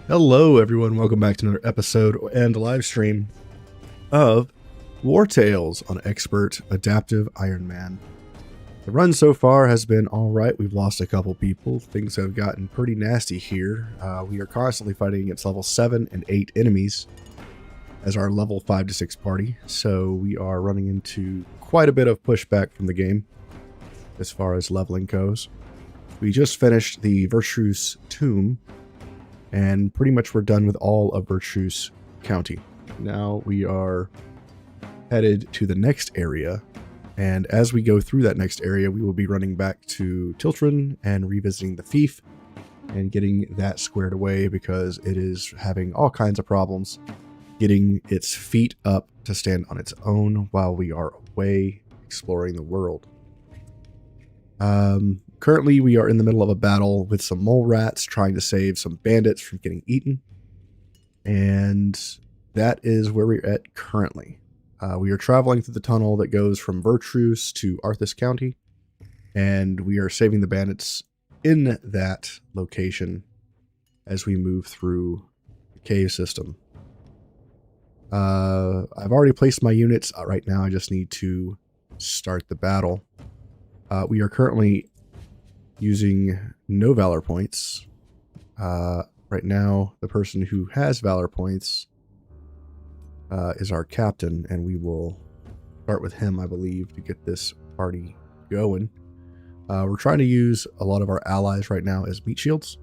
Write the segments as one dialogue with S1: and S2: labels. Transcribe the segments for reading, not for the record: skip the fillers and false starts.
S1: Hello everyone, welcome back to another episode and live stream of Wartales on Expert Adaptive Ironman. The run so far has been alright. We've lost a couple people. Things have gotten pretty nasty here. We are constantly fighting against level 7 and 8 enemies as our level 5 to 6 party, so we are running into quite a bit of pushback from the game as far as leveling goes. We just finished the Virtue's Tomb, and pretty much we're done with all of Virtue's County. Now we are headed to the next area, and as we go through that next area, we will be running back to Tiltron and revisiting the Fief and getting that squared away because it is having all kinds of problems getting its feet up to stand on its own while we are away exploring the world. Currently, we are in the middle of a battle with some mole rats trying to save some bandits from getting eaten. And that is where we're at currently. We are traveling through the tunnel that goes from Virtues to Arthas County. And we are saving the bandits in that location as we move through the cave system. I've already placed my units. Right now, I just need to start the battle. We are currently using no Valor points. Right now, the person who has Valor points is our captain, and we will start with him, I believe, to get this party going. We're trying to use a lot of our allies right now as meat shields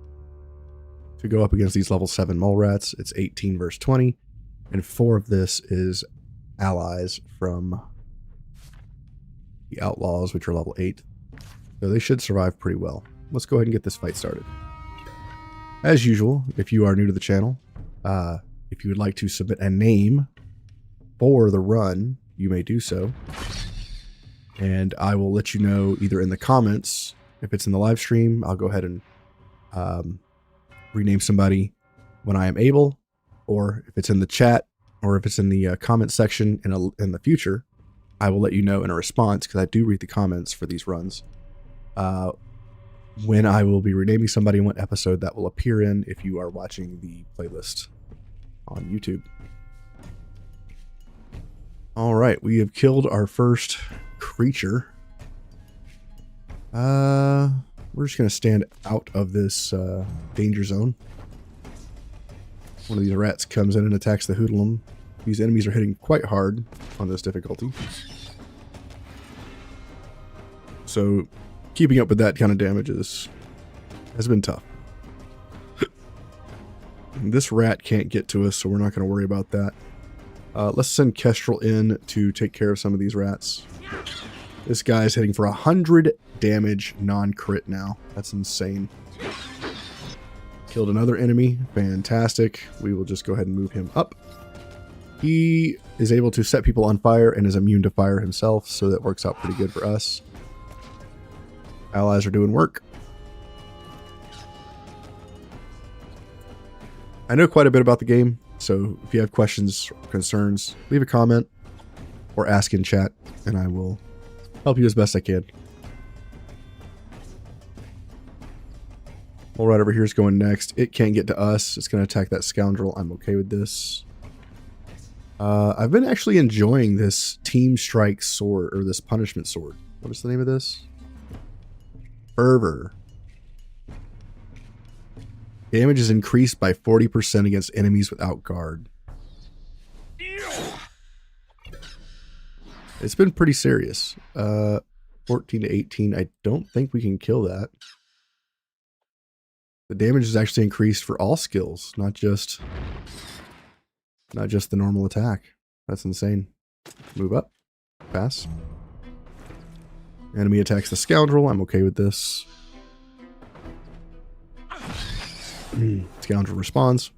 S1: to go up against these level 7 mole rats. It's 18 versus 20, and 4 of this is allies from the outlaws, which are level 8. So they should survive pretty well. Let's go ahead and get this fight started. As usual, if you are new to the channel, if you would like to submit a name for the run, you may do so. And I will let you know either in the comments. If it's in the live stream, I'll go ahead and rename somebody when I am able. Or if it's in the chat, or if it's in the comment section in the future, I will let you know in a response, because I do read the comments for these runs. When I will be renaming somebody and what episode that will appear in if you are watching the playlist on YouTube. Alright, we have killed our first creature. We're just going to stand out of this danger zone. One of these rats comes in and attacks the hoodlum. These enemies are hitting quite hard on this difficulty. So keeping up with that kind of damage has been tough. This rat can't get to us, so we're not going to worry about that. Let's send Kestrel in to take care of some of these rats. This guy's hitting for 100 damage non-crit now. That's insane. Killed another enemy. Fantastic. We will just go ahead and move him up. He is able to set people on fire and is immune to fire himself, so that works out pretty good for us. Allies are doing work. I know quite a bit about the game, so if you have questions or concerns, leave a comment or ask in chat, and I will help you as best I can. All right, over here is going next. It can't get to us. It's going to attack that scoundrel. I'm okay with this. I've been actually enjoying this Team Strike sword, or this punishment sword. What is the name of this? Fervor. Damage is increased by 40% against enemies without guard. It's been pretty serious. 14 to 18. I don't think we can kill that. The damage is actually increased for all skills, not just the normal attack. That's insane. Move up. Pass. Enemy attacks the scoundrel. I'm okay with this. Scoundrel responds.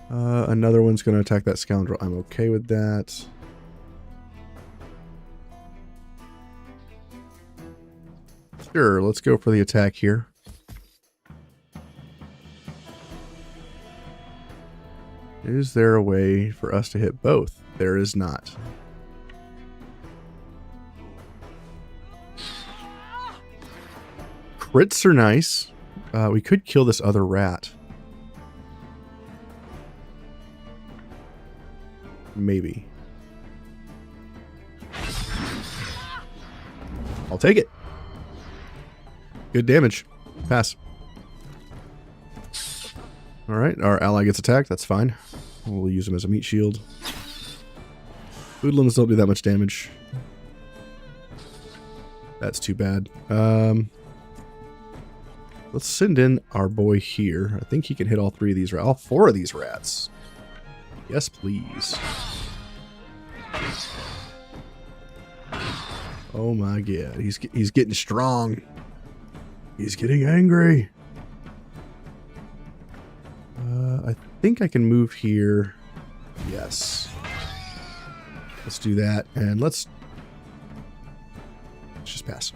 S1: Another one's going to attack that scoundrel. I'm okay with that. Sure, let's go for the attack here. Is there a way for us to hit both? There is not. Crits are nice. We could kill this other rat. Maybe. I'll take it. Good damage. Pass. Alright, our ally gets attacked. That's fine. We'll use him as a meat shield. Hoodlums don't do that much damage. That's too bad. Let's send in our boy here. I think he can hit all 3 of these, all 4 of these rats. Yes, please. Oh my god, he's getting strong. He's getting angry. I think I can move here. Yes. Let's do that, and let's just pass.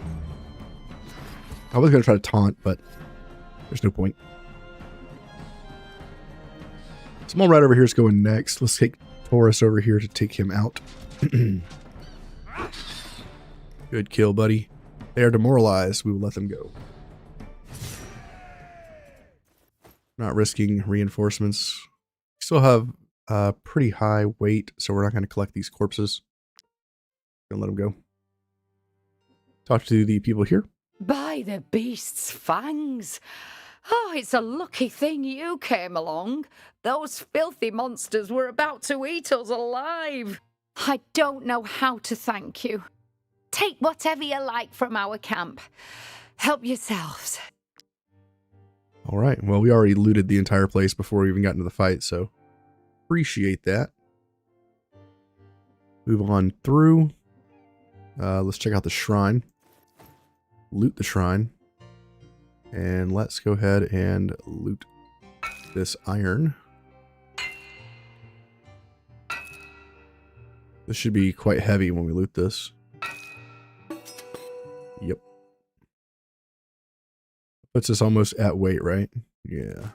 S1: I was going to try to taunt, but there's no point. Small rat over here is going next. Let's take Taurus over here to take him out. Good kill, buddy. They are demoralized. We will let them go. Not risking reinforcements. We still have a pretty high weight, so we're not going to collect these corpses. Gonna let them go. Talk to the people here.
S2: By the beast's fangs! Oh, it's a lucky thing you came along. Those filthy monsters were about to eat us alive. I don't know how to thank you. Take whatever you like from our camp. Help yourselves.
S1: All right. Well, we already looted the entire place before we even got into the fight, so appreciate that. Move on through. Let's check out the shrine. Loot the shrine. And let's go ahead and loot this iron. This should be quite heavy when we loot this. Yep. Puts us almost at weight, right? Yeah.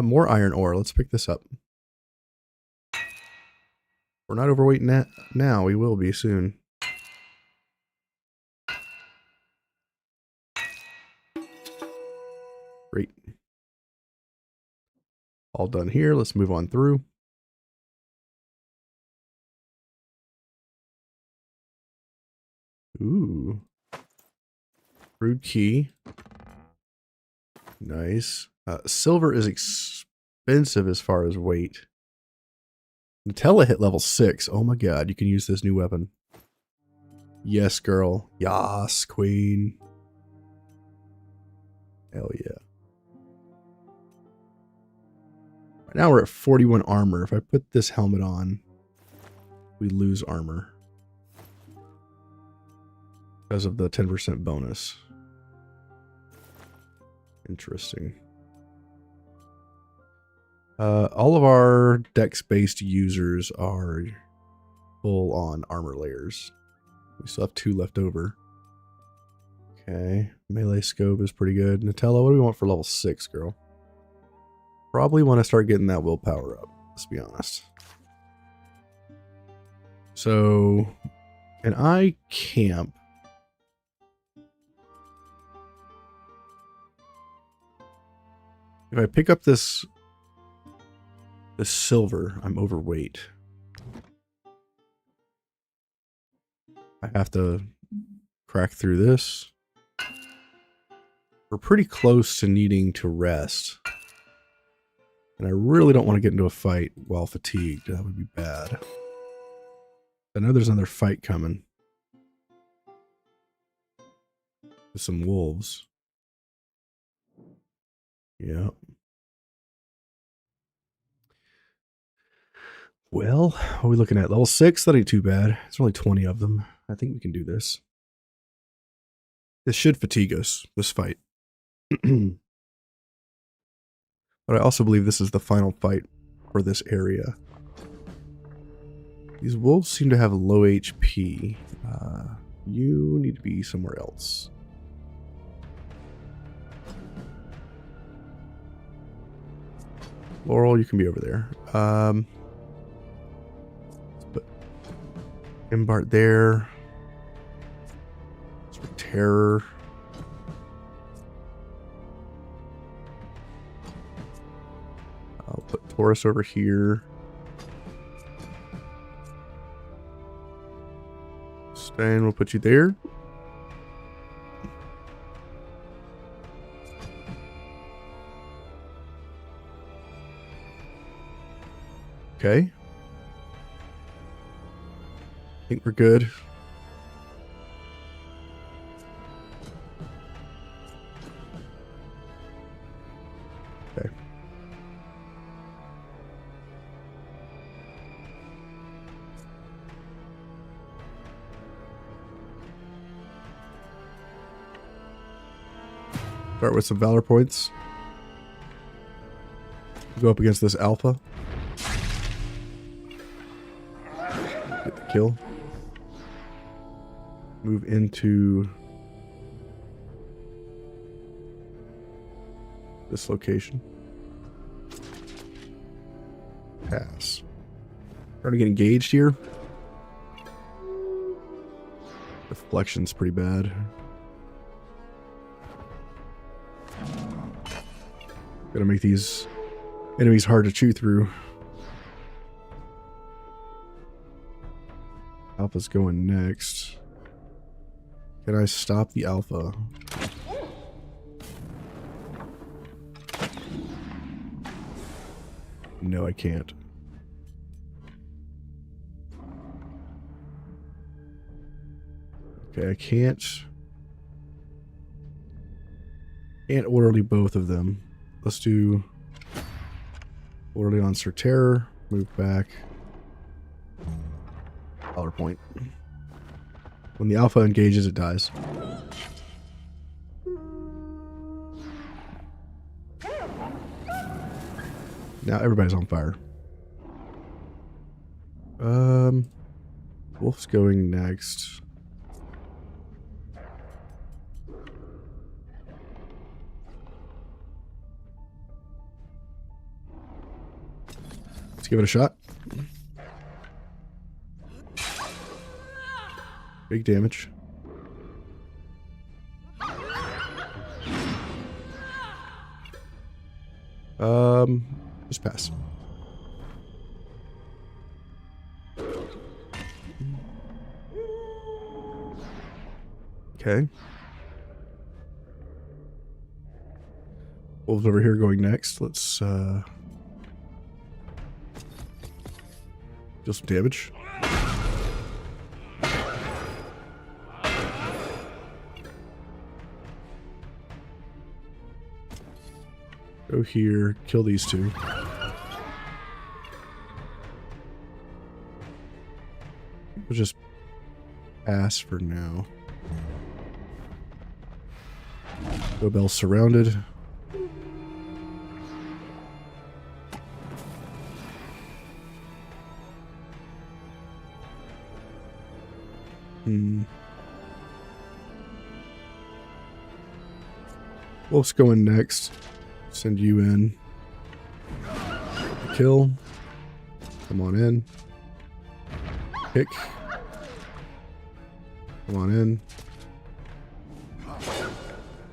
S1: More iron ore. Let's pick this up. We're not overweight now. We will be soon. Great. All done here. Let's move on through. Ooh. Crude key. Nice. Silver is expensive as far as weight. Nutella hit level 6. Oh my god, you can use this new weapon. Yes, girl. Yas, queen. Hell yeah. Right now we're at 41 armor. If I put this helmet on, we lose armor. Because of the 10% bonus. Interesting. All of our dex-based users are full on armor layers. We still have 2 left over. Okay. Melee scope is pretty good. Nutella, what do we want for level 6, girl? Probably want to start getting that willpower up, let's be honest. So, can I camp? If I pick up this silver, I'm overweight. I have to crack through this. We're pretty close to needing to rest. And I really don't want to get into a fight while fatigued. That would be bad. I know there's another fight coming. With some wolves. Yeah. Well, what are we looking at? Level 6? That ain't too bad. There's only 20 of them. I think we can do this. This should fatigue us, this fight. But I also believe this is the final fight for this area. These wolves seem to have low HP. You need to be somewhere else. Laurel, you can be over there. But Embart there. For terror. Taurus over here. Stan, we'll put you there. Okay. I think we're good. Okay. Start with some valor points. Go up against this alpha. Get the kill. Move into this location. Pass. Trying to get engaged here. Deflection's pretty bad. Gotta make these enemies hard to chew through. Alpha's going next. Can I stop the alpha? No, I can't. Okay, I can't orderly both of them. Let's do orderly on Sir Terror. Move back. PowerPoint. When the alpha engages, it dies. Now everybody's on fire. Wolf's going next. Let's give it a shot. Big damage. Just pass. Okay. Wolves over here going next. Let's deal some damage. Go here, kill these two. We'll just pass for now. Gobel's surrounded. Wolf's going next. Send you in. Kill. Come on in. Kick. Come on in.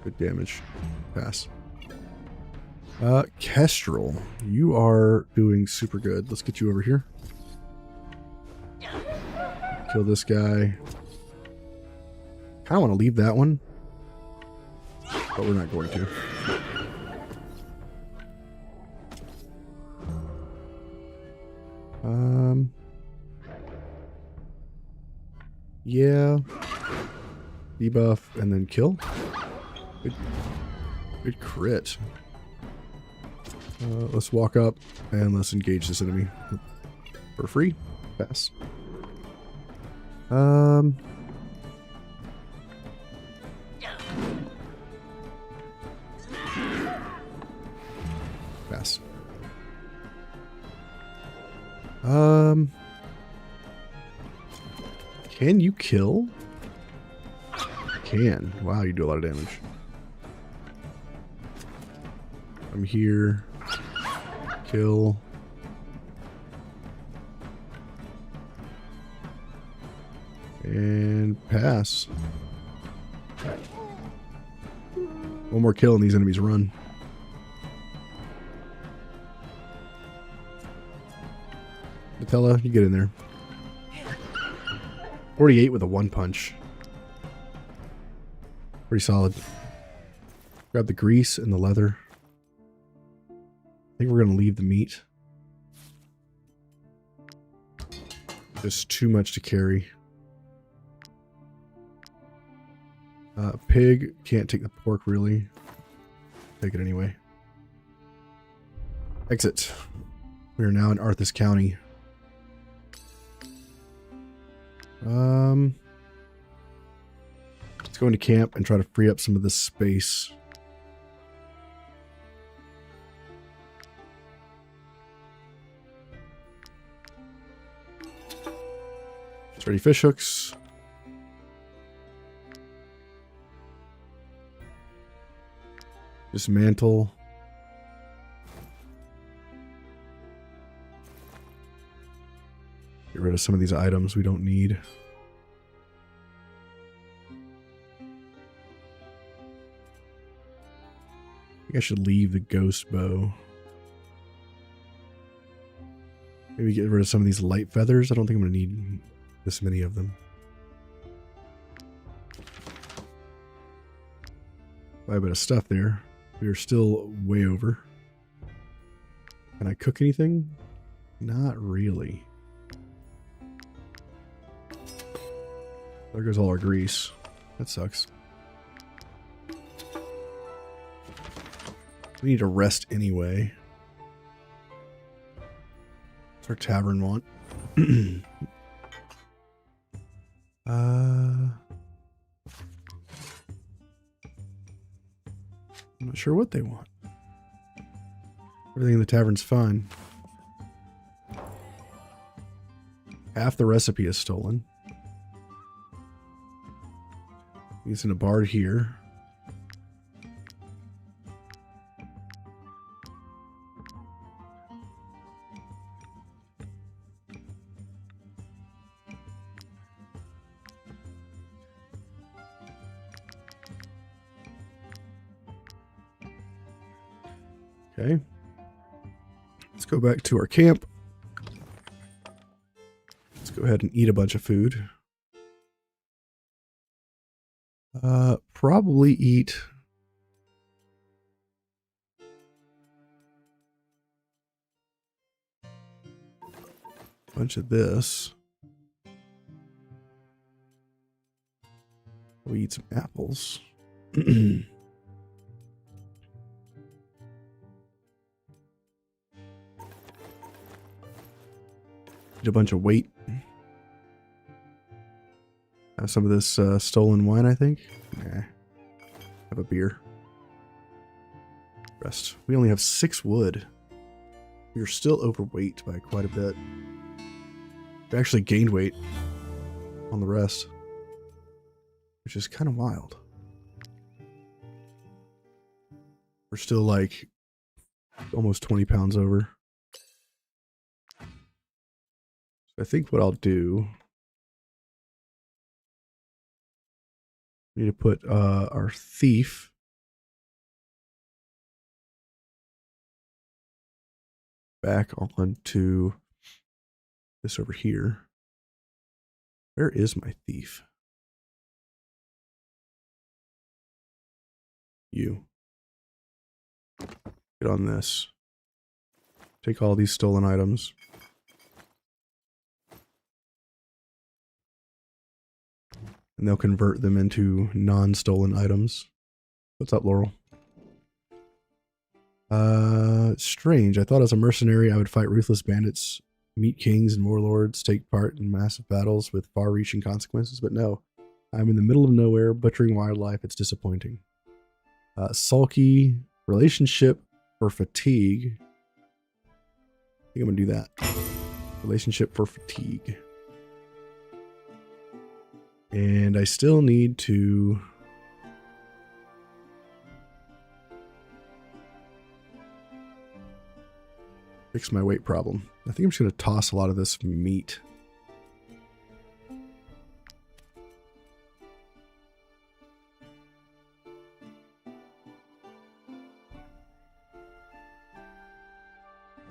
S1: Good damage. Pass. Kestrel. You are doing super good. Let's get you over here. Kill this guy. Kinda want to leave that one, but we're not going to. Yeah. Debuff and then kill. Good crit. Let's walk up and let's engage this enemy for free. Pass. Pass. Can you kill? Can. Wow, you do a lot of damage. I'm here. Kill. And pass. One more kill and these enemies run. Nutella, you get in there. 48 with a 1 punch. Pretty solid. Grab the grease and the leather. I think we're going to leave the meat. Just too much to carry. Pig, can't take the pork really. Take it anyway. Exit. We are now in Arthas County. Let's go into camp and try to free up some of this space. It's ready fish hooks. Dismantle. Get rid of some of these items we don't need. I think I should leave the ghost bow. Maybe get rid of some of these light feathers. I don't think I'm going to need this many of them. Quite a bit of stuff there. We are still way over. Can I cook anything? Not really. There goes all our grease. That sucks. We need to rest anyway. What's our tavern want? I'm not sure what they want. Everything in the tavern's fine. Half the recipe is stolen. Using a bar here. Okay. Let's go back to our camp. Let's go ahead and eat a bunch of food. Probably eat a bunch of this. We eat some apples. Eat a bunch of weight. Have some of this stolen wine, I think. Nah. Have a beer. Rest. We only have 6 wood. We are still overweight by quite a bit. We actually gained weight on the rest, which is kind of wild. We're still like almost 20 pounds over. So I think what I'll do, we need to put our thief back onto this over here. Where is my thief? You. Get on this. Take all these stolen items. And they'll convert them into non-stolen items. What's up, Laurel? Strange. I thought as a mercenary I would fight ruthless bandits, meet kings and warlords, take part in massive battles with far-reaching consequences, but no. I'm in the middle of nowhere, butchering wildlife. It's disappointing. Sulky. Relationship for fatigue. I think I'm going to do that. Relationship for fatigue. And I still need to fix my weight problem. I think I'm just going to toss a lot of this meat.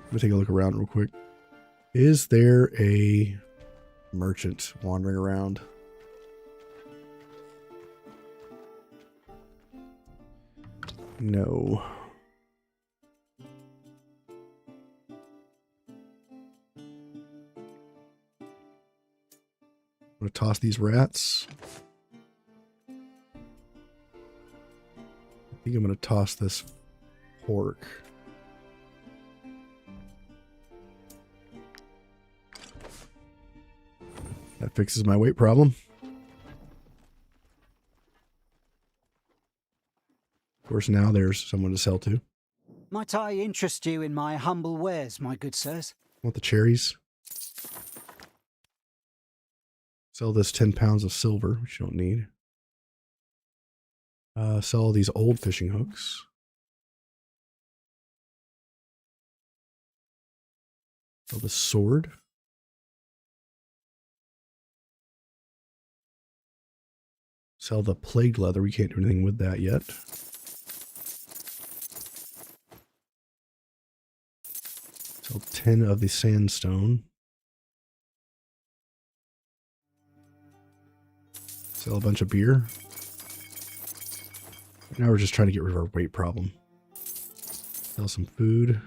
S1: Let me take a look around real quick. Is there a merchant wandering around? No. I'm going to toss these rats. I think I'm going to toss this pork. That fixes my weight problem. Of course, now there's someone to sell to.
S3: Might I interest you in my humble wares, my good sirs?
S1: Want the cherries? Sell this 10 pounds of silver, which you don't need. Sell these old fishing hooks. Sell the sword. Sell the plague leather. We can't do anything with that yet. Sell 10 of the sandstone. Sell a bunch of beer. Now we're just trying to get rid of our weight problem. Sell some food.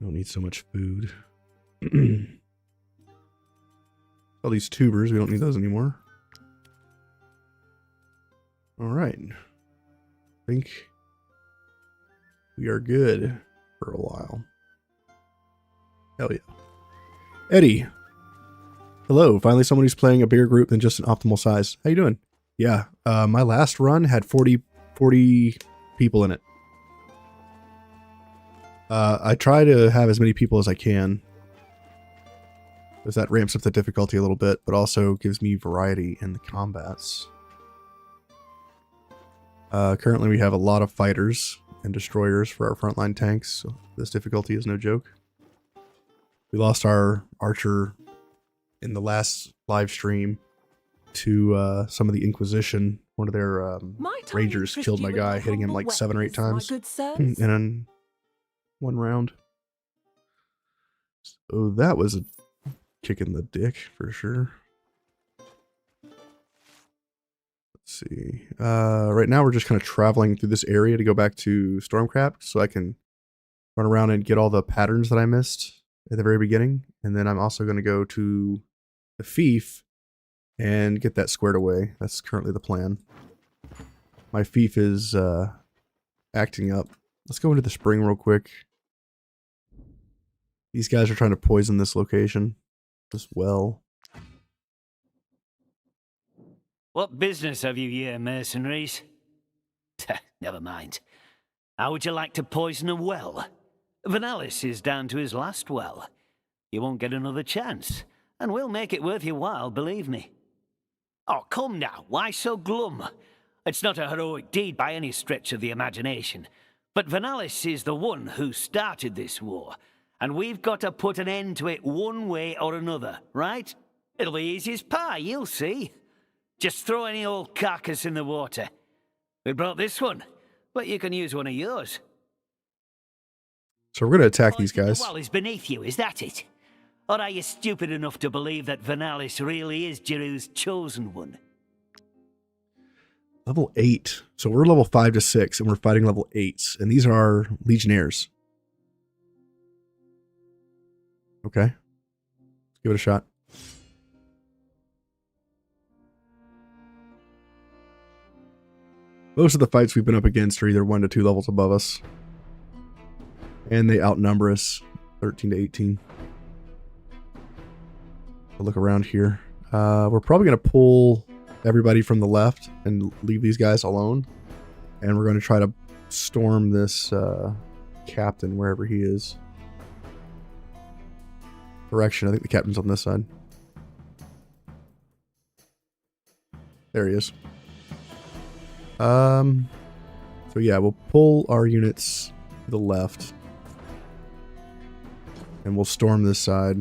S1: Don't need so much food. All these tubers, we don't need those anymore. All right. I think we are good for a while. Hell yeah. Eddie. Hello. Finally someone who's playing a bigger group than just an optimal size. How you doing? Yeah. My last run had 40 people in it. I try to have as many people as I can, because that ramps up the difficulty a little bit, but also gives me variety in the combats. Currently we have a lot of fighters and destroyers for our frontline tanks, so this difficulty is no joke. We lost our archer in the last live stream to some of the Inquisition. One of their rangers killed my guy, hitting him like 7 or 8 times in one round. So that was a kick in the dick for sure. Let's see. Right now we're just kind of traveling through this area to go back to Stormcraft so I can run around and get all the patterns that I missed at the very beginning. And then I'm also going to go to the Fief and get that squared away. That's currently the plan. My Fief is acting up. Let's go into the spring real quick. These guys are trying to poison this location as well.
S4: What business have you here, mercenaries? Never mind. How would you like to poison a well? Vanalis is down to his last well. You won't get another chance, and we'll make it worth your while, believe me. Oh, come now, why so glum? It's not a heroic deed by any stretch of the imagination, but Vanalis is the one who started this war, and we've got to put an end to it one way or another, right? It'll be easy as pie, you'll see. Just throw any old carcass in the water. We brought this one, but you can use one of yours.
S1: So we're going to attack these guys.
S4: The wall is beneath you, is that it? Or are you stupid enough to believe that Vanalis really is Jeru's chosen one?
S1: Level 8. So we're level 5 to 6, and we're fighting level 8s. And these are our legionnaires. Okay. Let's give it a shot. Most of the fights we've been up against are either 1 to 2 levels above us. And they outnumber us 13 to 18. I'll look around here. We're probably going to pull everybody from the left and leave these guys alone. And we're going to try to storm this captain wherever he is. Correction, I think the captain's on this side. There he is. So yeah, we'll pull our units to the left. And we'll storm this side.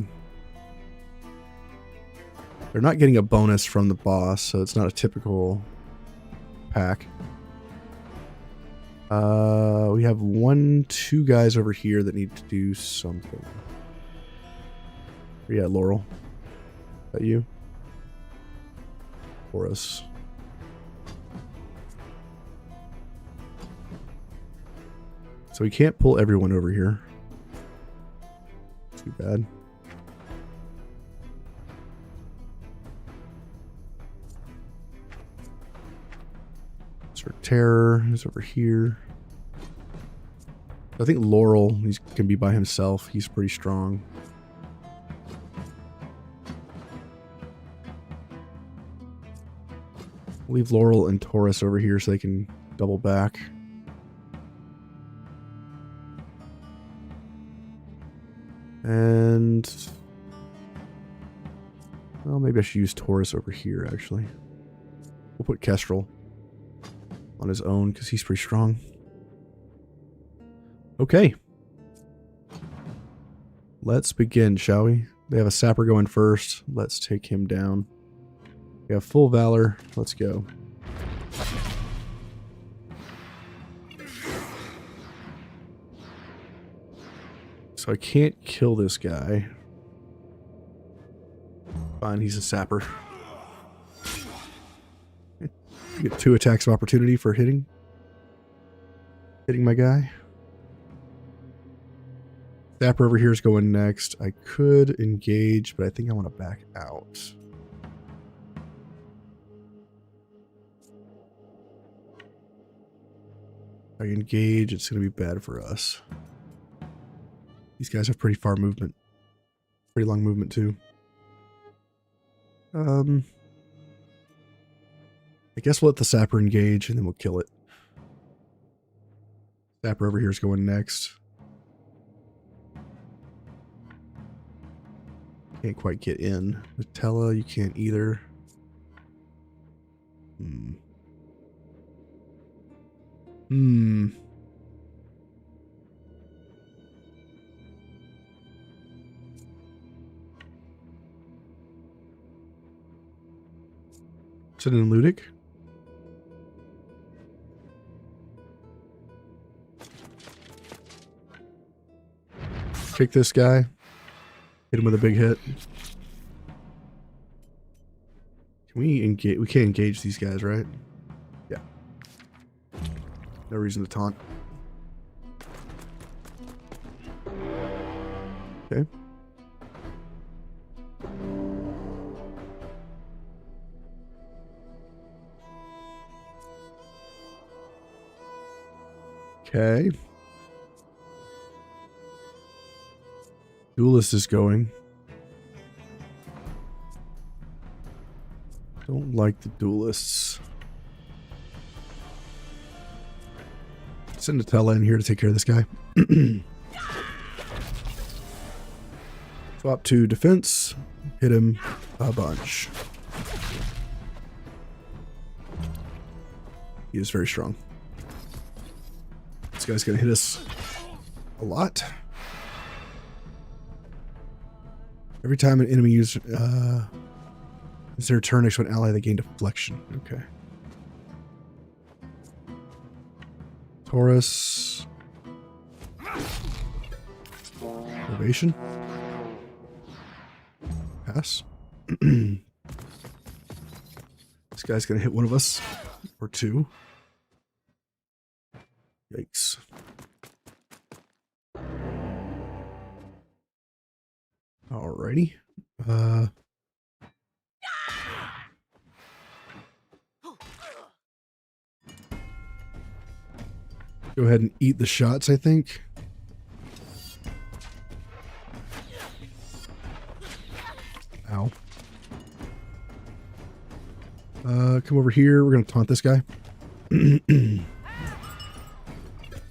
S1: They're not getting a bonus from the boss, so it's not a typical pack. We have 2 guys over here that need to do something. Yeah, Laurel. Is that you? Taurus. So we can't pull everyone over here. Too bad. Sir Terror is over here. I think Laurel, he can be by himself. He's pretty strong. Leave Laurel and Taurus over here so they can double back. And well, maybe I should use Taurus over here, actually. We'll put Kestrel on his own because he's pretty strong. Okay. Let's begin, shall we? They have a sapper going first. Let's take him down. We have full valor. Let's go. So I can't kill this guy. Fine, he's a sapper. You get 2 attacks of opportunity for hitting my guy. Sapper over here is going next. I could engage, but I think I want to back out. If I engage, it's going to be bad for us. These guys have pretty far movement. Pretty long movement, too. I guess we'll let the sapper engage, and then we'll kill it. Sapper over here is going next. Can't quite get in. Nutella, you can't either. Is it in Ludic? Kick this guy. Hit him with a big hit. Can we engage? We can't engage these guys, right? Yeah. No reason to taunt. Okay. Okay. Duelist is going. Don't like the duelists. Send Nutella in here to take care of this guy. Swap to defense. Hit him a bunch. He is very strong. This guy's gonna hit us a lot. Every time an enemy uses their turn next to an ally, they gain deflection. Okay. Taurus. Ovation. Pass. This guy's gonna hit one of us. Or 2. Yikes. Alrighty. Go ahead and eat the shots, I think. Ow. Come over here. We're going to taunt this guy.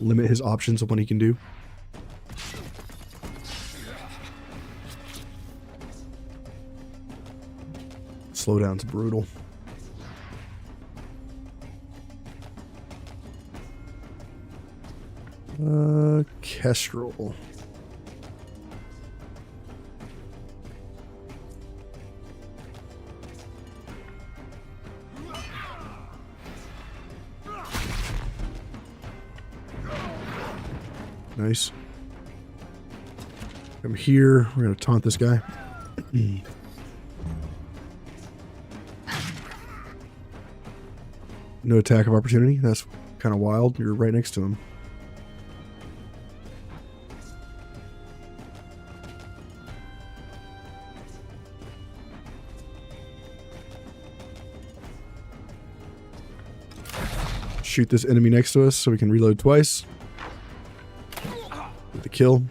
S1: Limit his options of what he can do. Slowdown's brutal. Kestrel. Nice. Come here. We're going to taunt this guy. No attack of opportunity. That's kind of wild. You're right next to him. Shoot this enemy next to us so we can reload twice. Get the kill.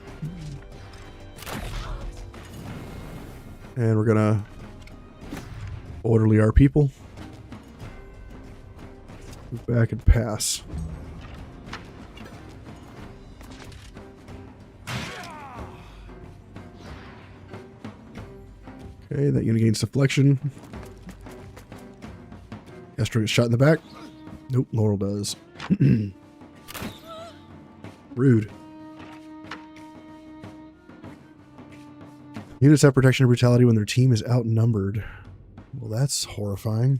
S1: And we're gonna orderly our people. Move back and pass. Okay, that unit gains deflection. Astro gets shot in the back. Nope, Laurel does. Rude. Units have protection and brutality when their team is outnumbered. Well, that's horrifying.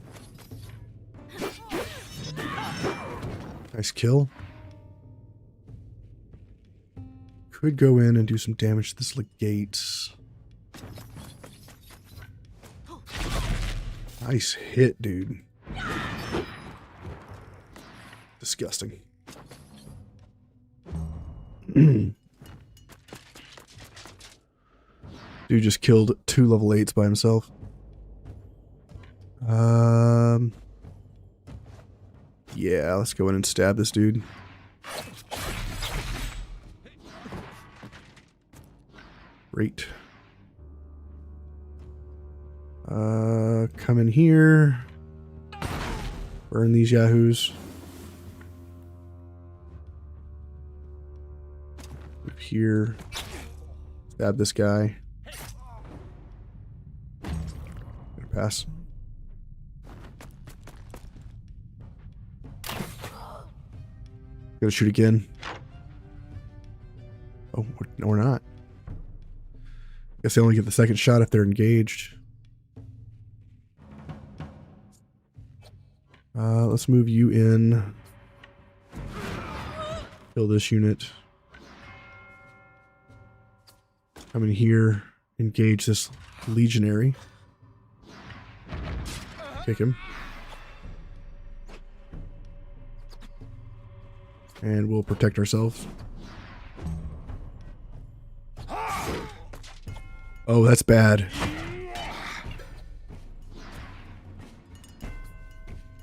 S1: Nice kill. Could go in and do some damage to this legate. Nice hit, dude. Disgusting. Dude just killed 2 level 8s by himself. Yeah, let's go in and stab this dude. Great. Come in here. Burn these yahoos. Move here. Stab this guy. Gonna pass. Gonna shoot again. Oh, no, we're not. Guess they only get the second shot if they're engaged. Let's move you in. Kill this unit. Come in here. Engage this legionary. Kick him. And we'll protect ourselves. Oh, that's bad.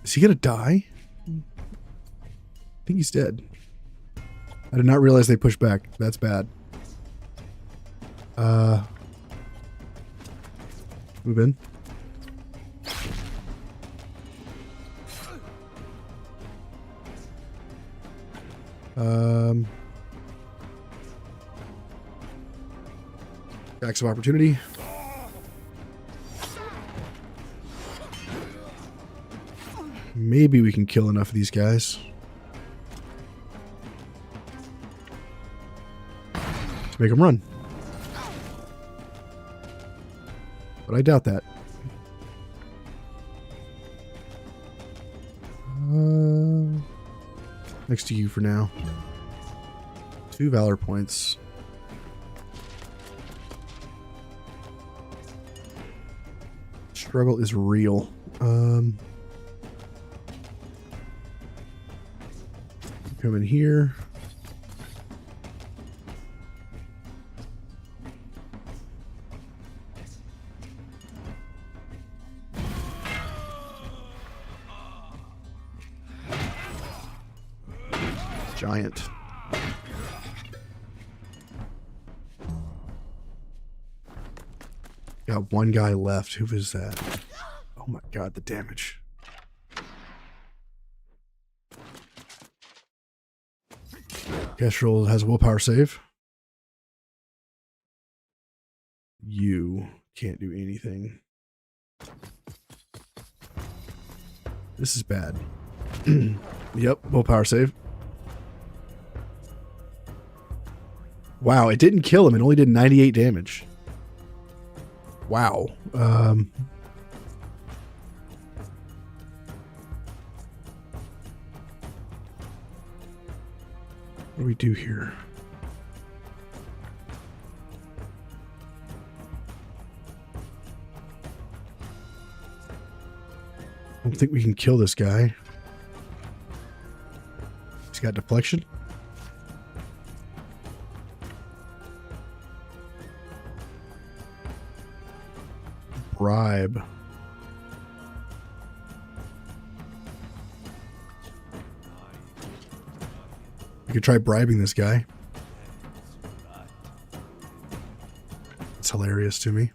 S1: Is he gonna die? I think he's dead. I did not realize they pushed back. That's bad. Move in. Attacks of opportunity. Maybe we can kill enough of these guys to make them run. But I doubt that. Next to you for now. 2 valor points. Struggle is real. Come in here. Giant. Got one guy left. Who is that? Oh my god, the damage. Kestrel has a willpower save. You can't do anything. This is bad. Yep, willpower save. Wow, it didn't kill him. It only did 98 damage. Wow. What do we do here? don't think we can kill this guy. He's got deflection. Bribe. We could try bribing this guy. It's hilarious to me.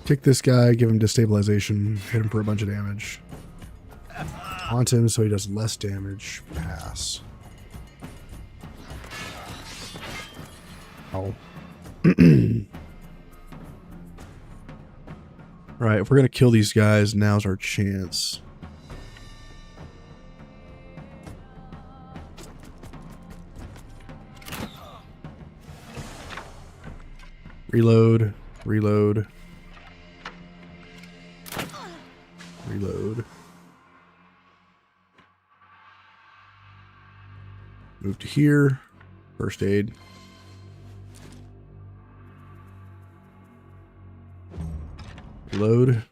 S1: Kick this guy, give him destabilization, hit him for a bunch of damage. Haunt him so he does less damage. Pass. Oh. Alright, if we're gonna kill these guys, now's our chance. Reload. Reload. Reload. Move to here. First aid. Reload.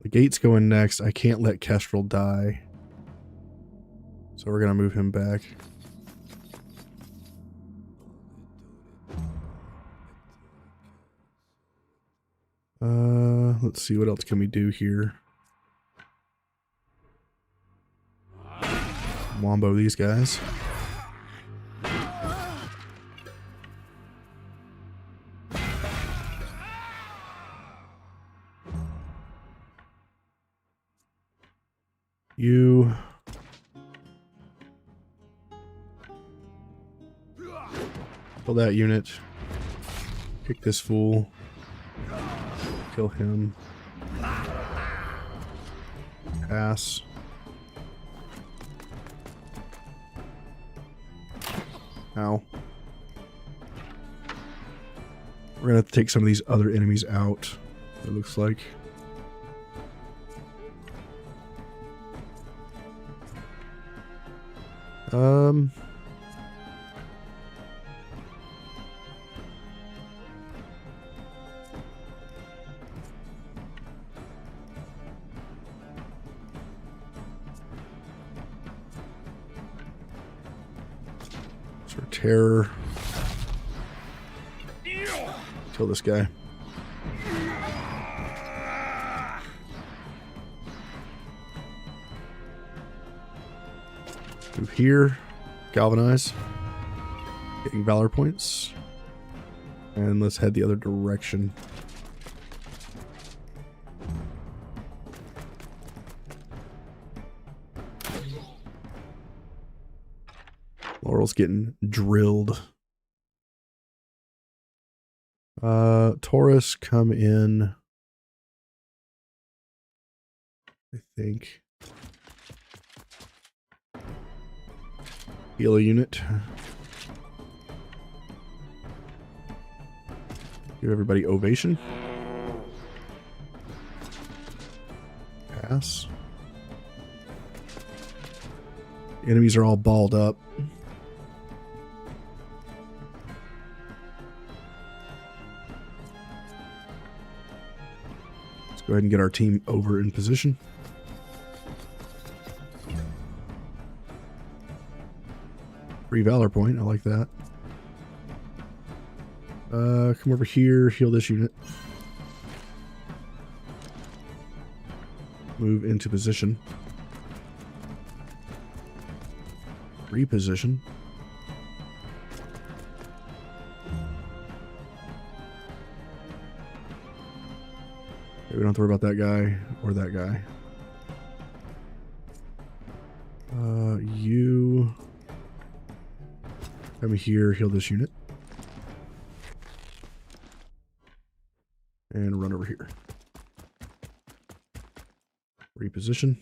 S1: The gate's going next. I can't let Kestrel die. So we're gonna move him back. Let's see, what else can we do here? Wombo these guys. You... kill that unit. Kick this fool. Kill him. Pass. Ow. We're gonna have to take some of these other enemies out, it looks like. For terror. Kill this guy. Move here. Galvanize. Getting valor points. And let's head the other direction. Laurel's getting drilled. Taurus, come in. I think. Heal a unit. Give everybody ovation. Pass. Enemies are all balled up. Go ahead and get our team over in position. Free valor point, I like that. Come over here, heal this unit. Move into position. Reposition. Okay, we don't have to worry about that guy or that guy. You come here, heal this unit. And run over here. Reposition.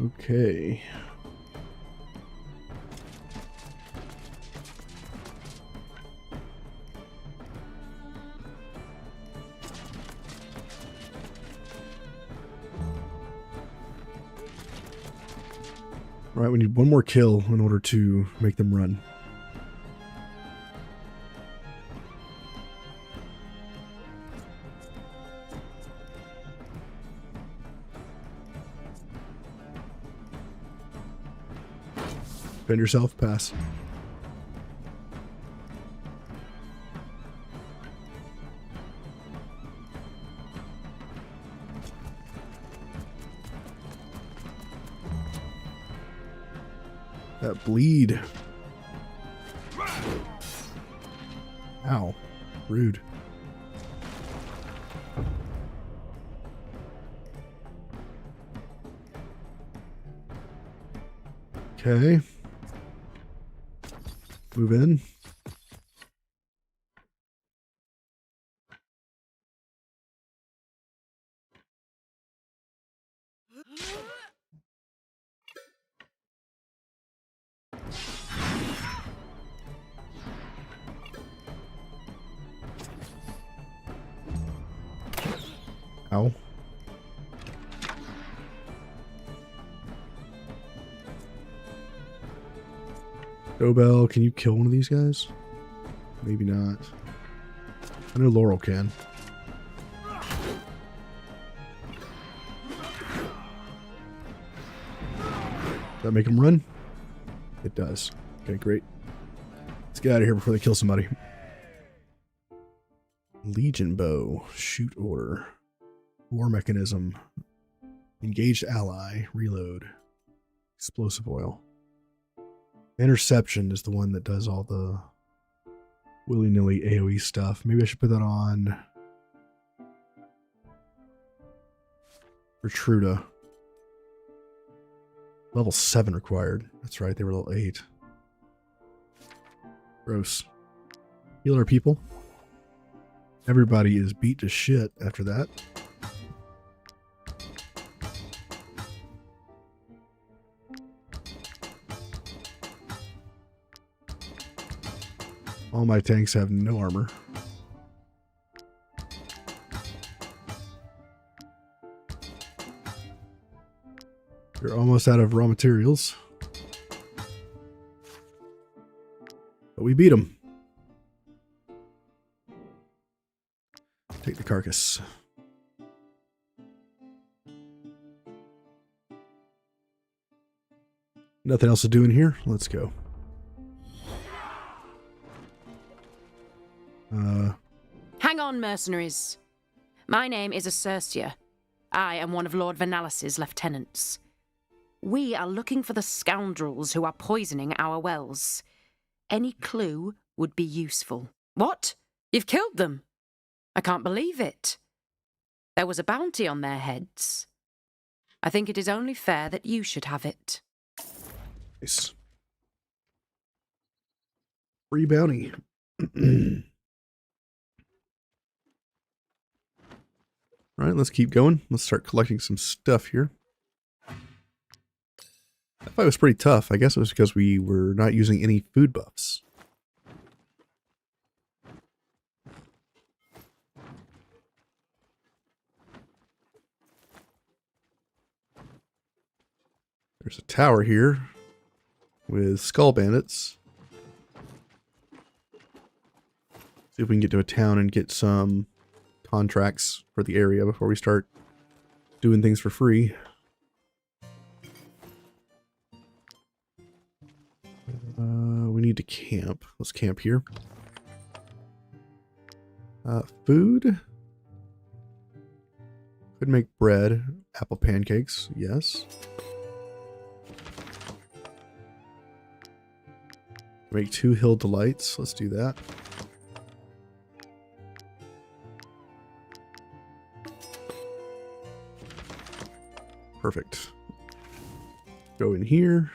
S1: Okay. All right, we need one more kill in order to make them run. Defend yourself, pass. That bleed. Ow. Rude. Okay. Move in. Ow. Dobell, can you kill one of these guys? Maybe not. I know Laurel can. Does that make him run? It does. Okay, great. Let's get out of here before they kill somebody. Legion bow. Shoot order. War mechanism. Engaged ally. Reload. Explosive oil. Interception is the one that does all the willy-nilly AoE stuff. Maybe I should put that on Retruda. Level 7 required. That's right, they were level 8. Gross. Heal our people. Everybody is beat to shit after that. All my tanks have no armor. You're almost out of raw materials. But we beat them. Take the carcass. Nothing else to do in here. Let's go.
S5: Hang on, mercenaries. My name is Acercia. I am one of Lord Vanalis's lieutenants. We are looking for the scoundrels who are poisoning our wells. Any clue would be useful. What? You've killed them? I can't believe it. There was a bounty on their heads. I think it is only fair that you should have it.
S1: Nice. Free bounty. All right, let's keep going. Let's start collecting some stuff here. That fight was pretty tough. I guess it was because we were not using any food buffs. There's a tower here with skull bandits. See if we can get to a town and get some contracts for the area before we start doing things for free. We need to camp. Let's camp here. Food. Could make bread. Apple pancakes. Yes. Make 2 hill delights. Let's do that. Perfect. Go in here.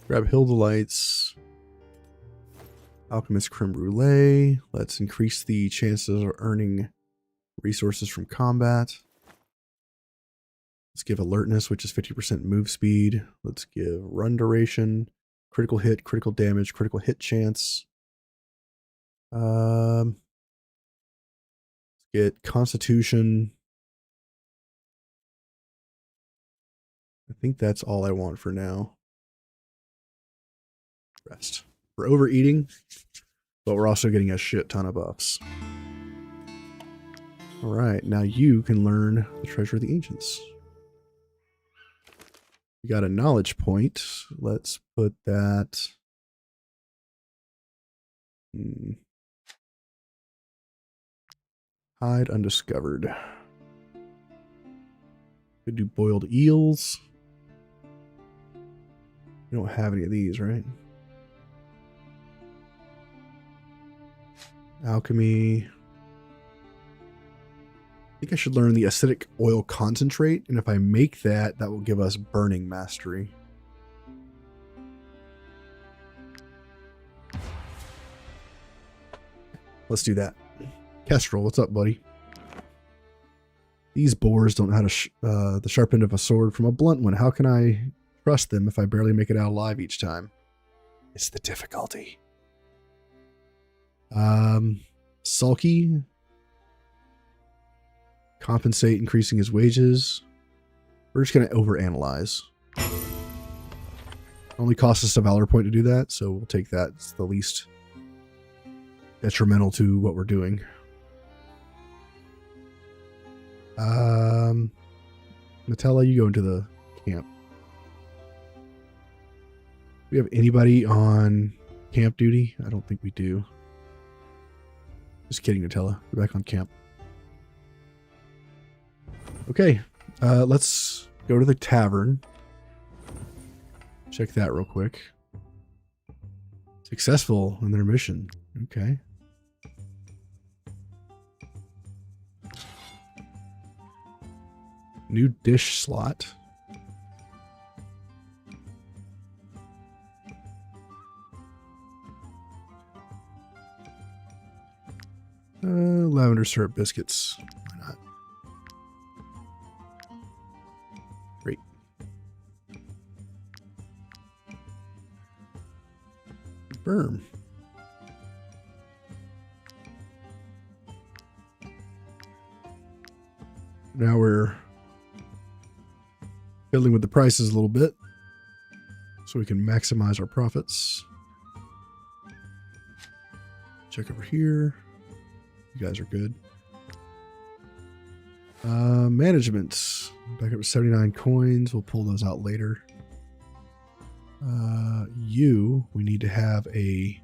S1: Grab hill delights. Alchemist creme brulee. Let's increase the chances of earning resources from combat. Let's give alertness, which is 50% move speed. Let's give run duration, critical hit, critical damage, critical hit chance. Let's get constitution. I think that's all I want for now. Rest. We're overeating, but we're also getting a shit ton of buffs. All right, now you can learn the Treasure of the Ancients. We got a knowledge point. Let's put that... Hide undiscovered. Could do boiled eels. We don't have any of these, right? Alchemy. I think I should learn the acidic oil concentrate, and if I make that, that will give us burning mastery. Let's do that. Kestrel, what's up, buddy? These boars don't know how to the sharp end of a sword from a blunt one. How can I trust them if I barely make it out alive each time? It's the difficulty. Sulky. Compensate, increasing his wages. We're just going to overanalyze. Only costs us a valor point to do that, so we'll take that. It's the least detrimental to what we're doing. Nutella, you go into the camp. Do we have anybody on camp duty? I don't think we do. Just kidding, Nutella. We're back on camp. Okay, let's go to the tavern. Check that real quick. Successful in their mission. Okay. New dish slot. Lavender syrup biscuits. Why not? Great. Confirm. Now we're fiddling with the prices a little bit so we can maximize our profits. Check over here. You guys are good. Management. Back up to 79 coins. We'll pull those out later. We need to have a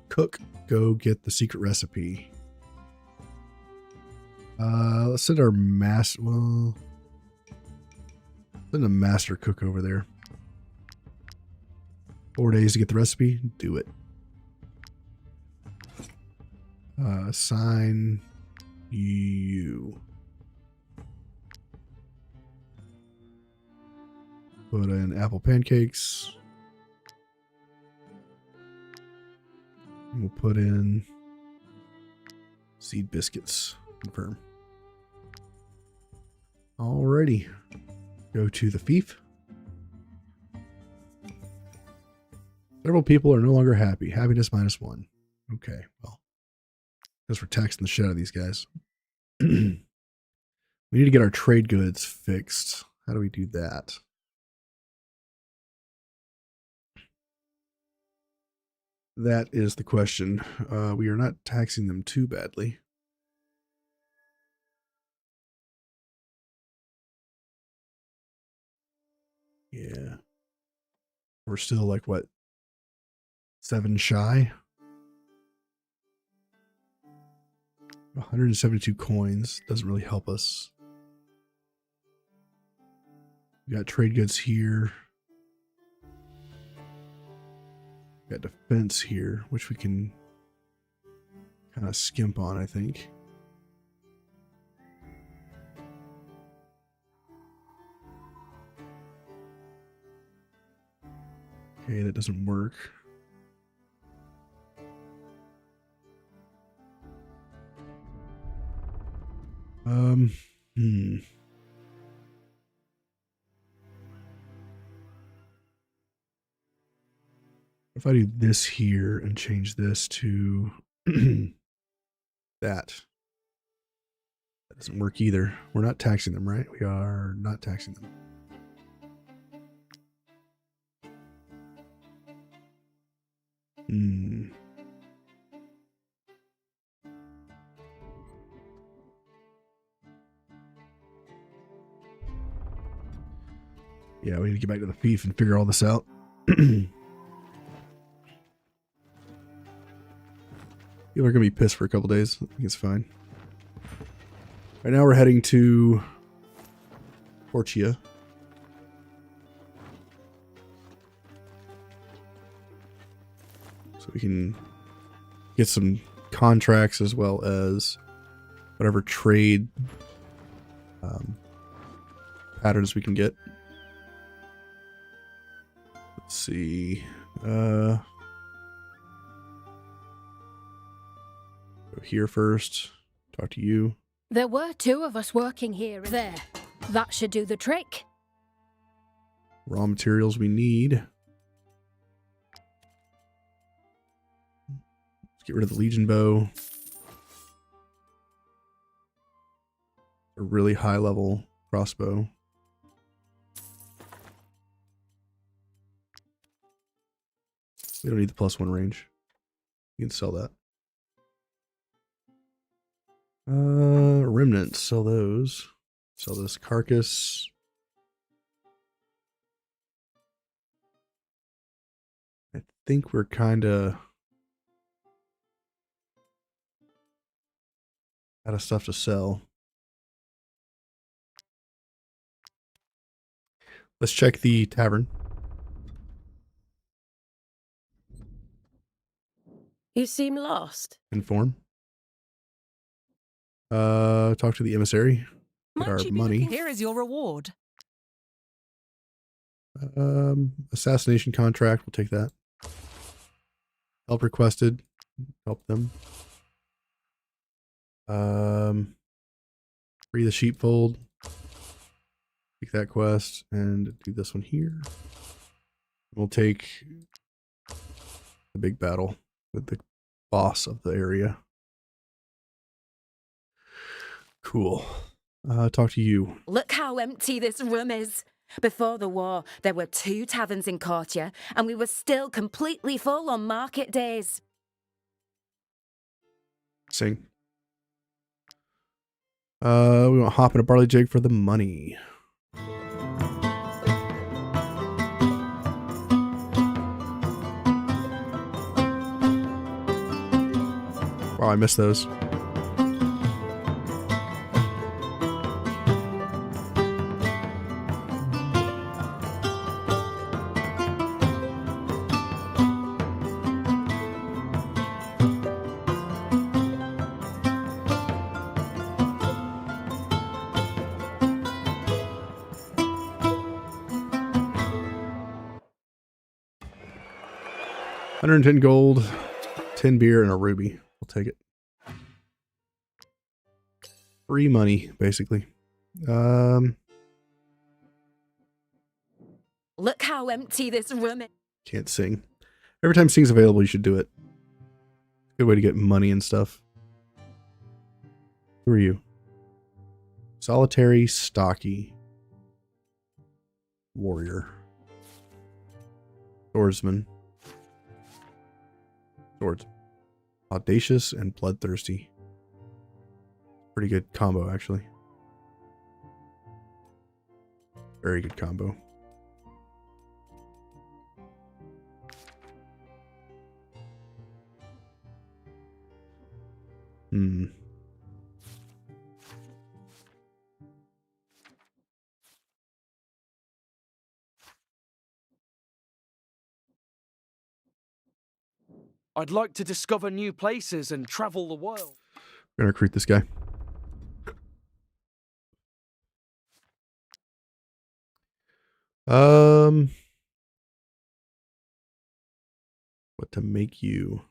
S1: cook go get the secret recipe. Let's send our master. Well, send a master cook over there. 4 days to get the recipe. Do it. Assign you. Put in apple pancakes. And we'll put in seed biscuits. Confirm. Alrighty. Go to the fief. Several people are no longer happy. Happiness -1. Okay, well. Because we're taxing the shit out of these guys. We need to get our trade goods fixed. How do we do that? That is the question. We are not taxing them too badly. Yeah. We're still like, what? 7 shy? 172 coins. Doesn't really help us. We got trade goods here. We got defense here, which we can kind of skimp on, I think. Okay, that doesn't work. If I do this here and change this to that doesn't work either. We're not taxing them, right? We are not taxing them. Hmm. Yeah, we need to get back to the thief and figure all this out. People are gonna be pissed for a couple days. I think it's fine. Right now we're heading to Portia. So we can get some contracts as well as whatever trade patterns we can get. Let's see. Go here first. Talk to you.
S6: There were 2 of us working here. There. That should do the trick.
S1: Raw materials we need. Let's get rid of the Legion bow. A really high level crossbow. We don't need the +1 range. You can sell that. Remnants, sell those. Sell this carcass. I think we're kind of out of stuff to sell. Let's check the tavern.
S7: You seem lost.
S1: Inform. Talk to the emissary. Get our money.
S8: Here is your reward.
S1: Assassination contract. We'll take that. Help requested. Help them. Free the sheepfold. Take that quest and do this one here. We'll take the big battle with the boss of the area. Cool. Talk to you.
S9: Look how empty this room is. Before the war, there were 2 taverns in Cortia, and we were still completely full on market days.
S1: Sing. We want to hop in a barley jig for the money. Wow, I missed those. $110 gold, 10 beer, and a ruby. I'll take it. Free money, basically.
S9: Look how empty this room is.
S1: Can't sing. Every time sing's available, you should do it. Good way to get money and stuff. Who are you? Solitary, stocky. Warrior. Swordsman. Swords. Audacious and bloodthirsty. Pretty good combo, actually. Very good combo.
S10: I'd like to discover new places and travel the world.
S1: We're gonna recruit this guy. What to make you?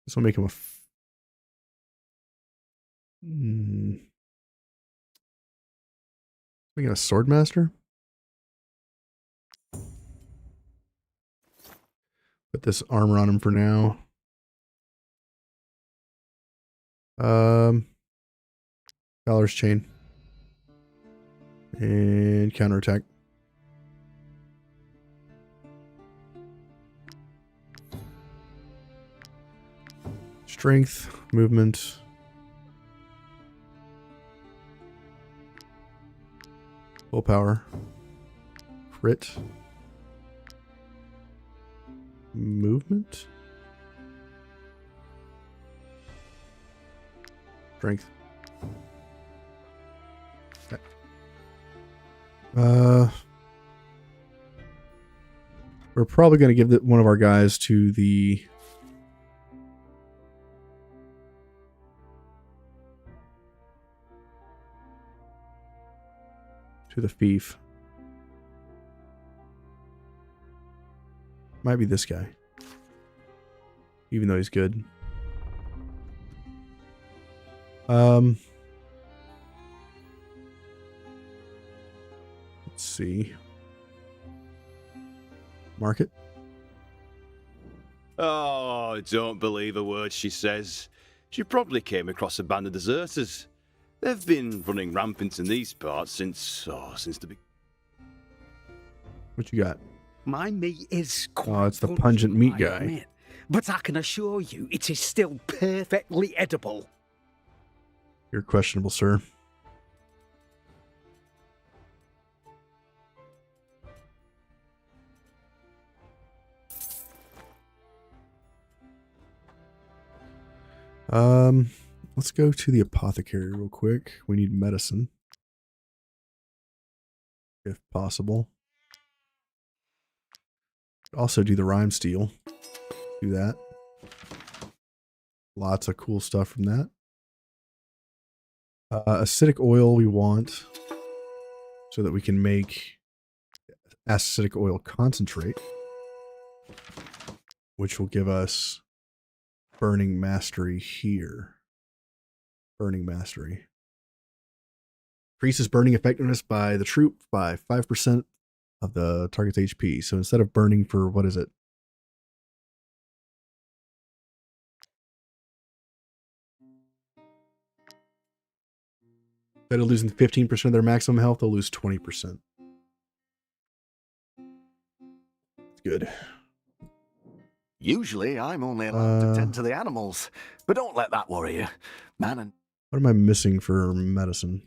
S1: This will make him a. Making a sword master. Put this armor on him for now. Valor's chain. And counterattack. Strength, movement. Willpower. Crit. Movement. Strength. Okay. We're probably going to give one of our guys to the thief. Might be this guy. Even though he's good. Let's see. Market.
S8: Oh, don't believe a word she says. She probably came across a band of deserters. They've been running rampant in these parts since the beginning.
S1: What you got?
S10: My meat is quite
S1: Oh, it's the pungent meat
S10: I
S1: guy.
S10: admit, but I can assure you it is still perfectly edible.
S1: You're questionable, sir. Let's go to the apothecary real quick. We need medicine. If possible. Also do the rhyme steel. Do that. Lots of cool stuff from that. Acidic oil we want so that we can make acidic oil concentrate, which will give us burning mastery here. Burning mastery. Increases burning effectiveness by the troop by 5% of the target's HP. So instead of burning for, what is it? Instead of losing 15% of their maximum health, they'll lose 20%. It's good.
S11: Usually, I'm only allowed to tend to the animals, but don't let that worry you. Man,
S1: what am I missing for medicine?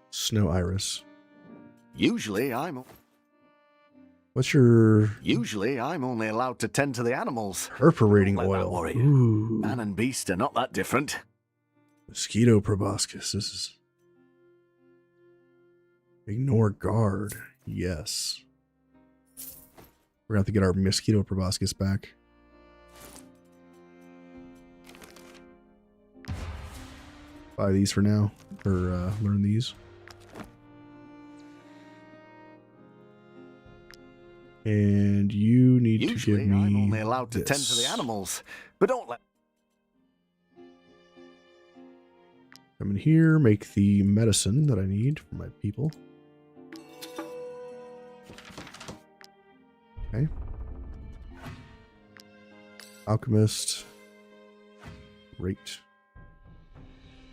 S1: Snow iris. What's your...
S11: Usually, I'm only allowed to tend to the animals.
S1: Perforating
S11: Don't let that
S1: oil.
S11: worry you.
S1: Ooh.
S11: Man and beast are not that different.
S1: Mosquito proboscis. This is... Ignore guard. Yes. We're going to have to get our mosquito proboscis back. Buy these for now. Or learn these. And you need to give me...
S11: I'm only allowed to tend to the
S1: this.
S11: animals, but don't let...
S1: Come in here, make the medicine that I need for my people. Okay. Alchemist. Great.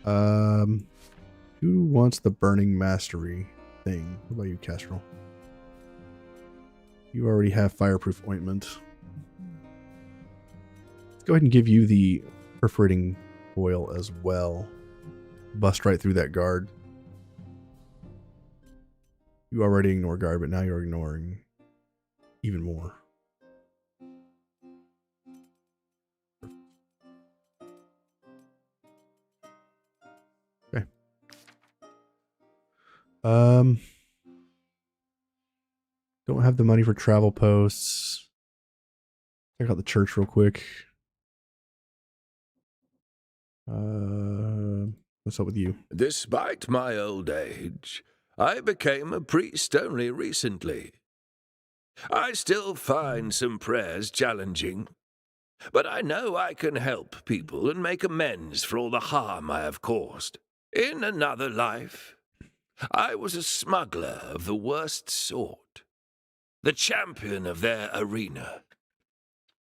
S1: Who wants the burning mastery thing? What about you, Kestrel? You already have fireproof ointment. Let's go ahead and give you the perforating oil as well. Bust right through that guard. You already ignore guard, but now you're ignoring even more. Okay. Don't have the money for travel posts. Check out the church real quick. What's up with you?
S12: Despite my old age, I became a priest only recently. I still find some prayers challenging, but I know I can help people and make amends for all the harm I have caused. In another life, I was a smuggler of the worst sort, the champion of their arena.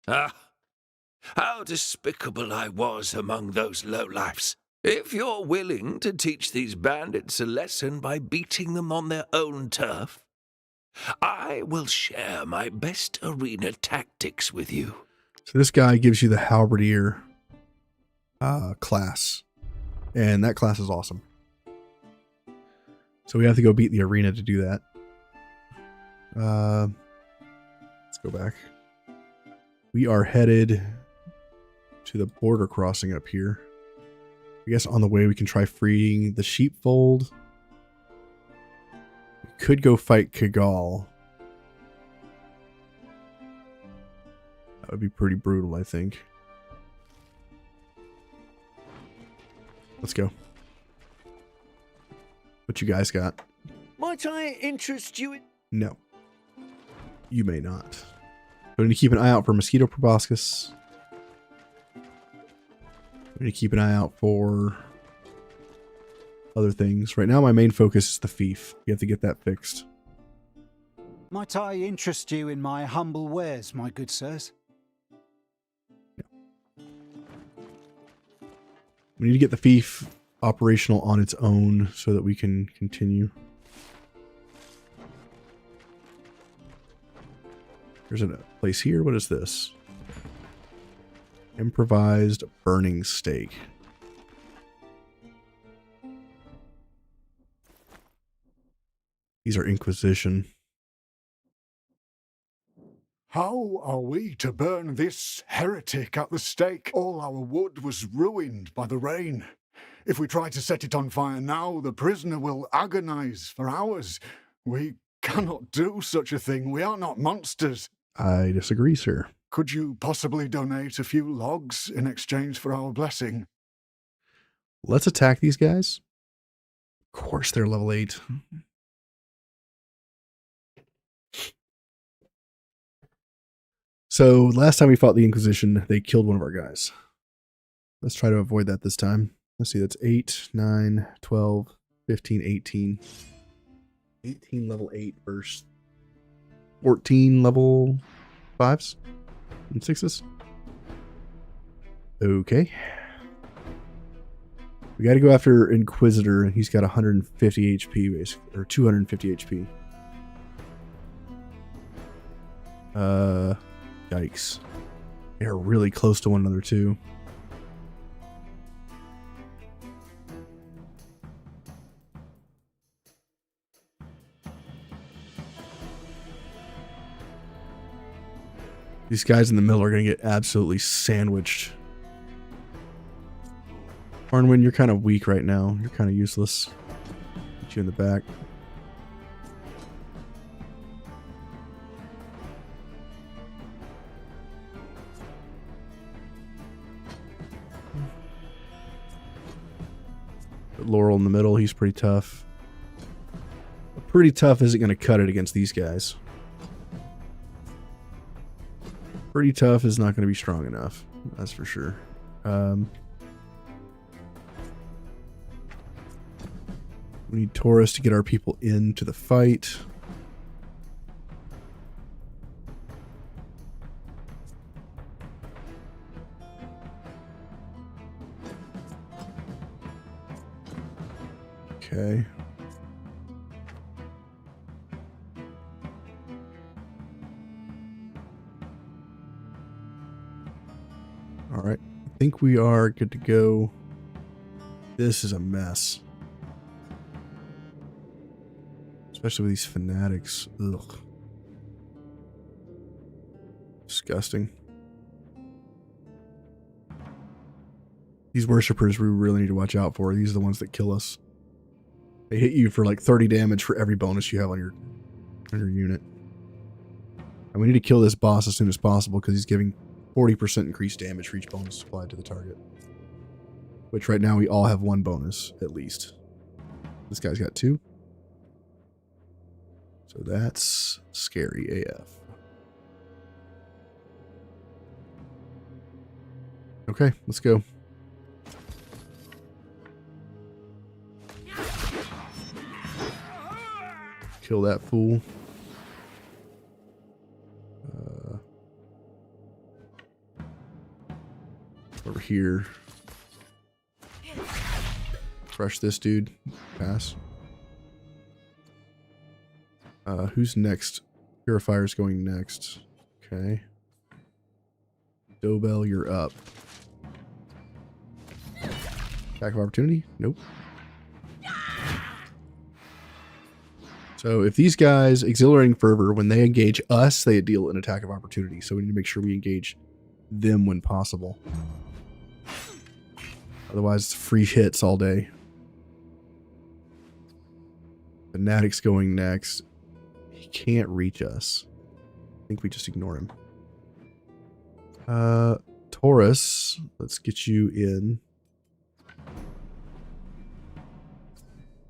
S12: Ah, how despicable I was among those lowlifes. If you're willing to teach these bandits a lesson by beating them on their own turf, I will share my best arena tactics with you.
S1: So this guy gives you the halberdier class, and that class is awesome. So we have to go beat the arena to do that. Let's go back. We are headed to the border crossing up here. I guess on the way we can try freeing the sheepfold. We could go fight Kigal. That would be pretty brutal, I think. Let's go. What you guys got?
S10: Might I interest you in...
S1: No. You may not. We need to keep an eye out for mosquito proboscis. We need to keep an eye out for other things. Right now, my main focus is the fief. You have to get that fixed.
S3: Might I interest you in my humble wares, my good sirs?
S1: We need to get the fief operational on its own so that we can continue. There's a place here. What is this? Improvised burning stake. These are Inquisition.
S13: How are we to burn this heretic at the stake? All our wood was ruined by the rain. If we try to set it on fire now, the prisoner will agonize for hours. We cannot do such a thing. We are not monsters.
S1: I disagree, sir.
S13: Could you possibly donate a few logs in exchange for our blessing?
S1: Let's attack these guys. Of course they're level 8. So last time we fought the Inquisition, they killed one of our guys. Let's try to avoid that this time. Let's see, that's 8, 9, 12, 15, 18. 18 level 8 versus 14 level 5s and 6s. Okay. We got to go after Inquisitor. He's got 150 HP, basically, or 250 HP. Yikes. They're really close to one another, too. These guys in the middle are going to get absolutely sandwiched. Arnwin, you're kind of weak right now. You're kind of useless. Get you in the back. Put Laurel in the middle. He's pretty tough. But pretty tough isn't going to cut it against these guys. Pretty tough is not going to be strong enough. That's for sure. We need Taurus to get our people into the fight. Okay. All right. I think we are good to go. This is a mess. Especially with these fanatics. Ugh. Disgusting. These worshippers we really need to watch out for. These are the ones that kill us. They hit you for like 30 damage for every bonus you have on your unit. And we need to kill this boss as soon as possible because he's giving 40% increased damage for each bonus applied to the target. Which right now we all have one bonus, at least. This guy's got 2. So that's scary AF. Okay, let's go. Kill that fool. Over here. Crush this dude. Pass. Who's next? Purifier's going next. Okay. Dobell, you're up. Attack of opportunity? Nope. So if these guys, Exhilarating Fervor, when they engage us, they deal an attack of opportunity. So we need to make sure we engage them when possible. Otherwise, it's free hits all day. Fanatic's going next. He can't reach us. I think we just ignore him. Taurus, let's get you in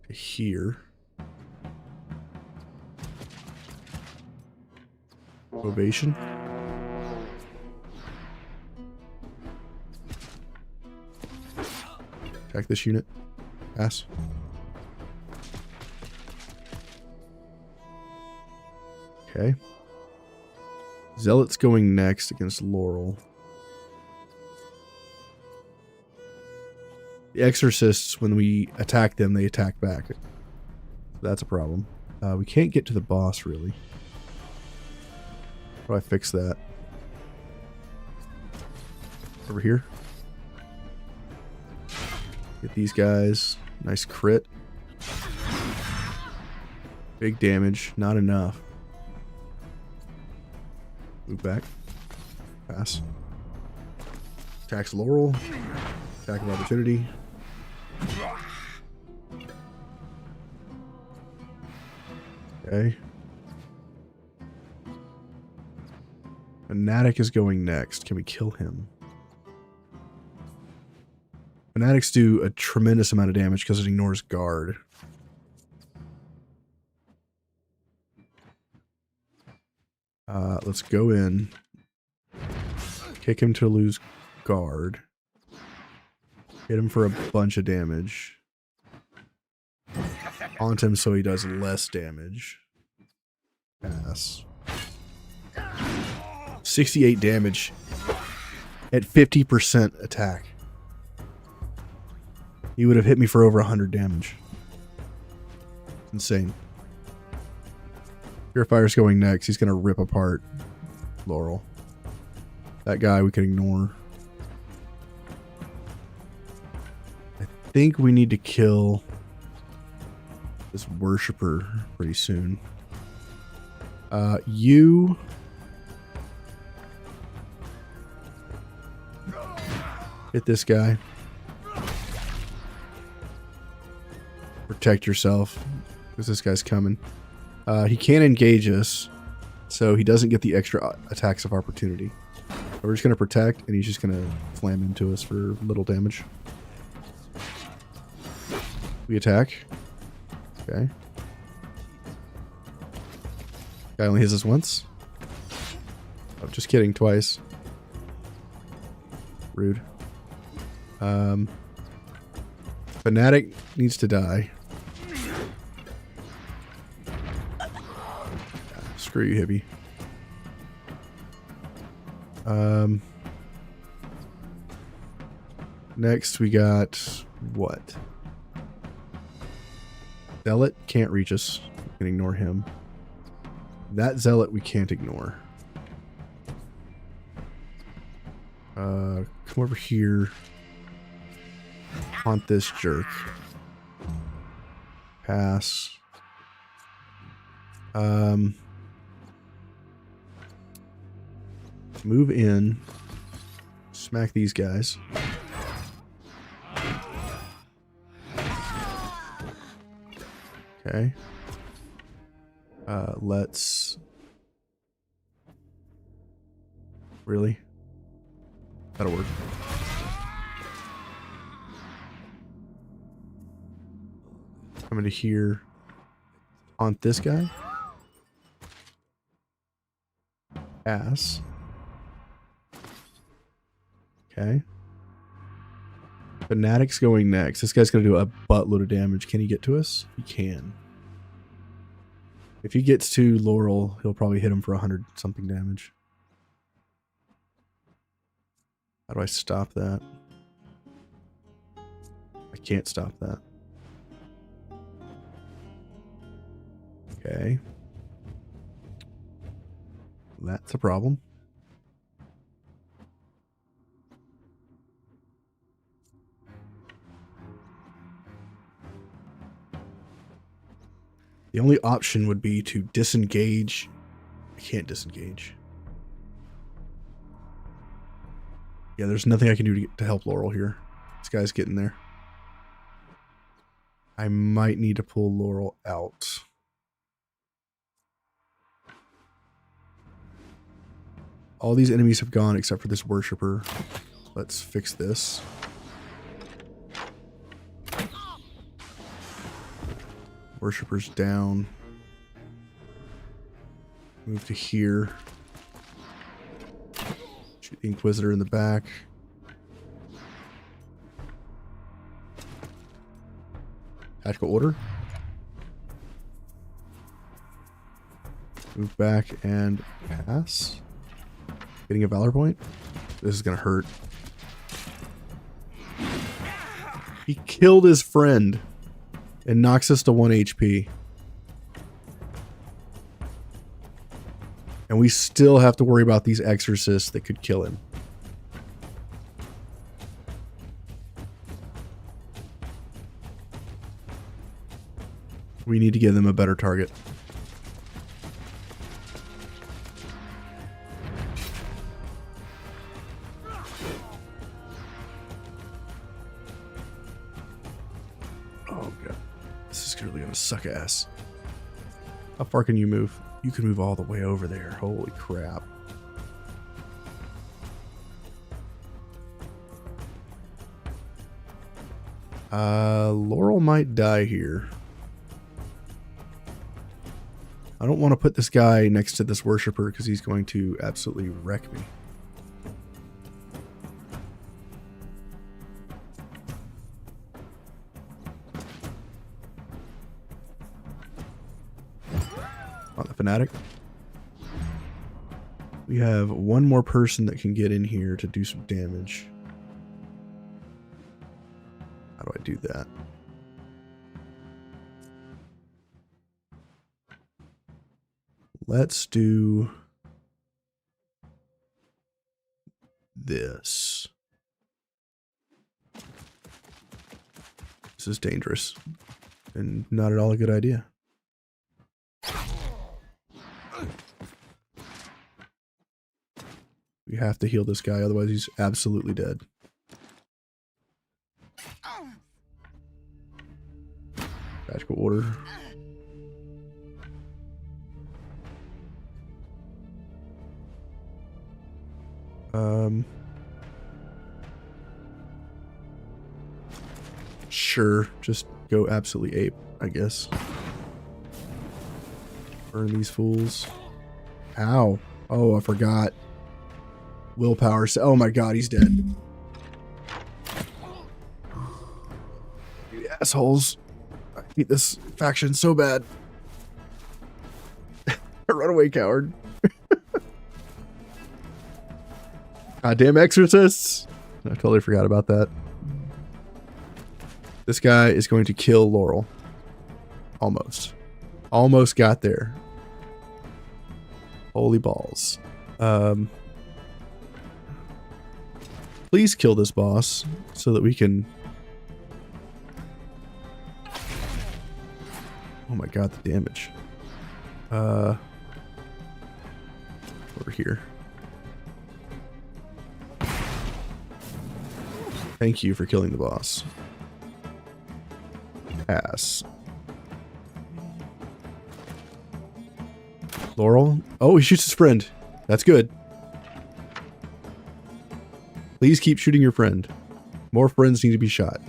S1: to here. Ovation. Attack this unit. Pass. Okay. Zealot's going next against Laurel. The Exorcists, when we attack them, they attack back. That's a problem. We can't get to the boss, really. How do I fix that? Over here. Get these guys. Nice crit. Big damage. Not enough. Move back. Pass. Attacks Laurel. Attack of opportunity. Okay. Fanatic is going next. Can we kill him? Fanatics do a tremendous amount of damage because it ignores guard. Let's go in. Kick him to lose guard. Hit him for a bunch of damage. Haunt him so he does less damage. Pass. 68 damage at 50% attack. He would have hit me for over 100 damage. Insane. Purifier's going next. He's going to rip apart Laurel. That guy we can ignore. I think we need to kill this worshiper pretty soon. You... hit this guy. Protect yourself, because this guy's coming. He can't engage us, so he doesn't get the extra attacks of opportunity. So we're just going to protect, and he's just going to slam into us for little damage. We attack. Okay. Guy only hits us once. Oh, just kidding, twice. Rude. Fanatic needs to die. Screw you, hippie. Next we got what? Zealot can't reach us. We can ignore him. That Zealot we can't ignore. Come over here. Haunt this jerk. Pass. Move in. Smack these guys. Okay. Let's... Really? That'll work. Come into here. Haunt this guy. Pass. Okay. Fanatic's going next. This guy's going to do a buttload of damage. Can he get to us? He can. If he gets to Laurel, he'll probably hit him for 100 something damage. How do I stop that? I can't stop that. Okay. That's a problem. The only option would be to disengage. I can't disengage. Yeah, there's nothing I can do to help Laurel here. This guy's getting there. I might need to pull Laurel out. All these enemies have gone except for this worshiper. Let's fix this. Worshipper's down. Move to here. Shoot the Inquisitor in the back. Tactical order. Move back and pass. Getting a valor point. This is gonna hurt. He killed his friend and knocks us to 1 HP. And we still have to worry about these exorcists that could kill him. We need to give them a better target. Oh god. This is really gonna suck ass. How far can you move? You can move all the way over there. Holy crap. Laurel might die here. I don't want to put this guy next to this worshiper because he's going to absolutely wreck me. On the fanatic. We have one more person that can get in here to do some damage. How do I do that? Let's do this. This is dangerous and not at all a good idea. We have to heal this guy, otherwise he's absolutely dead. Tactical order. Sure, just go absolutely ape, I guess. Burn these fools. Ow. Oh, I forgot. Willpower. Oh my god, he's dead. You assholes. I hate this faction so bad. Run away, coward. Goddamn exorcists. I totally forgot about that. This guy is going to kill Laurel. Almost. Almost got there. Holy balls. Please kill this boss so that we can... Oh my god, the damage. Over here. Thank you for killing the boss. Pass. Laurel? Oh, he shoots his friend. That's good. Please keep shooting your friend. More friends need to be shot.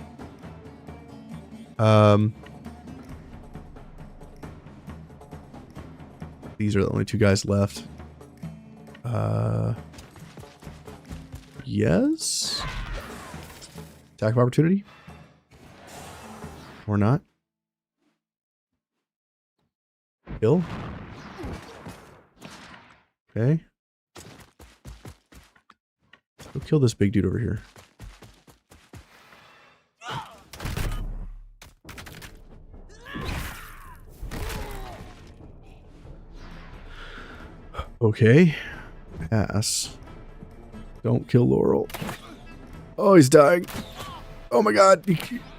S1: These are the only two guys left. Yes? Attack of opportunity? Or not? Kill? Okay. Go kill this big dude over here. Okay. Pass. Don't kill Laurel. Oh, he's dying. Oh my god.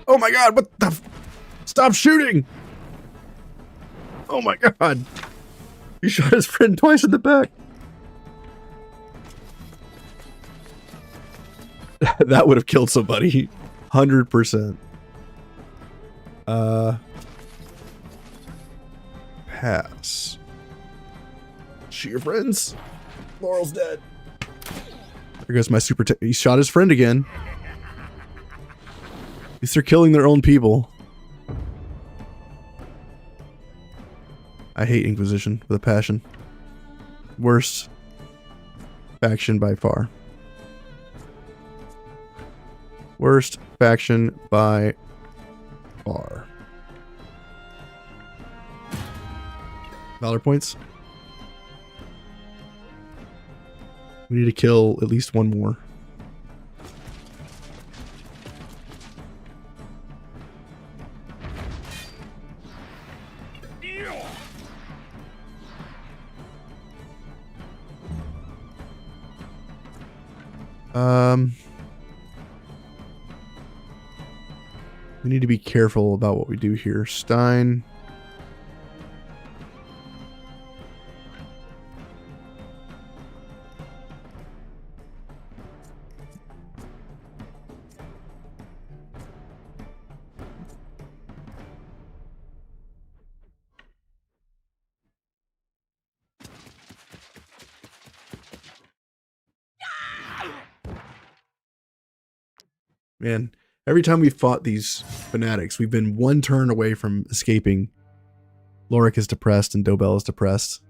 S1: Oh my god, what the... Stop shooting! Oh my god. He shot his friend twice in the back. That would have killed somebody. 100%. Pass. Shoot your friends. Laurel's dead. There goes my super... He shot his friend again. At least they're killing their own people. I hate Inquisition with a passion. Worst faction by far. Worst faction by far. Valor points. We need to kill at least one more. We need to be careful about what we do here. Stein. Man, every time we fought these fanatics, we've been one turn away from escaping. Lorik is depressed and Dobell is depressed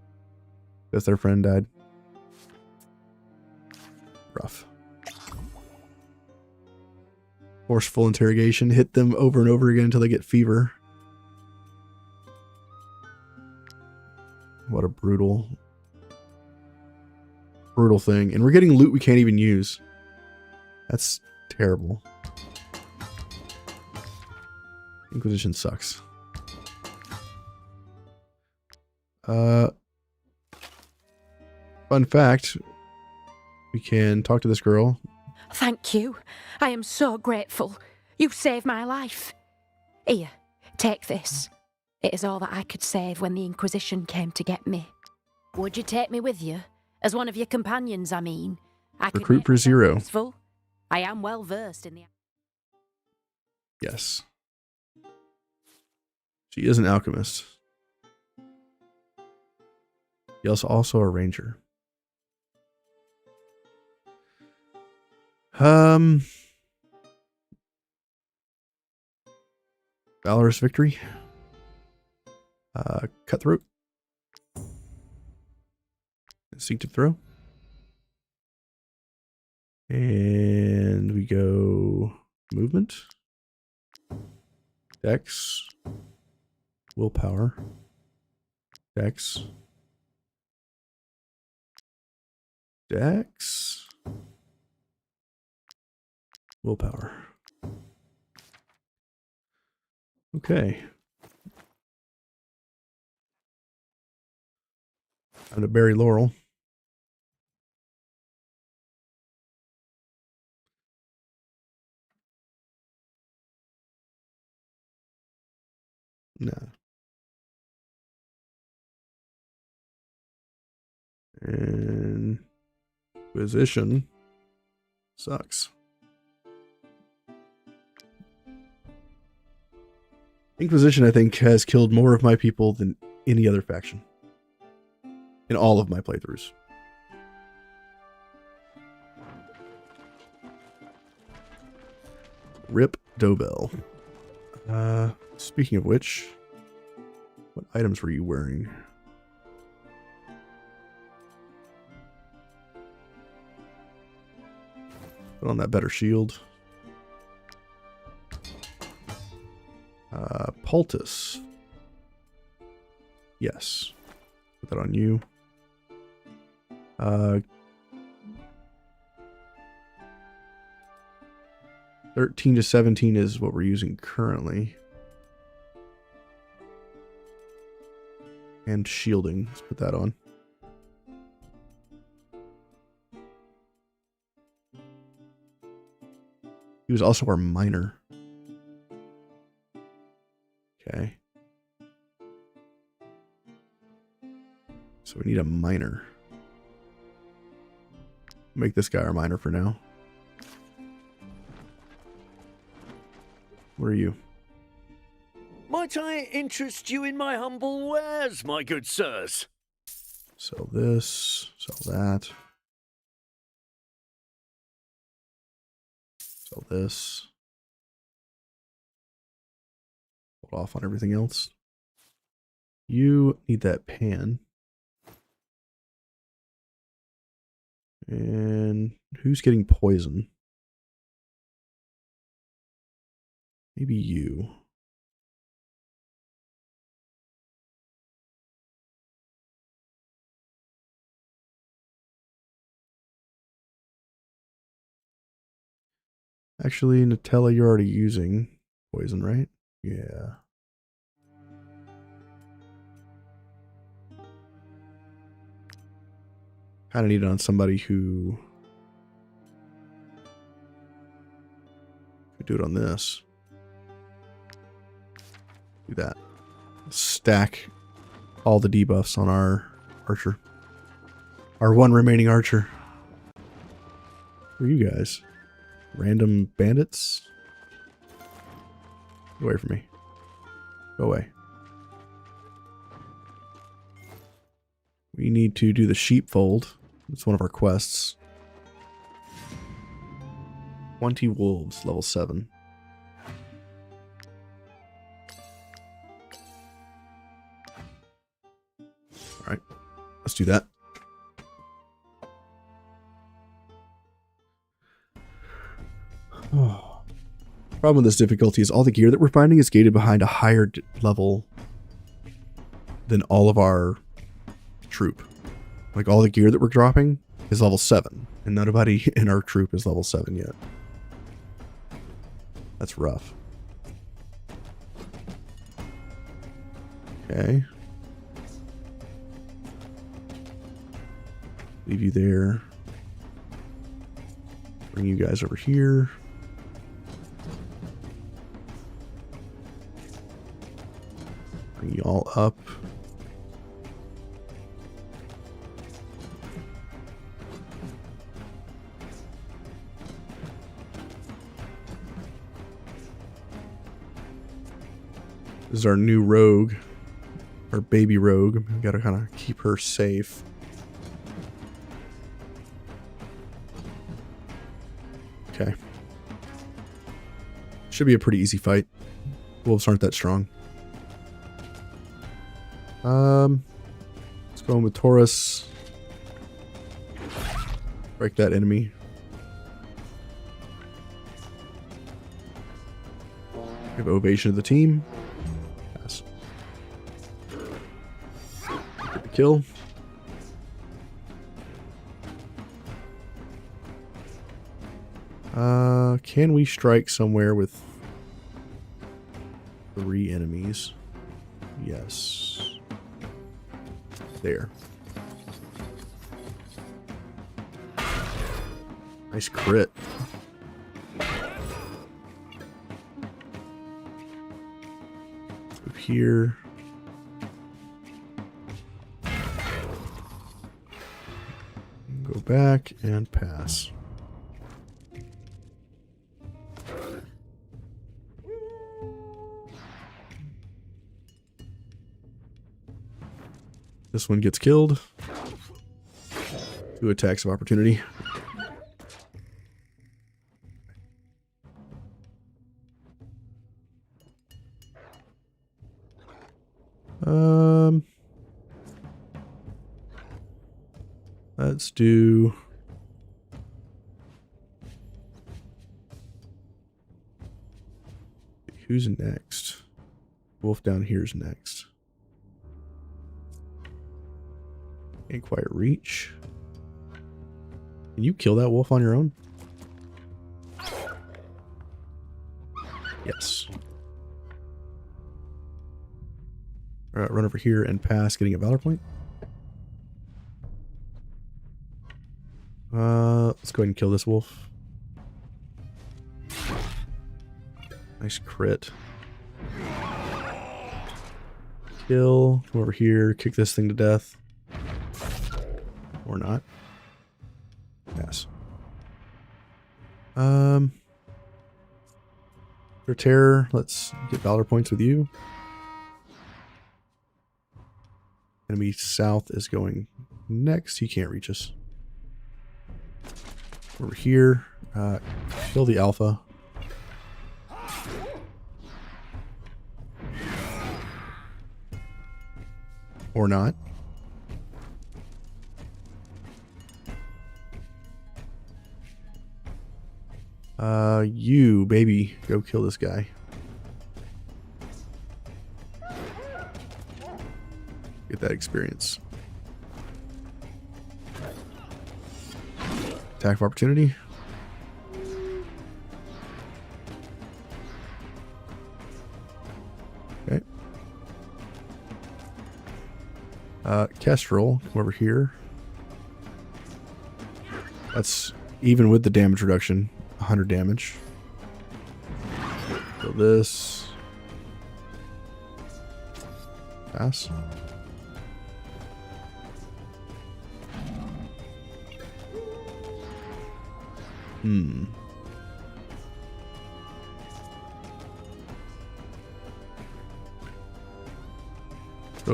S1: because their friend died. Rough. Forceful interrogation. Hit them over and over again until they get fever. What a brutal thing. And we're getting loot we can't even use. That's terrible. Inquisition sucks. Fun fact, we can talk to this girl.
S5: Thank you. I am so grateful. You saved my life. Here, take this. It is all that I could save when the Inquisition came to get me. Would you take me with you? As one of your companions, I mean. I could
S1: Recruit
S5: make
S1: for
S5: myself
S1: 0.
S5: useful. I am well versed in the...
S1: Yes. She is an alchemist. She is also a ranger. Valorous victory. Cutthroat. Instinctive throw. And we go movement. Dex. Willpower. Dex. Dex. Willpower. Okay. Time to bury Laurel. No. And Inquisition sucks. Inquisition, I think, has killed more of my people than any other faction in all of my playthroughs. Rip Dobell. Speaking of which, what items were you wearing? Put on that better shield. Poultice. Yes. Put that on you. 13 to 17 is what we're using currently. And shielding. Let's put that on. He was also our miner. Okay. So we need a miner. Make this guy our miner for now. Where are you?
S10: Might I interest you in my humble wares, my good sirs?
S1: Sell this, sell that. Sell this. Hold off on everything else. You need that pan. And who's getting poison? Maybe you. Actually, Nutella, you're already using poison, right? Yeah. Kind of need it on somebody who could do it on this. Do that. Stack all the debuffs on our archer. Our one remaining archer. Who are you guys? Random bandits? Get away from me. Go away. We need to do the sheepfold. It's one of our quests. 20 wolves, level 7. Alright, let's do that. Oh. Problem with this difficulty is all the gear that we're finding is gated behind a higher level than all of our troop. Like all the gear that we're dropping is level 7, and nobody in our troop is level 7 yet. That's rough. Okay. Leave you there. Bring you guys over here. Bring you all up. This is our new rogue, our baby rogue. We gotta kind of keep her safe. Okay. Should be a pretty easy fight. Wolves aren't that strong. Let's go in with Taurus. Break that enemy. Give ovation to the team. Pass. Get the kill. Can we strike somewhere with 3 enemies? Yes. There. Nice crit. Move here. Go back and pass. This one gets killed. 2 attacks of opportunity. Let's do who's next? Wolf down here's next. Can't quite reach. Can you kill that wolf on your own? Yes. Alright, run over here and pass, getting a valor point. Let's go ahead and kill this wolf. Nice crit. Kill. Come over here, kick this thing to death. Or not. Pass. For terror, let's get valor points with you. Enemy south is going next. He can't reach us. Over here, kill the alpha. Or not. You, baby, go kill this guy. Get that experience. Attack of opportunity. Okay. Kestrel, come over here. That's even with the damage reduction. 100 damage. Kill this. Pass.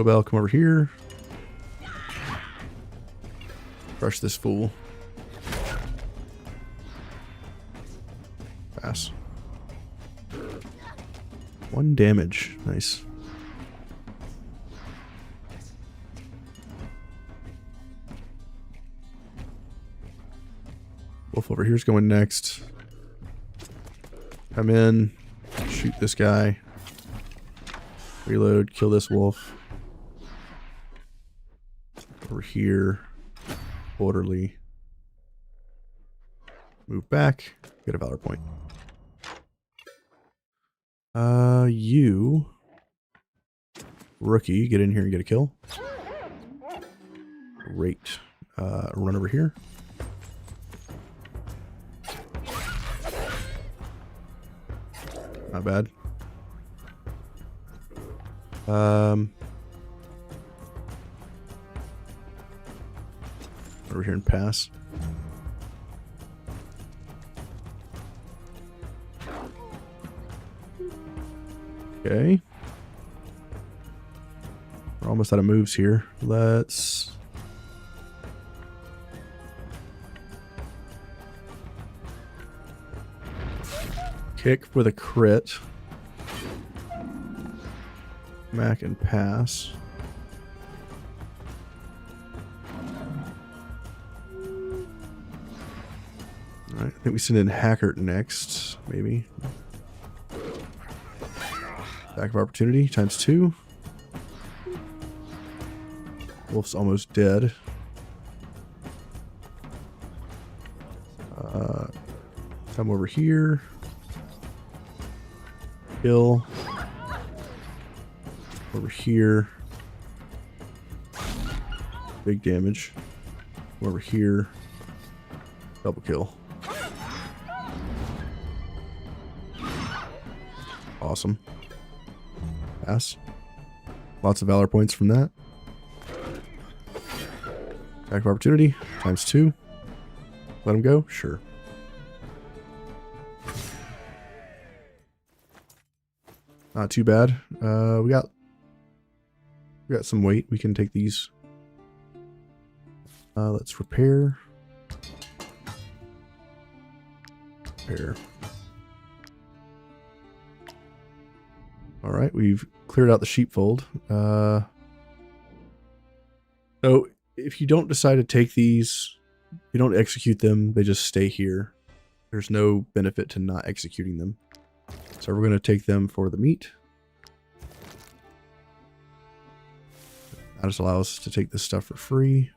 S1: Bell, come over here. Crush this fool. Pass. 1 damage. Nice. Wolf over here's going next. Come in. Shoot this guy. Reload. Kill this wolf. Over here. Orderly. Move back. Get a valor point. You. Rookie, get in here and get a kill. Great. Run over here. Not bad. Over here and pass. Okay. We're almost out of moves here. Let's... kick with a crit. Mac and pass. Alright, I think we send in Hackert next, maybe. Back of opportunity, ×2. Wolf's almost dead. Come over here. Kill. Over here. Big damage. Over here. Double kill. Awesome. Pass. Lots of valor points from that. Attack of opportunity. ×2. Let him go? Sure. Not too bad. We got some weight. We can take these. Let's repair. Repair. All right, we've cleared out the sheepfold. So if you don't decide to take these, you don't execute them, they just stay here. There's no benefit to not executing them. So we're going to take them for the meat. That just allows us to take this stuff for free.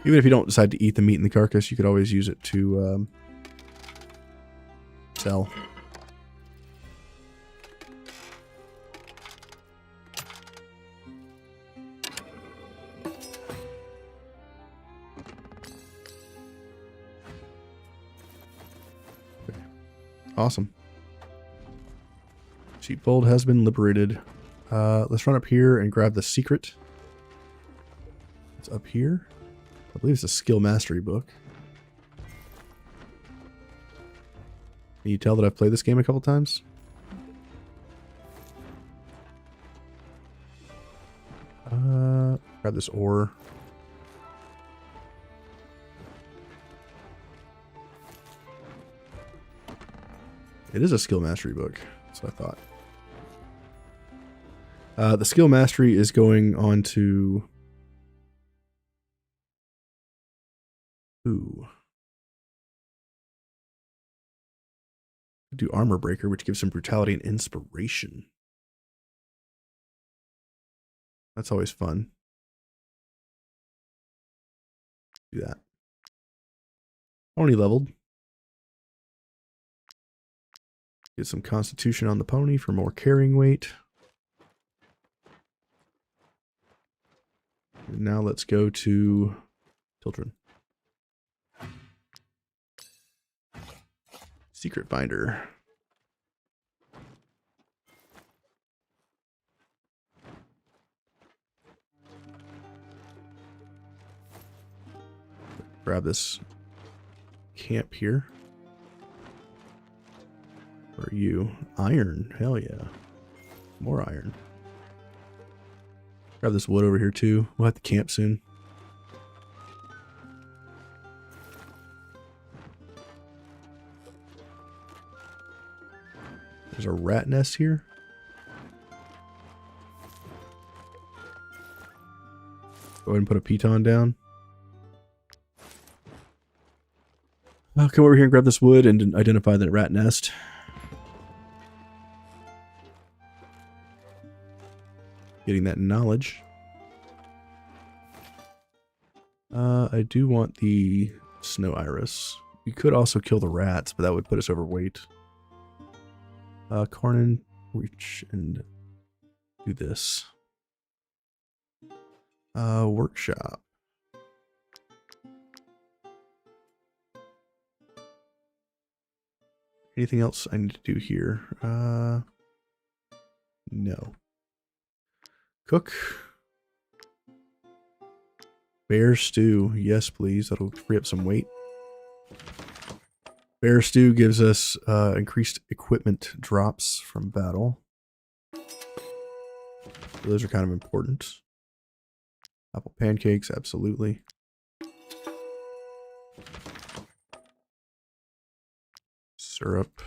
S1: Even if you don't decide to eat the meat in the carcass, you could always use it to sell. Awesome. Sheepfold has been liberated. Let's run up here and grab the secret. It's up here. I believe it's a skill mastery book. Can you tell that I've played this game a couple times? Grab this ore. It is a skill mastery book. That's what I thought. The skill mastery is going on to... Ooh. Do armor breaker, which gives him brutality and inspiration. That's always fun. Do that. Pony leveled. Get some constitution on the pony for more carrying weight. And now let's go to children. Secret finder. Grab this camp here. Where are you? Iron. Hell yeah. More iron. Grab this wood over here too. We'll have to camp soon. There's a rat nest here. Go ahead and put a piton down. I'll come over here and grab this wood and identify the rat nest. Getting that knowledge. I do want the snow iris. We could also kill the rats, but that would put us overweight. Cornin, reach and do this. Workshop. Anything else I need to do here? No. Cook. Bear stew. Yes, please. That'll free up some weight. Bear stew gives us increased equipment drops from battle. So those are kind of important. Apple pancakes, absolutely. Syrup.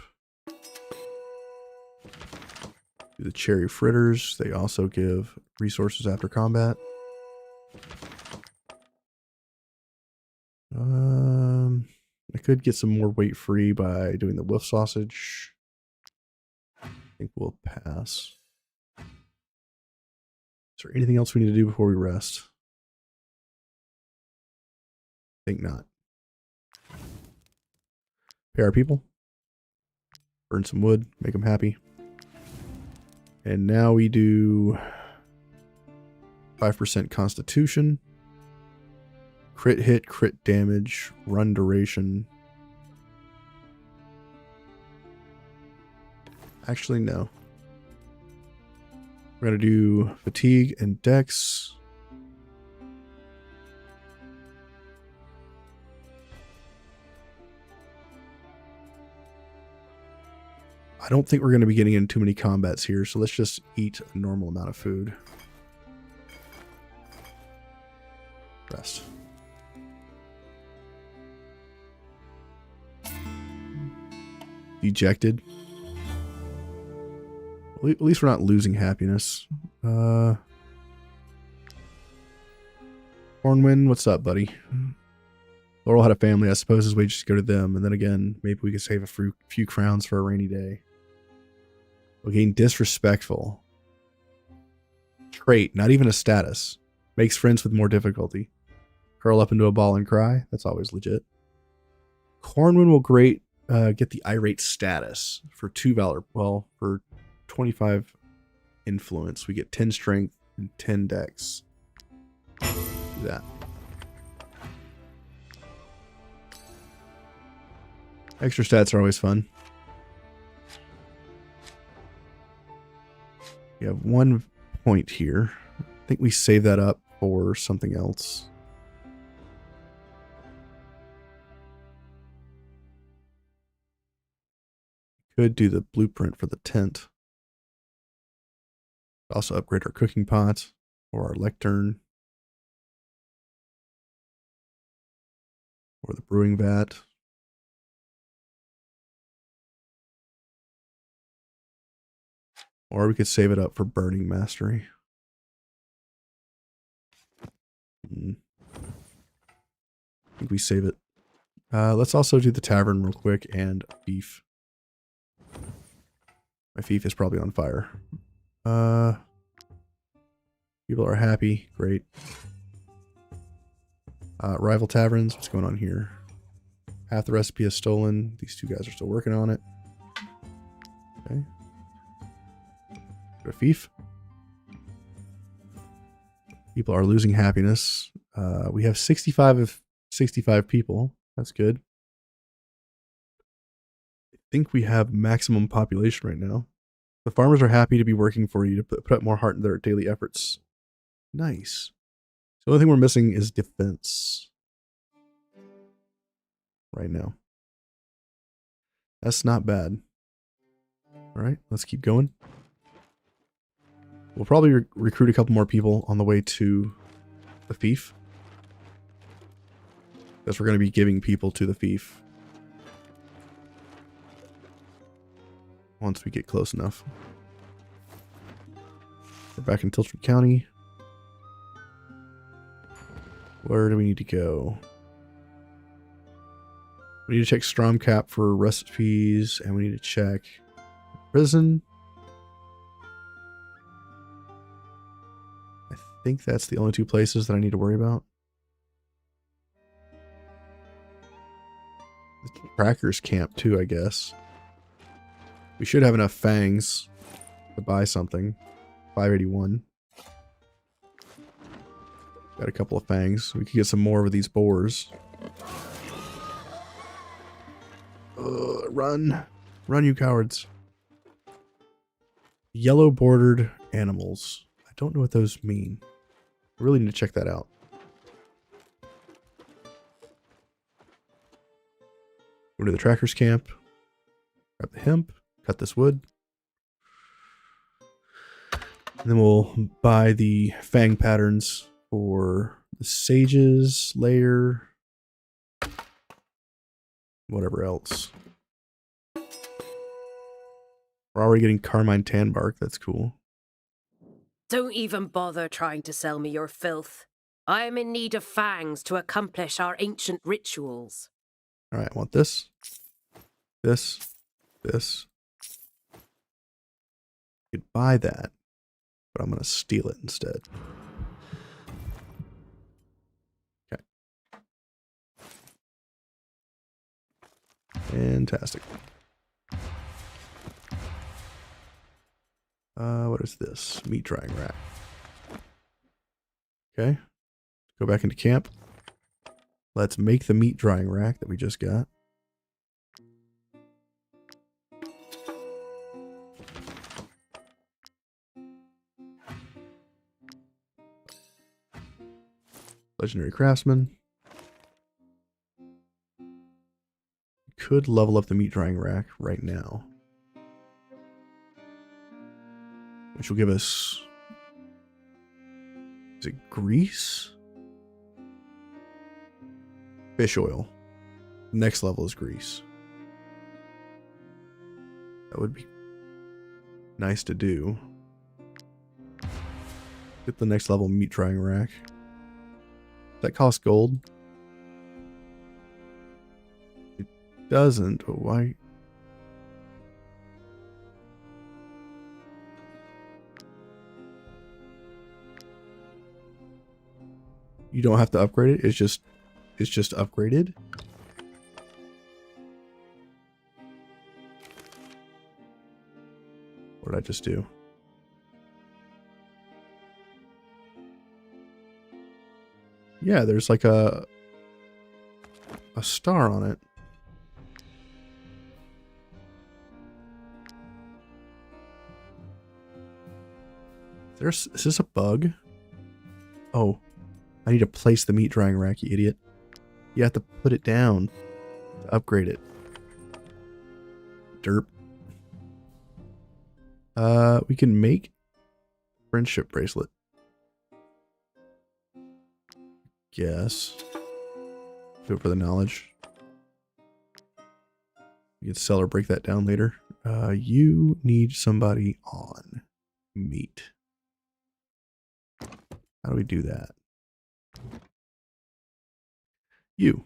S1: Do the cherry fritters. They also give resources after combat. I could get some more weight free by doing the wolf sausage. I think we'll pass. Is there anything else we need to do before we rest? I think not. Pay our people. Burn some wood. Make them happy. And now we do 5% constitution. Crit hit, crit damage, run duration. Actually, no. We're going to do fatigue and dex. I don't think we're going to be getting into too many combats here, so let's just eat a normal amount of food. Rest. Dejected. Well, at least we're not losing happiness. Hornwind, what's up, buddy? Laurel had a family. I suppose his wages go to them. And then again, maybe we could save a few crowns for a rainy day. We'll gain disrespectful. Trait, not even a status. Makes friends with more difficulty. Curl up into a ball and cry. That's always legit. Cornwind will get the irate status for 2 valor. Well, for 25 influence, we get 10 strength and 10 dex. Do that. Extra stats are always fun. We have 1 point here. I think we save that up for something else. Could do the blueprint for the tent. Also upgrade our cooking pot or our lectern. Or the brewing vat. Or we could save it up for burning mastery. I think we save it. Let's also do the tavern real quick and beef. My fief is probably on fire. People are happy. Great. Rival taverns. What's going on here? Half the recipe is stolen. These 2 guys are still working on it. Okay. Go to fief. People are losing happiness. We have 65 of 65 people. That's good. I think we have maximum population right now. The farmers are happy to be working for you to put up more heart in their daily efforts. Nice. The only thing we're missing is defense. Right now. That's not bad. Alright, let's keep going. We'll probably recruit a couple more people on the way to the fief. Because we're going to be giving people to the fief. Once we get close enough. We're back in Tiltford County. Where do we need to go? We need to check Stromcap for recipes, and we need to check prison. I think that's the only 2 places that I need to worry about. The Trackers Camp too, I guess. We should have enough fangs to buy something. 581. Got a couple of fangs. We could get some more of these boars. Run. Run, you cowards. Yellow bordered animals. I don't know what those mean. I really need to check that out. Go to the Trackers Camp. Grab the hemp. Cut this wood. And then we'll buy the fang patterns for the sages layer. Whatever else. We're already getting carmine tan bark. That's cool.
S7: Don't even bother trying to sell me your filth. I am in need of fangs to accomplish our ancient rituals.
S1: Alright, I want this. This. This. You could buy that, but I'm going to steal it instead. Okay. Fantastic. What is this? Meat drying rack. Okay. Go back into camp. Let's make the meat drying rack that we just got. Legendary Craftsman. Could level up the meat drying rack right now. Which will give us... Is it grease? Fish oil. Next level is grease. That would be nice to do. Get the next level meat drying rack. That costs gold. It doesn't, but why? You don't have to upgrade it. It's just upgraded. What did I just do? Yeah, there's like a star on it. Is this a bug? Oh, I need to place the meat drying rack, you idiot. You have to put it down to upgrade it. Derp. We can make friendship bracelet. Guess. Do it for the knowledge. You can sell or break that down later. You need somebody on meat. How do we do that? You.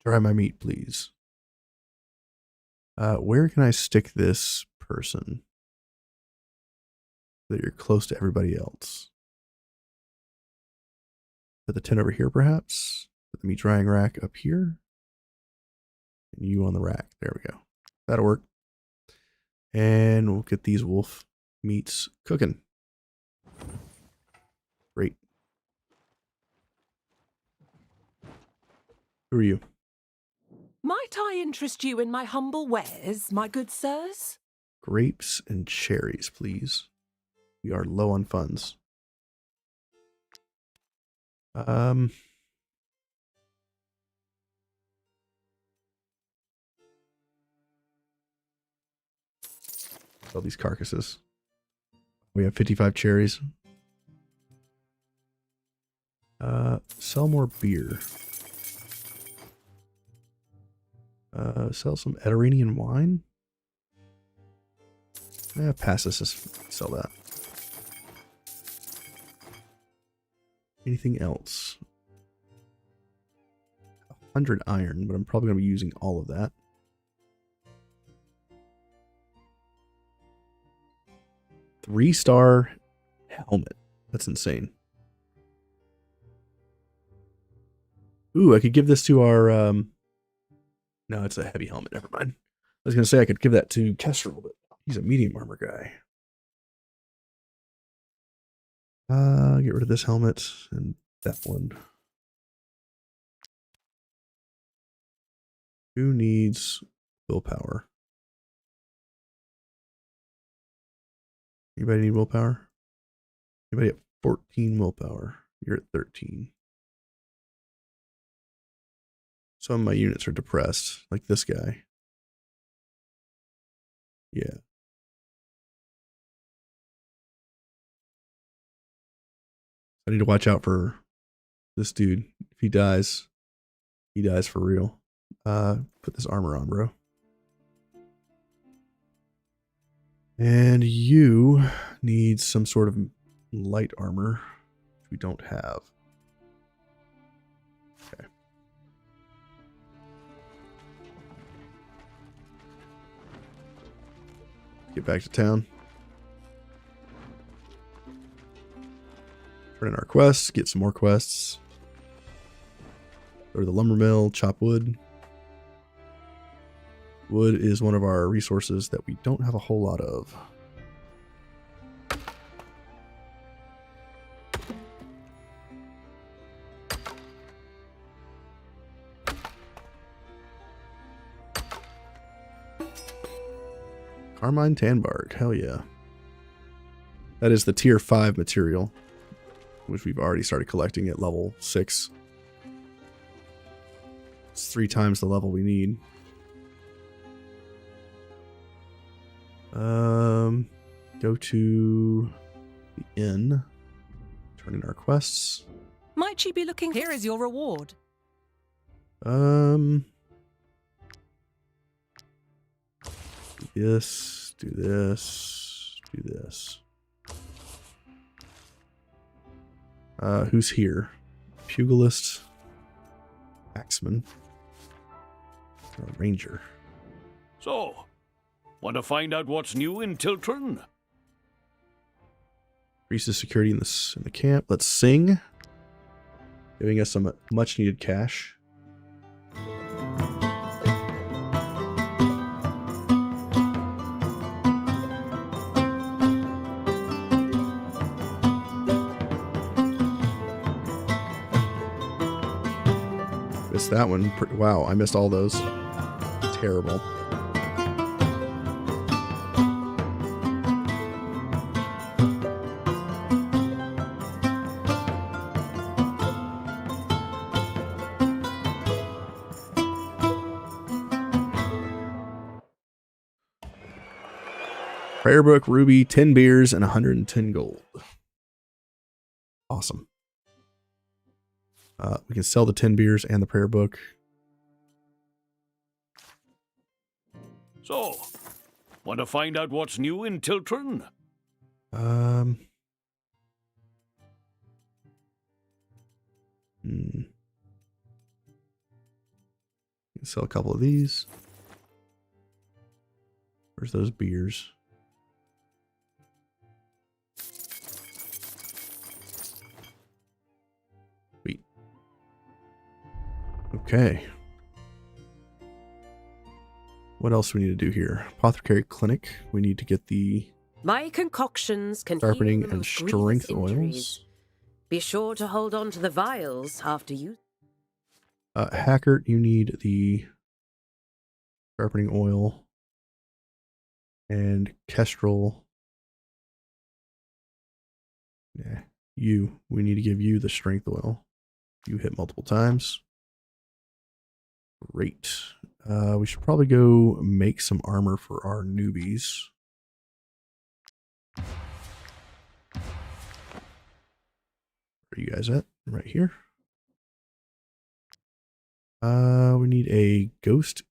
S1: Try my meat, please. Where can I stick this person? So that you're close to everybody else. Put the tent over here, perhaps. Put the meat drying rack up here. And you on the rack. There we go. That'll work. And we'll get these wolf meats cooking. Great. Who are you?
S14: Might I interest you in my humble wares, my good sirs?
S1: Grapes and cherries, please. We are low on funds. Sell these carcasses. We have 55 cherries. Sell more beer. Sell some Ediranian wine. Pass this. Just sell that. Anything else? 100 iron, but I'm probably going to be using all of that. Three-star helmet. That's insane. Ooh, I could give this to our... No, it's a heavy helmet. Never mind. I was going to say I could give that to Kestrel, but he's a medium armor guy. Get rid of this helmet and that one. Who needs willpower? Anybody need willpower? Anybody at 14 willpower? You're at 13. Some of my units are depressed, like this guy. Yeah. I need to watch out for this dude. If he dies for real. Put this armor on, bro. And you need some sort of light armor, which we don't have. Okay. Get back to town. Turn in our quests, get some more quests. Go to the lumber mill, chop wood. Wood is one of our resources that we don't have a whole lot of. Carmine Tanbark, hell yeah. That is the tier 5 material, which we've already started collecting at level 6. It's 3 times the level we need. Go to the inn, turn in our quests.
S14: Might you be looking? Here is your reward.
S1: Do this, do this, do this. Who's here? Pugilist, Axeman, or a ranger.
S10: So, want to find out what's new in Tiltron?
S1: Increases security in the camp. Let's sing, giving us some much needed cash. Missed that one. Wow, I missed all those. Terrible. Prayer book, ruby, 10 beers, and 110 gold. Awesome. We can sell the 10 beers and the prayer book.
S10: So, want to find out what's new in Tiltron?
S1: Sell a couple of these. Where's those beers? Sweet. Okay. What else do we need to do here? Apothecary clinic. We need to get the
S7: My concoctions can
S1: sharpening
S7: heal the
S1: and
S7: most grievous
S1: strength oils.
S7: injuries. Be sure to hold on to the vials after you.
S1: Hackert, you need the sharpening oil. And Kestrel. Yeah, we need to give you the strength oil. You hit multiple times. Great. We should probably go make some armor for our newbies. Where are you guys at? Right here. We need a ghost.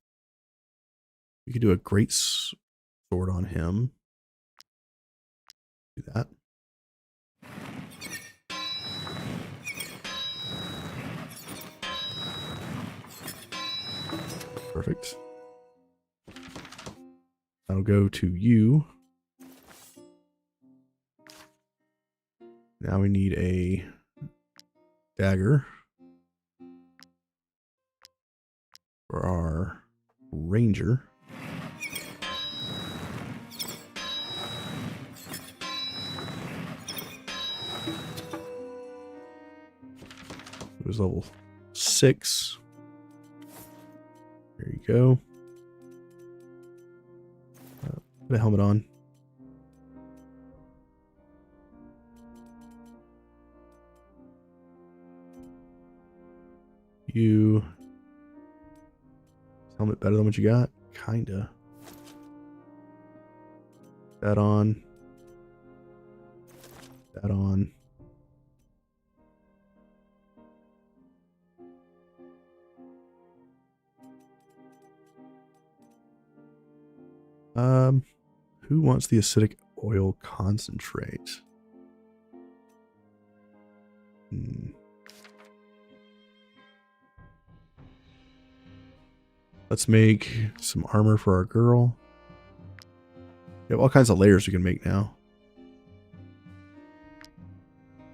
S1: We could do a great sword on him. Do that. Perfect. I'll go to you. Now we need a dagger for our ranger. It was level 6. There you go. Put a helmet on. You helmet better than what you got? Kinda. That on. That on. Who wants the acidic oil concentrate? Let's make some armor for our girl. We have all kinds of layers we can make now.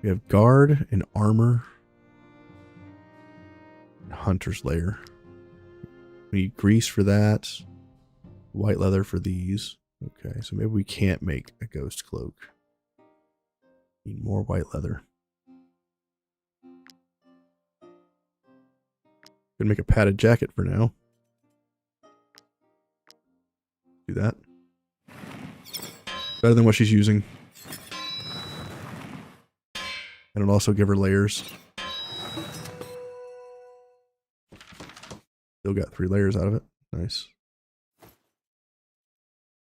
S1: We have guard and armor. And hunter's layer. We need grease for that. White leather for these. Okay, so maybe we can't make a ghost cloak. Need more white leather. Gonna make a padded jacket for now. Do that. Better than what she's using. And it'll also give her layers. Still got 3 layers out of it. Nice.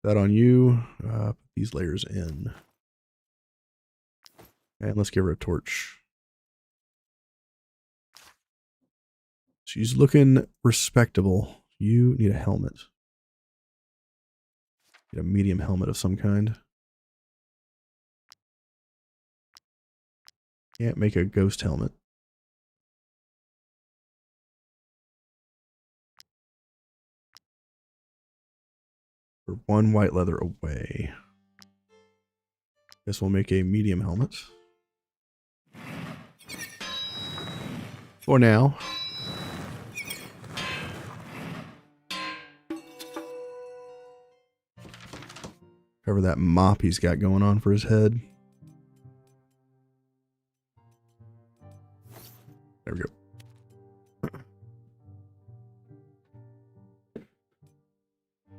S1: That on you. Put these layers in. And let's give her a torch. She's looking respectable. You need a helmet. Get a medium helmet of some kind. Can't make a ghost helmet. We're 1 white leather away. Guess we'll make a medium helmet. For now. Cover that mop he's got going on for his head. There we go.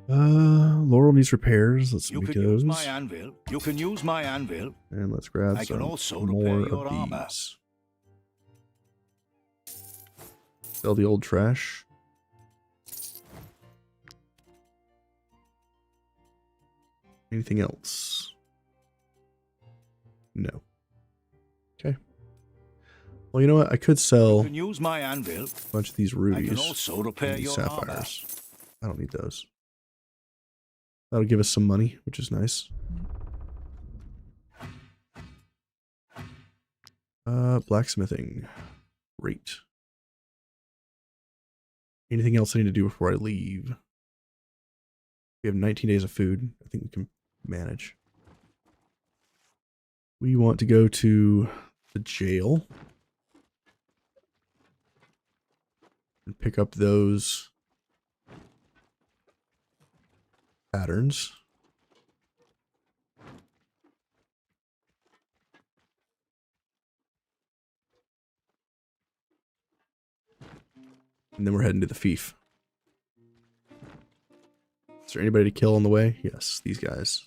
S1: Laurel needs repairs. Let's make those.
S15: My anvil. You can use my anvil.
S1: And let's grab
S15: I
S1: some
S15: can also
S1: more
S15: repair your
S1: of
S15: armor.
S1: these. Sell the old trash. Anything else? No. Okay. Well, you know what? I could sell
S15: You can use my anvil.
S1: a bunch of these rubies.
S15: I can also repair
S1: and these
S15: your armor.
S1: sapphires. I don't need those. That'll give us some money, which is nice. Blacksmithing. Great. Anything else I need to do before I leave? We have 19 days of food. I think we can manage. We want to go to the jail and pick up those patterns. And then we're heading to the fief. Is there anybody to kill on the way? Yes, these guys.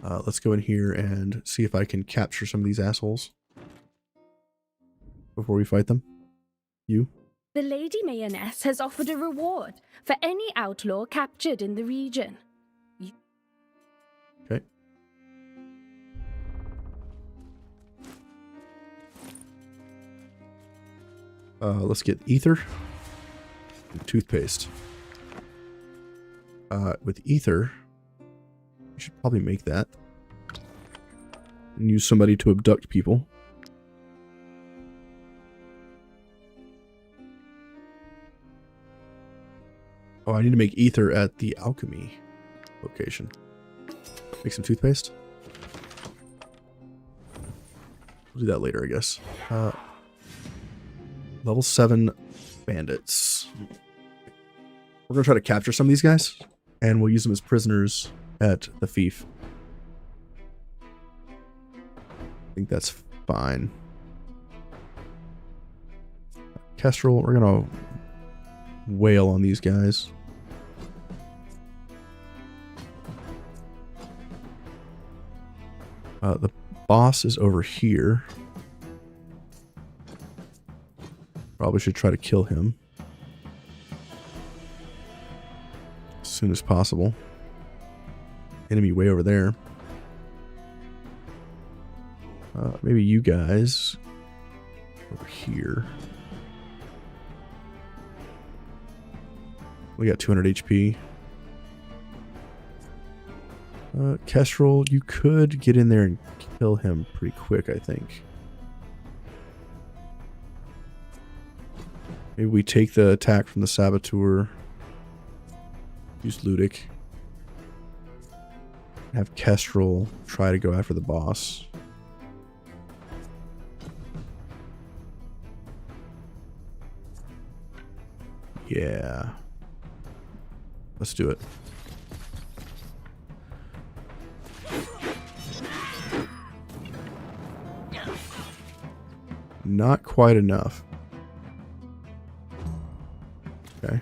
S1: Let's go in here and see if I can capture some of these assholes before we fight them. You?
S6: The Lady Mayonnaise has offered a reward for any outlaw captured in the region.
S1: Okay. Let's get ether and toothpaste. With ether, we should probably make that and use somebody to abduct people. Oh, I need to make ether at the alchemy location. Make some toothpaste. We'll do that later, I guess. Level 7 bandits. We're going to try to capture some of these guys, and we'll use them as prisoners at the fief. I think that's fine. Kestrel, we're going to wail on these guys. The boss is over here. Probably should try to kill him as soon as possible. Enemy way over there. Maybe you guys over here. We got 200 HP. Kestrel, you could get in there and kill him pretty quick, I think. Maybe we take the attack from the Saboteur. Use Ludic. Have Kestrel try to go after the boss. Yeah. Let's do it. Not quite enough. Okay.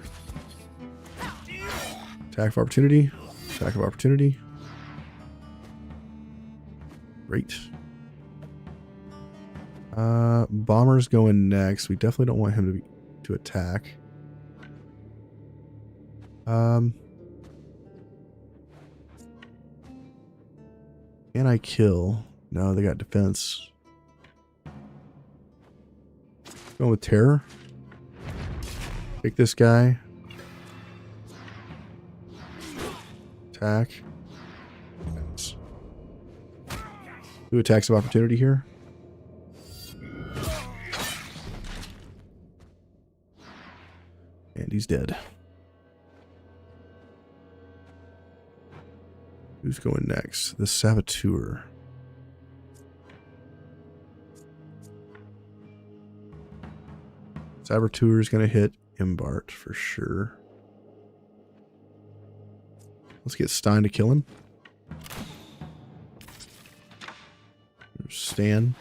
S1: Attack of opportunity. Attack of opportunity. Great. Bomber's going next. We definitely don't want him to attack. Can I kill? No, they got defense. Going with terror. Take this guy. Attack. Nice. Who attacks of opportunity here? And he's dead. Who's going next? The Saboteur. Saboteur is going to hit Imbart for sure. Let's get Stein to kill him. There's Stan.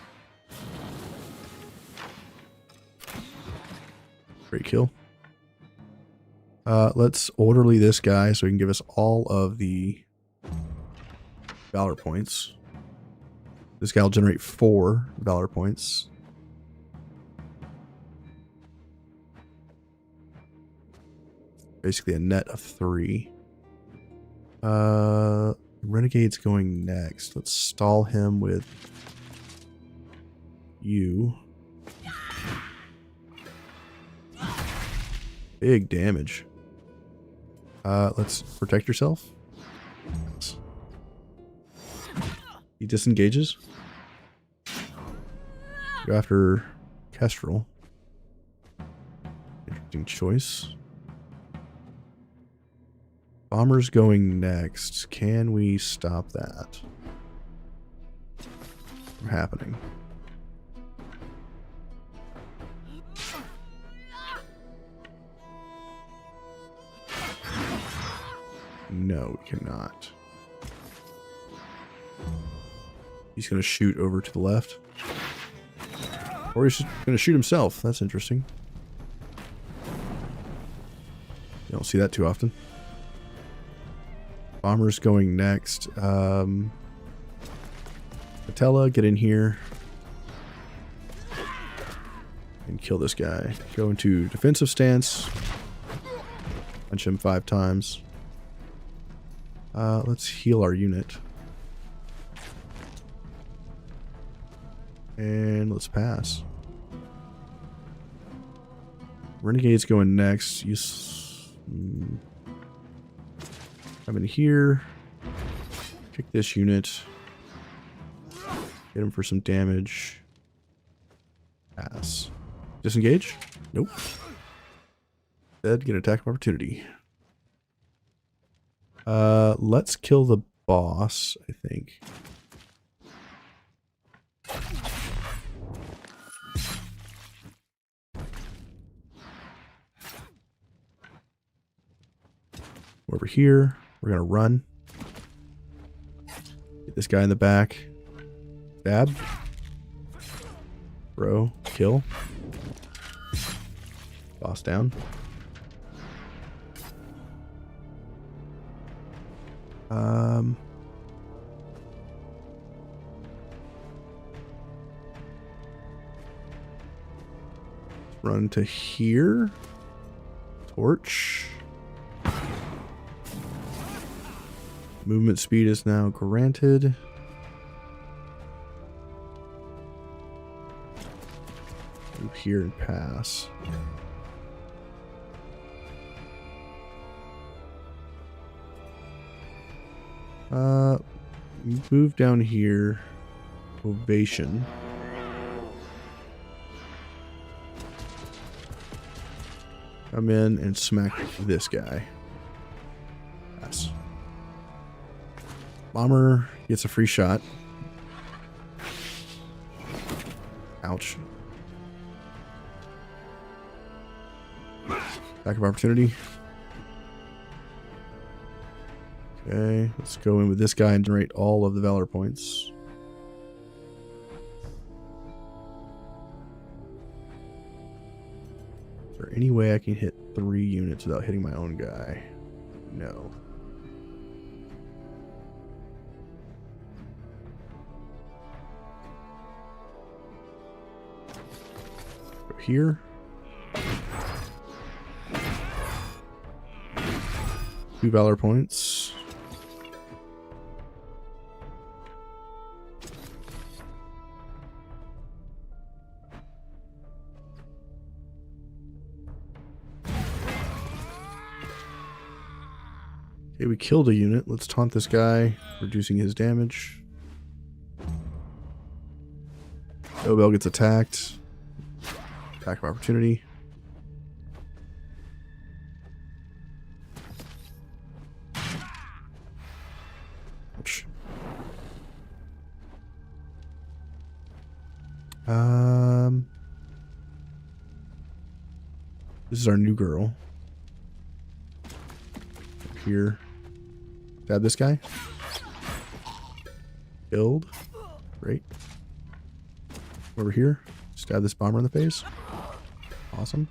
S1: Great kill. Let's orderly this guy so he can give us all of the Valor points. This guy will generate 4 Valor points. Basically a net of 3. Renegade's going next. Let's stall him with you. Big damage. Let's protect yourself. He disengages. Go after Kestrel. Interesting choice. Bomber's going next. Can we stop that from happening? No, we cannot. He's going to shoot over to the left. Or he's just going to shoot himself. That's interesting. You don't see that too often. Bomber's going next. Patella, get in here. And kill this guy. Go into defensive stance. Punch him 5 times. Let's heal our unit. And let's pass. Renegade's going next. Come in here. Kick this unit. Get him for some damage. Pass. Disengage? Nope. Instead, get an attack of opportunity. Let's kill the boss, I think. Over here, we're gonna run. Get this guy in the back. Stab. Throw. Kill. Boss down. Run to here. Torch. Movement speed is now granted. Move here and pass. Move down here. Ovation. Come in and smack this guy. Pass. Bomber gets a free shot. Ouch. Attack of opportunity. Okay, let's go in with this guy and generate all of the Valor points. Is there any way I can hit 3 units without hitting my own guy? No. Go here. 2 Valor points. Okay, we killed a unit. Let's taunt this guy, reducing his damage. Obel gets attacked. Attack of opportunity. Ouch. This is our new girl. Up here. Stab this guy. Killed. Great. Over here. Stab this bomber in the face. Awesome.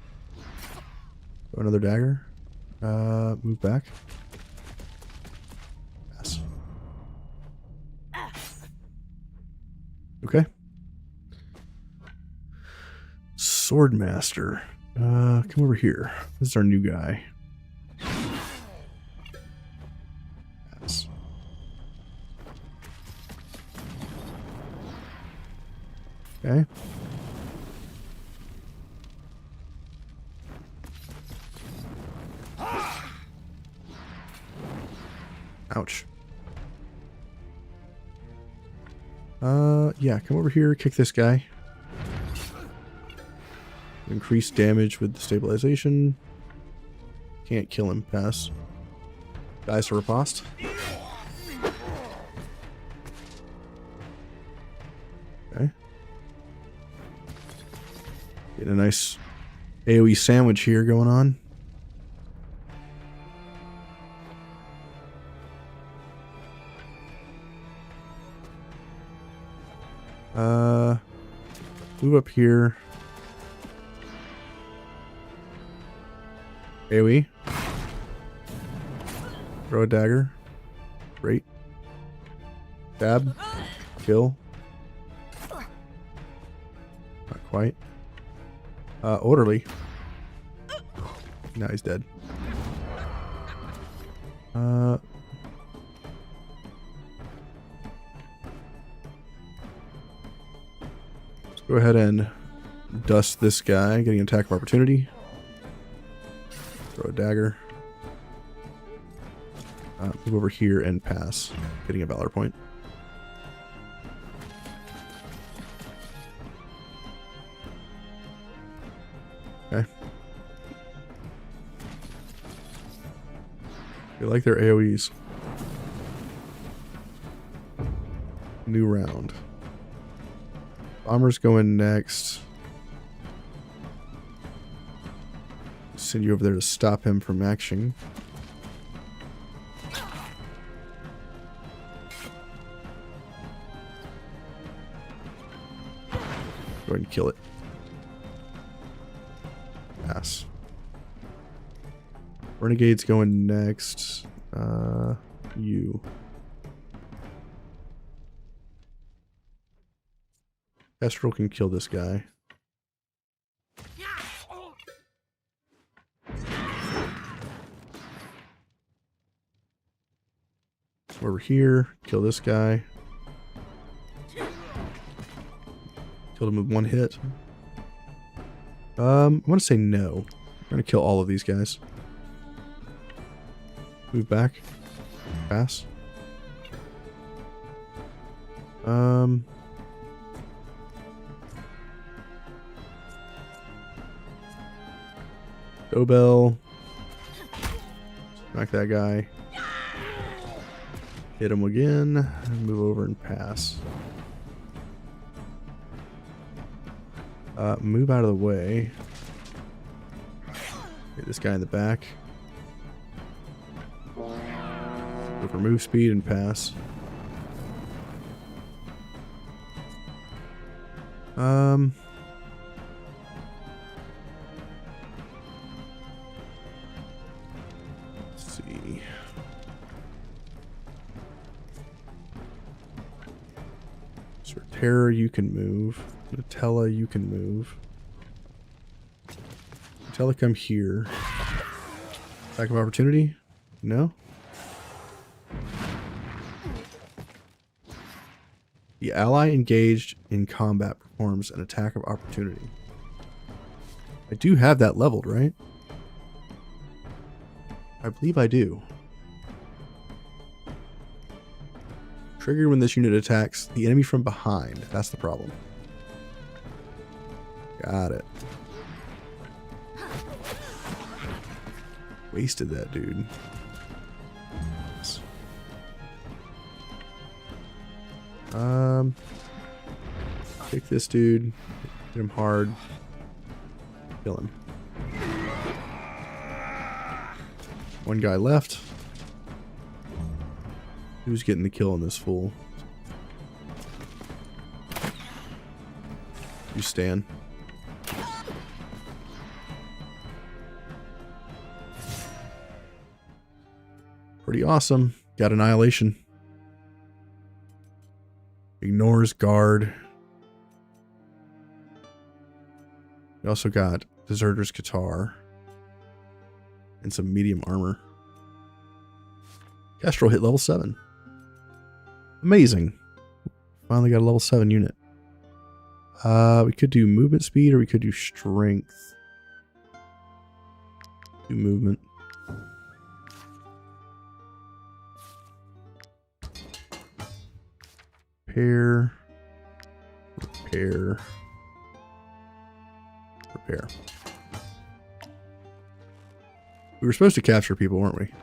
S1: Throw another dagger. Move back. Pass. Okay. Swordmaster. Come over here. This is our new guy. Okay. Ouch. Yeah, come over here, kick this guy. Increase damage with the stabilization. Can't kill him, pass. Dies to riposte. Okay. Getting a nice AoE sandwich here going on. Move up here. AoE. Throw a dagger. Great. Stab. Kill. Not quite. Orderly. Now he's dead. Let's go ahead and dust this guy, getting an attack of opportunity. Throw a dagger. Move over here and pass, getting a valor point. Okay. They like their AoEs. New round. Bomber's going next. Send you over there to stop him from action. Go ahead and kill it. Pass. Renegade's going next. You. Kestrel can kill this guy. Over here, kill this guy. Killed him with one hit. I'm gonna say no. I'm gonna kill all of these guys. Move back. Pass. Dobell. Smack that guy. Hit him again. Move over and pass. Move out of the way. Get this guy in the back. Go for move speed and pass. Let's see. So Terror, you can move. Nutella, you can move. Nutella, come here. Attack of opportunity? No? The ally engaged in combat performs an attack of opportunity. I do have that leveled, right? I believe I do. Triggered when this unit attacks the enemy from behind. That's the problem. Got it. Wasted that dude. Kick this dude. Hit him hard. Kill him. One guy left. Who's getting the kill on this fool? You stand. Pretty awesome. Got annihilation. Ignores guard. We also got Deserter's Guitar. And some medium armor. Kestrel hit level 7. Amazing. Finally got a level 7 unit. We could do movement speed or we could do strength. Do movement. Repair. Repair. Repair. We were supposed to capture people, weren't we?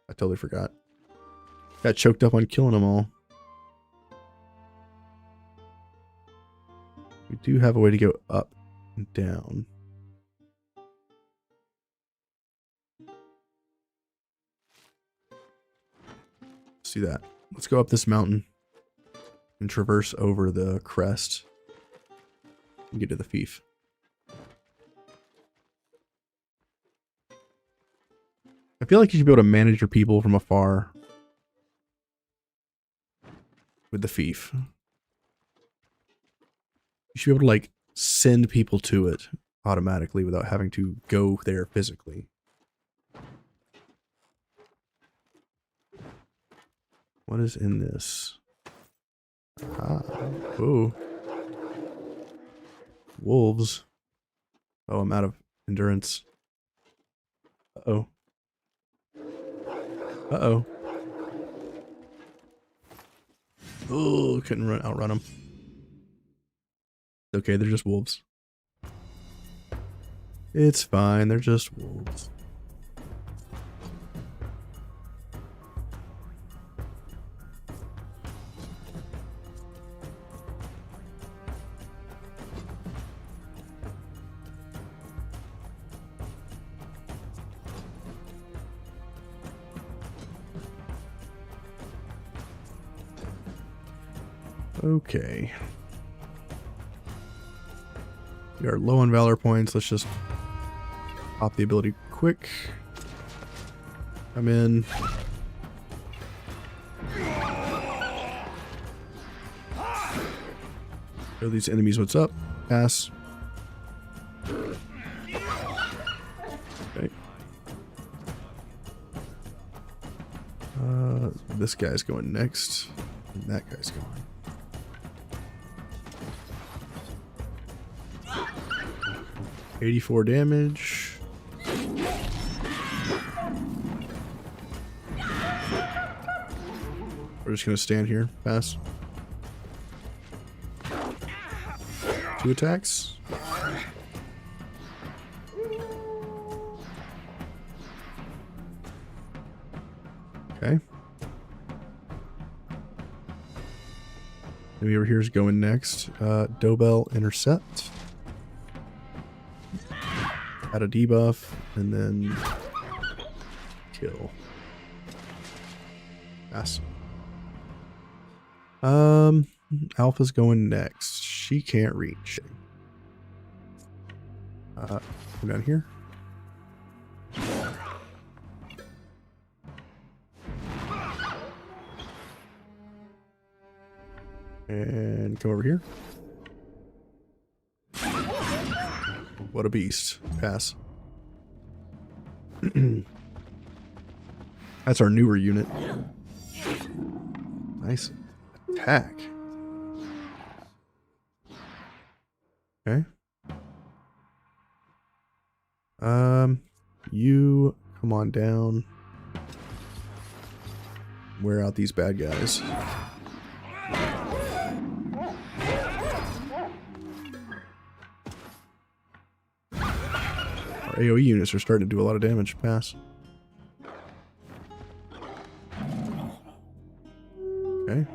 S1: I totally forgot. Got choked up on killing them all. We do have a way to go up and down. Let's do that. Let's go up this mountain and traverse over the crest and get to the fief. I feel like you should be able to manage your people from afar with the fief. You should be able to, like, send people to it automatically without having to go there physically. What is in this? Ah, ooh. Wolves. Oh, I'm out of endurance. Uh-oh. Uh-oh. Oh, couldn't outrun them. Okay, they're just wolves. It's fine, they're just wolves. Okay. We are low on valor points. Let's just pop the ability quick. Come in. Show these enemies what's up. Pass. Okay. This guy's going next. And that guy's going. 84 damage. We're just gonna stand here. Pass. 2 attacks. Okay. Maybe over here is going next. Dobell intercept. Add a debuff, and then kill. Pass. Alpha's going next. She can't reach. Come down here. And come over here. What a beast. Pass. That's our newer unit. Nice attack. Okay. You come on down. Wear out these bad guys. Our AoE units are starting to do a lot of damage. Pass. Okay.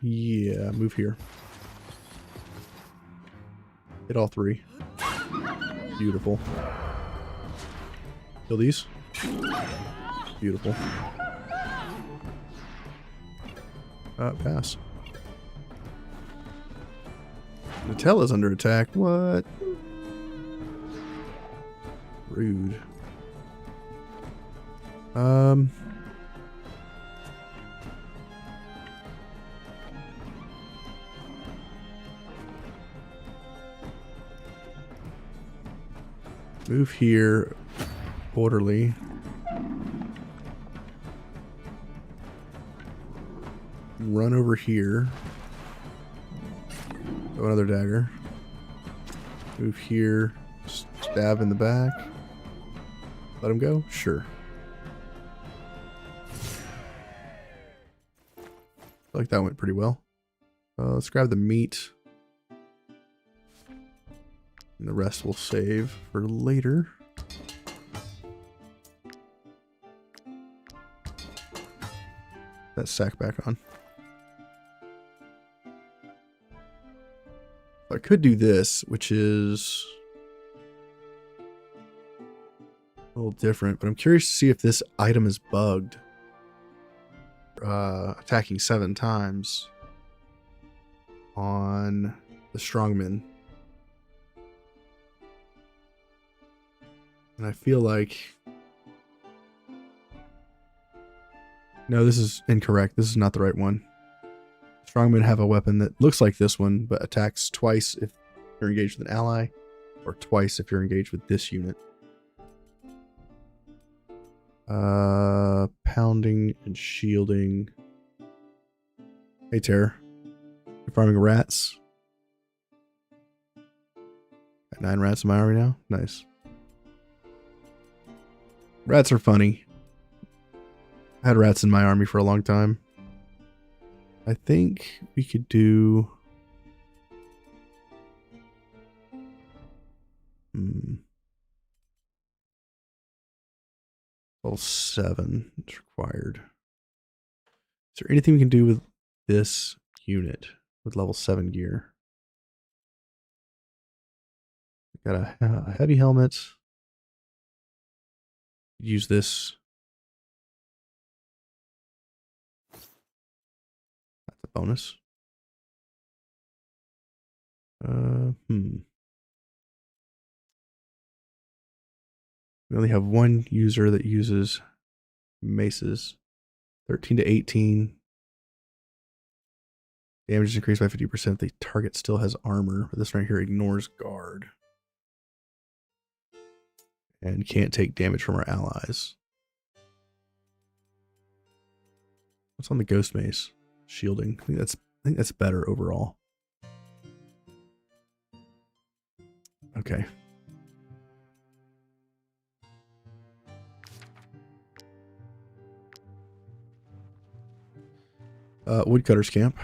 S1: Yeah, move here. Hit all 3. Beautiful. Kill these. Beautiful. Pass. Nutella's under attack. What? Rude. Move here. orderly. Run over here. Throw another dagger. Move here. Stab in the back. Let him go? Sure. I feel like that went pretty well. Let's grab the meat. And the rest we'll save for later. That sack back on. I could do this, which is a little different, but I'm curious to see if this item is bugged. Attacking 7 times on the strongman. And I feel like... No, this is incorrect. This is not the right one. Strongmen have a weapon that looks like this one, but attacks twice if you're engaged with an ally, or twice if you're engaged with this unit. Pounding and shielding. Hey, Terror. You're farming rats. Got 9 rats in my army now. Nice. Rats are funny. I had rats in my army for a long time. I think we could do... Level 7 is required. Is there anything we can do with this unit with level 7 gear? We got a heavy helmet. Use this. That's a bonus. We only have one user that uses maces. 13 to 18. Damage is increased by 50% if the target still has armor. But this right here ignores guard. And can't take damage from our allies. What's on the ghost mace? Shielding. I think that's better overall. Okay. Woodcutter's camp.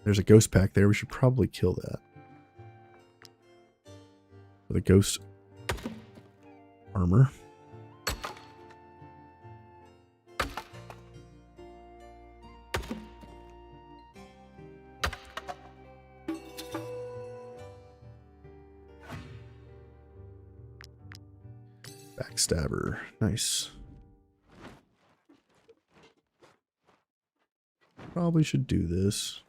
S1: There's a ghost pack there. We should probably kill that. With a ghost armor. Backstabber. Nice. Probably should do this.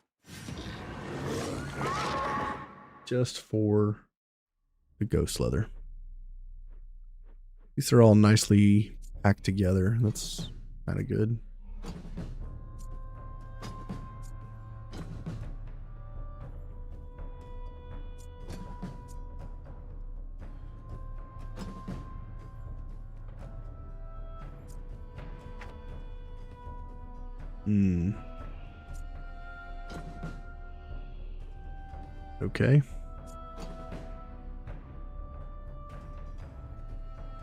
S1: Just for the ghost leather. These are all nicely packed together. That's kind of good. Okay.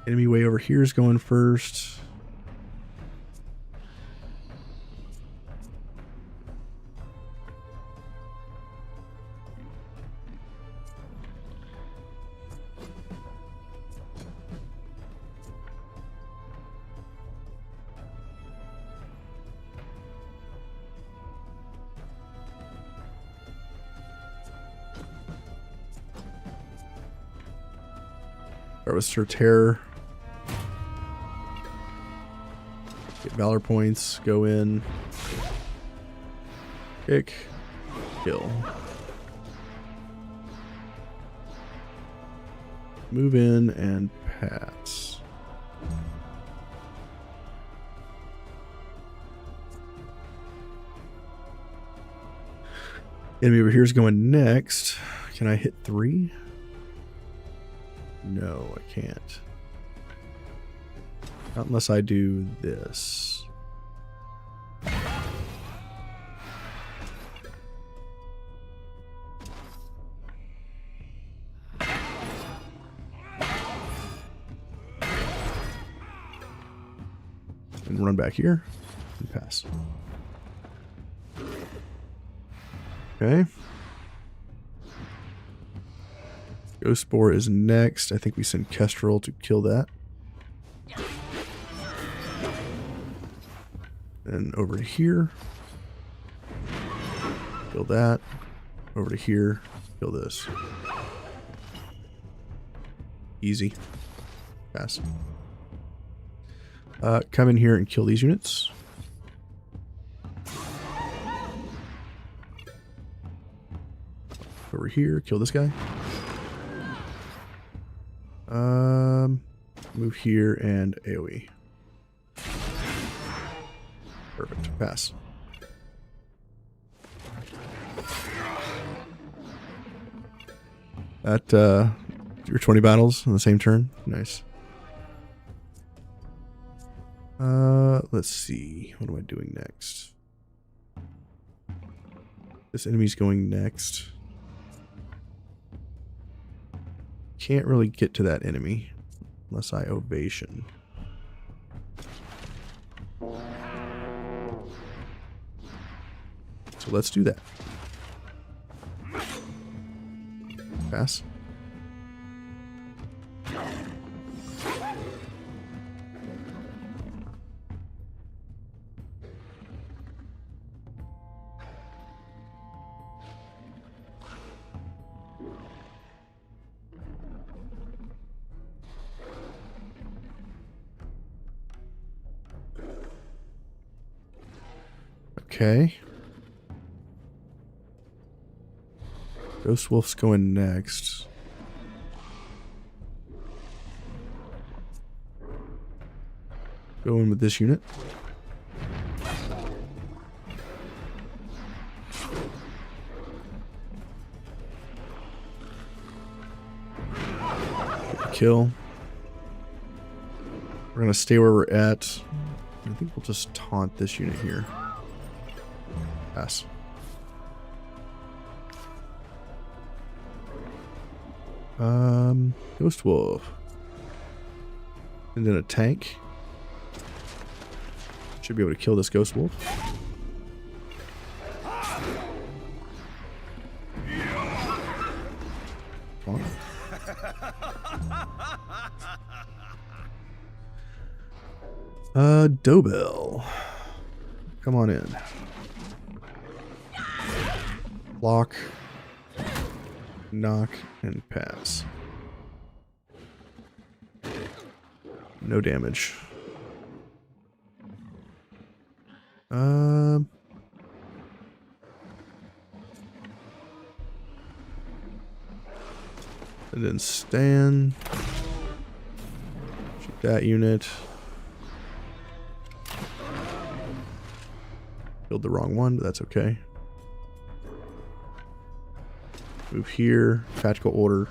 S1: Enemy way over here is going first. Harvester Terror. Get Valor points. Go in. Kick. Kill. Move in and pass. Enemy over here is going next. Can I hit 3? No, I can't. Not unless I do this. And run back here and pass. Okay. Ghost Boar is next. I think we send Kestrel to kill that. And over to here. Kill that. Over to here. Kill this. Easy. Pass. Come in here and kill these units. Over here, kill this guy. Move here and AoE. Perfect. Pass. That, your 20 battles on the same turn. Nice. Let's see. What am I doing next? This enemy's going next. Can't really get to that enemy unless I ovation. So let's do that. Pass. Okay. Ghost Wolf's going next. Go in with this unit. Kill. We're gonna stay where we're at. I think we'll just taunt this unit here. Pass. Ghost Wolf. And then a tank. Should be able to kill this Ghost Wolf. Come on. Dobell. Come on in. Block. Knock and pass. No damage. And then stand. Shoot that unit. Killed the wrong one, but that's okay. Move here. Tactical order.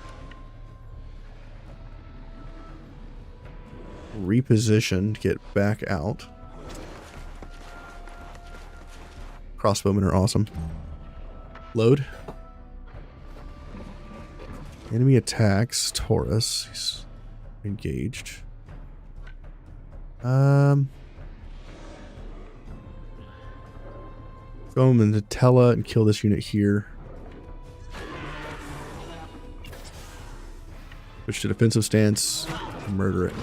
S1: Reposition to get back out. Crossbowmen are awesome. Load. Enemy attacks. Taurus. He's engaged. Go into Tella and kill this unit here. Switch to defensive stance. Murder it.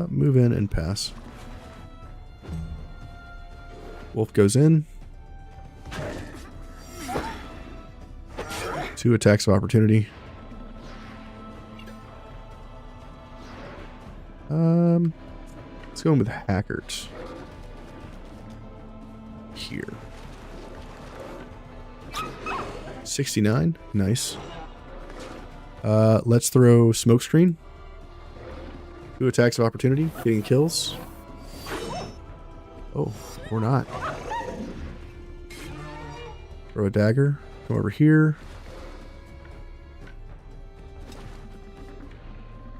S1: Move in and pass. Wolf goes in. 2 attacks of opportunity. Let's go in with Hackert. Here. 69. Nice. Let's throw Smokescreen. 2 attacks of opportunity. Getting kills. Oh, or not. Throw a dagger. Come over here.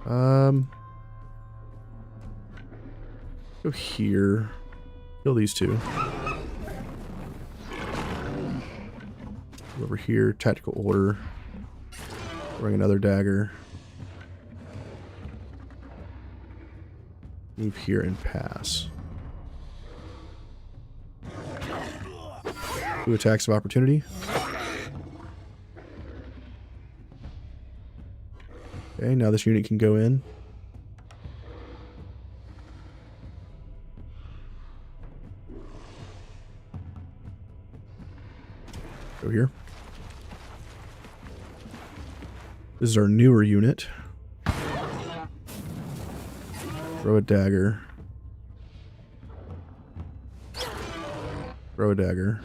S1: Go here. Kill these two. Go over here. Tactical order. Bring another dagger. Move here and pass. 2 attacks of opportunity. Okay, now this unit can go in. Go here. This is our newer unit. Throw a dagger. Throw a dagger.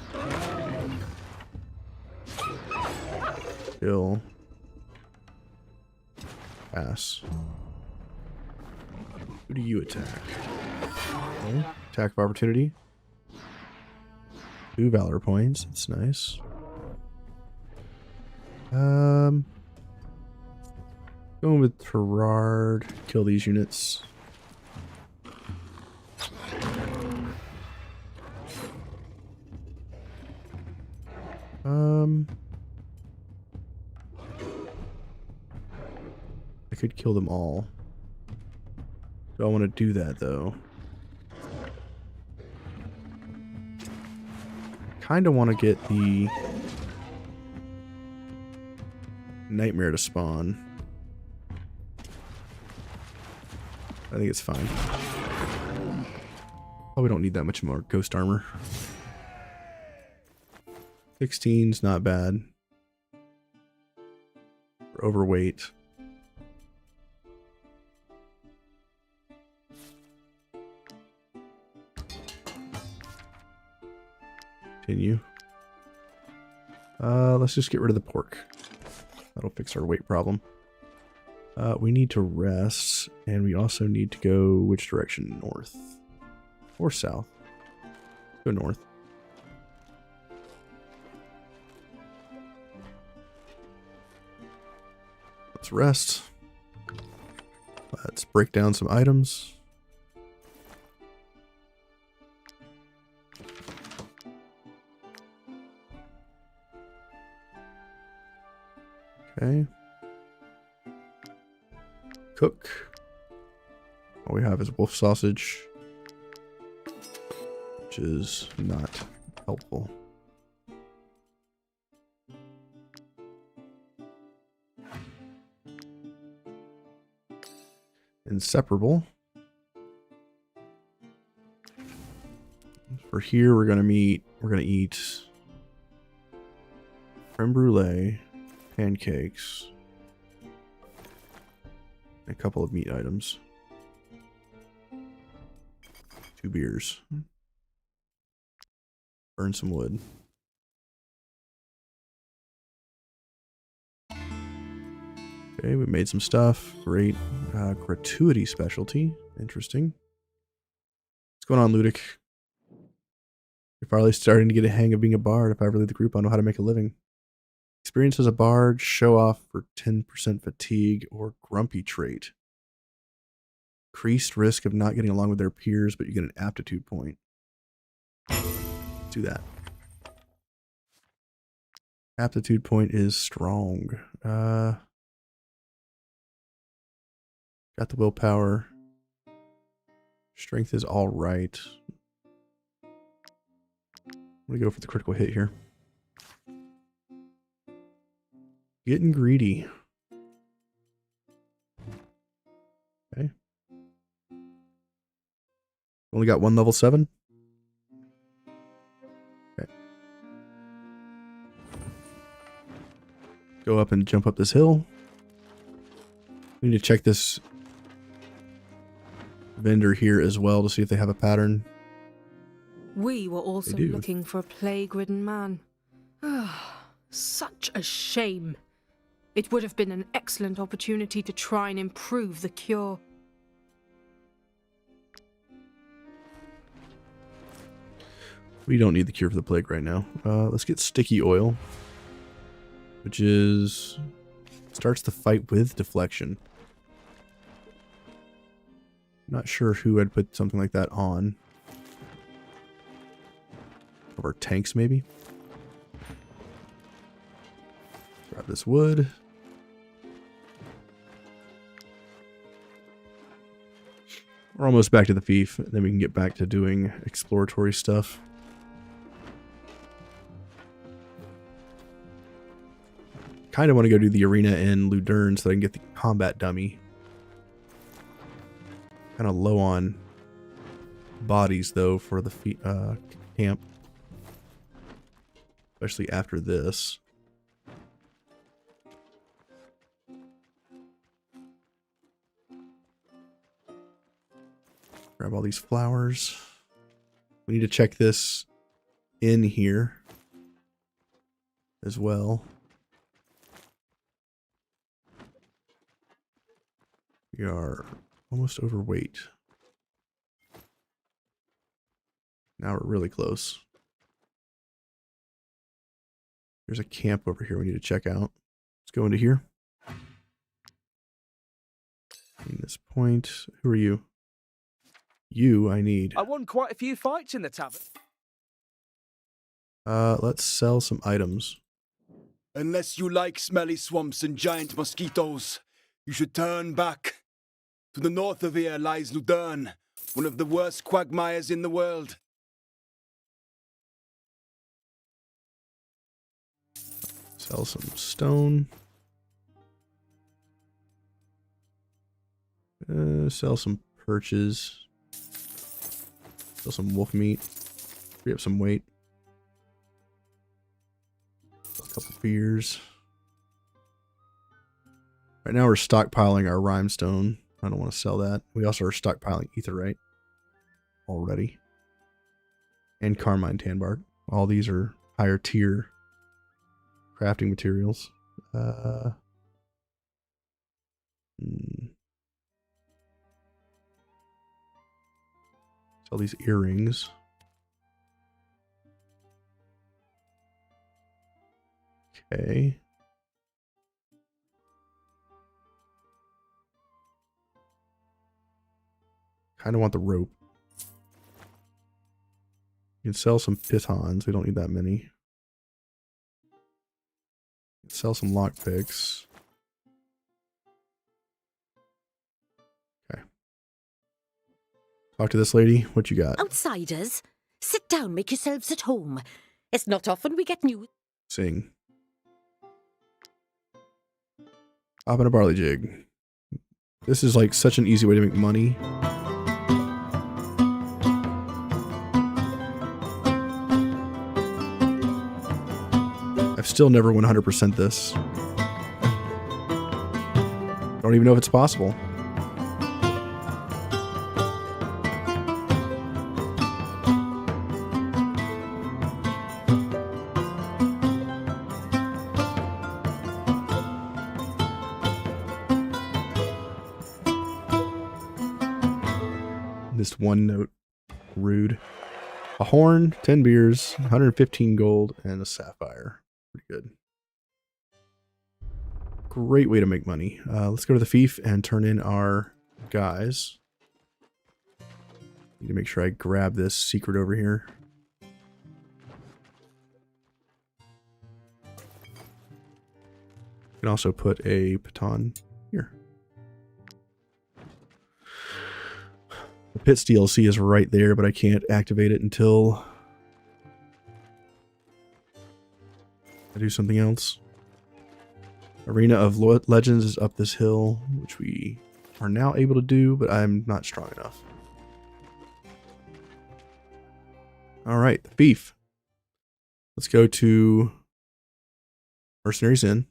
S1: Kill. Pass. Who do you attack? Okay. Attack of opportunity. 2 valor points. That's nice. Going with Terrard. Kill these units. I could kill them all. Do I want to do that though? Kind of want to get the Nightmare to spawn. I think it's fine. Oh, we don't need that much more ghost armor. 16's not bad. We're overweight. Continue. Let's just get rid of the pork. That'll fix our weight problem. We need to rest, and we also need to go which direction? North or south? Go north. Let's rest. Let's break down some items. Okay. Cook. All we have is wolf sausage, which is not helpful. Inseparable. For here, we're gonna eat creme brulee, pancakes, a couple of meat items, 2 beers, burn some wood. Okay, we made some stuff. Great. Gratuity specialty. Interesting. What's going on, Ludic? You're finally starting to get a hang of being a bard. If I ever leave the group, I'll know how to make a living. Experience as a bard, show off for 10% fatigue, or grumpy trait. Increased risk of not getting along with their peers, but you get an aptitude point. Do that. Aptitude point is strong. Got the willpower. Strength is all right. I'm gonna go for the critical hit here. Getting greedy. Okay. Only got 1 level 7. Okay. Go up and jump up this hill. We need to check this vendor here as well to see if they have a pattern.
S14: We were also looking for a plague-ridden man. Such a shame. It would have been an excellent opportunity to try and improve the cure.
S1: We don't need the cure for the plague right now. Let's get sticky oil, which is starts the fight with deflection. Not sure who had put something like that on. Of our tanks, maybe. Grab this wood. We're almost back to the fief. Then we can get back to doing exploratory stuff. Kind of want to go do the arena in Ludern so that I can get the combat dummy. Kind of low on bodies though for the camp. Especially after this. Grab all these flowers. We need to check this in here as well. We are almost overweight. Now we're really close. There's a camp over here we need to check out. Let's go into here. In this point. Who are you? You, I need.
S16: I won quite a few fights in the tavern.
S1: Let's sell some items.
S17: Unless you like smelly swamps and giant mosquitoes, you should turn back. To the north of here lies Ludern, one of the worst quagmires in the world.
S1: Sell some stone. Sell some perches. Sell some wolf meat. Free up some weight. A couple beers. Right now we're stockpiling our rhinestone. I don't want to sell that. We also are stockpiling etherite already. And carmine tanbark. All these are higher tier crafting materials. Sell these earrings. Okay. Kind of want the rope. You can sell some pitons. We don't need that many. Sell some lockpicks. Okay. Talk to this lady. What you got?
S9: Outsiders, sit down, make yourselves at home. It's not often we get news.
S1: Sing. Hop in a barley jig. This is like such an easy way to make money. I've still never 100% this. Don't even know if it's possible. This one note. Rude. A horn, 10 beers, 115 gold, and a sapphire. Pretty good. Great way to make money. Let's go to the fief and turn in our guys. Need to make sure I grab this secret over here. You can also put a baton here. The Pits DLC is right there, but I can't activate it until I do something else. Arena of Legends is up this hill, which we are now able to do, but I'm not strong enough. Alright, the fief. Let's go to Mercenaries Inn.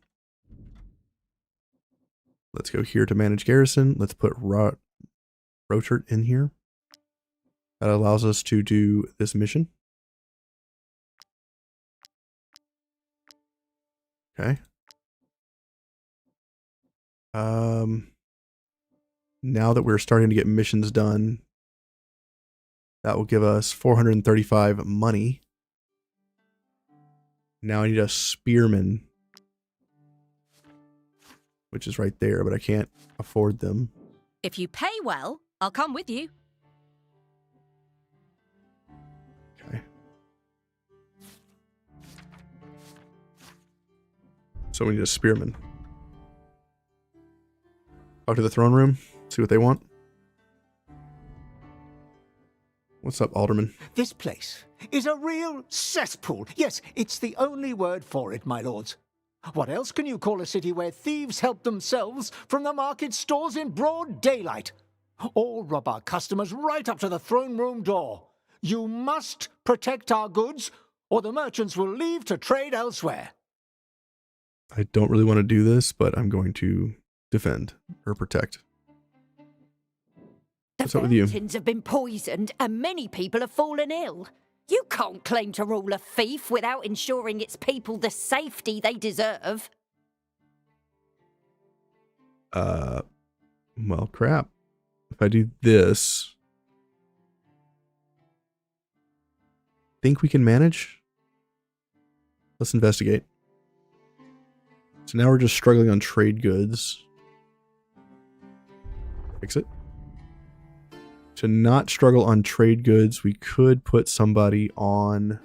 S1: Let's go here to manage garrison. Let's put Rotert in here. That allows us to do this mission. Okay. Now that we're starting to get missions done, that will give us 435 money. Now I need a spearman, which is right there, but I can't afford them.
S9: If you pay well, I'll come with you.
S1: Okay. So we need a spearman. Talk to the throne room, see what they want. What's up, Alderman?
S18: This place is a real cesspool. Yes, it's the only word for it, my lords. What else can you call a city where thieves help themselves from the market stalls in broad daylight? All rob our customers right up to the throne room door. You must protect our goods, or the merchants will leave to trade elsewhere.
S1: I don't really want to do this, but I'm going to defend or protect. What's up with you?
S9: Fountains have been poisoned and many people have fallen ill. You can't claim to rule a fief without ensuring its people the safety they deserve.
S1: Well, crap. If I do this, think we can manage? Let's investigate. So now we're just struggling on trade goods. Fix it. To not struggle on trade goods, we could put somebody on...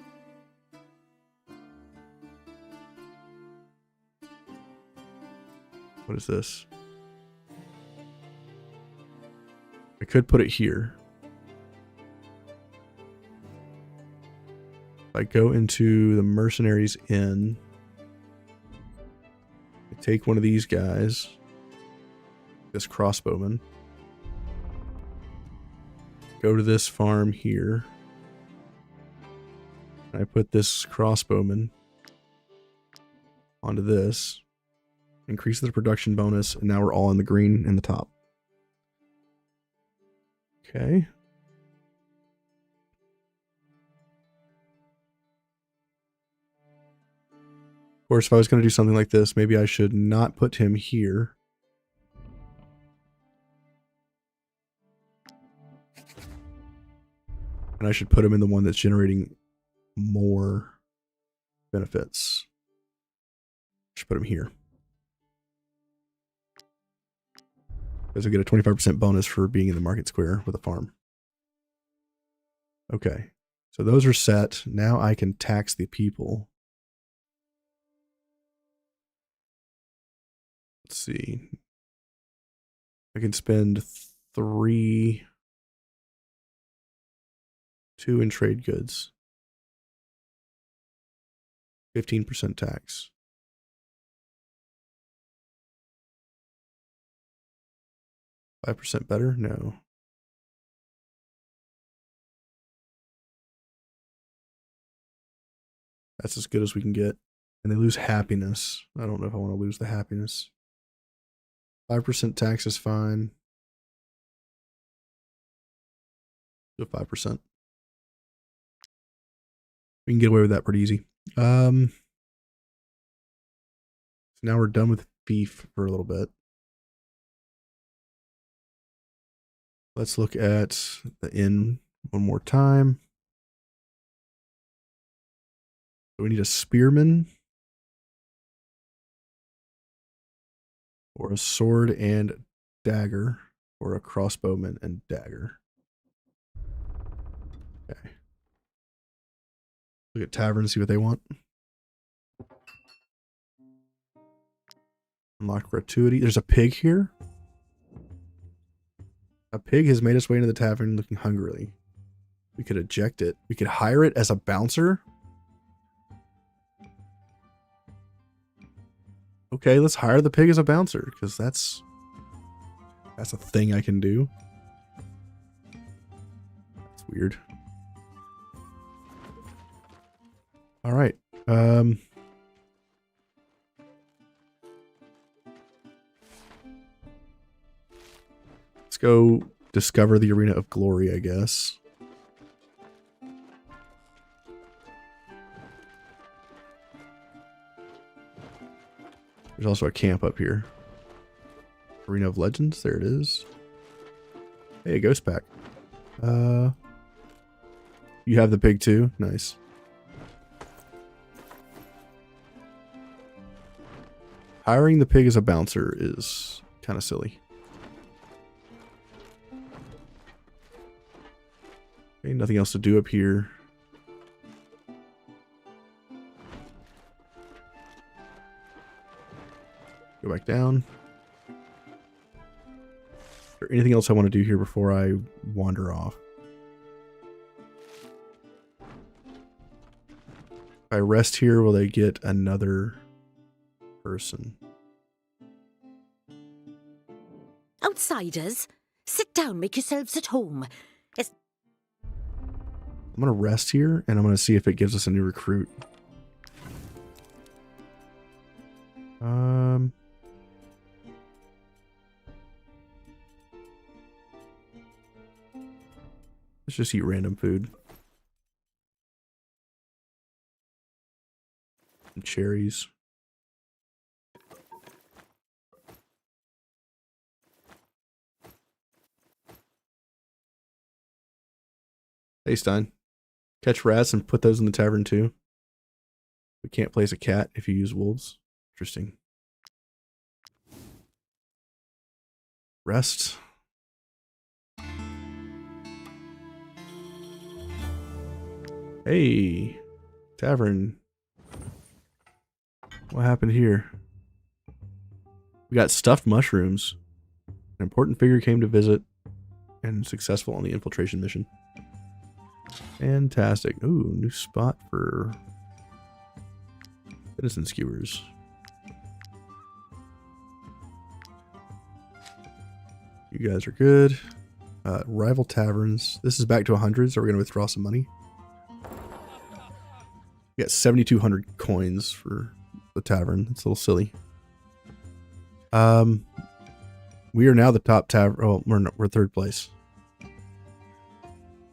S1: What is this? I could put it here. If I go into the Mercenaries Inn, I take one of these guys, this crossbowman, go to this farm here, and I put this crossbowman onto this, increase the production bonus, and now we're all in the green in the top. Okay. Of course, if I was going to do something like this, maybe I should not put him here. And I should put him in the one that's generating more benefits. I should put him here. Because I get a 25% bonus for being in the market square with a farm. Okay. So those are set. Now I can tax the people. Let's see. I can spend 2 in trade goods. 15% tax. 5% better? No. That's as good as we can get. And they lose happiness. I don't know if I want to lose the happiness. 5% tax is fine. Do 5%. We can get away with that pretty easy. So now we're done with beef for a little bit. Let's look at the inn one more time. So we need a spearman. Or a sword and dagger. Or a crossbowman and dagger. Okay. Look at tavern, see what they want. Unlock gratuity. There's a pig here. A pig has made its way into the tavern looking hungrily. We could eject it. We could hire it as a bouncer. Okay, let's hire the pig as a bouncer, because that's a thing I can do. That's weird. All right. Let's go discover the Arena of Glory, I guess. There's also a camp up here. Arena of Legends, there it is. Hey, ghost pack. You have the pig too? Nice. Hiring the pig as a bouncer is kind of silly. Okay, nothing else to do up here. Go back down. Is there anything else I want to do here before I wander off? If I rest here, will they get another person?
S9: Outsiders, sit down, make yourselves at home.
S1: I'm going to rest here, and I'm going to see if it gives us a new recruit. Let's just eat random food. And cherries. Hey, Stein. Catch rats and put those in the tavern too. We can't place a cat if you use wolves. Interesting. Rest. Hey, tavern. What happened here? We got stuffed mushrooms. An important figure came to visit and successful on the infiltration mission. Fantastic. Ooh, new spot for venison skewers. You guys are good. Rival taverns. This is back to 100, so we're going to withdraw some money. We got 7,200 coins for the tavern. It's a little silly. We are now the top tavern. Oh, we're third place.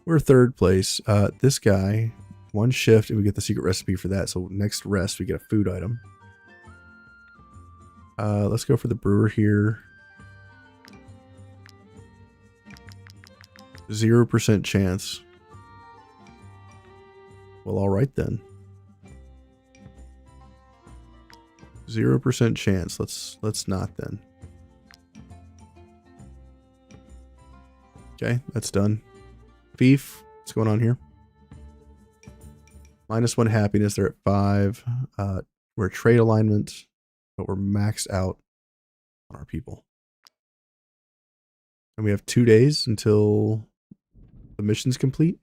S1: We're third place. This guy, one shift, and we get the secret recipe for that. So next rest, we get a food item. Let's go for the brewer here. 0% chance. Well, all right then. 0% chance. Let's not then. Okay, that's done. Thief, what's going on here? -1 happiness. They're at 5. We're trade alignment, but we're maxed out on our people. And we have 2 days until the mission's complete.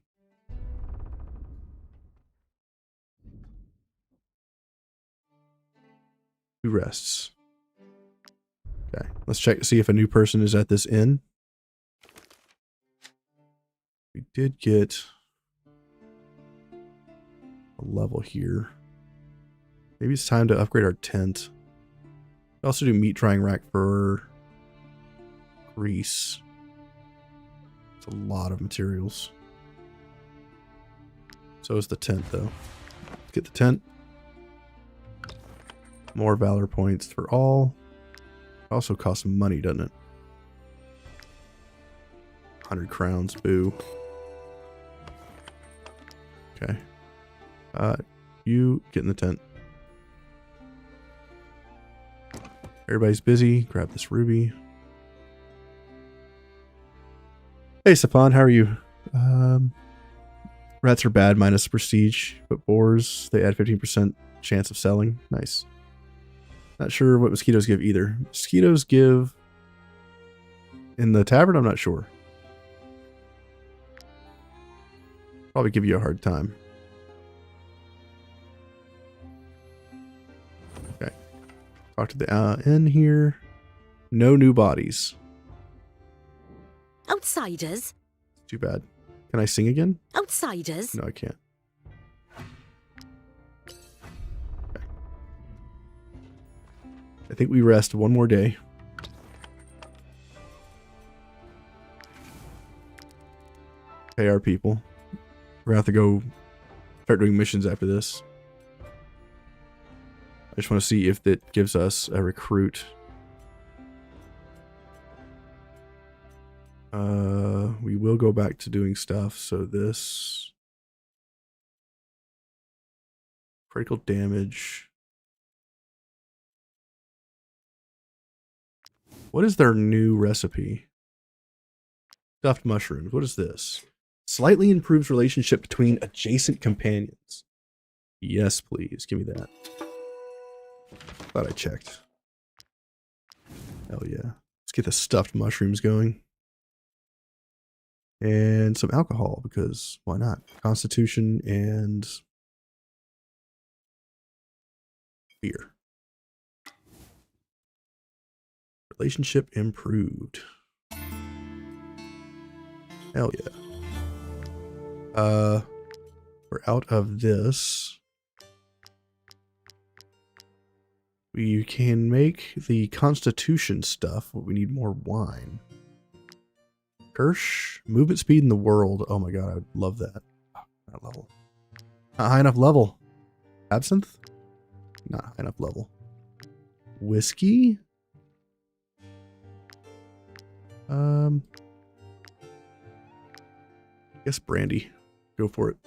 S1: Two rests. Okay, let's check to see if a new person is at this inn. We did get a level here. Maybe it's time to upgrade our tent. We also do meat drying rack for grease. It's a lot of materials. So is the tent, though. Let's get the tent. More valor points for all. It also costs money, doesn't it? 100 crowns, boo. Okay. You get in the tent. Everybody's busy. Grab this ruby. Hey, Stefan, how are you? Rats are bad, minus prestige, but boars, they add 15% chance of selling. Nice. Not sure what mosquitoes give either. Mosquitoes give in the tavern, I'm not sure. Probably give you a hard time. Okay. Talk to the inn here. No new bodies.
S9: Outsiders?
S1: Too bad. Can I sing again?
S9: Outsiders?
S1: No, I can't. Okay. I think we rest one more day. Pay our people. We're going to have to go start doing missions after this. I just want to see if it gives us a recruit. We will go back to doing stuff. So this critical damage. What is their new recipe? Stuffed mushrooms. What is this? Slightly improves relationship between adjacent companions. Yes, please. Give me that. Thought I checked. Hell yeah. Let's get the stuffed mushrooms going. And some alcohol, because why not? Constitution and beer. Relationship improved. Hell yeah. We're out of this. We can make the Constitution stuff, but we need more wine. Kirsch, movement speed in the world. Oh my god, I would love that. Not level. Not high enough level. Absinthe? Not high enough level. Whiskey? I guess brandy. Go for it.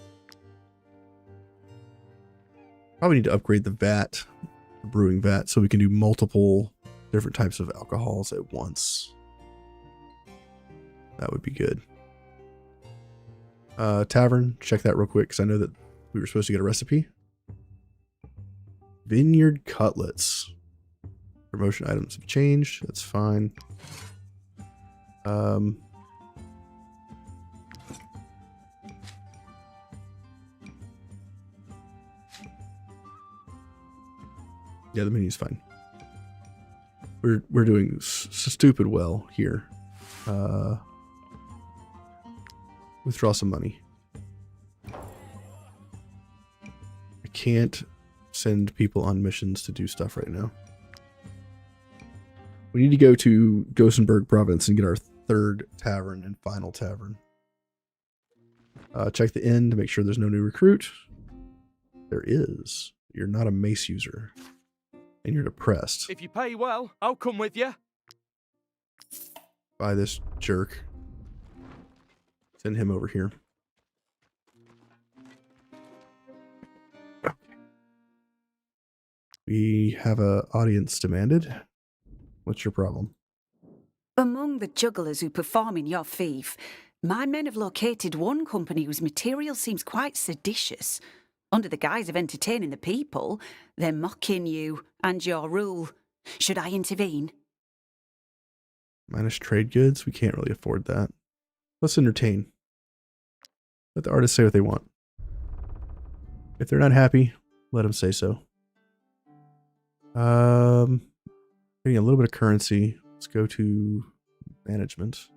S1: Probably need to upgrade the vat, the brewing vat, so we can do multiple different types of alcohols at once. That would be good. Tavern, check that real quick because I know that we were supposed to get a recipe. Vineyard cutlets. Promotion items have changed. That's fine. Yeah, the menu's fine. We're doing stupid well here. Withdraw some money. I can't send people on missions to do stuff right now. We need to go to Gothenburg province and get our third tavern and final tavern. Check the inn to make sure there's no new recruit. There is. You're not a mace user. And you're depressed.
S16: If you pay well, I'll come with you.
S1: By this jerk. Send him over here. Okay. We have a audience demanded. What's your problem?
S19: Among the jugglers who perform in your fief, my men have located one company whose material seems quite seditious. Under the guise of entertaining the people, they're mocking you and your rule. Should I intervene?
S1: Minus trade goods? We can't really afford that. Let's entertain. Let the artists say what they want. If they're not happy, let them say so. Getting a little bit of currency. Let's go to management.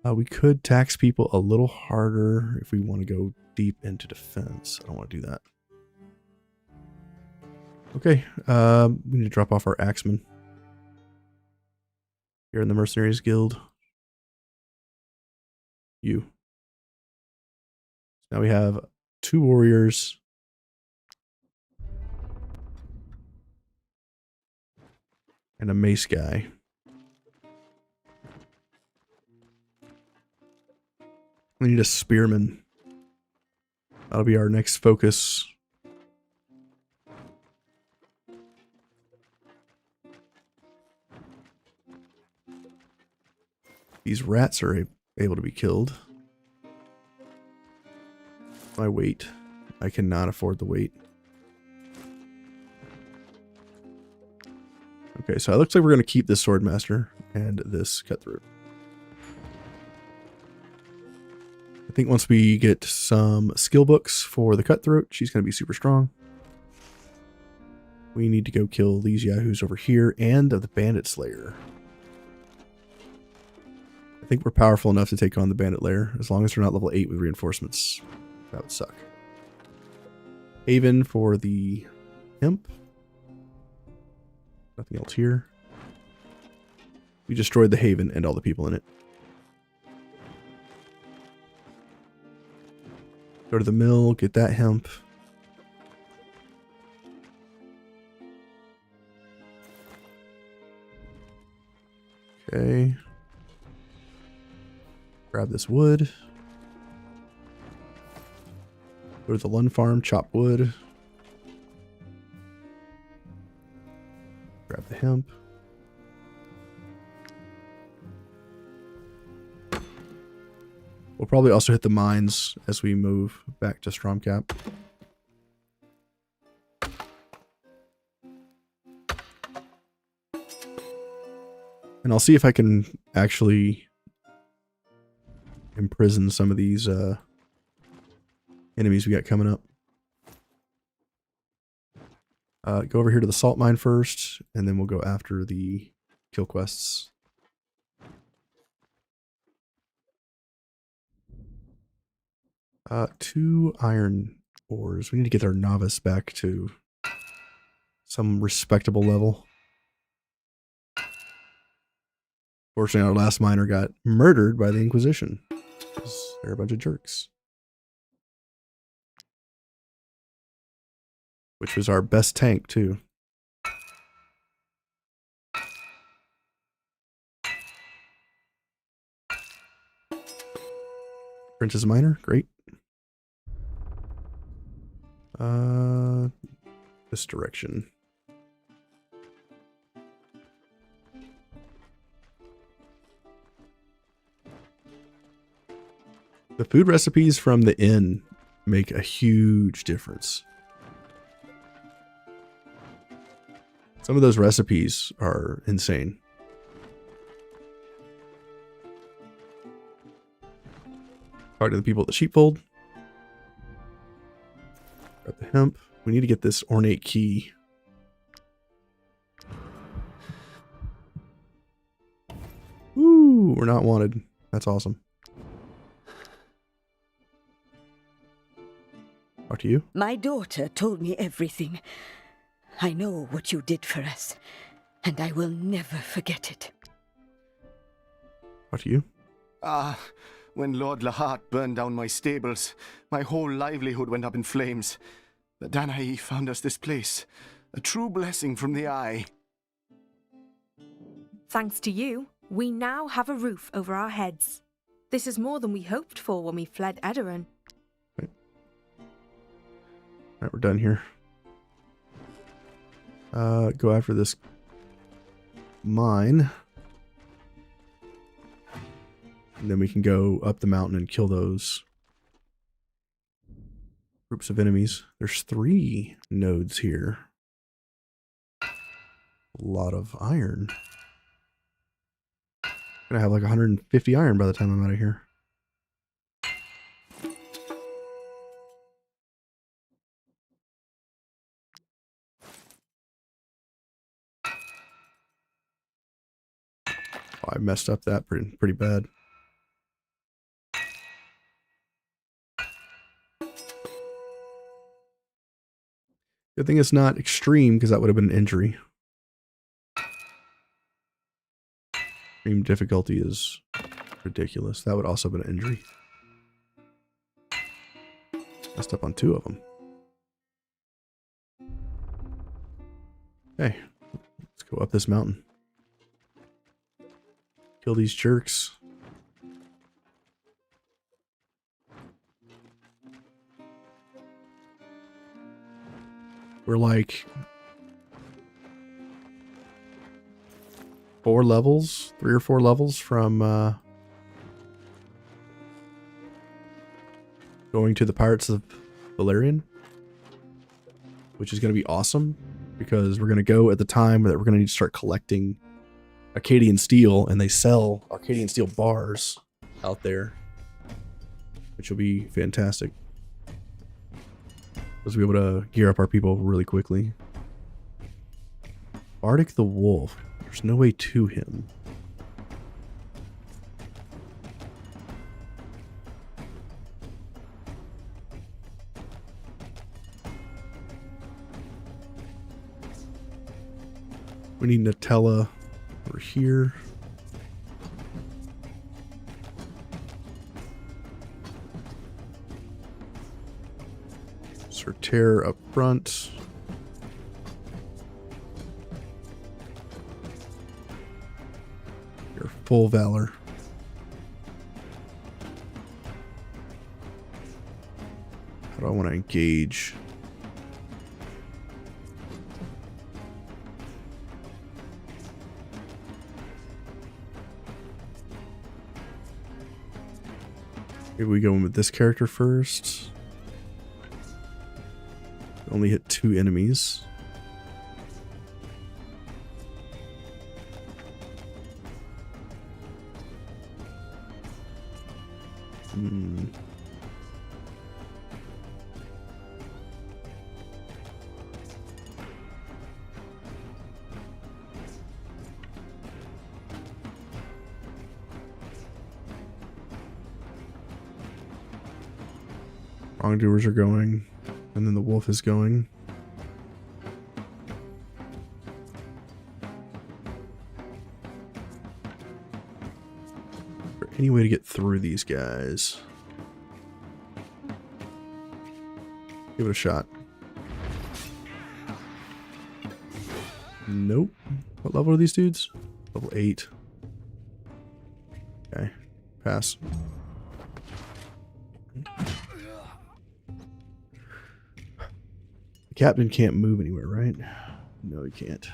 S1: We could tax people a little harder if we want to go deep into defense. I don't want to do that. Okay, we need to drop off our axemen. Here in the Mercenaries Guild. You. Now we have 2 warriors. And a mace guy. We need a spearman. That'll be our next focus. These rats are able to be killed. My weight. I cannot afford the weight. Okay, so it looks like we're going to keep this swordmaster and this cutthroat. I think once we get some skill books for the cutthroat, she's going to be super strong. We need to go kill these yahoos over here and the bandit slayer. I think we're powerful enough to take on the bandit layer, as long as we're not level 8 with reinforcements. That would suck. Haven for the imp. Nothing else here. We destroyed the Haven and all the people in it. Go to the mill, get that hemp. Okay. Grab this wood. Go to the Lund farm, chop wood. Grab the hemp. We'll probably also hit the mines as we move back to Stromcap. And I'll see if I can actually imprison some of these enemies we got coming up. Go over here to the salt mine first, and then we'll go after the kill quests. Two iron ores. We need to get our novice back to some respectable level. Fortunately, our last miner got murdered by the Inquisition. They're a bunch of jerks. Which was our best tank, too. Princess Miner, great. This direction. The food recipes from the inn make a huge difference. Some of those recipes are insane. Talk to the people at the sheepfold. Grab the hemp. We need to get this ornate key. Ooh, we're not wanted. That's awesome. Talk to you.
S20: My daughter told me everything. I know what you did for us, and I will never forget it.
S1: Talk to you.
S11: When Lord Lahart burned down my stables, my whole livelihood went up in flames. But Danae found us this place, a true blessing from the eye.
S14: Thanks to you, we now have a roof over our heads. This is more than we hoped for when we fled Edoran.
S1: Alright, we're done here. Go after this mine. And then we can go up the mountain and kill those groups of enemies. There's 3 nodes here. A lot of iron. Gonna have like 150 iron by the time I'm out of here. Oh, I messed up that pretty bad. Good thing it's not extreme, because that would have been an injury. Extreme difficulty is ridiculous. That would also have been an injury. Messed up on 2 of them. Okay, let's go up this mountain. Kill these jerks. We're like 4 levels, 3 or 4 levels from going to the Pirates of Valerian, which is going to be awesome because we're going to go at the time that we're going to need to start collecting Arcadian steel, and they sell Arcadian steel bars out there, which will be fantastic. We'll be able to gear up our people really quickly. Bardic the Wolf. There's no way to him. We need Nutella over here. Sorter up front. Your full valor. How do I want to engage? Maybe we go in with this character first. Only hit 2 enemies. Wrongdoers are going, and then the wolf is going. Is there any way to get through these guys? Give it a shot. Nope. What level are these dudes? Level 8. Okay. Pass. The captain can't move anywhere, right? No, he can't.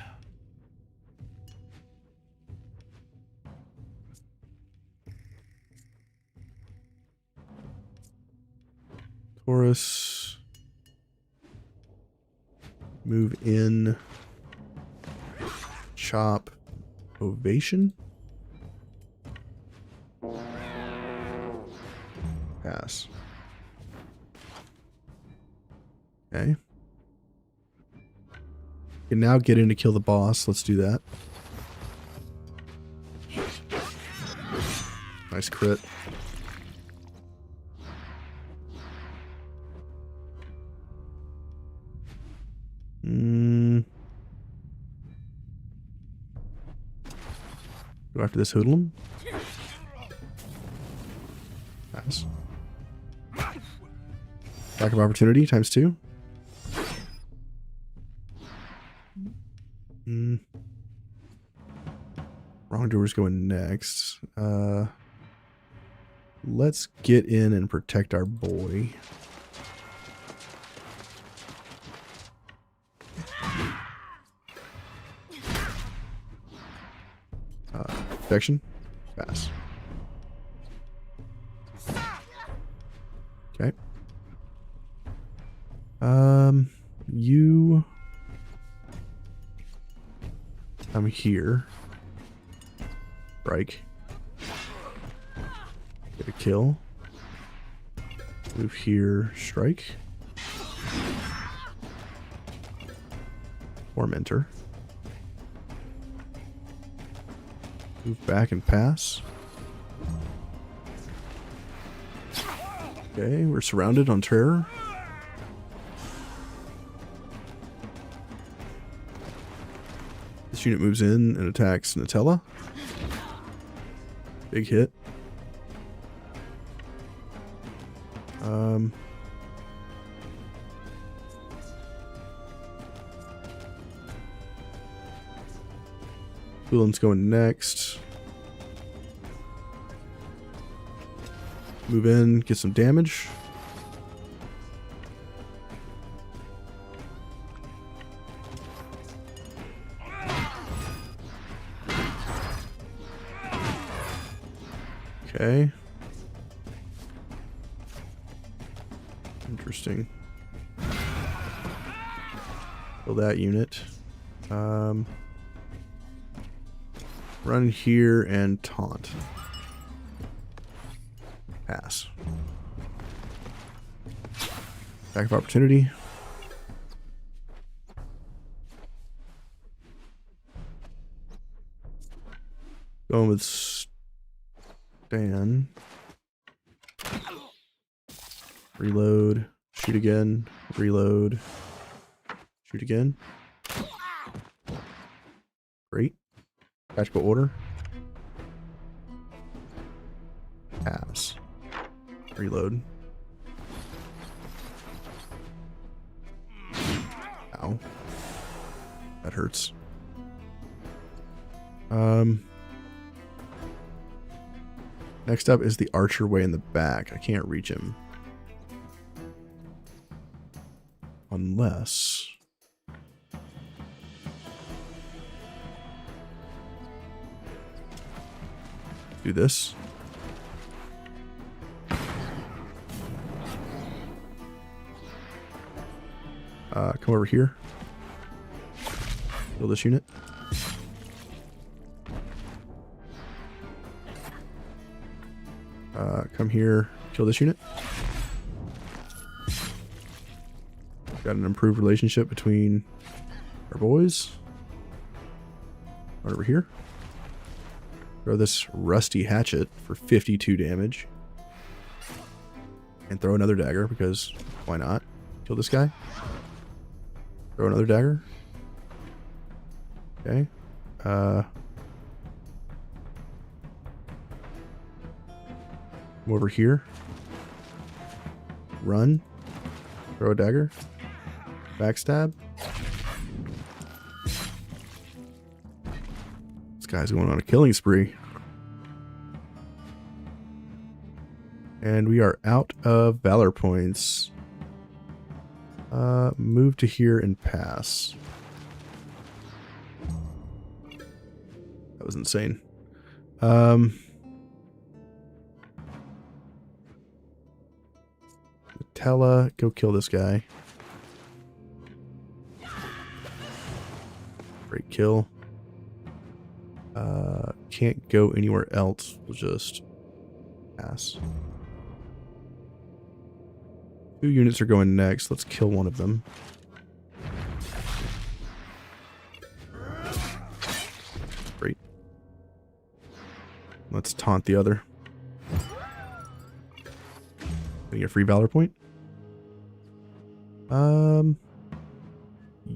S1: Taurus. Move in. Chop. Ovation. Pass. Okay. Can now get in to kill the boss. Let's do that. Nice crit. Go after this hoodlum. Pass. Attack of opportunity times 2. Wrongdoer's going next. Let's get in and protect our boy. Protection. Pass. Okay. You... I'm here. Strike. Get a kill. Move here. Strike. Tormentor. Move back and pass. Okay, we're surrounded on terror. This unit moves in and attacks Nutella. Big hit. Ulan's going next. Move in, get some damage. Okay. Interesting. Kill that unit. Run here and taunt. Pass. Attack of opportunity. Going with Stan. Reload. Shoot again. Reload. Shoot again. Great. Tactical order. Pass. Reload. Ow. That hurts. Next up is the archer way in the back. I can't reach him. Unless... do this. Come over here. Kill this unit. Come here. Kill this unit. Got an improved relationship between our boys. Right over here. Throw this rusty hatchet for 52 damage. And throw another dagger because why not? Kill this guy. Throw another dagger. Okay. Come over here. Run. Throw a dagger. Backstab. This guy's going on a killing spree. And we are out of valor points. Move to here and pass. That was insane. Tella, go kill this guy. Great kill. Can't go anywhere else. We'll just pass. 2 units are going next. Let's kill one of them. Great. Let's taunt the other. Getting a free valor point.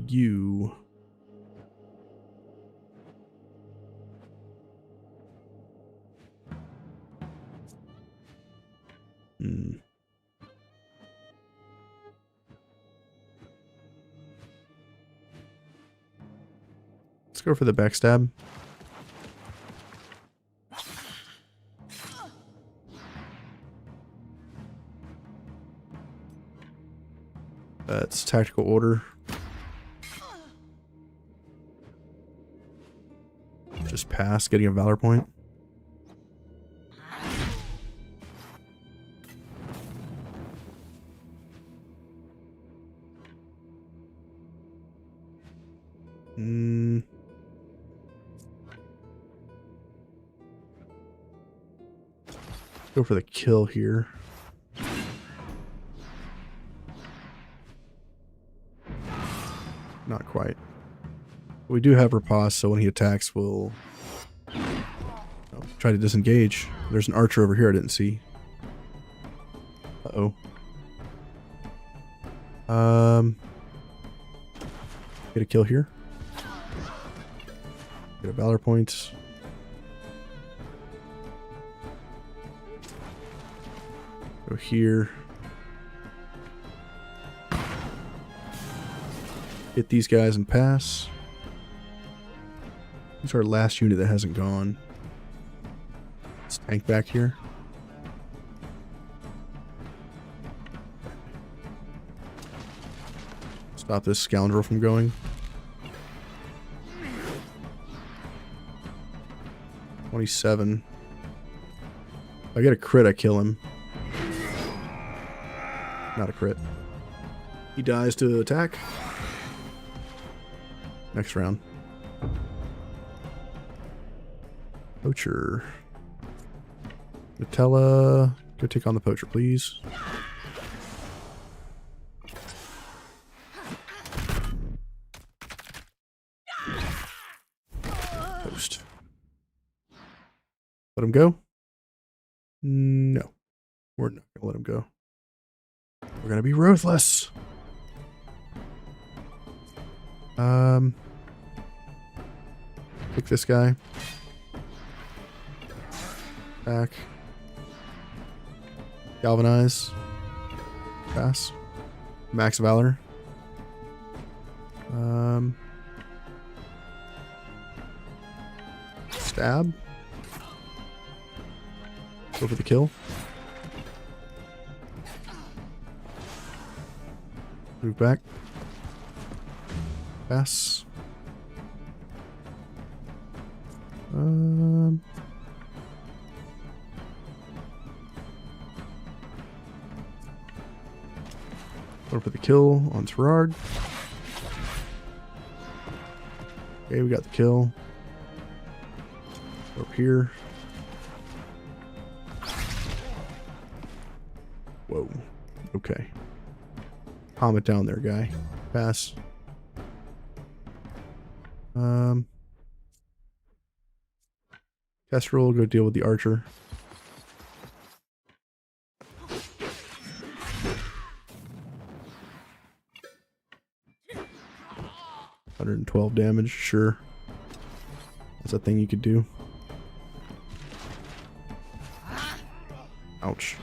S1: You. Let's go for the backstab. It's tactical order. Just pass, getting a valor point. Go for the kill here. Not quite. We do have riposte, so when he attacks, we'll try to disengage. There's an archer over here I didn't see. Uh-oh. Get a kill here. Get a valor point. Go here. Hit these guys and pass. This is our last unit that hasn't gone. Let's tank back here. Stop this scoundrel from going. 27. If I get a crit, I kill him. Not a crit. He dies to attack. Next round. Poacher. Nutella. Go take on the poacher, please. Post. Let him go? No. We're not gonna let him go. We're gonna be ruthless. Pick this guy. Back. Galvanize. Pass. Max Valor. Stab. Go for the kill. Move back. Pass. Going for the kill on Terrard. Okay, we got the kill. Over here. Whoa. Okay. Calm it down there, guy. Pass. Kestrel, go deal with the archer. $112 damage, sure. That's a thing you could do. Ouch.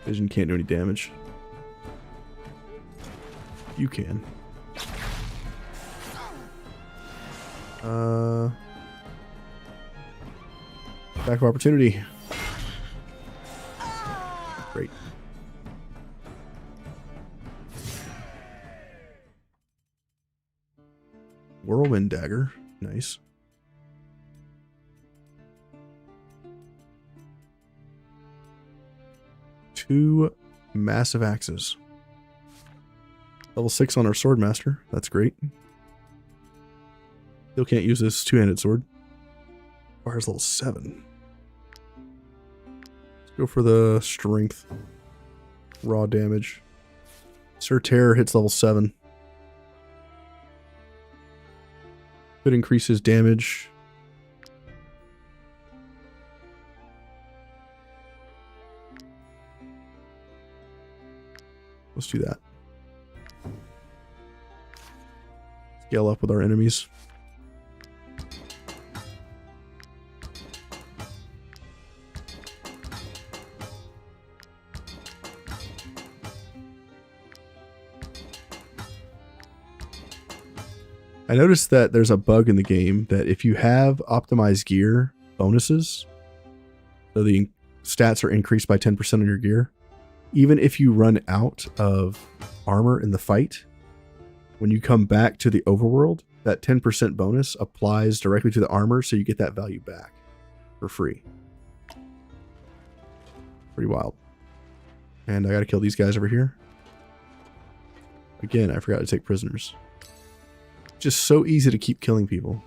S1: Vision can't do any damage. You can. Back of opportunity. Great. Whirlwind dagger. Nice. Two massive axes. Level 6 on our swordmaster. That's great. Still can't use this two-handed sword. Requires level 7. Let's go for the strength. Raw damage. Sir Terror hits level 7. Could increase his damage. Let's do that. Scale up with our enemies. I noticed that there's a bug in the game that if you have optimized gear bonuses, so the stats are increased by 10% on your gear, even if you run out of armor in the fight, when you come back to the overworld, that 10% bonus applies directly to the armor, so you get that value back for free. Pretty wild. And I gotta kill these guys over here. Again, I forgot to take prisoners. Just so easy to keep killing people.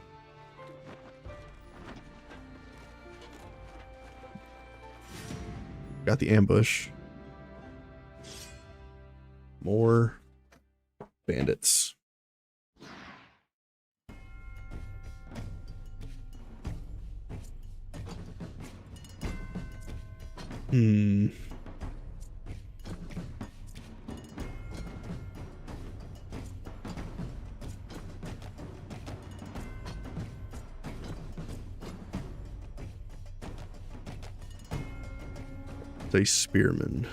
S1: Got the ambush. More bandits. A spearman.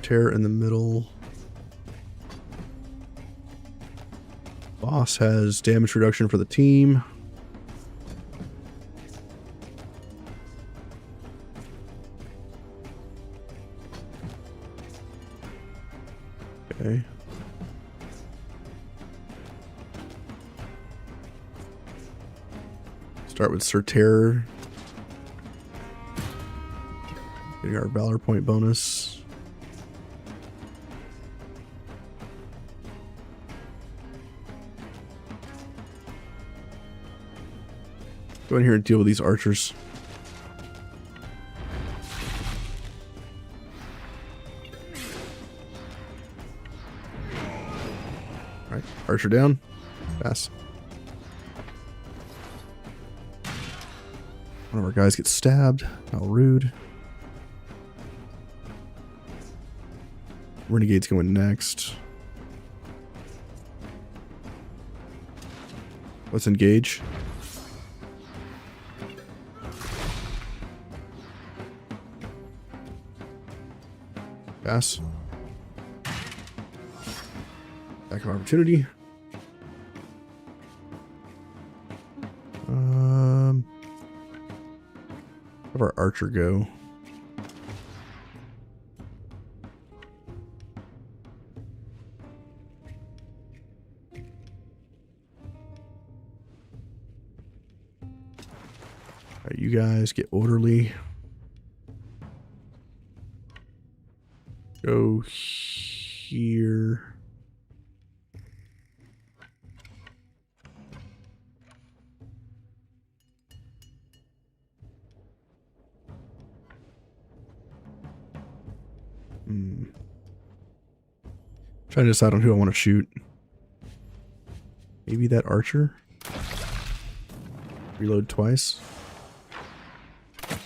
S1: Terror in the middle. Boss has damage reduction for the team. Okay. Start with Sir Terror. Getting our Valor Point bonus. Go in here and deal with these archers. Alright, archer down. Pass. One of our guys gets stabbed. How rude. Renegade's going next. Let's engage. Pass. Back of opportunity. Have our archer go. you guys. Get orderly. Go here. Trying to decide on who I want to shoot. Maybe that archer. Reload twice. Go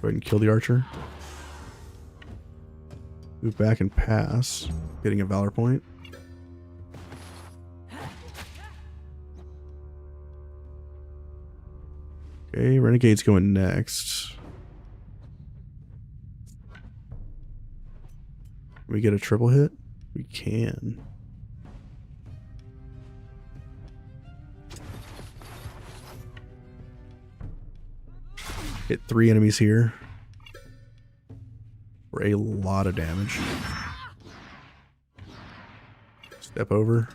S1: ahead and kill the archer. Move back and pass. Getting a valor point. Okay, Renegade's going next. Can we get a triple hit? We can. Hit 3 enemies here. For a lot of damage. Step over.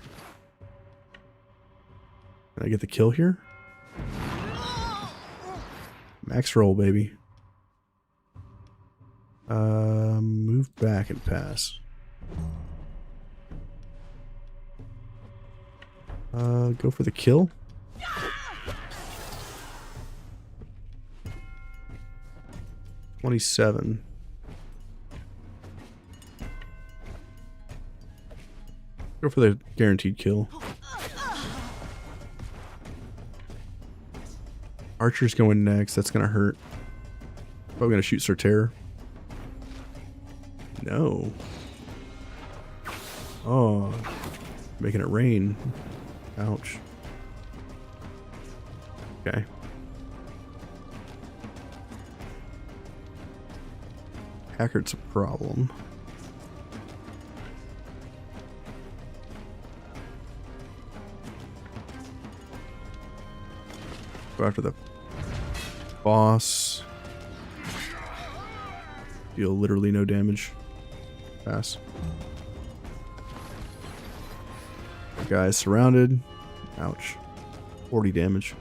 S1: Can I get the kill here? Max roll, baby. Move back and pass. Go for the kill. $27. Go for the guaranteed kill. Archer's going next. That's gonna hurt. Probably gonna shoot Sorterre. No. Oh, making it rain. Ouch. Okay. Hackert's a problem. Go after the boss. Deal literally no damage. Pass. Guys surrounded. Ouch. 40 damage.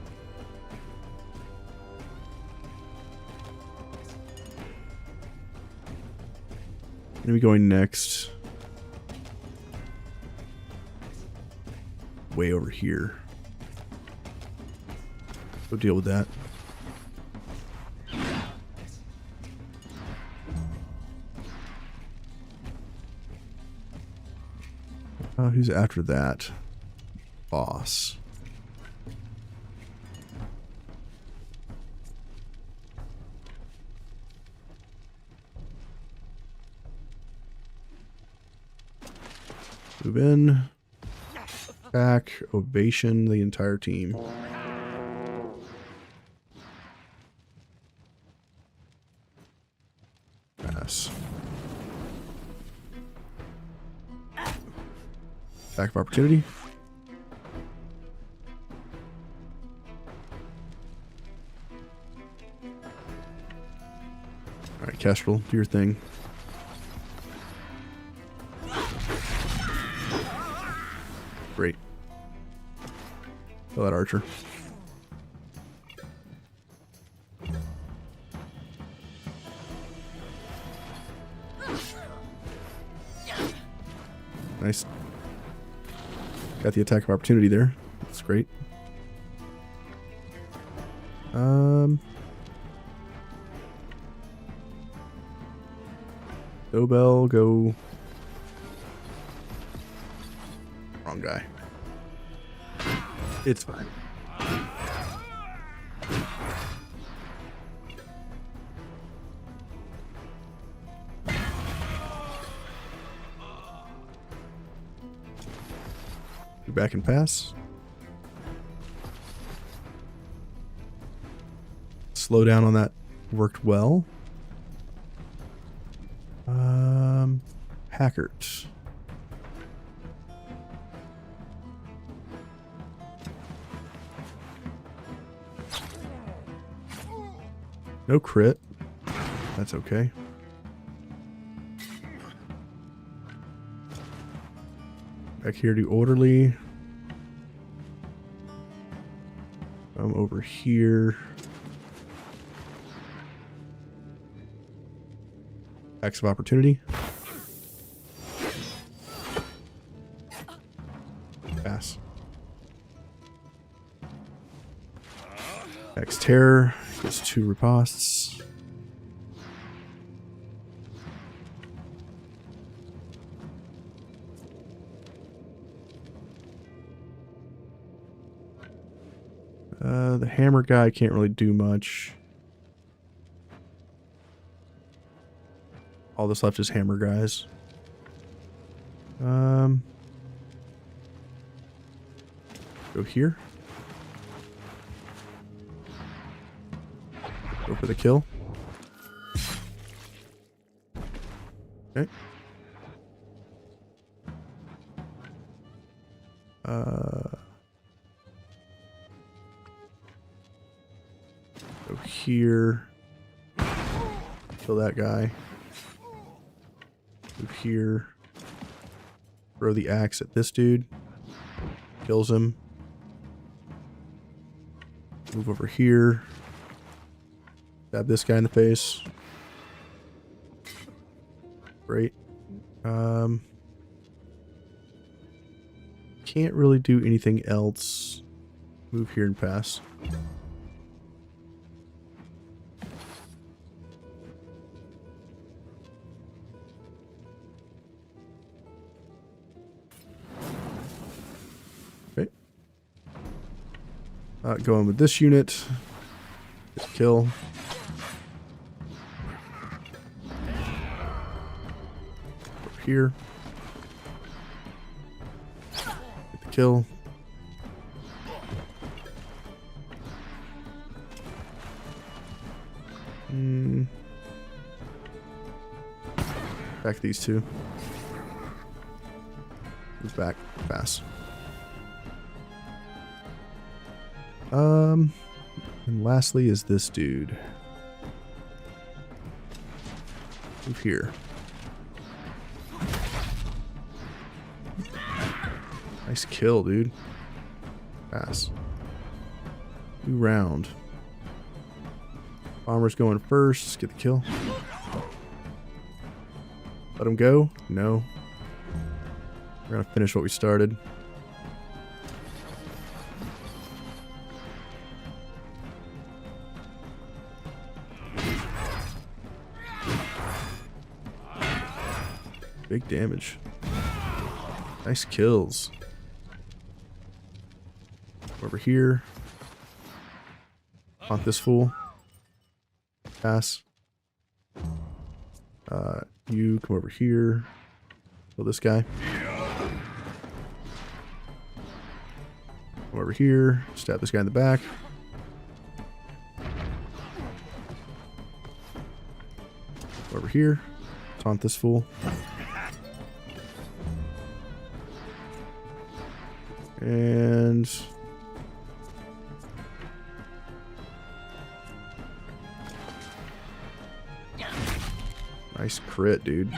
S1: Enemy going next. Way over here. Go deal with that. Who's after that? Boss. Move in. Back. Ovation the entire team. Pass. Back of opportunity. Alright, Kestrel, do your thing. Great. Kill that archer. Nice. Got the attack of opportunity there. That's great. Dobel, go. Wrong guy. It's fine. Back and pass. Slow down on that worked well. Hackert. No crit. That's okay. Back here to orderly. I'm over here. Axe of opportunity. Pass. Axe terror gets 2 ripostes. The hammer guy can't really do much. All that's left is hammer guys. Go here. Go for the kill. Okay. Go here. Kill that guy. Move here. Throw the axe at this dude. Kills him. Move over here. Stab this guy in the face. Great. Can't really do anything else. Move here and pass. Okay. Going with this unit. Get the kill. Over here. Get the kill. Back these two. Move back. Pass. And lastly is this dude. Move here. Nice kill, dude. Pass. New round. Bomber's going first. Get the kill. Let him go? No. We're gonna finish what we started. Big damage. Nice kills. Over here. Haunt this fool. Pass. You come over here. Kill this guy. Come over here. Stab this guy in the back. Over here. Taunt this fool. And nice crit, dude.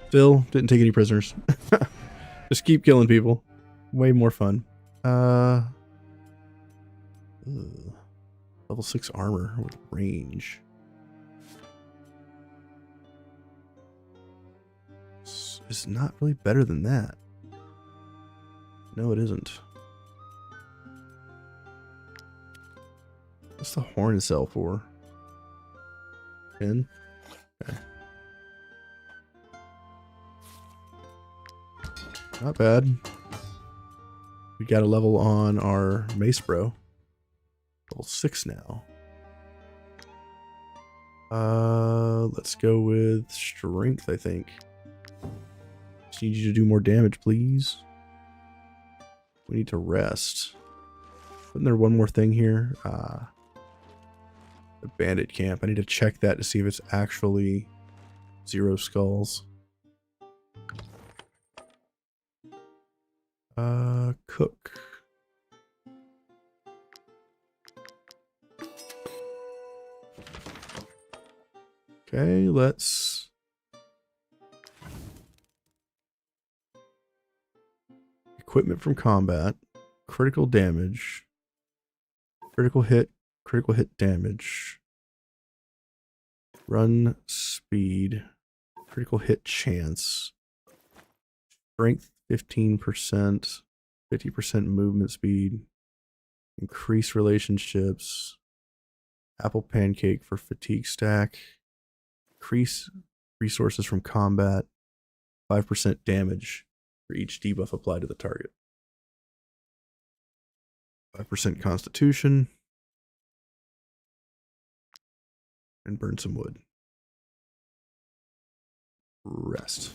S1: Still didn't take any prisoners. Just keep killing people. Way more fun. Level 6 armor with range. It's not really better than that. No, it isn't. What's the horn sell for? 10? Okay. Not bad. We got a level on our mace bro. Level 6 now. Let's go with strength, I think. Just need you to do more damage, please. We need to rest. Isn't there one more thing here? The bandit camp. I need to check that to see if it's actually 0 skulls. Cook. Okay, let's... Equipment from combat. Critical damage. Critical hit damage. Run speed. Critical hit chance. Strength 15%. 50% movement speed. Increase relationships. Apple pancake for fatigue stack. Increase resources from combat. 5% damage for each debuff applied to the target. 5% constitution. And burn some wood. Rest.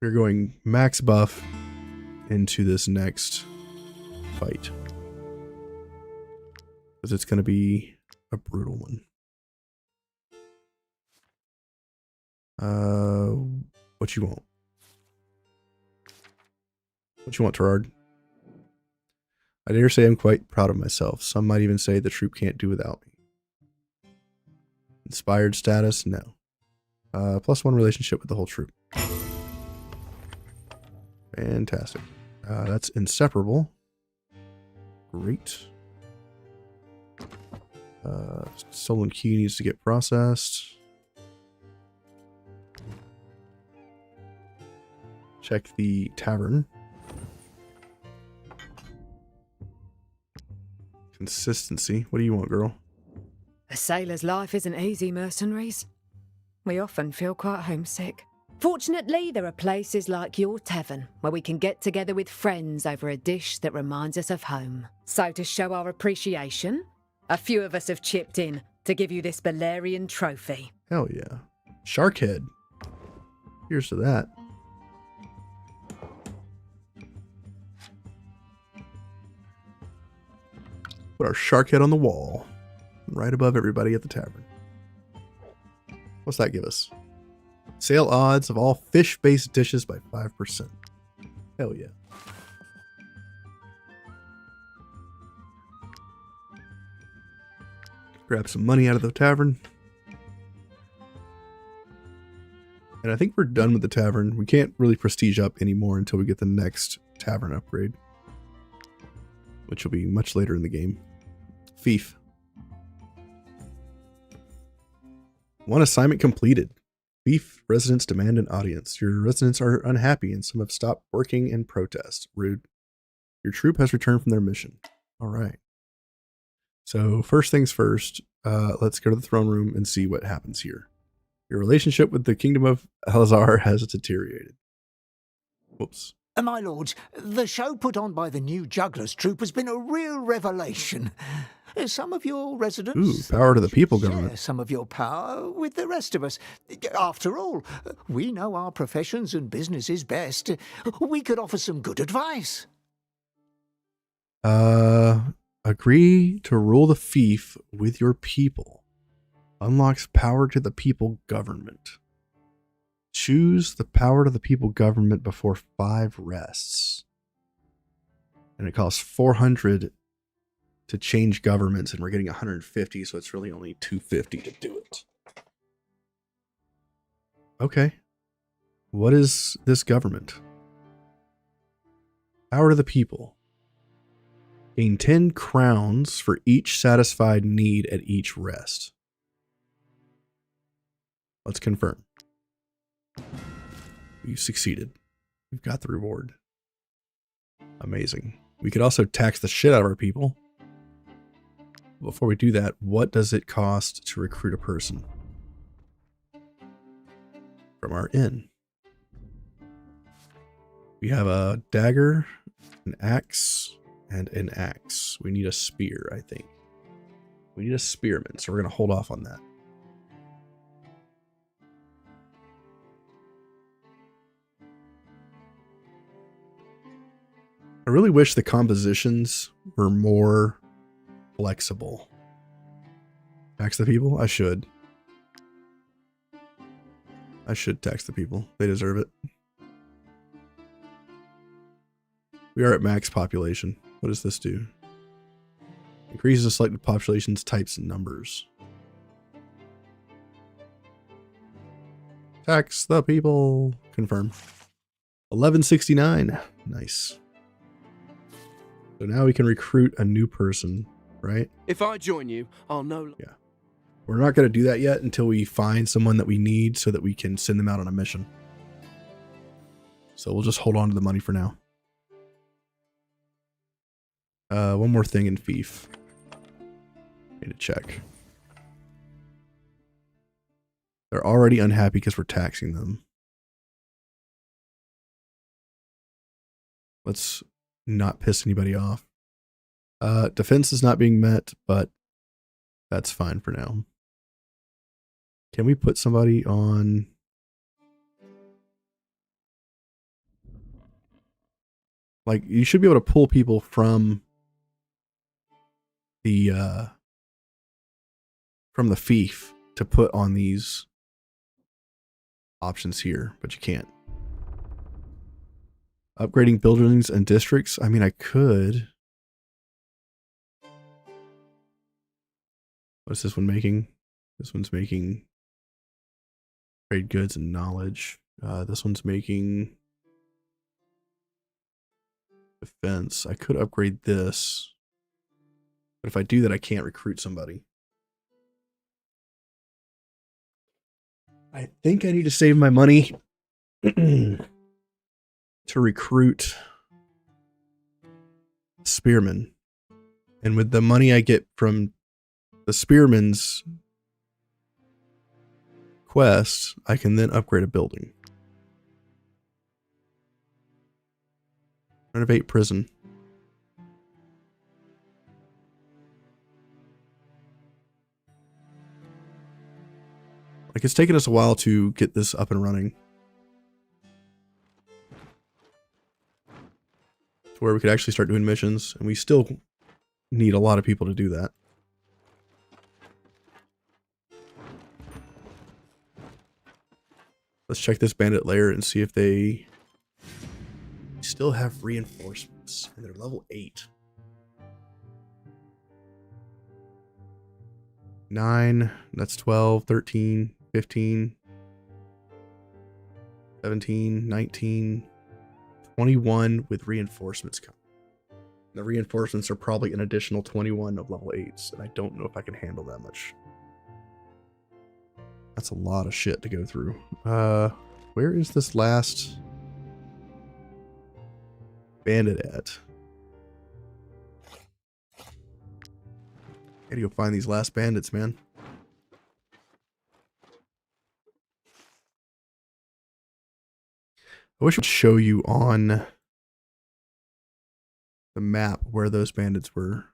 S1: We're going max buff into this next fight. Because it's going to be a brutal one. What you want? What you want, Terrard? I dare say I'm quite proud of myself. Some might even say the troop can't do without me. Inspired status? No. +1 relationship with the whole troop. Fantastic. That's inseparable. Great. Stolen key needs to get processed. Check the tavern. Consistency. What do you want, girl?
S9: A sailor's life isn't easy, mercenaries. We often feel quite homesick. Fortunately, there are places like your tavern where we can get together with friends over a dish that reminds us of home. So to show our appreciation, a few of us have chipped in to give you this Balerian trophy.
S1: Hell yeah. Shark head. Here's to that. Put our shark head on the wall. Right above everybody at the tavern. What's that give us? Sale odds of all fish-based dishes by 5%. Hell yeah. Grab some money out of the tavern. And I think we're done with the tavern. We can't really prestige up anymore until we get the next tavern upgrade. Which will be much later in the game. Fief. One assignment completed. Fief residents demand an audience. Your residents are unhappy and some have stopped working in protest. Rude. Your troop has returned from their mission. All right. So first things first, let's go to the throne room and see what happens here. Your relationship with the Kingdom of Elazar has deteriorated. Whoops.
S18: My lords, the show put on by the new Jugglers troupe has been a real revelation. Some of your residents...
S1: Ooh, power to the people government.
S18: Share some of your power with the rest of us. After all, we know our professions and businesses best. We could offer some good advice.
S1: Agree to rule the fief with your people. Unlocks power to the people government. Choose the power to the people government before 5 rests. And it costs 400 to change governments, and we're getting 150, so it's really only 250 to do it. Okay. What is this government? Power to the people. Gain 10 crowns for each satisfied need at each rest. Let's confirm. We've succeeded. We've got the reward. Amazing. We could also tax the shit out of our people. Before we do that, what does it cost to recruit a person? From our inn. We have a dagger, an axe, and an axe. We need a spear, I think. We need a spearman, so we're going to hold off on that. I really wish the compositions were more flexible. Tax the people? I should. I should tax the people. They deserve it. We are at max population. What does this do? Increases the selected population's types and numbers. Tax the people. Confirm. 1169. Nice. So now we can recruit a new person, right?
S21: If I join you, I'll know.
S1: Yeah. We're not going to do that yet until we find someone that we need so that we can send them out on a mission. So we'll just hold on to the money for now. One more thing in Fief. Need to check. They're already unhappy because we're taxing them. Let's not piss anybody off. Defense is not being met, but that's fine for now. Can we put somebody on... Like, you should be able to pull people from the fief to put on these options here, but you can't. Upgrading buildings and districts. I mean, I could. What's this one making? This one's making trade goods and knowledge. This one's making defense. I could upgrade this. But if I do that, I can't recruit somebody. I think I need to save my money to recruit spearmen. And with the money I get from the spearman's quest, I can then upgrade a building. Renovate prison. Like, it's taken us a while to get this up and running. To where we could actually start doing missions, and we still need a lot of people to do that. Let's check this bandit lair and see if they still have reinforcements. And they're level 8. 9, that's 12, 13, 15, 17, 19, 21 with reinforcements coming. The reinforcements are probably an additional 21 of level 8s, and I don't know if I can handle that much. That's a lot of shit to go through. Where is this last bandit at? Gotta go find these last bandits, man. I wish I would show you on the map where those bandits were,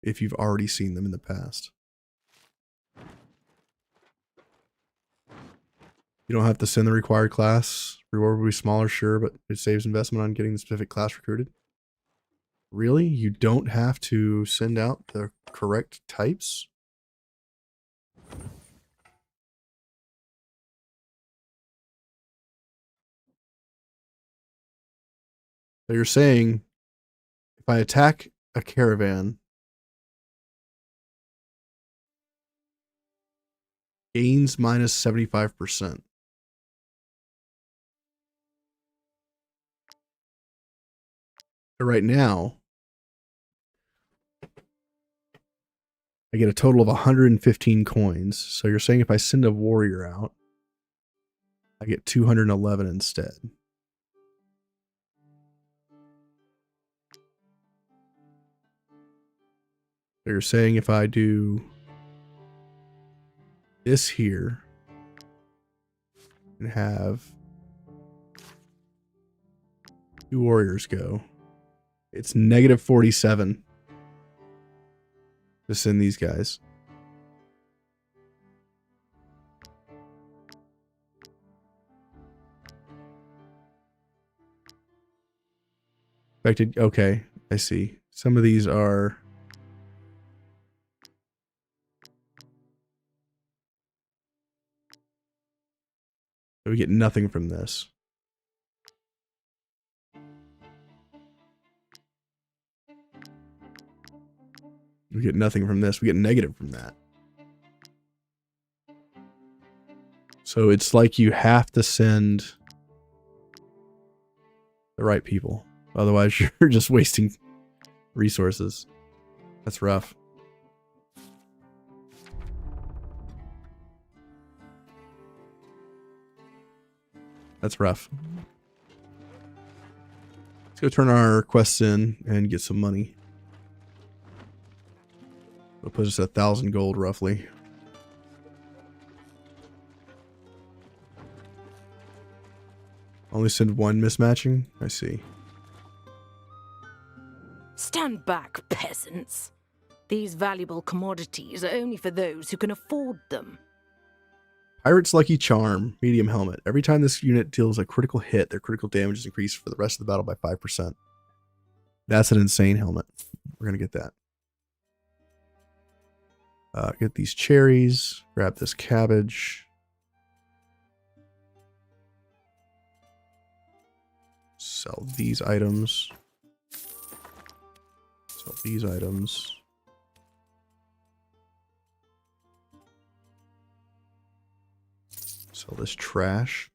S1: if you've already seen them in the past. You don't have to send the required class. Reward will be smaller, sure, but it saves investment on getting the specific class recruited. Really? You don't have to send out the correct types? So you're saying if I attack a caravan, gains minus 75%. So right now, I get a total of 115 coins. So you're saying if I send a warrior out, I get 211 instead. So you're saying if I do this here and have 2 warriors go, it's negative 47 to send these guys. Expected. Okay, I see. Some of these are... We get nothing from this. We get nothing from this. We get negative from that. So it's like you have to send the right people. Otherwise, you're just wasting resources. That's rough. That's rough. Let's go turn our quests in and get some money. It'll put us at 1,000 gold, roughly. Only send one mismatching? I see.
S21: Stand back, peasants. These valuable commodities are only for those who can afford them.
S1: Pirate's Lucky Charm, medium helmet. Every time this unit deals a critical hit, their critical damage is increased for the rest of the battle by 5%. That's an insane helmet. We're going to get that. Get these cherries. Grab this cabbage. Sell these items. Sell these items. Sell this trash.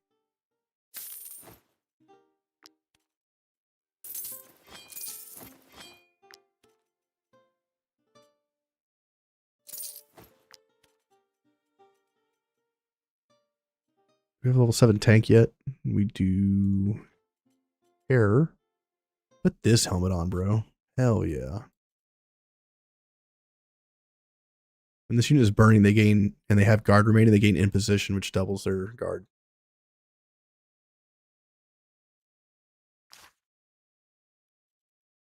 S1: We have a level 7 tank yet. We do hair. Put this helmet on, bro. Hell yeah. When this unit is burning, they gain, and they have guard remaining, they gain in position, which doubles their guard.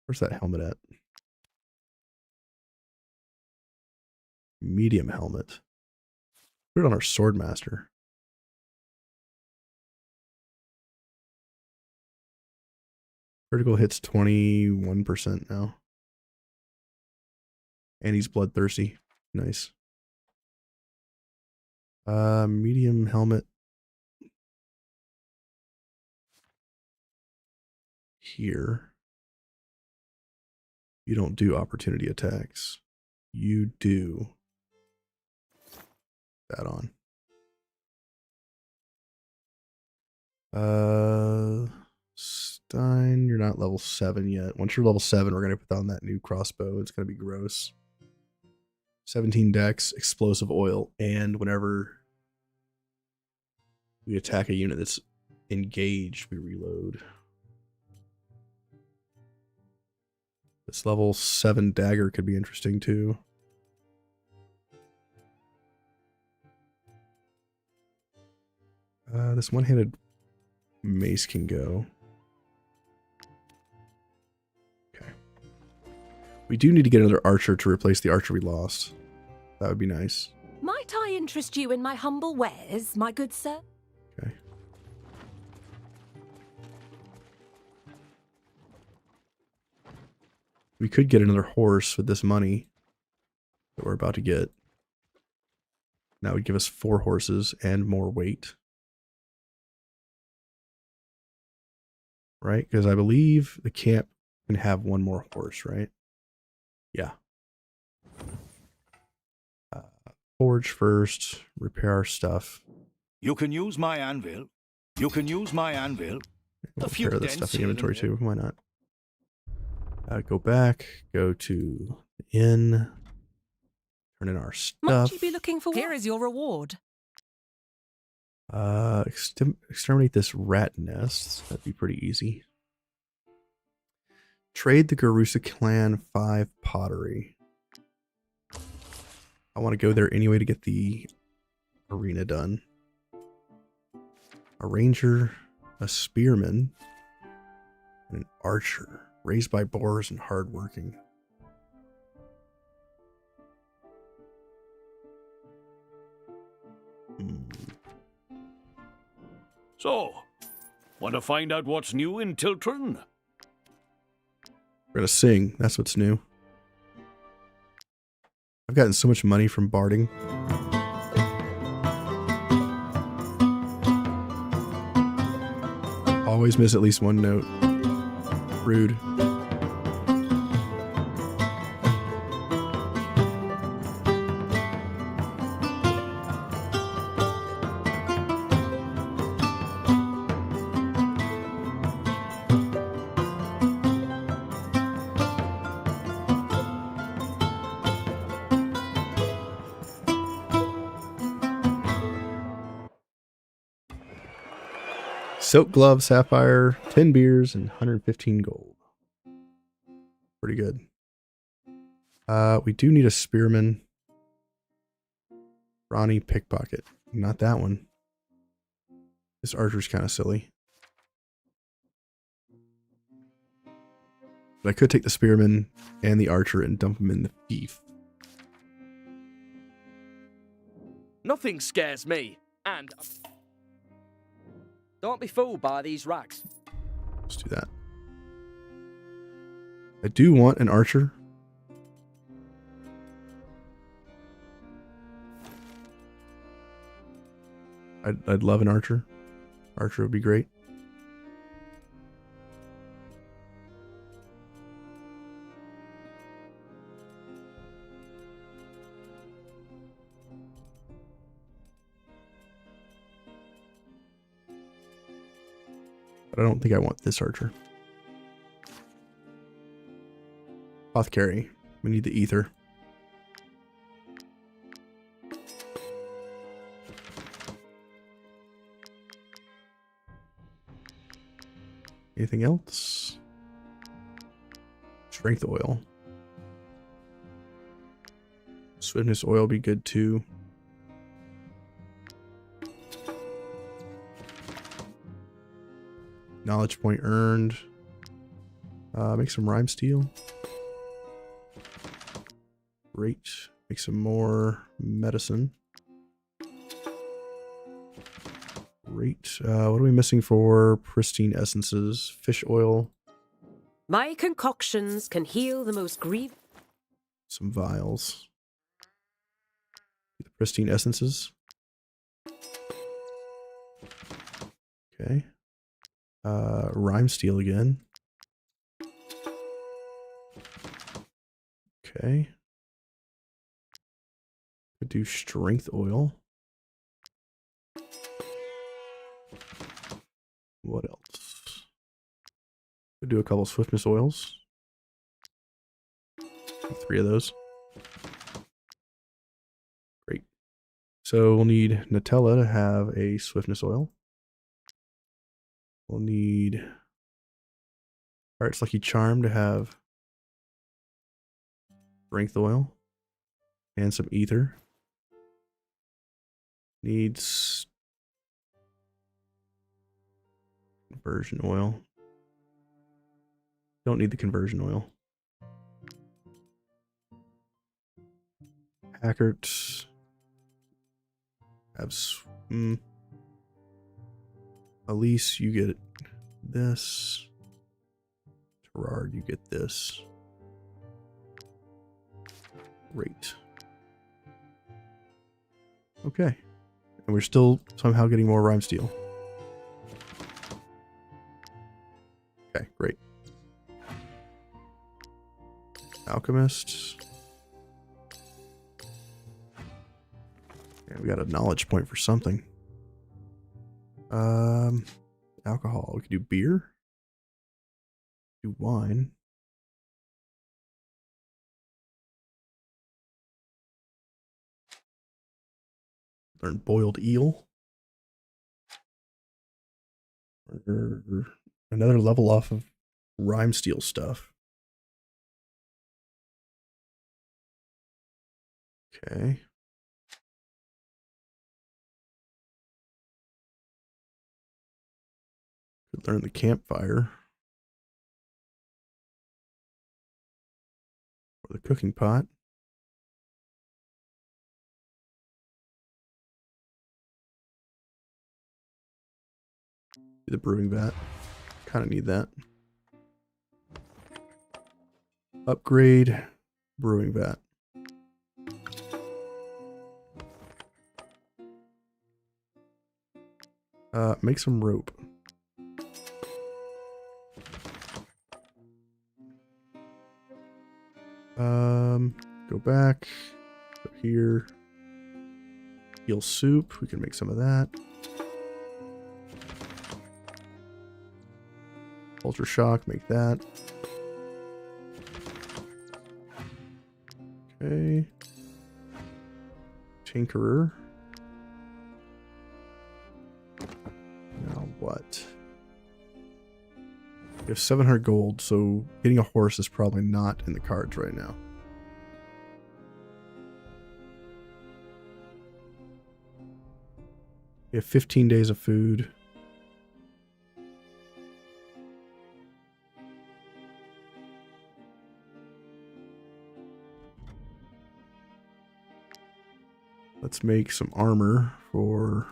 S1: Where's that helmet at? Medium helmet. Put it on our swordmaster. Critical hits 21% now. And he's bloodthirsty. Nice. Medium helmet. Here. You don't do opportunity attacks. You do that on. Stein, you're not level 7 yet. Once you're level 7, we're going to put on that new crossbow. It's going to be gross. 17 dex, explosive oil, and whenever we attack a unit that's engaged, we reload. This level 7 dagger could be interesting too. This one-handed mace can go. Okay. We do need to get another archer to replace the archer we lost. That would be nice.
S21: Might I interest you in my humble wares, my good sir?
S1: Okay. We could get another horse with this money that we're about to get. That would give us 4 horses and more weight. Right? Because I believe the camp can have 1 more horse, right? Yeah. Forge first, repair our stuff.
S15: You can use my anvil. You can use my anvil.
S1: We'll repair this stuff in inventory too. Why not? Go back. Go to the inn. Turn in our stuff.
S21: Might you be looking for
S22: Here is your reward.
S1: Exterminate this rat nest. That'd be pretty easy. Trade the Garusa clan 5 pottery. I want to go there anyway to get the arena done. A ranger, a spearman, and an archer. Raised by boars and hardworking.
S10: So, want to find out what's new in Tiltron?
S1: We're gonna sing. That's what's new. I've gotten so much money from barding. Always miss at least 1 note. Rude. Silk glove, sapphire, 10 beers, and 115 gold. Pretty good. We do need a spearman. Ronnie pickpocket. Not that one. This archer's kind of silly. But I could take the spearman and the archer and dump them in the thief.
S16: Nothing scares me, and don't be fooled by these rags.
S1: Let's do that. I do want an archer. I'd love an archer. Archer would be great. But I don't think I want this archer. Apothecary. We need the ether. Anything else? Strength oil. Swiftness oil be good too. Knowledge point earned. Make some rhyme steel. Great. Make some more medicine. Great. What are we missing for pristine essences? Fish oil.
S7: My concoctions can heal the most grievous.
S1: Some vials. The pristine essences. Okay. Rhyme steel again. Okay. Could do strength oil. What else? Could do a couple swiftness oils. 3 of those. Great. So we'll need Nutella to have a swiftness oil. We'll need Heart's Lucky Charm to have strength oil and some ether. Needs conversion oil. Don't need the conversion oil. Hackert have Elise, you get this. Gerard, you get this. Great. Okay. And we're still somehow getting more rhyme steel. Okay, great. Alchemist. Yeah, we got a knowledge point for something. Alcohol. We could do beer. Do wine. Learn boiled eel. Another level off of rhyme steel stuff. Okay. Could learn the campfire. Or the cooking pot. The brewing vat. Kind of need that. Upgrade brewing vat. Make some rope. Go back. Go here. Eel soup. We can make some of that. Ultra shock. Make that. Okay. Tinkerer. Now what? We have 700 gold, so getting a horse is probably not in the cards right now. We have 15 days of food. Let's make some armor for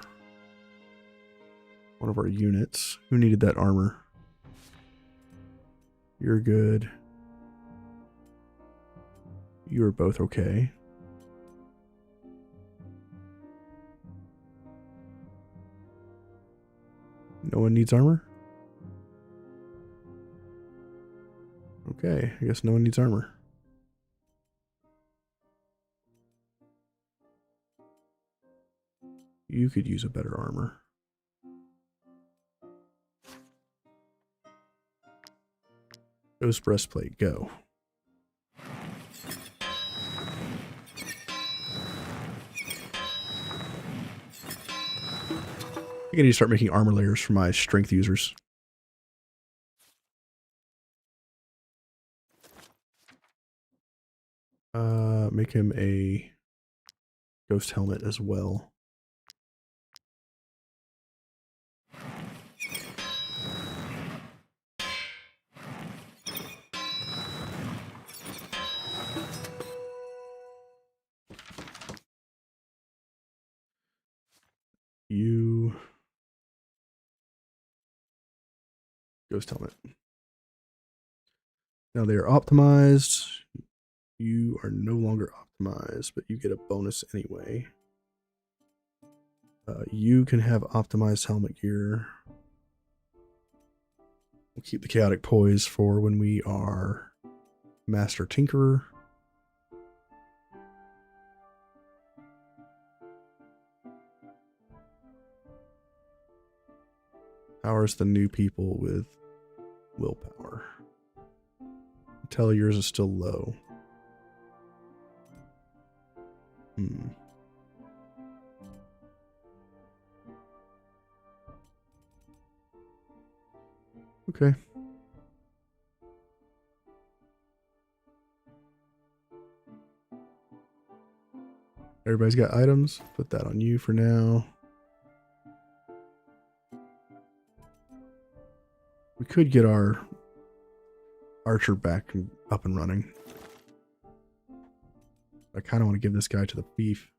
S1: one of our units. Who needed that armor? You're good. You are both okay. No one needs armor? Okay, I guess no one needs armor. You could use a better armor. Ghost breastplate, go. I need to start making armor layers for my strength users. Make him a ghost helmet as well. You ghost helmet. Now they are optimized. You are no longer optimized, but you get a bonus anyway. You can have optimized helmet gear. We'll keep the chaotic poise for when we are master tinkerer. Powers the new people with willpower. Tell yours is still low. Okay. Everybody's got items. Put that on you for now. We could get our archer back and up and running. I kind of want to give this guy to the thief.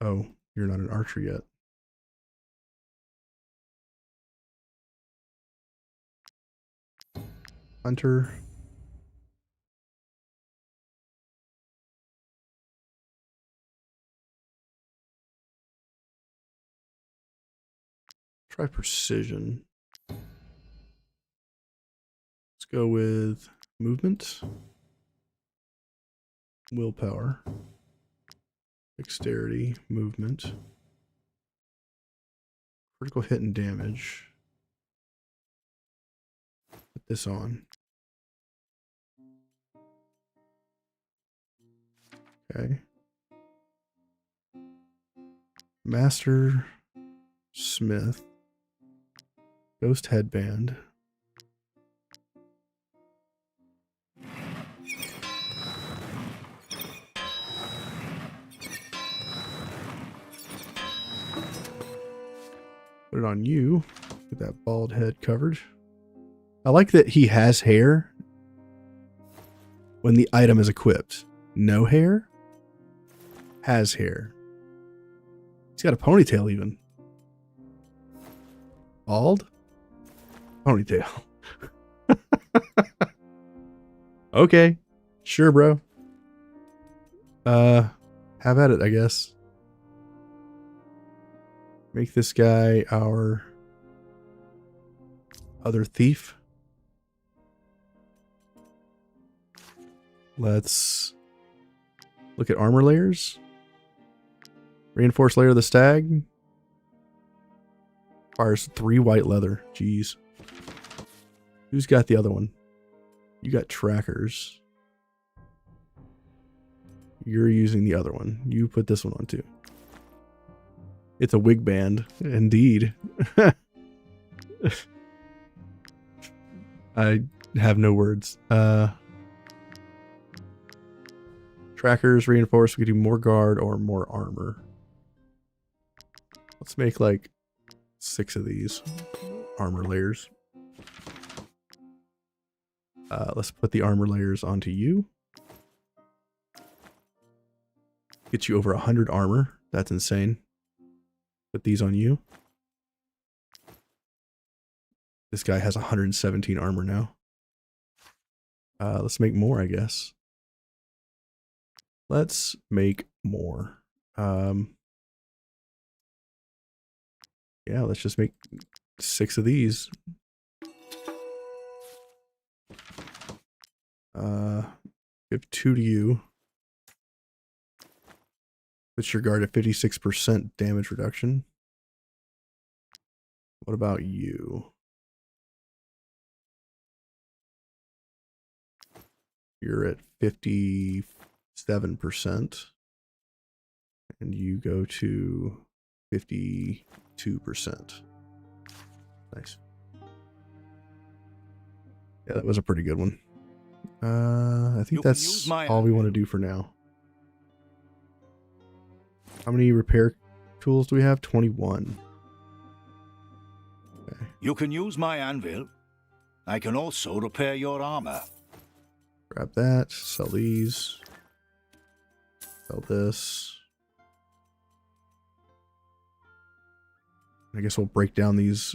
S1: Oh, you're not an archer yet. Hunter. Try precision. Let's go with movement, willpower, dexterity, movement, critical hit and damage. Put this on. Okay. Master Smith. Ghost headband. Put it on you. Get that bald head covered. I like that he has hair when the item is equipped. No hair? Has hair. He's got a ponytail even. Bald? Ponytail. Okay. Sure, bro. Have at it, I guess. Make this guy our other thief. Let's look at armor layers. Reinforced layer of the stag. Requires 3 white leather. Jeez. Who's got the other one? You got trackers. You're using the other one. You put this one on too. It's a wig band. Indeed. I have no words. Trackers, reinforced. We could do more guard or more armor. Let's make like 6 of these armor layers. Let's put the armor layers onto you. Get you over 100 armor. That's insane. Put these on you. This guy has 117 armor now. Let's make more, I guess. Let's make more. Yeah, let's just make 6 of these. Give 2 to you. Puts your guard at 56% damage reduction. What about you? You're at 57%. And you go to 52%. Nice. Yeah, that was a pretty good one. I think that's all we want to do for now. How many repair tools do we have? 21. Okay.
S15: You can use my anvil. I can also repair your armor.
S1: Grab that. Sell these. Sell this. I guess we'll break down these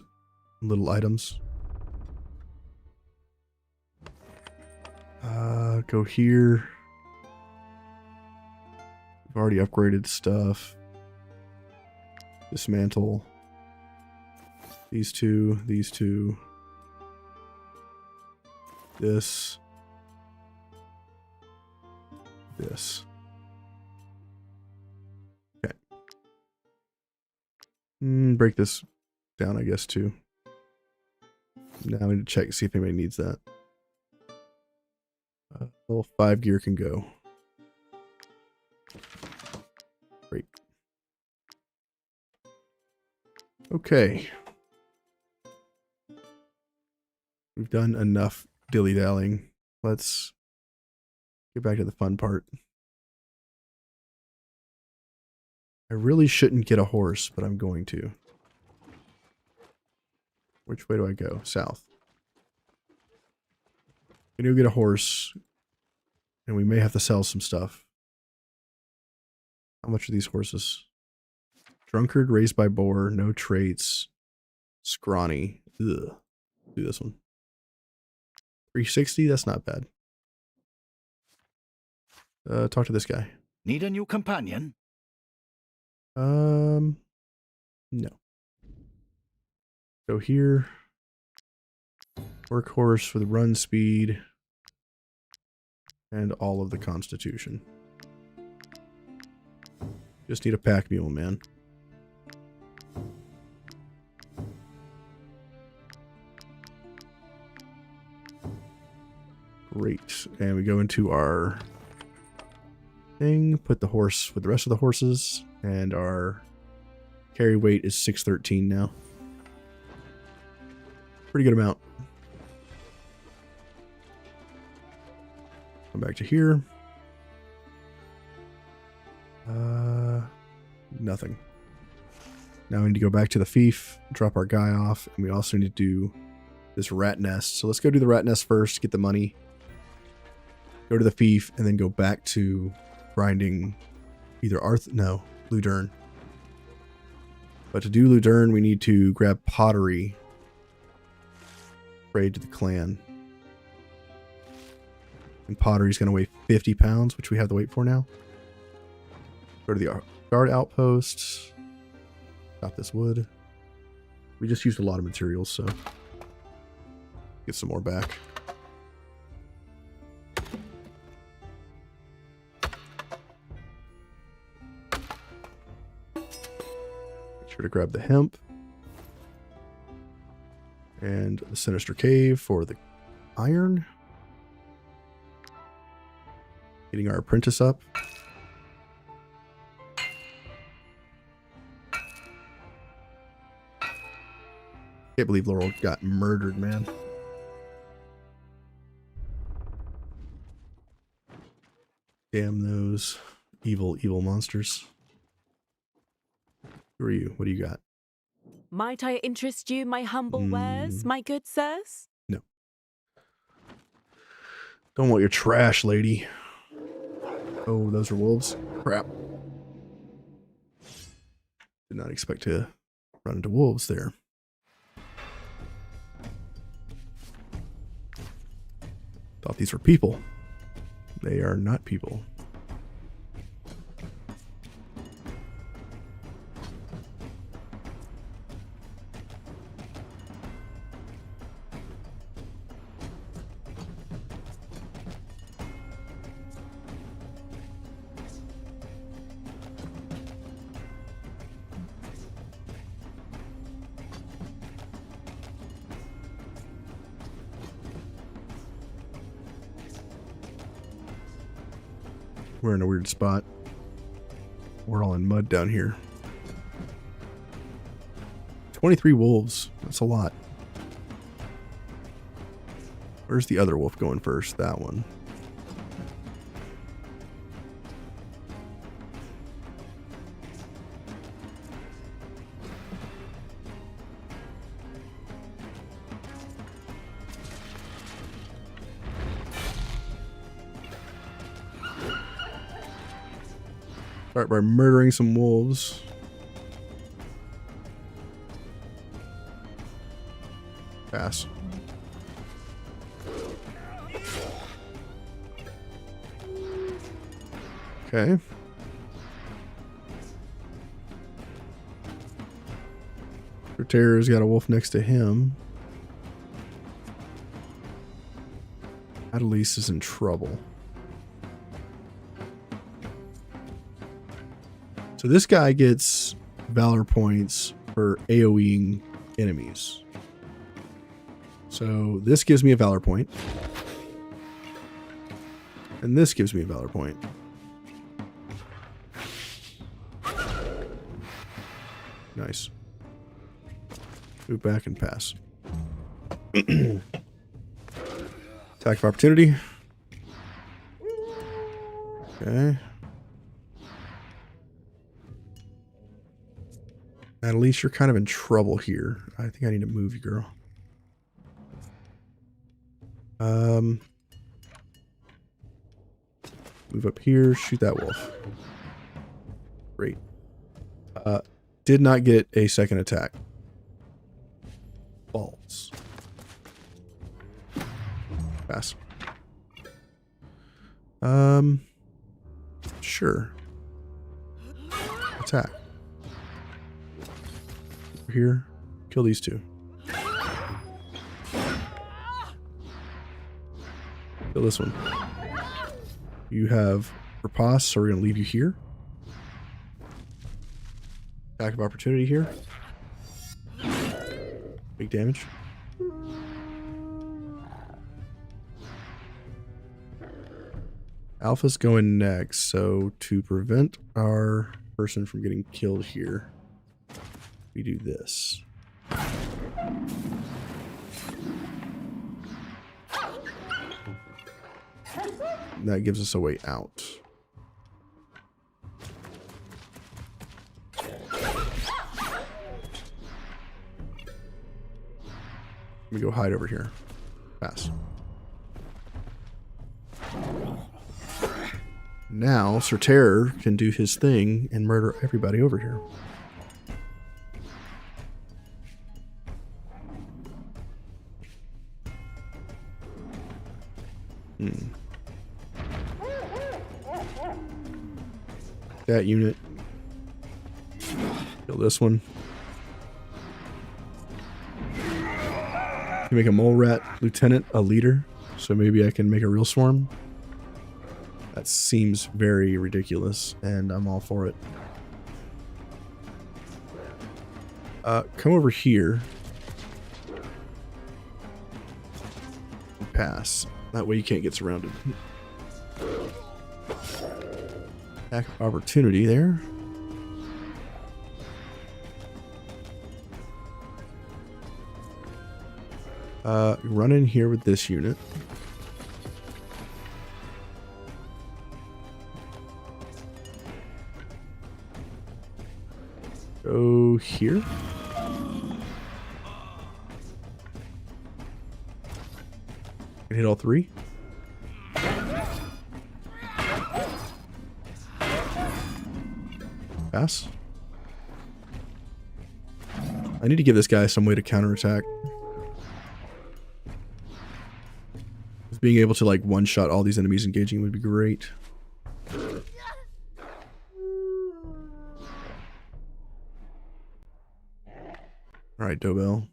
S1: little items. Go here. We've already upgraded stuff. Dismantle. These two. These two. This. This. Okay. Break this down, I guess, too. Now we need to check, see if anybody needs that. Level 5 gear can go. Great. Okay. We've done enough dilly-dallying. Let's get back to the fun part. I really shouldn't get a horse, but I'm going to. Which way do I go? South. We need to get a horse, and we may have to sell some stuff. How much are these horses? Drunkard, raised by boar, no traits, scrawny. Ugh. Do this one. 360, that's not bad. Talk to this guy.
S15: Need a new companion?
S1: No. Go here. Workhorse for the run speed. And all of the constitution. Just need a pack mule, man. Great. And we go into our thing. Put the horse with the rest of the horses. And our carry weight is 613 now. Pretty good amount. Come back to here. Nothing. Now we need to go back to the fief, drop our guy off, and we also need to do this rat nest. So let's go do the rat nest first, get the money. Go to the fief, and then go back to grinding either Ludern. But to do Ludern, we need to grab pottery. Trade to the clan. And pottery is going to weigh 50 pounds, which we have the weight for now. Go to the guard outpost. Got this wood. We just used a lot of materials, so get some more back. Sure to grab the hemp. And the Sinister Cave for the iron. Getting our apprentice up. Can't believe Laurel got murdered, man. Damn those evil, evil monsters. Who are you? What do you got?
S2: Might I interest you in my humble wares, my good sirs?
S1: No. Don't want your trash, lady. Oh, those are wolves. Crap. Did not expect to run into wolves there. Thought these were people. They are not people. We're in a weird spot. We're all in mud down here. 23 wolves. That's a lot. Where's the other wolf going first? That one. Start by murdering some wolves. Pass. Okay. Terror's got a wolf next to him. Adelise is in trouble. So this guy gets valor points for AoEing enemies. So this gives me a valor point. And this gives me a valor point. Nice. Move back and pass. Attack of opportunity. Okay. At least you're kind of in trouble here. I think I need to move you, girl. Move up here, shoot that wolf. Great. Did not get a second attack. Balls. Pass. Sure. Attack. Over here. Kill these two. Kill this one. You have riposte, so we're going to leave you here. Attack of opportunity here. Big damage. Alpha's going next, so to prevent our person from getting killed here, we do this. That gives us a way out. Let me go hide over here. Pass. Now, Sir Terror can do his thing and murder everybody over here. That unit. Kill this one. You make a mole rat lieutenant a leader, so maybe I can make a real swarm. That seems very ridiculous, and I'm all for it. Come over here. And pass. That way you can't get surrounded. Attack of opportunity there. Run in here with this unit. Go here. Can hit all three. Pass. I need to give this guy some way to counterattack. Being able to like one-shot all these enemies engaging would be great. Alright, Dobell.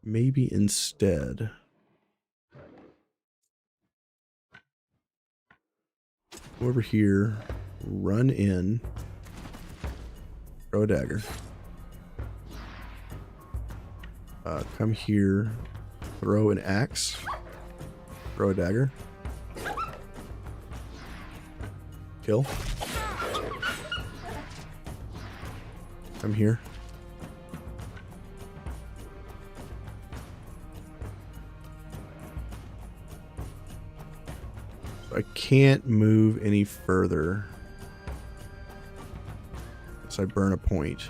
S1: Maybe instead. Go over here, run in, throw a dagger. Come here, throw an axe, throw a dagger, kill. Come here. I can't move any further unless I burn a point.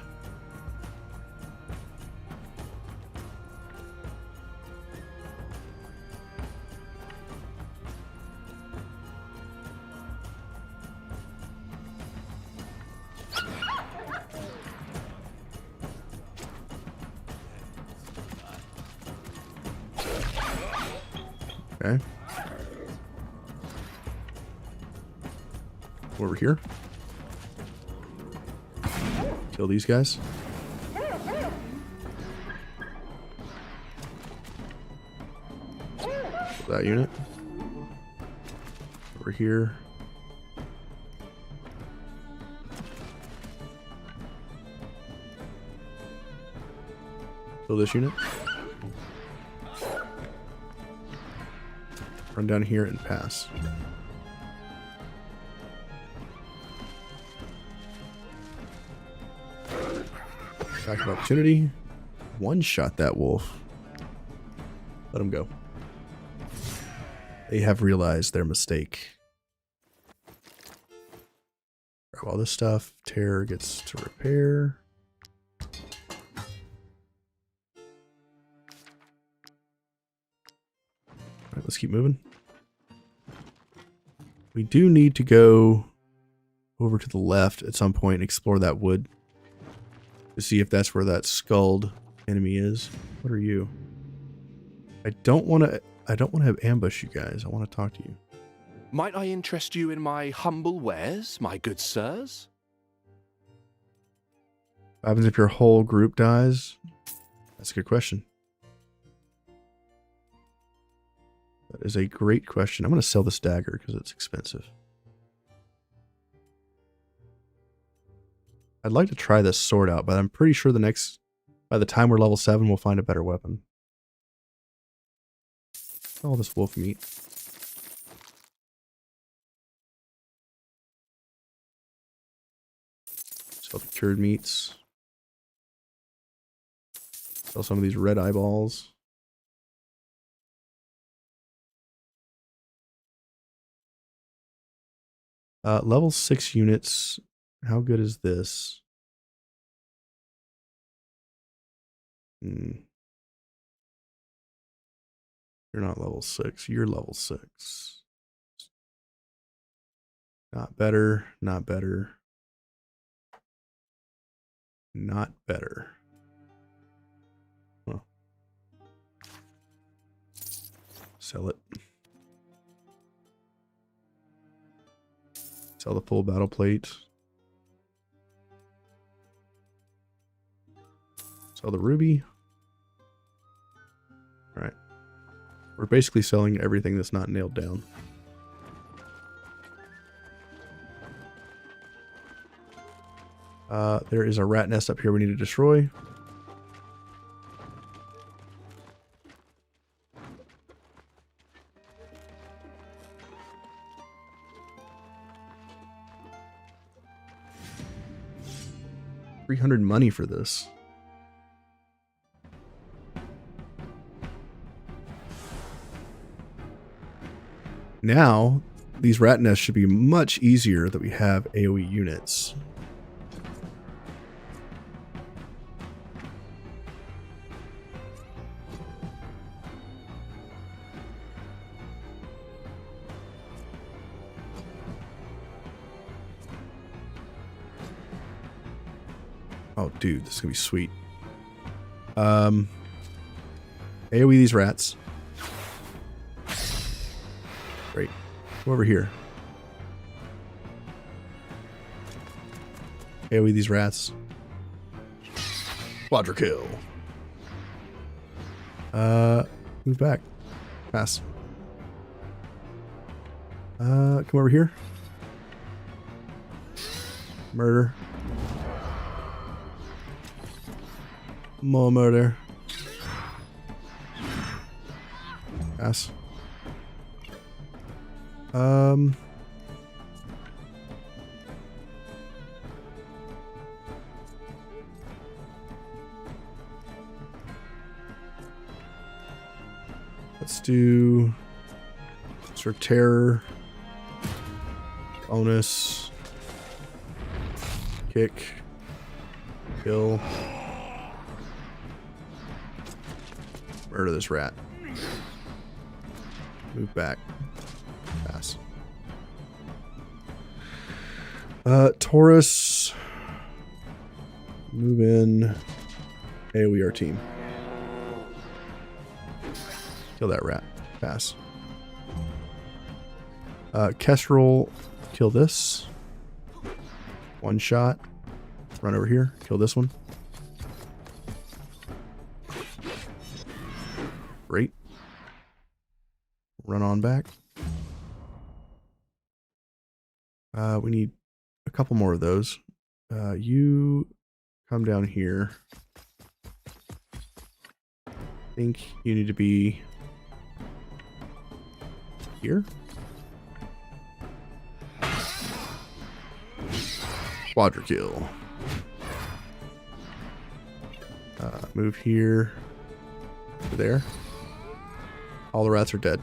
S1: Okay. Over here. Kill these guys. Kill that unit. Over here. Kill this unit. Run down here and pass. Attack of opportunity. One shot that wolf. Let him go. They have realized their mistake. Grab all this stuff. Terror gets to repair. Alright, let's keep moving. We do need to go over to the left at some point and explore that wood to see if that's where that skulled enemy is. What are you? I don't want to have ambush you guys. I want to talk to you.
S4: Might I interest you in my humble wares, my good sirs?
S1: What happens if your whole group dies? That's a good question. That is a great question. I'm going to sell this dagger because it's expensive. I'd like to try this sword out, but I'm pretty sure by the time we're level 7, we'll find a better weapon. All this wolf meat. Sell the cured meats. Sell some of these red eyeballs. Level 6 units. How good is this? You're not level 6. You're level 6. Not better. Not better. Not better. Huh. Sell it. Sell the full battle plate. Sell the ruby. Alright. We're basically selling everything that's not nailed down. There is a rat nest up here we need to destroy. $300 money for this. Now, these rat nests should be much easier that we have AoE units. Oh, dude, this is gonna be sweet. AoE these rats. Great. Come over here. AoE these rats. Quadra kill. Move back. Pass. Come over here. Murder. More murder. Pass. Let's do sort of terror, bonus, kick, kill, murder this rat, move back, pass. Taurus, move in, AoE our team. Kill that rat. Pass. Kestrel, kill this. One shot. Run over here. Kill this one. Great. Run on back. We need a couple more of those. You come down here. I think you need to be here. Quadra kill. Move here to there. All the rats are dead.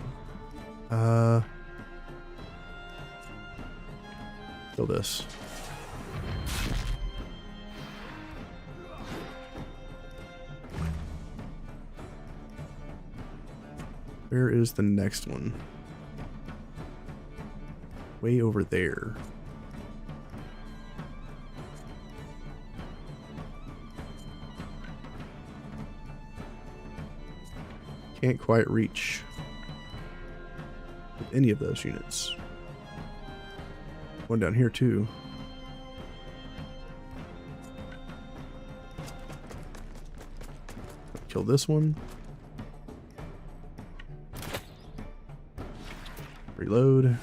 S1: Kill this. Where is the next one? Way over there. Can't quite reach with any of those units. One down here too. Kill this one. Reload.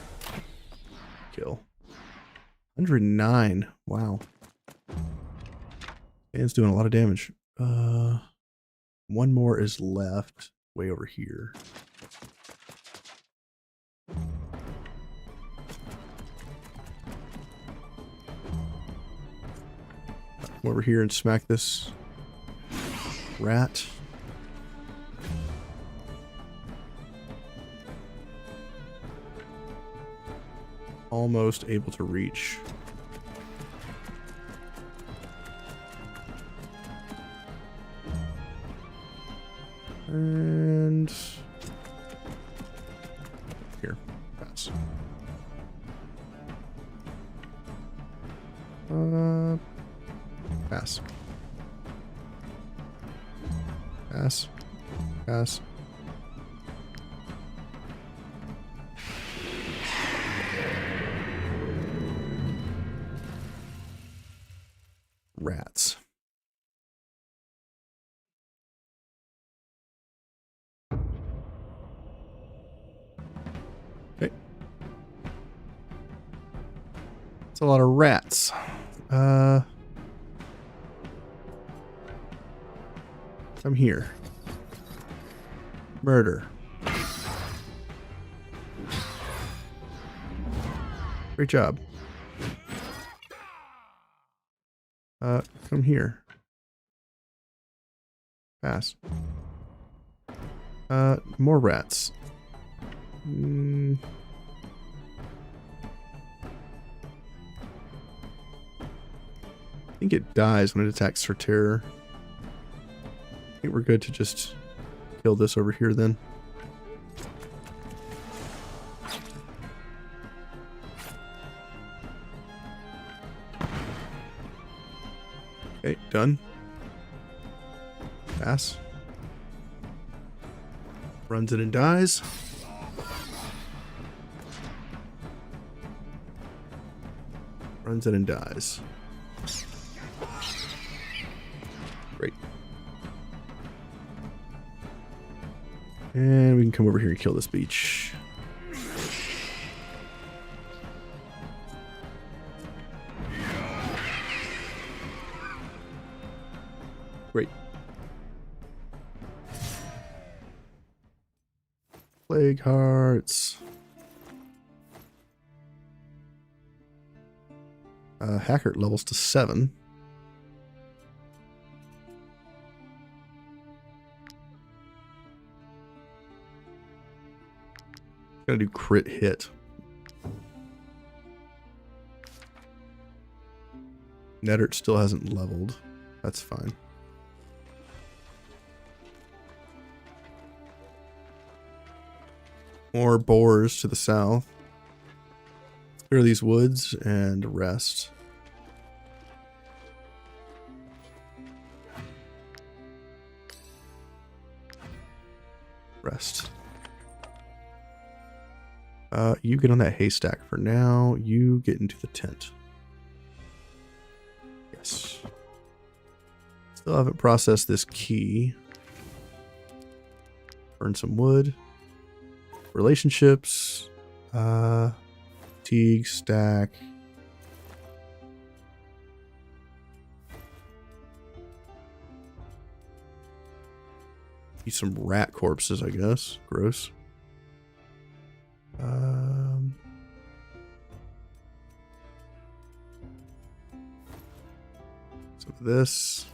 S1: Kill. 109. Wow. And it's doing a lot of damage. One more is left. Way over here. Come over here and smack this rat. Almost able to reach. And here, pass. Pass. Pass. Pass. Rats. Okay. It's a lot of rats. Come here. Murder. Great job. Come here. Pass. More rats. I think it dies when it attacks for terror. I think we're good to just kill this over here then. Okay, done. Pass. Runs it and dies. Runs it and dies. Great. And we can come over here and kill this beach. Great. Plague hearts. Hacker levels to 7. Gonna do crit hit. Neddart still hasn't leveled. That's fine. More boars to the south. Clear these woods and rest. Rest. You get on that haystack for now. You get into the tent. Yes. Still haven't processed this key. Burn some wood. Relationships. Fatigue, stack. Eat some rat corpses, I guess. Gross. Some of this.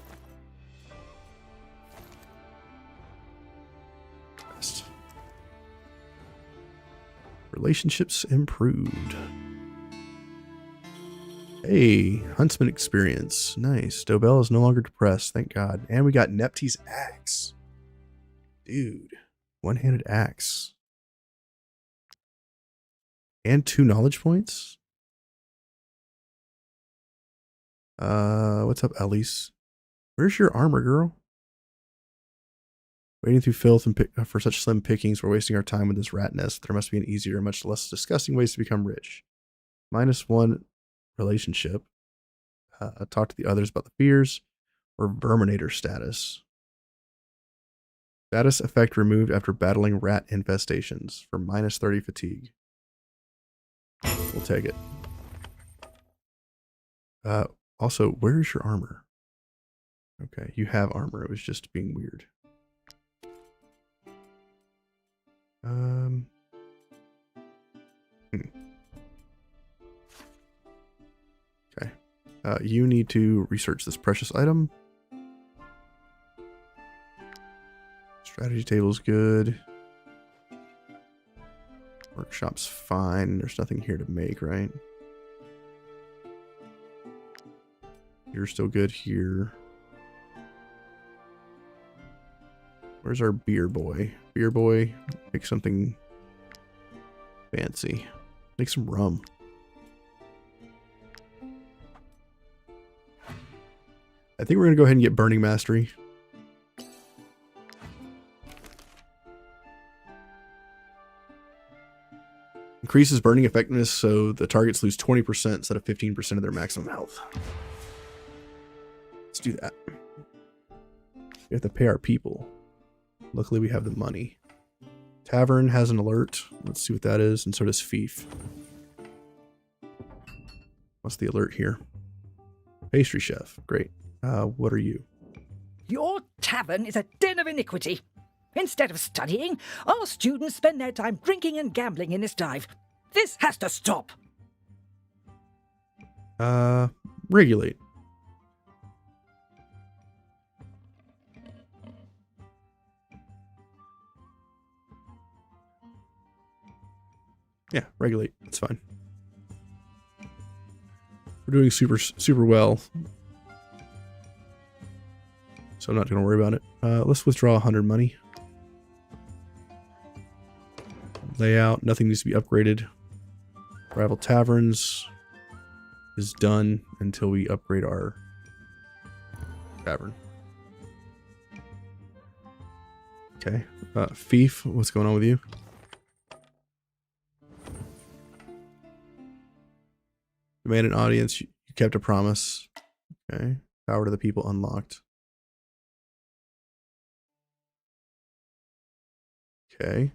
S1: Best. Relationships improved. Hey, Huntsman experience. Nice. Dobell is no longer depressed, thank God. And we got Nepti's axe. Dude. One-handed axe. And 2 knowledge points? What's up, Elise? Where's your armor, girl? Wading through filth and for such slim pickings, we're wasting our time with this rat nest. There must be an easier, much less disgusting ways to become rich. -1 relationship. Talk to the others about the fears. Or Verminator status. Status effect removed after battling rat infestations for -30 fatigue. We'll take it. Also, where is your armor? Okay, you have armor. It was just being weird. Okay. You need to research this precious item. Strategy table's good. Workshop's fine. There's nothing here to make, right? You're still good here. Where's our beer boy? Beer boy, make something fancy. Make some rum. I think we're going to go ahead and get Burning Mastery. Increases burning effectiveness so the targets lose 20% instead of 15% of their maximum health. Let's do that. We have to pay our people. Luckily, we have the money. Tavern has an alert. Let's see what that is. And so does Fief. What's the alert here? Pastry chef. Great. What are you?
S8: Your tavern is a den of iniquity. Instead of studying, our students spend their time drinking and gambling in this dive. This has to stop.
S1: Regulate. Yeah, regulate. It's fine. We're doing super well. So I'm not going to worry about it. Let's withdraw 100 money. Layout. Nothing needs to be upgraded. Rival Taverns is done until we upgrade our tavern. Okay. Fief, what's going on with you? Demand an audience. You kept a promise. Okay. Power to the people unlocked. Okay.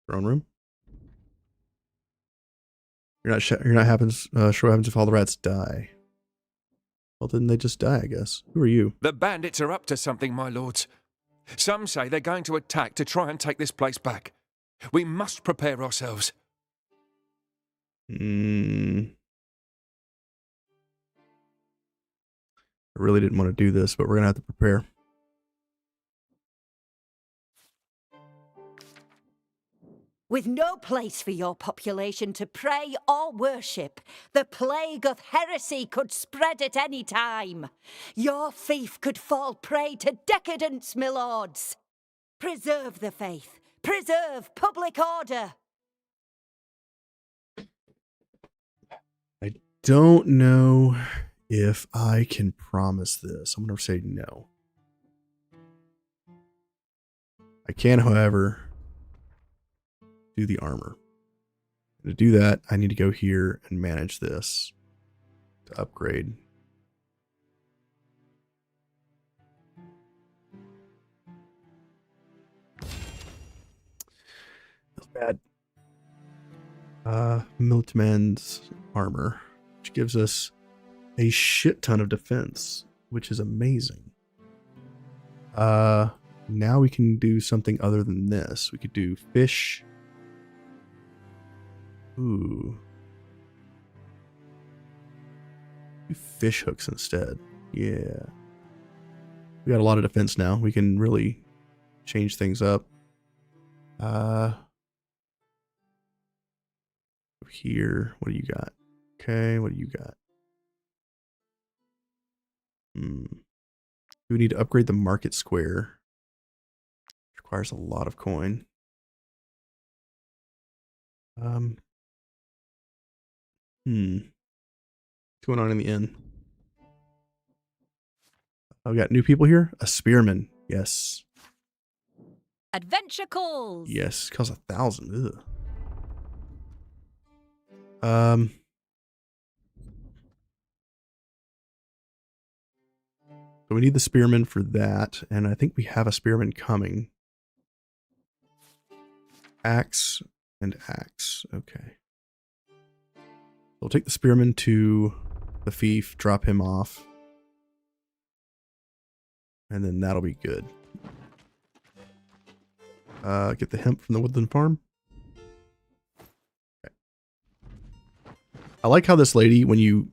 S1: Throne room. You're not sure what happens if all the rats die. Well, didn't they just die, I guess? Who are you?
S12: The bandits are up to something, my lords. Some say they're going to attack to try and take this place back. We must prepare ourselves.
S1: I really didn't want to do this, but we're going to have to prepare.
S20: With no place for your population to pray or worship, the plague of heresy could spread at any time. Your fief could fall prey to decadence, my lords. Preserve the faith. Preserve public order.
S1: I don't know if I can promise this. I'm going to say no. I can, however, do the armor. To do that, I need to go here and manage this to upgrade. Feels bad. Militman's armor, which gives us a shit ton of defense, which is amazing. Now we can do something other than this. We could do fish. Ooh. Do fish hooks instead. Yeah. We got a lot of defense now. We can really change things up. Here, what do you got? Okay, what do you got? We need to upgrade the market square. Requires a lot of coin. What's going on in the inn? I've got new people here. A spearman. Yes.
S2: Adventure calls.
S1: Yes. Costs 1,000. Ugh. So we need the spearman for that, and I think we have a spearman coming. Axe and axe. Okay. We'll take the spearman to the fief, drop him off, and then that'll be good. Get the hemp from the woodland farm. Okay. I like how this lady, when you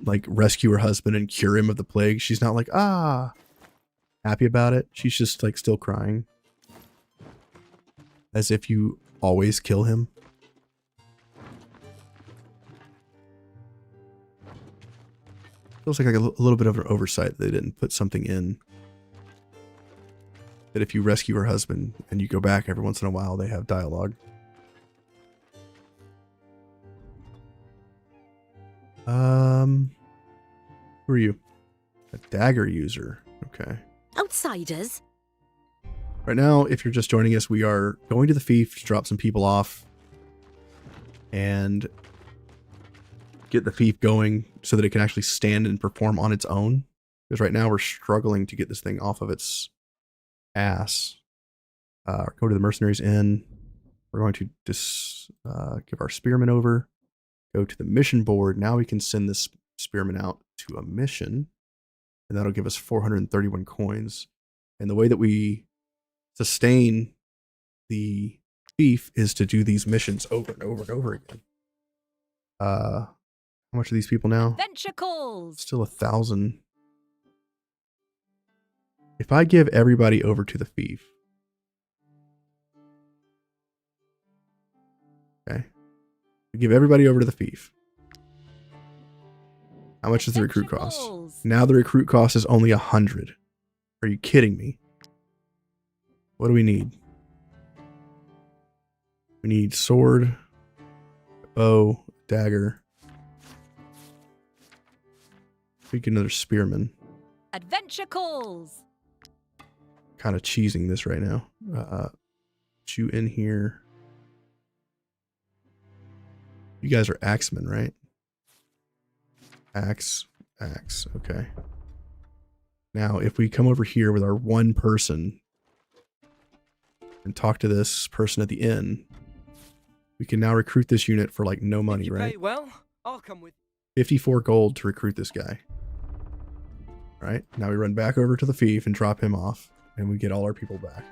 S1: like rescue her husband and cure him of the plague, she's not like, happy about it. She's just like still crying. As if you always kill him. Feels like a little bit of an oversight that they didn't put something in. That if you rescue her husband and you go back every once in a while, they have dialogue. Who are you? A dagger user. Okay.
S20: Outsiders?
S1: Right now, if you're just joining us, we are going to the fief to drop some people off and get the fief going so that it can actually stand and perform on its own. Because right now we're struggling to get this thing off of its ass. Go to the Mercenaries Inn. We're going to just give our spearmen over. Go to the mission board. Now we can send this spearman out to a mission. and that'll give us 431 coins. And the way that we sustain the thief is to do these missions over and over and over again. How much are these people now?
S2: Adventure calls.
S1: Still 1,000. If I give everybody over to the thief. Okay. We give everybody over to the thief. How much does the recruit cost? Now the recruit cost is only 100. Are you kidding me? What do we need? We need sword, bow, dagger. We get another spearman.
S2: Adventure calls.
S1: Kind of cheesing this right now. Put you in here. You guys are axemen, right? Axe. Okay. Now, if we come over here with our one person and talk to this person at the inn, we can now recruit this unit for like no money, right?
S16: Well, I'll come with
S1: 54 gold to recruit this guy. All right. Now we run back over to the thief and drop him off, and we get all our people back.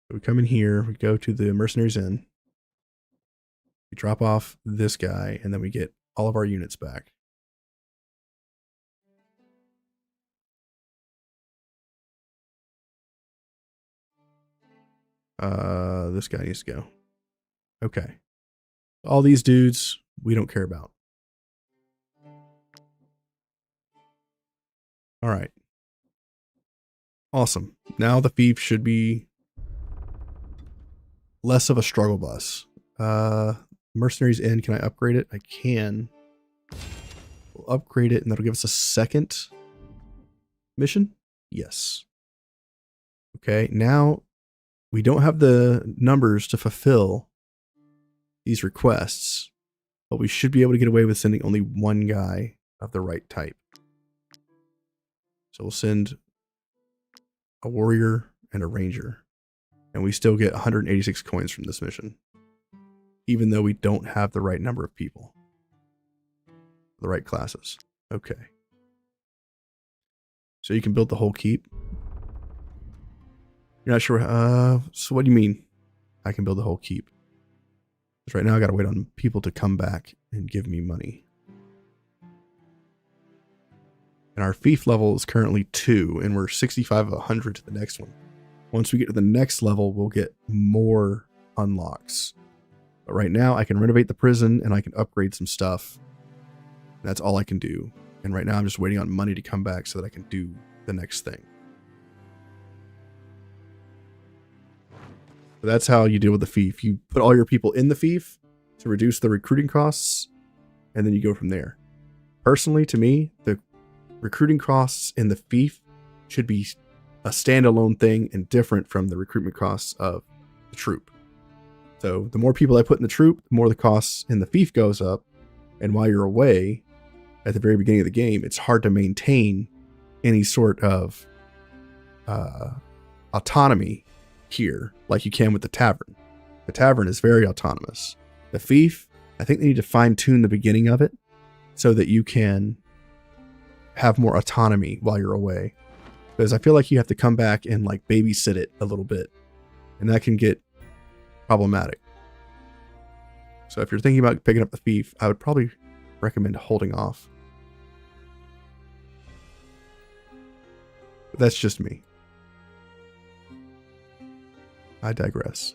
S1: So we come in here, we go to the Mercenaries Inn. We drop off this guy, and then we get all of our units back. This guy needs to go. Okay. All these dudes, we don't care about. All right. Awesome. Now the thief should be less of a struggle bus. Mercenaries Inn, can I upgrade it? I can. We'll upgrade it, and that'll give us a second mission? Yes. Okay, now we don't have the numbers to fulfill these requests, but we should be able to get away with sending only one guy of the right type. So we'll send a warrior and a ranger, and we still get 186 coins from this mission, even though we don't have the right number of people, the right classes. Okay. So you can build the whole keep. You're not sure. So what do you mean I can build the whole keep? Because right now I got to wait on people to come back and give me money. And our thief level is currently 2, and we're 65 of 100 to the next one. Once we get to the next level, we'll get more unlocks. But right now I can renovate the prison and I can upgrade some stuff. That's all I can do. And right now I'm just waiting on money to come back so that I can do the next thing. So that's how you deal with the thief. You put all your people in the thief to reduce the recruiting costs, and then you go from there. Personally, to me, the recruiting costs in the thief should be a standalone thing and different from the recruitment costs of the troop. So the more people I put in the troop, the more the costs in the thief goes up. And while you're away at the very beginning of the game, it's hard to maintain any sort of autonomy here like you can with the tavern. The tavern is very autonomous. The thief, I think they need to fine-tune the beginning of it so that you can have more autonomy while you're away. Because I feel like you have to come back and like babysit it a little bit, and that can get problematic. So if you're thinking about picking up the thief, I would probably recommend holding off. But that's just me. I digress.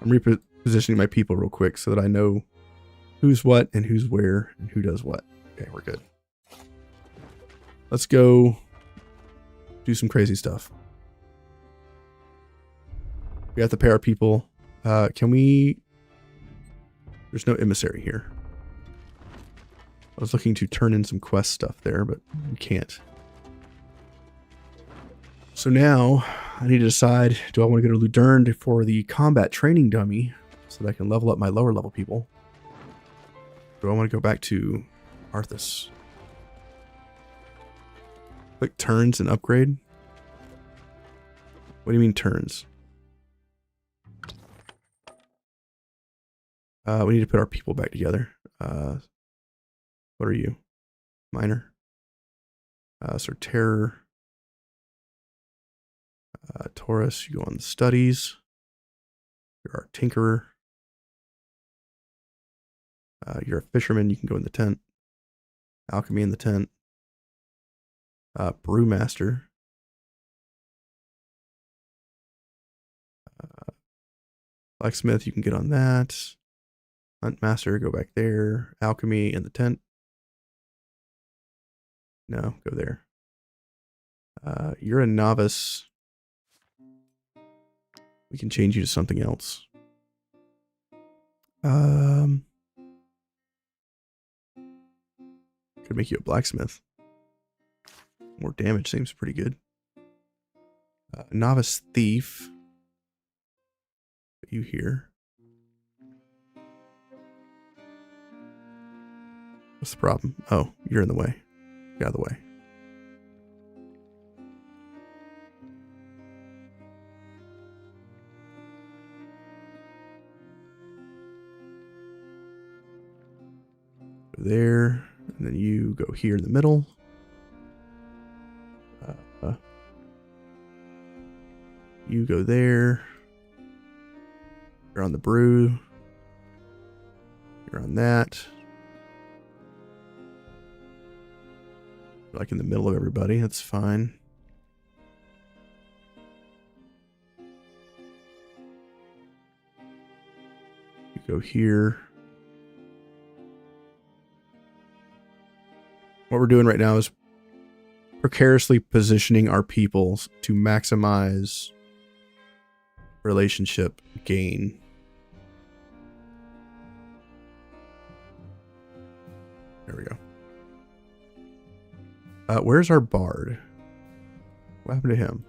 S1: I'm repositioning my people real quick so that I know who's what and who's where and who does what. Okay, we're good. Let's go do some crazy stuff. We have to pay our people. Can we... There's no emissary here. I was looking to turn in some quest stuff there, but we can't. So now I need to decide, do I want to go to Ludern for the combat training dummy so that I can level up my lower level people? Do I want to go back to Arthas? Click turns and upgrade? What do you mean turns? We need to put our people back together. What are you? Minor. So terror. Taurus, you go on the studies. You're our tinkerer. You're a fisherman, you can go in the tent. Alchemy in the tent. Brewmaster. Blacksmith, you can get on that. Huntmaster, go back there. Alchemy in the tent. No, go there. You're a novice. We can change you to something else. Could make you a blacksmith. More damage seems pretty good. Novice thief. Put you here. What's the problem? Oh, you're in the way. Get out of the way. Go there, and then you go here in the middle. You go there. You're on the brew. You're on that. You're like in the middle of everybody. That's fine. You go here. What we're doing right now is precariously positioning our people to maximize relationship gain. There we go. Where's our bard? What happened to him?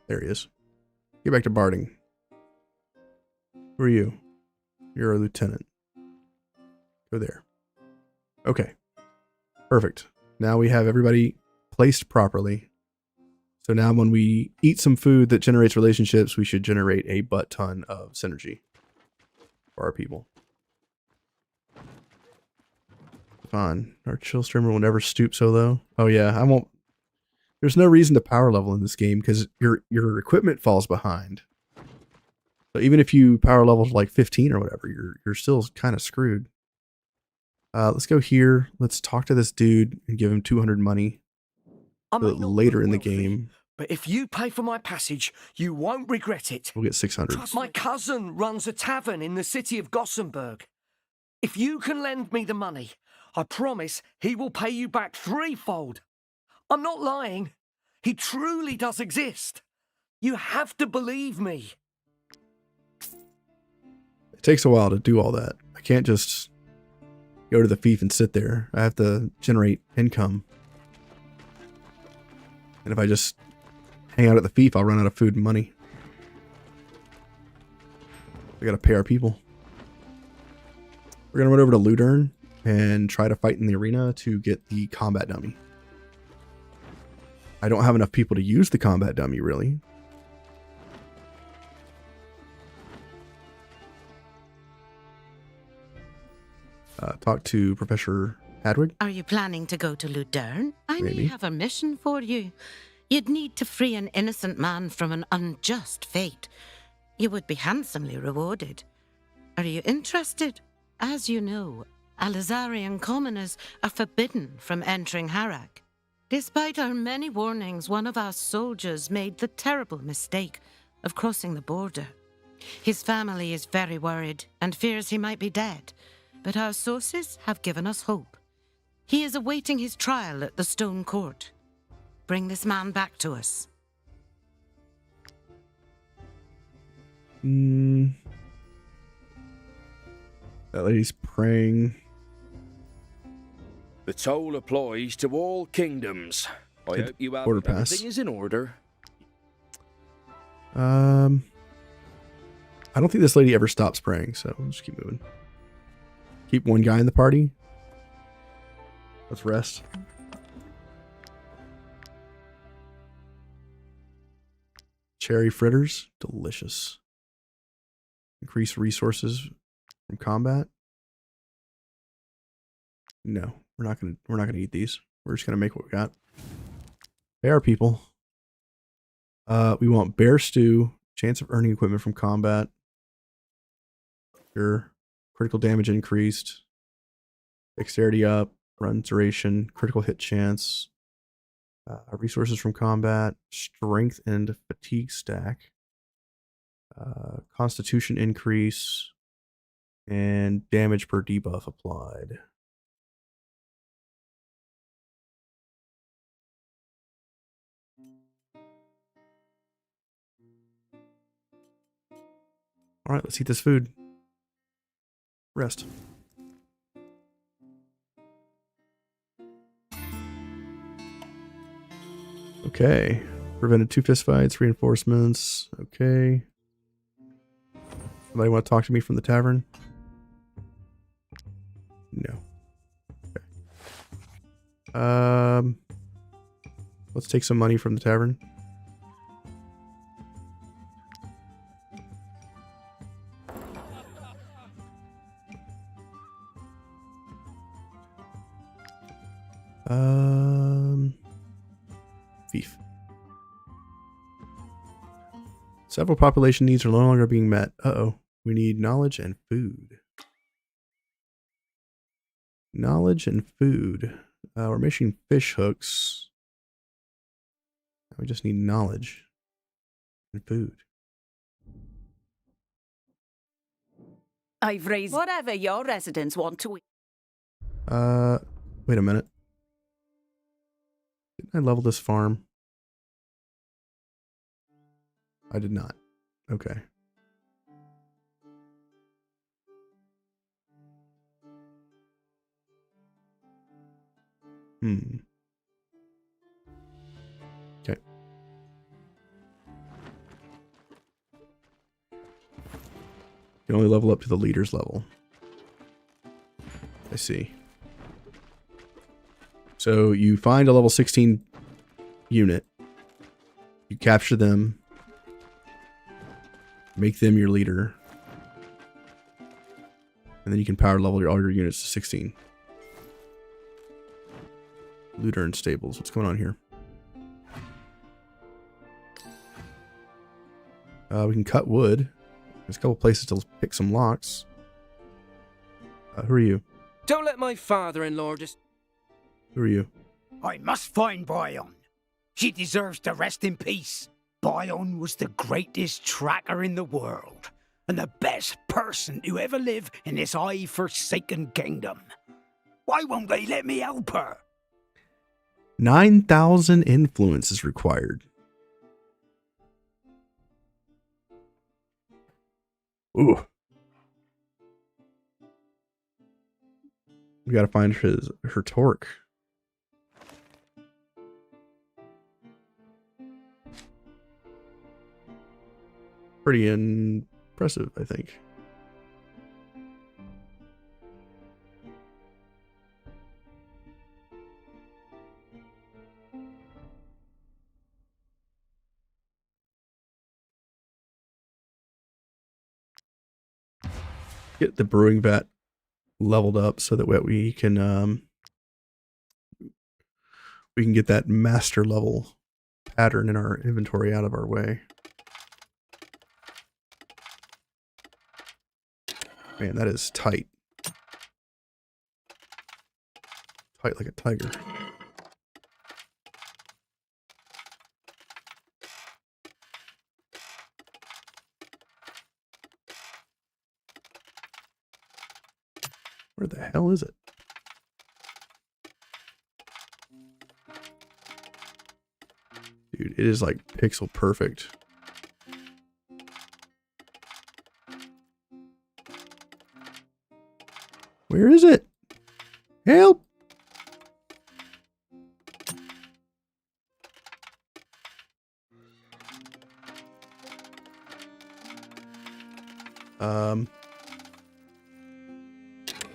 S1: There he is. Get back to barding. Who are you? You're a lieutenant. Go there. Okay. Perfect. Now we have everybody placed properly. So now when we eat some food that generates relationships, we should generate a butt ton of synergy for our people. Fine. Our chill streamer will never stoop so low. Oh yeah, I won't. There's no reason to power level in this game because your equipment falls behind. So even if you power level to like 15 or whatever, you're still kind of screwed. Let's go here. Let's talk to this dude and give him 200 money. So that later in the game,
S10: But if you pay for my passage, you won't regret it.
S1: we'll get 600.
S10: My cousin runs a tavern in the city of Gothenburg. If you can lend me the money, I promise he will pay you back threefold. I'm not lying. He truly does exist. You have to believe me.
S1: It takes a while to do all that. I can't just go to the fief and sit there. I have to generate income. And if I just hang out at the fief, I'll run out of food and money. We gotta pay our people. We're gonna run over to Ludern and try to fight in the arena to get the combat dummy. I don't have enough people to use the combat dummy, really. Talk to Professor Hadwig.
S3: Are you planning to go to Ludern? I may
S1: Maybe.
S3: have a mission for you. You'd need to free an innocent man from an unjust fate. You would be handsomely rewarded. Are you interested? As you know, Alizarian commoners are forbidden from entering Harak. Despite our many warnings, one of our soldiers made the terrible mistake of crossing the border. His family is very worried and fears he might be dead, but our sources have given us hope. He is awaiting his trial at the Stone Court. Bring this man back to us.
S1: That lady's praying.
S16: The toll applies to all kingdoms. I
S1: Good
S16: hope you have
S1: order pass.
S16: everything is in order.
S1: I don't think this lady ever stops praying, so we'll just keep moving. Keep one guy in the party. Let's rest. Cherry fritters, delicious. Increase resources from combat. No, we're not gonna eat these. We're just gonna make what we got. Bear people. We want bear stew. Chance of earning equipment from combat. Your critical damage increased. Dexterity up. Run duration. Critical hit chance. Resources from combat. Strength and fatigue stack. Constitution increase. And damage per debuff applied. All right, let's eat this food. Rest. Okay. Prevented 2 fistfights, reinforcements. Okay. Somebody want to talk to me from the tavern? No. Okay. Let's take some money from the tavern. Thief. Several population needs are no longer being met. Uh-oh. We need knowledge and food. Knowledge and food. We're making fish hooks. We just need knowledge and food.
S19: I've raised whatever your residents want to eat.
S1: Wait a minute. Didn't I level this farm? I did not. Okay. Okay. You can only level up to the leader's level. I see. So you find a level 16 unit. You capture them. Make them your leader. And then you can power level all your units to 16. Looter and stables. What's going on here? We can cut wood. There's a couple places to pick some locks. Who are you?
S13: Don't let my father-in-law just...
S1: Who are you?
S18: I must find Bion. She deserves to rest in peace. Bion was the greatest tracker in the world, and the best person to ever live in this eye-forsaken kingdom. Why won't they let me help her?
S1: 9,000 influence is required. Ooh. We gotta find her torque. Pretty impressive, I think. Get the brewing vat leveled up so that we can get that master level pattern in our inventory out of our way. Man, that is tight. Tight like a tiger. Where the hell is it? Dude, it is like pixel perfect. Where is it? Help!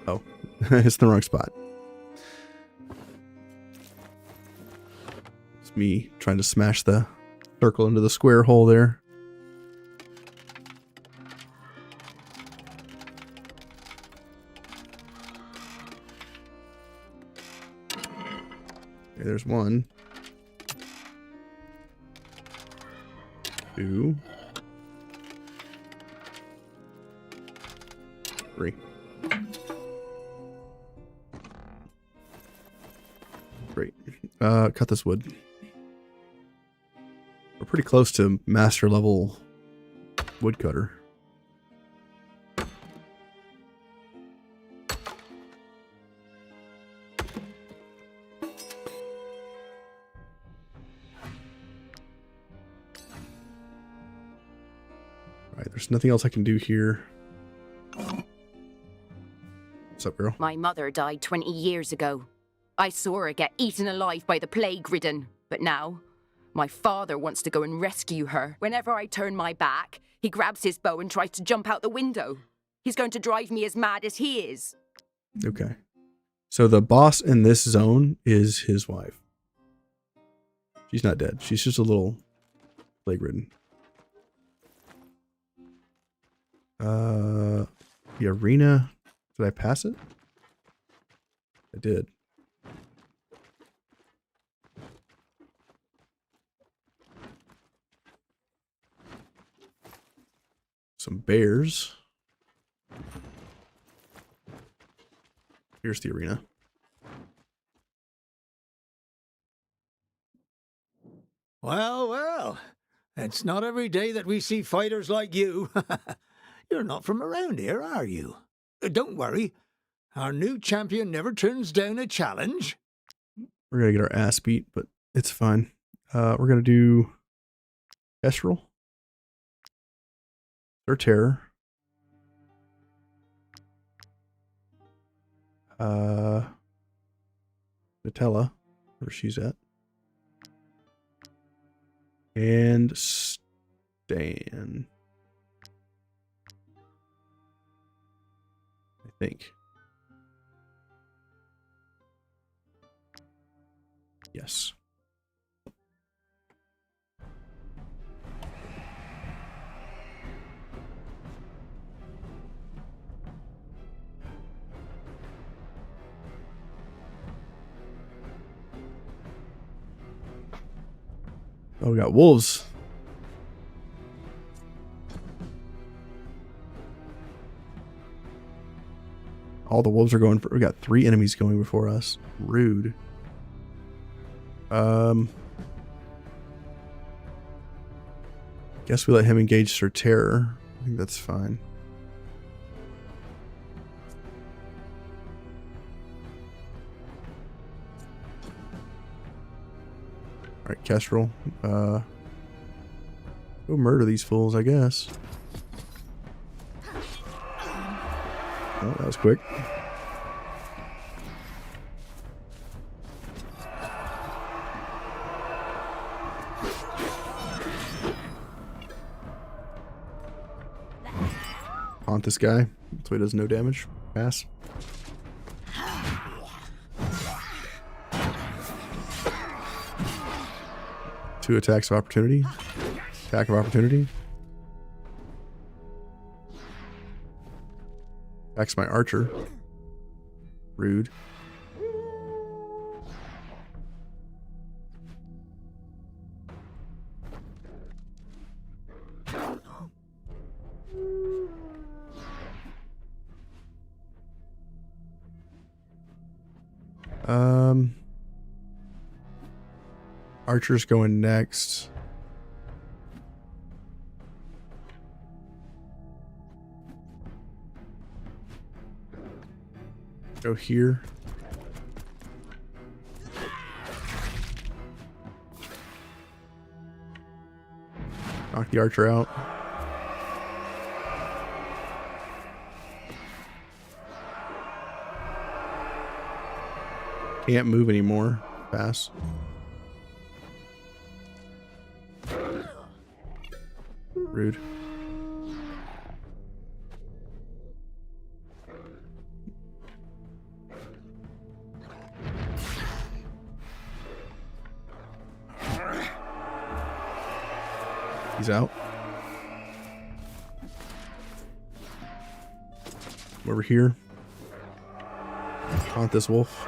S1: Oh, it's the wrong spot. It's me trying to smash the Circle into the square hole there. Okay, there's 1. 2. 3. Great. Cut this wood. We're pretty close to master level woodcutter. Alright, there's nothing else I can do here. What's up, girl?
S5: My mother died 20 years ago. I saw her get eaten alive by the plague-ridden, but now my father wants to go and rescue her. Whenever I turn my back, he grabs his bow and tries to jump out the window. He's going to drive me as mad as he is.
S1: Okay. So the boss in this zone is his wife. She's not dead. She's just a little plague-ridden. The arena. Did I pass it? I did. Some bears. Here's the arena.
S18: Well, well. It's not every day that we see fighters like you. You're not from around here, are you? Don't worry. Our new champion never turns down a challenge.
S1: We're going to get our ass beat, but it's fine. We're going to do Kestrel. Or Terror. Nutella, where she's at. And Stan. I think. Yes. Oh, we got wolves. All the wolves are going for... We got 3 enemies going before us. Rude. Guess we let him engage Sir Terror. I think that's fine. Alright, Kestrel. Go murder these fools, I guess. Oh, that was quick. Haunt this guy so he does no damage. Pass. Two attacks of opportunity. Attack of opportunity. Attacks my archer. Rude. Archer's going next. Go here. Knock the archer out. Can't move anymore. Pass. Rude. He's out. Over here. Haunt this wolf.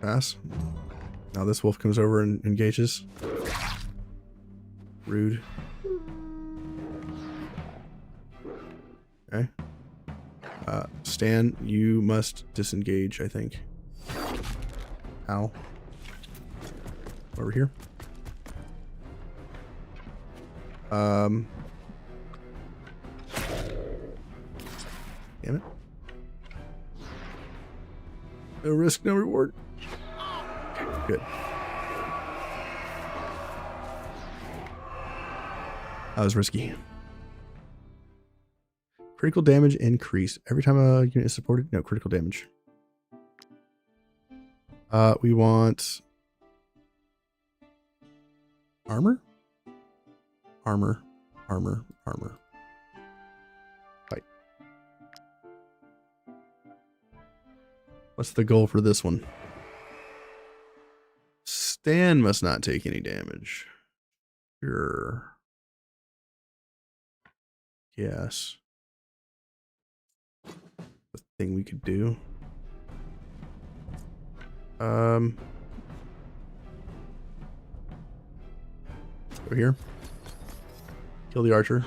S1: Pass. Now this wolf comes over and engages. Rude. Okay. Stan, you must disengage, I think. Ow. Over here. Damn it. No risk, no reward. Okay, good. That was risky. Critical damage increase. Every time a unit is supported, no critical damage. We want armor? Armor. Fight. What's the goal for this one? Stan must not take any damage. Sure. Yes. The thing we could do. Go here. Kill the archer.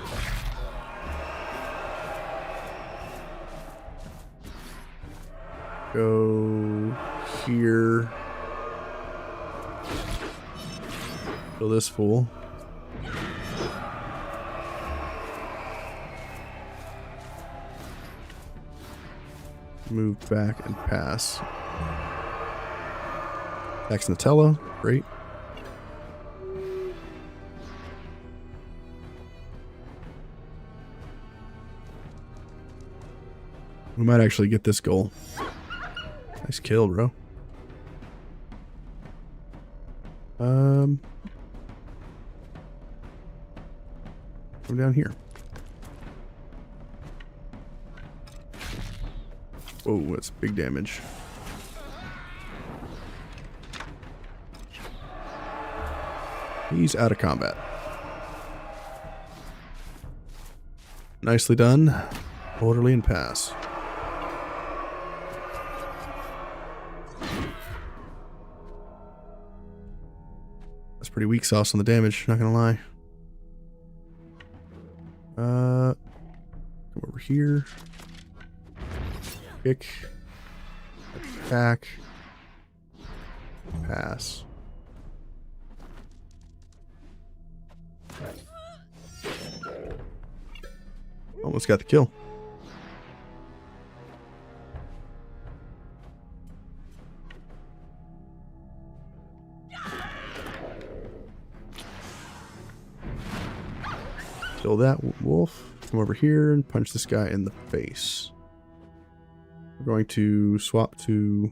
S1: Go here. Kill this fool. Move back and pass. Next Nutella. Great. We might actually get this goal. Nice kill, bro. Come down here. Whoa, that's big damage. He's out of combat. Nicely done. Orderly and pass. That's pretty weak sauce on the damage, not gonna lie. Come over here. Kick. Attack. Pass. Almost got the kill. Kill that wolf. Come over here and punch this guy in the face. We're going to swap to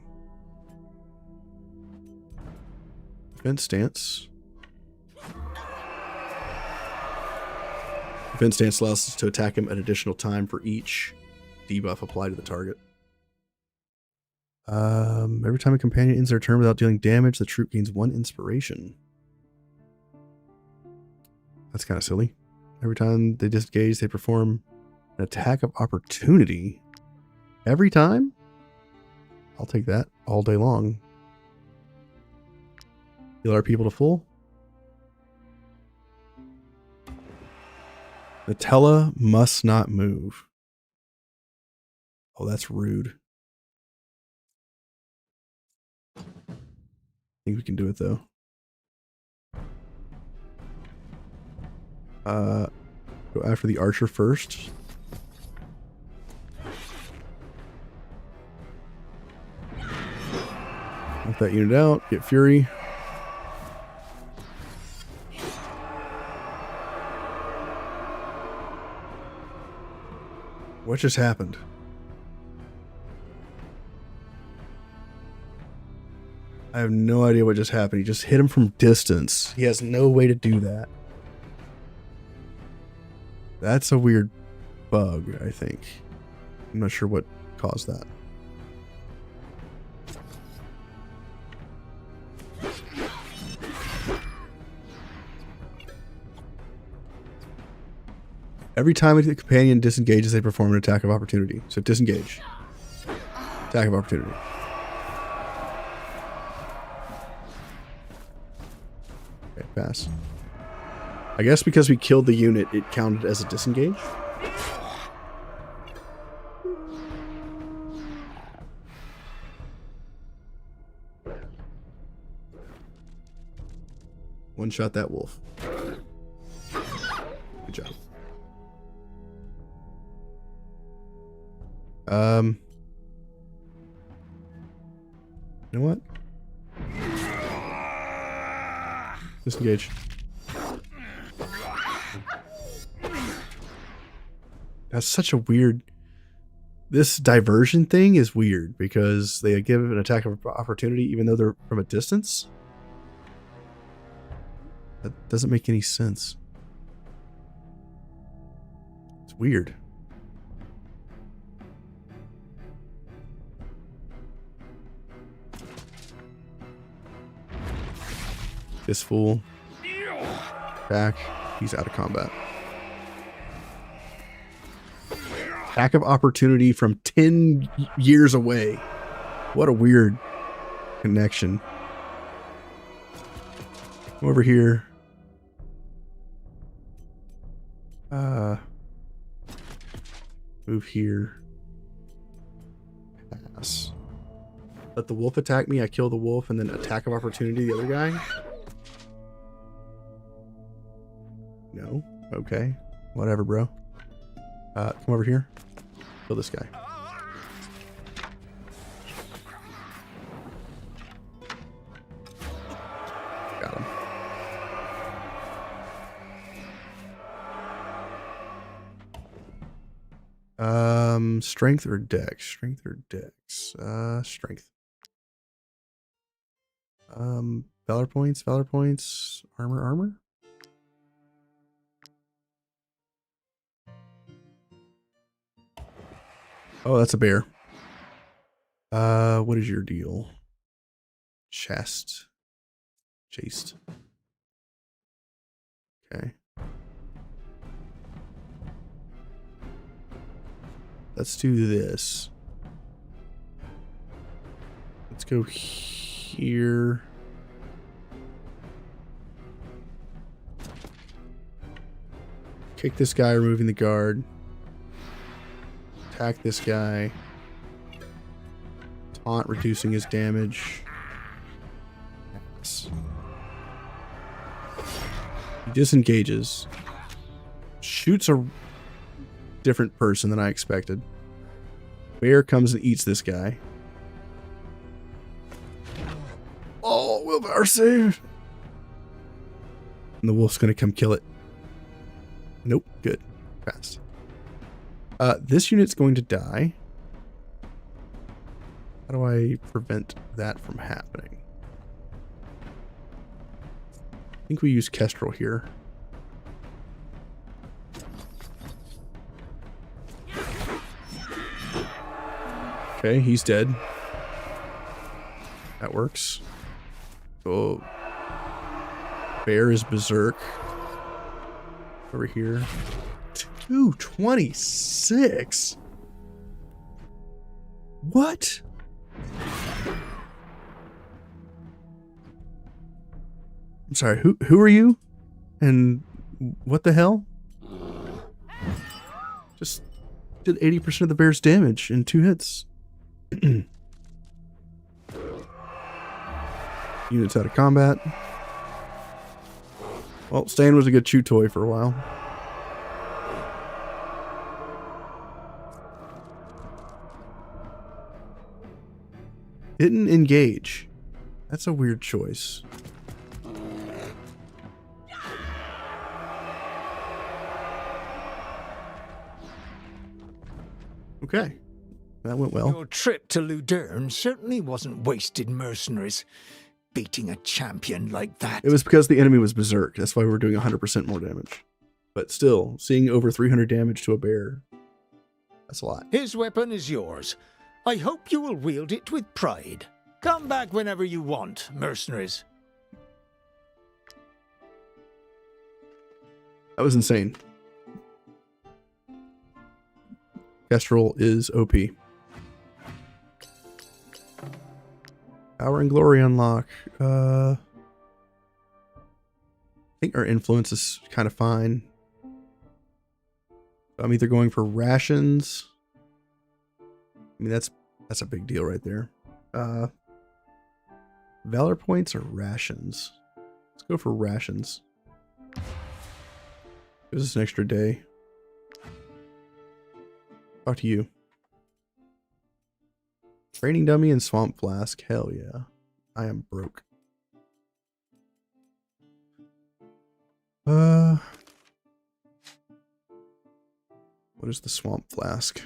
S1: defense stance. Defense stance allows us to attack him an additional time for each debuff applied to the target. Every time a companion ends their turn without dealing damage, the troop gains 1 inspiration. That's kind of silly. Every time they disengage, they perform an attack of opportunity. Every time? I'll take that all day long. Heal our people to full. Nutella must not move. Oh, that's rude. I think we can do it though. Go after the archer first. Knock that unit out. Get fury. What just happened? I have no idea what just happened. He just hit him from distance. He has no way to do that. That's a weird bug, I think. I'm not sure what caused that. Every time the companion disengages, they perform an attack of opportunity. So disengage. Attack of opportunity. Okay, pass. I guess because we killed the unit, it counted as a disengage. One shot that wolf. Good job. You know what? Disengage. That's such a weird... This diversion thing is weird because they give an attack of opportunity even though they're from a distance. That doesn't make any sense. It's weird. This fool. Back. He's out of combat. Attack of opportunity from 10 years away. What a weird connection. Come over here. Move here. Pass. Let the wolf attack me. I kill the wolf and then attack of opportunity the other guy. No. Okay. Whatever, bro. Come over here. Kill this guy. Got him. Strength or dex? Strength or dex? Strength. Valor points, armor. Oh, that's a bear. What is your deal? Chaste. Okay. Let's do this. Let's go here. Kick this guy, removing the guard. Attack this guy. Taunt, reducing his damage. Yes. He disengages. Shoots a different person than I expected. Bear comes and eats this guy. Oh, willpower save. And the wolf's gonna come kill it. Nope, good. Fast. This unit's going to die. How do I prevent that from happening? I think we use Kestrel here. Okay, he's dead. That works. Oh. Bear is berserk. Over here. 226? What? I'm sorry, who are you? And what the hell? Just did 80% of the bear's damage in 2 hits. Units out of combat. Well, Stan was a good chew toy for a while. Didn't engage. That's a weird choice. Okay. That went well.
S18: Your trip to Ludern certainly wasn't wasted, mercenaries. Beating a champion like that.
S1: It was because the enemy was berserk. That's why we were doing 100% more damage. But still, seeing over 300 damage to a bear, that's a lot.
S18: His weapon is yours. I hope you will wield it with pride. Come back whenever you want, mercenaries.
S1: That was insane. Kestrel is OP. Power and Glory unlock. I think our influence is kind of fine. I'm either going for rations. I mean, that's a big deal right there. Valor points or rations? Let's go for rations. Gives us an extra day. Talk to you. Training dummy and swamp flask. Hell yeah. I am broke. What is the swamp flask?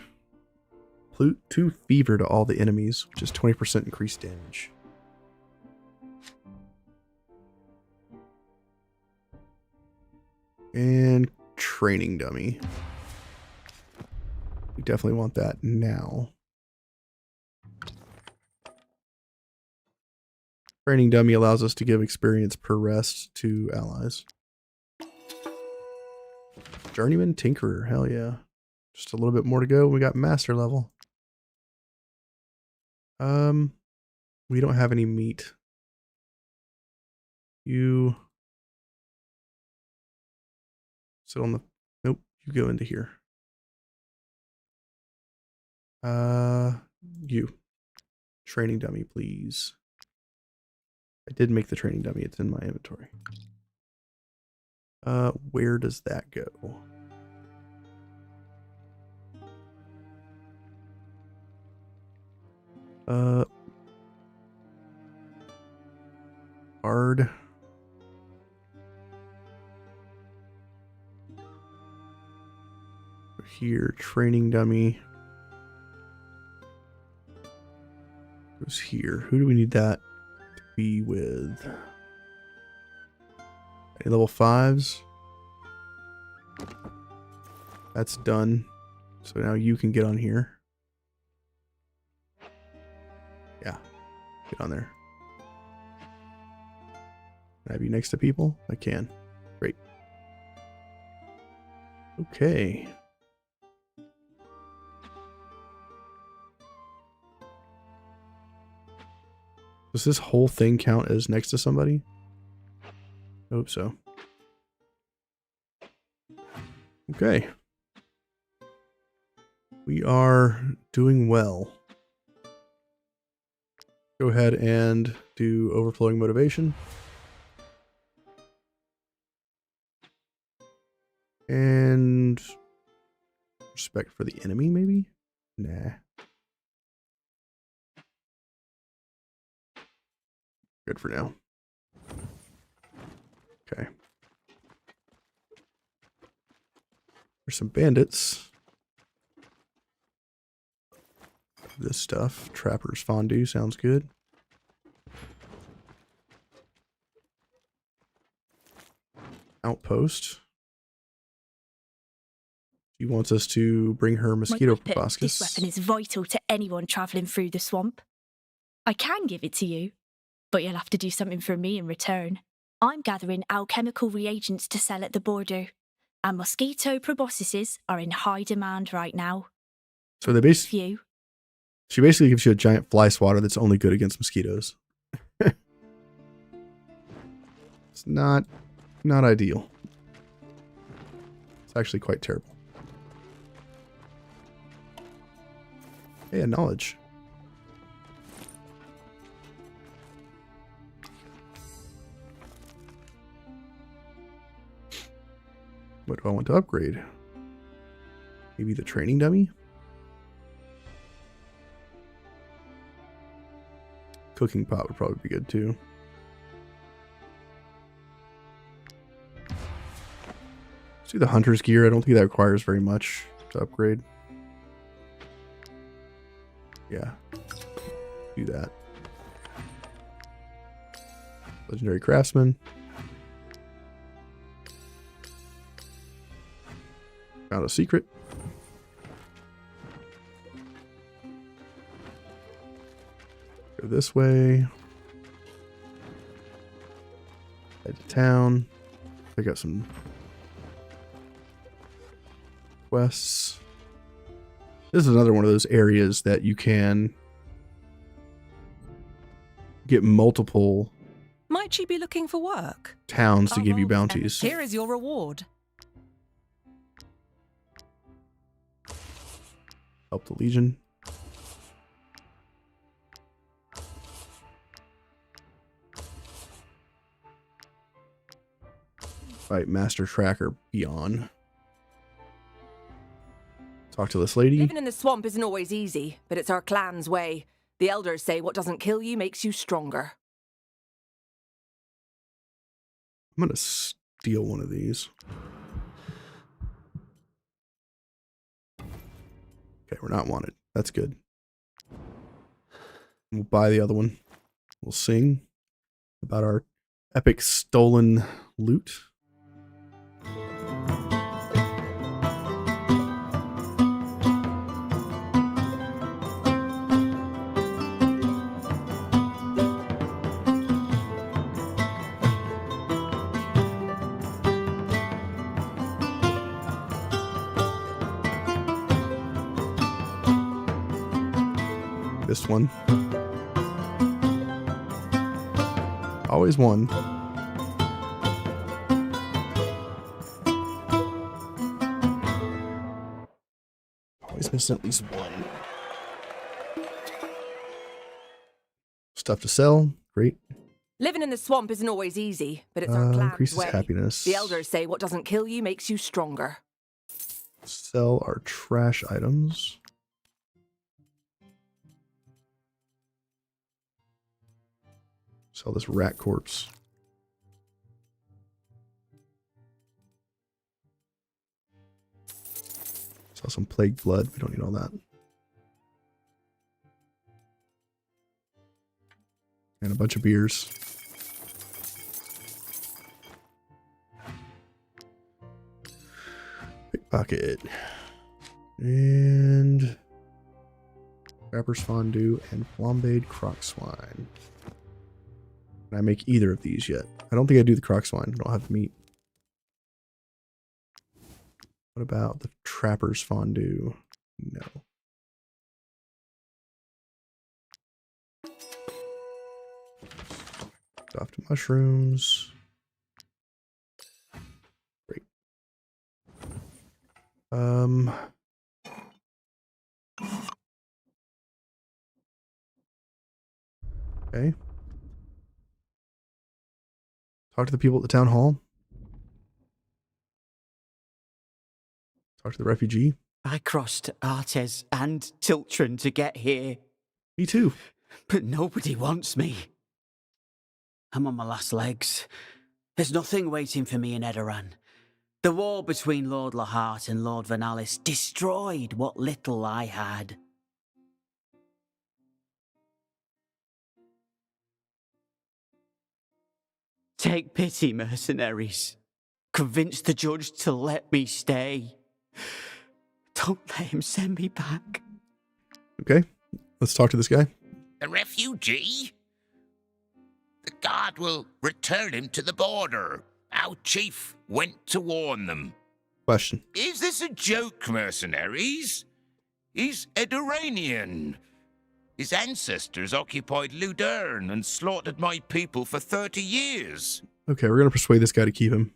S1: 2 fever to all the enemies, which is 20% increased damage. And training dummy. We definitely want that now. Training dummy allows us to give experience per rest to allies. Journeyman Tinkerer, hell yeah. Just a little bit more to go. We got master level. We don't have any meat. You sit on the, nope, you go into here. You. Training dummy, please. I did make the training dummy. It's in my inventory. Where does that go? Hard. Here, training dummy. Goes here. Who do we need that to be with? Any level 5s? That's done. So now you can get on here. Yeah. Get on there. Can I be next to people? I can. Great. Okay. Does this whole thing count as next to somebody? I hope so. Okay. We are doing well. Go ahead and do overflowing motivation. And respect for the enemy, maybe? Nah. Good for now. Okay. There's some bandits. This stuff. Trapper's fondue sounds good. Outpost. She wants us to bring her mosquito proboscis.
S6: This weapon is vital to anyone travelling through the swamp. I can give it to you, but you'll have to do something for me in return. I'm gathering alchemical reagents to sell at the border, and mosquito proboscises are in high demand right now.
S1: So they she basically gives you a giant fly swatter that's only good against mosquitoes. It's not ideal. It's actually quite terrible. Hey, knowledge. What do I want to upgrade? Maybe the training dummy? Cooking pot would probably be good too. Let's do the hunter's gear. I don't think that requires very much to upgrade. Yeah. Do that. Legendary craftsman. Found a secret. Go this way. Head to town. Pick up some quests. This is another one of those areas that you can get multiple
S17: Might you be looking for work?
S1: towns to give you bounties.
S17: Here is your reward.
S1: Help the Legion. Fight Master Tracker Beyond. Talk to this lady.
S5: Living in the swamp isn't always easy, but it's our clan's way. The elders say what doesn't kill you makes you stronger.
S1: I'm gonna steal one of these. Okay, we're not wanted. That's good. We'll buy the other one. We'll sing about our epic stolen loot. This one. Always one. Always missing at least one. Stuff to sell. Great.
S5: Living in the swamp isn't always easy, but it's our clan's
S1: Increases
S5: way.
S1: happiness.
S5: The elders say what doesn't kill you makes you stronger.
S1: Sell our trash items. Sell this rat corpse. Sell some plague blood. We don't need all that. And a bunch of beers. Pickpocket. And Trapper's Fondue and Flambéed Croc Swine. Can I make either of these yet? I don't think I do the croc swine. I don't have meat. What about the Trapper's Fondue? No. Stuffed mushrooms. Great. Okay. Talk to the people at the town hall. Talk to the refugee.
S22: I crossed Artes and Tiltron to get here.
S1: Me too.
S22: But nobody wants me. I'm on my last legs. There's nothing waiting for me in Edoran. The war between Lord Lahart and Lord Vernalis destroyed what little I had. Take pity, mercenaries. Convince the judge to let me stay. Don't let him send me back.
S1: Okay, let's talk to this guy.
S23: A refugee? The guard will return him to the border. Our chief went to warn them.
S1: Question.
S23: Is this a joke, mercenaries? He's Edoranian. His ancestors occupied Ludern and slaughtered my people for 30 years.
S1: Okay, we're going to persuade this guy to keep him.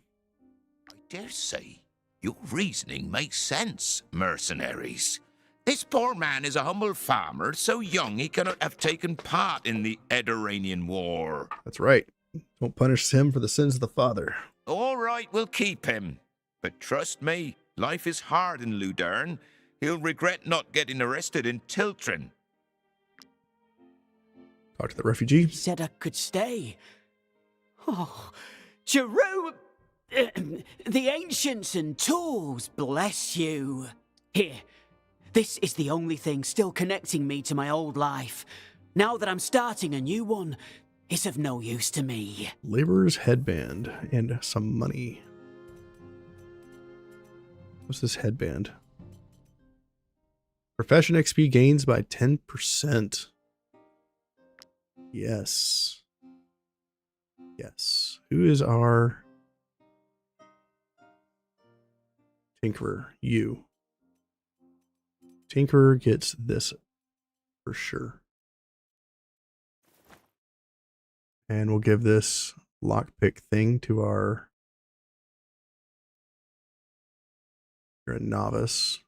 S23: I dare say your reasoning makes sense, mercenaries. This poor man is a humble farmer, so young he cannot have taken part in the Edoranian War.
S1: That's right. Don't punish him for the sins of the father.
S23: All right, we'll keep him. But trust me, life is hard in Ludern. He'll regret not getting arrested in Tiltron.
S1: Talk to the refugee.
S22: He said I could stay. Oh, Jerome, the ancients and tools, bless you. Here, this is the only thing still connecting me to my old life. Now that I'm starting a new one, it's of no use to me.
S1: Laborer's headband and some money. What's this headband? Profession XP gains by 10%. Yes. Yes. Who is our Tinkerer? You. Tinkerer gets this for sure. And we'll give this lockpick thing to our... You're a novice.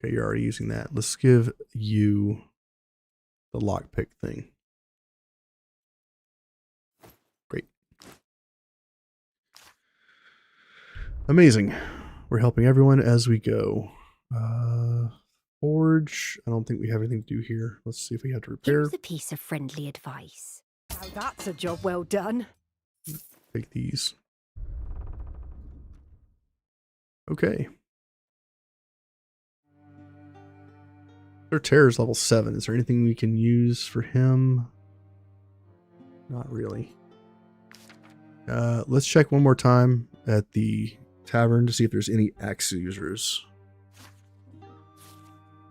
S1: Okay, you're already using that. Let's give you the lockpick thing. Great. Amazing. We're helping everyone as we go. Forge. I don't think we have anything to do here. Let's see if we have to repair.
S20: Here's a piece of friendly advice. Now that's a job well done.
S1: Take these. Okay. Their terror's level 7. Is there anything we can use for him? Not really. Let's check one more time at the tavern to see if there's any axe users.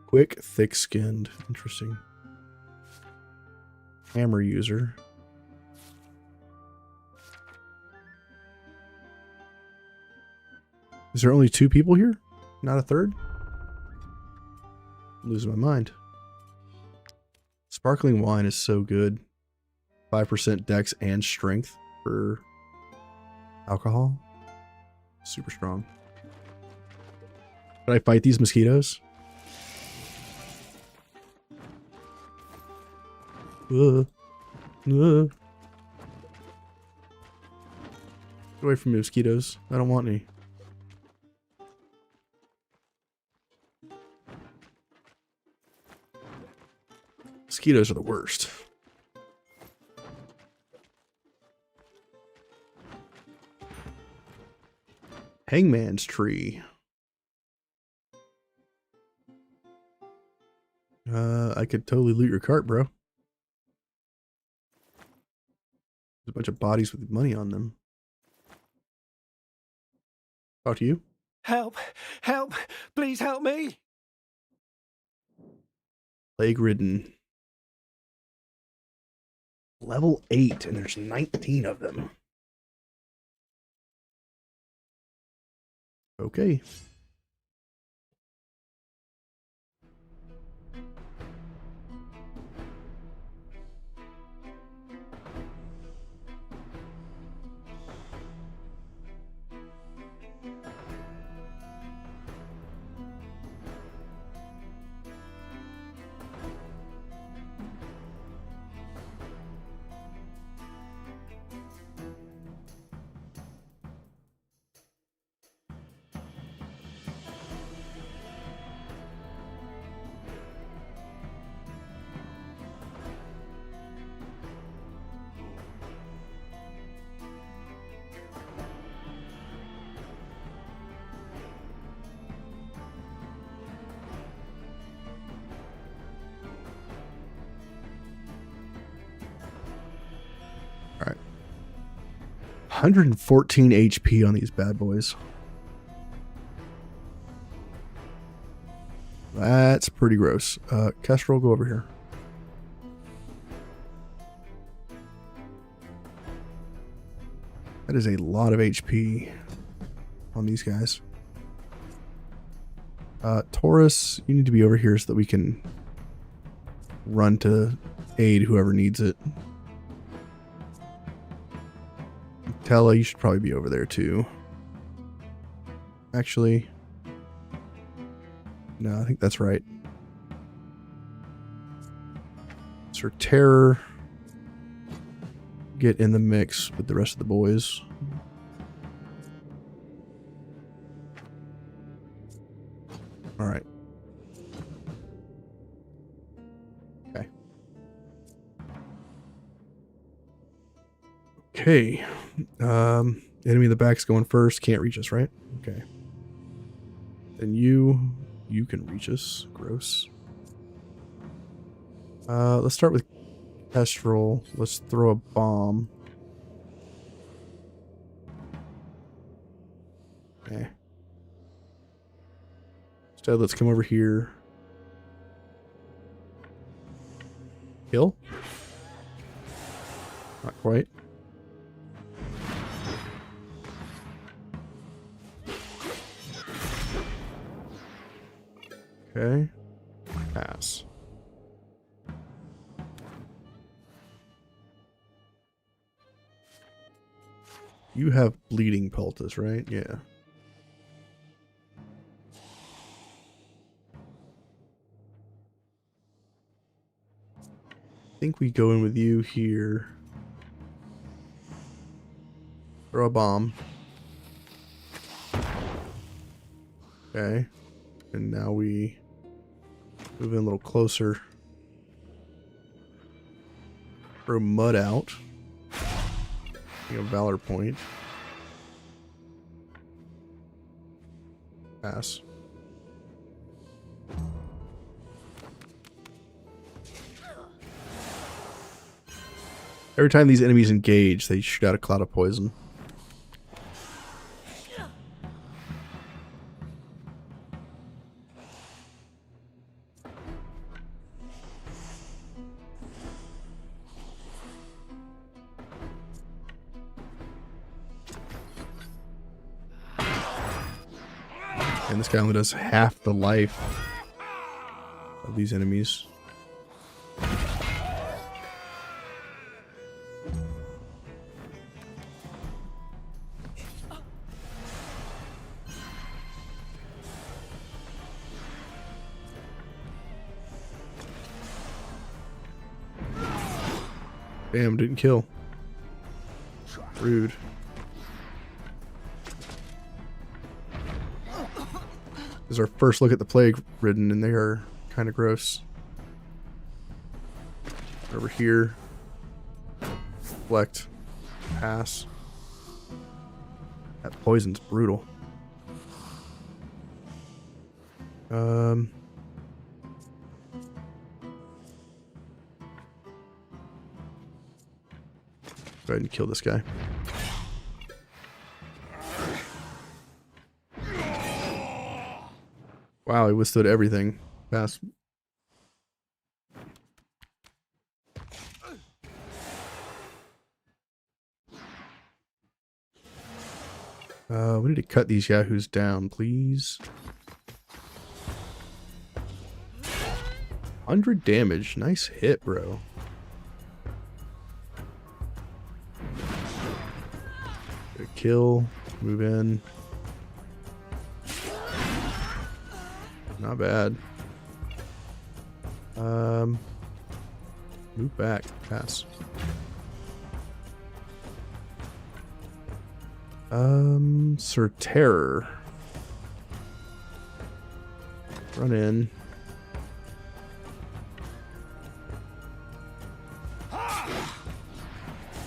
S1: Quick, thick-skinned. Interesting. Hammer user. Is there only 2 people here? Not a third? I'm losing my mind. Sparkling wine is so good. 5% dex and strength for alcohol. Super strong. Can I fight these mosquitoes? Get away from me, mosquitoes. I don't want any. Mosquitoes are the worst. Hangman's tree. I could totally loot your cart, bro. There's a bunch of bodies with money on them. Talk to you.
S10: Help! Help! Please help me!
S1: Plague-ridden. Level 8, and there's 19 of them. Okay. All right. 114 HP on these bad boys. That's pretty gross. Kestrel, go over here. That is a lot of HP on these guys. Taurus, you need to be over here so that we can run to aid whoever needs it. Tella, you should probably be over there too. Actually, no, I think that's right. Sir Terror, get in the mix with the rest of the boys. All right. Okay. Okay. Enemy in the back's going first. Can't reach us, right? Okay. Then you can reach us. Gross. Let's start with Kestrel. Let's throw a bomb. Okay. Instead, let's come over here. Kill? Not quite. Okay. Pass. You have bleeding poultice, right? Yeah. I think we go in with you here. Throw a bomb. Okay. And now we move in a little closer. Throw mud out. A valor point. Pass. Every time these enemies engage, they shoot out a cloud of poison. And this guy only does half the life of these enemies. Damn, didn't kill. Rude. This is our first look at the plague ridden, and they are kind of gross. Over here. Deflect. Pass. That poison's brutal. Go ahead and kill this guy. Wow, he withstood everything. Pass. We need to cut these yahoos down, please. 100 damage. Nice hit, bro. Get a kill. Move in. Not bad. Move back. Pass. Sir Terror. Run in.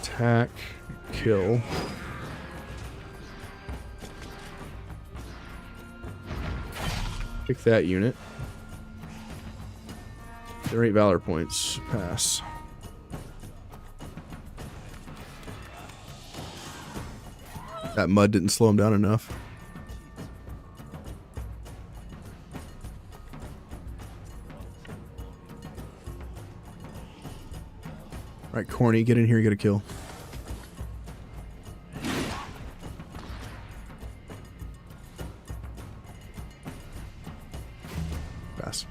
S1: Attack. Kill. Pick that unit. Generate valor points. Pass. That mud didn't slow him down enough. Alright, Corny, get in here, get a kill. Pass.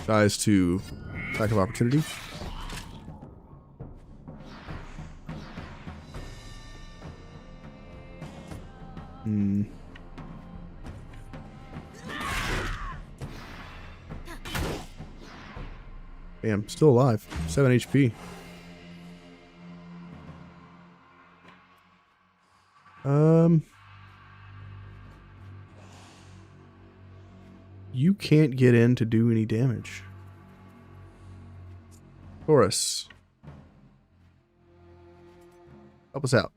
S1: Dies to attack of opportunity. Damn, still alive. 7 HP. You can't get in to do any damage. Taurus. Help us out.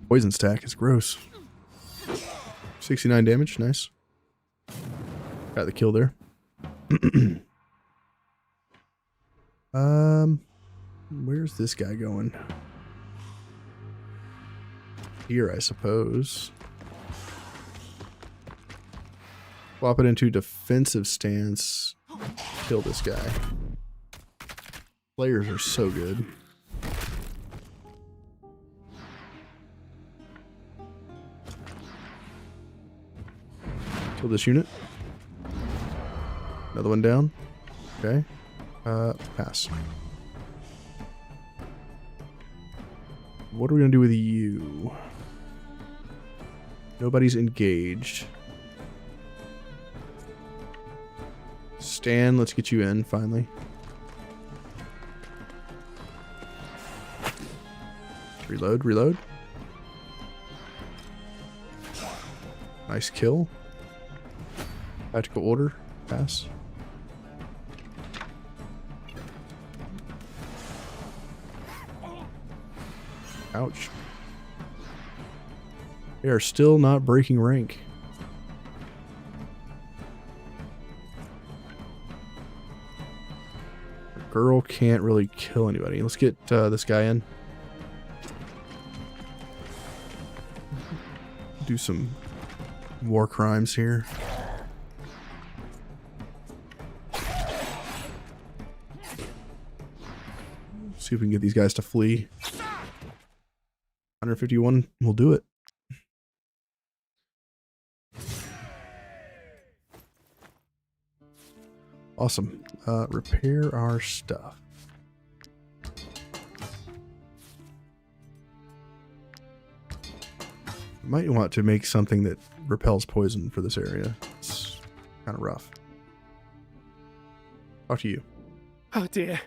S1: Poison stack is gross. 69 damage, nice. Got the kill there. Where's this guy going? Here, I suppose. Swap it into defensive stance. Kill this guy. Players are so good. Kill this unit. Another one down. Okay. Pass. What are we gonna do with you? Nobody's engaged. Stan, let's get you in finally. Reload, reload. Nice kill. Tactical order. Pass. Ouch. They are still not breaking rank. The girl can't really kill anybody. Let's get this guy in. Do some war crimes here. See if we can get these guys to flee. 151 will do it. Awesome. Repair our stuff. Might want to make something that repels poison for this area. It's kind of rough. Talk to you.
S10: Oh dear.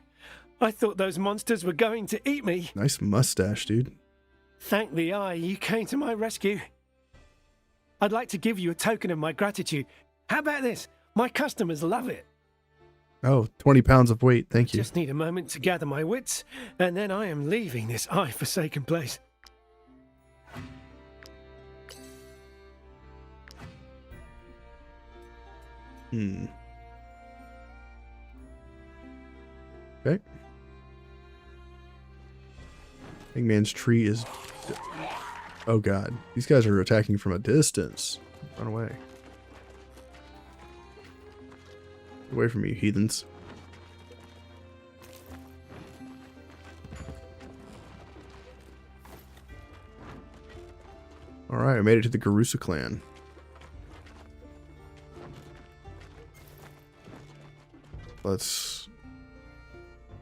S10: I thought those monsters were going to eat me.
S1: Nice mustache, dude.
S10: Thank the eye you came to my rescue. I'd like to give you a token of my gratitude. How about this? My customers love it.
S1: Oh, 20 pounds of weight. Thank you.
S10: Just need a moment to gather my wits, and then I am leaving this eye-forsaken place.
S1: Okay. Hangman's tree is... Oh god. These guys are attacking from a distance. Run away. Get away from me, heathens. Alright, I made it to the Garusa clan. Let's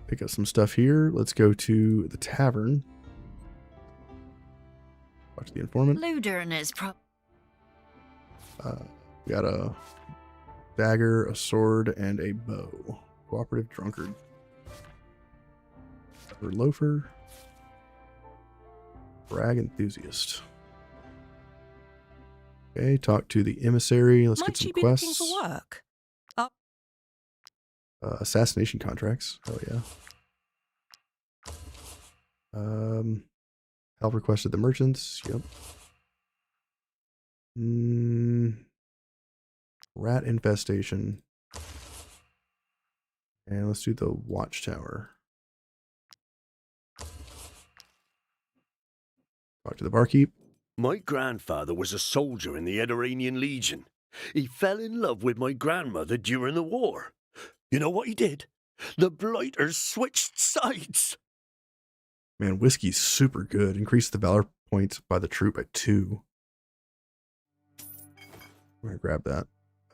S1: pick up some stuff here. Let's go to the tavern. Watch the informant.
S9: Luder and his
S1: We got a dagger, a sword, and a bow. Cooperative drunkard. For loafer. Brag enthusiast. Okay, talk to the emissary. Let's get some quests.
S17: Might you be looking for work?
S1: Assassination contracts. Oh yeah. Help requested the merchants. Yep. Rat infestation. And let's do the watchtower. Talk to the barkeep.
S11: My grandfather was a soldier in the Ediranian Legion. He fell in love with my grandmother during the war. You know what he did? The blighters switched sides.
S1: Man, whiskey's super good. Increase the valor points by the troop by 2. I'm gonna grab that.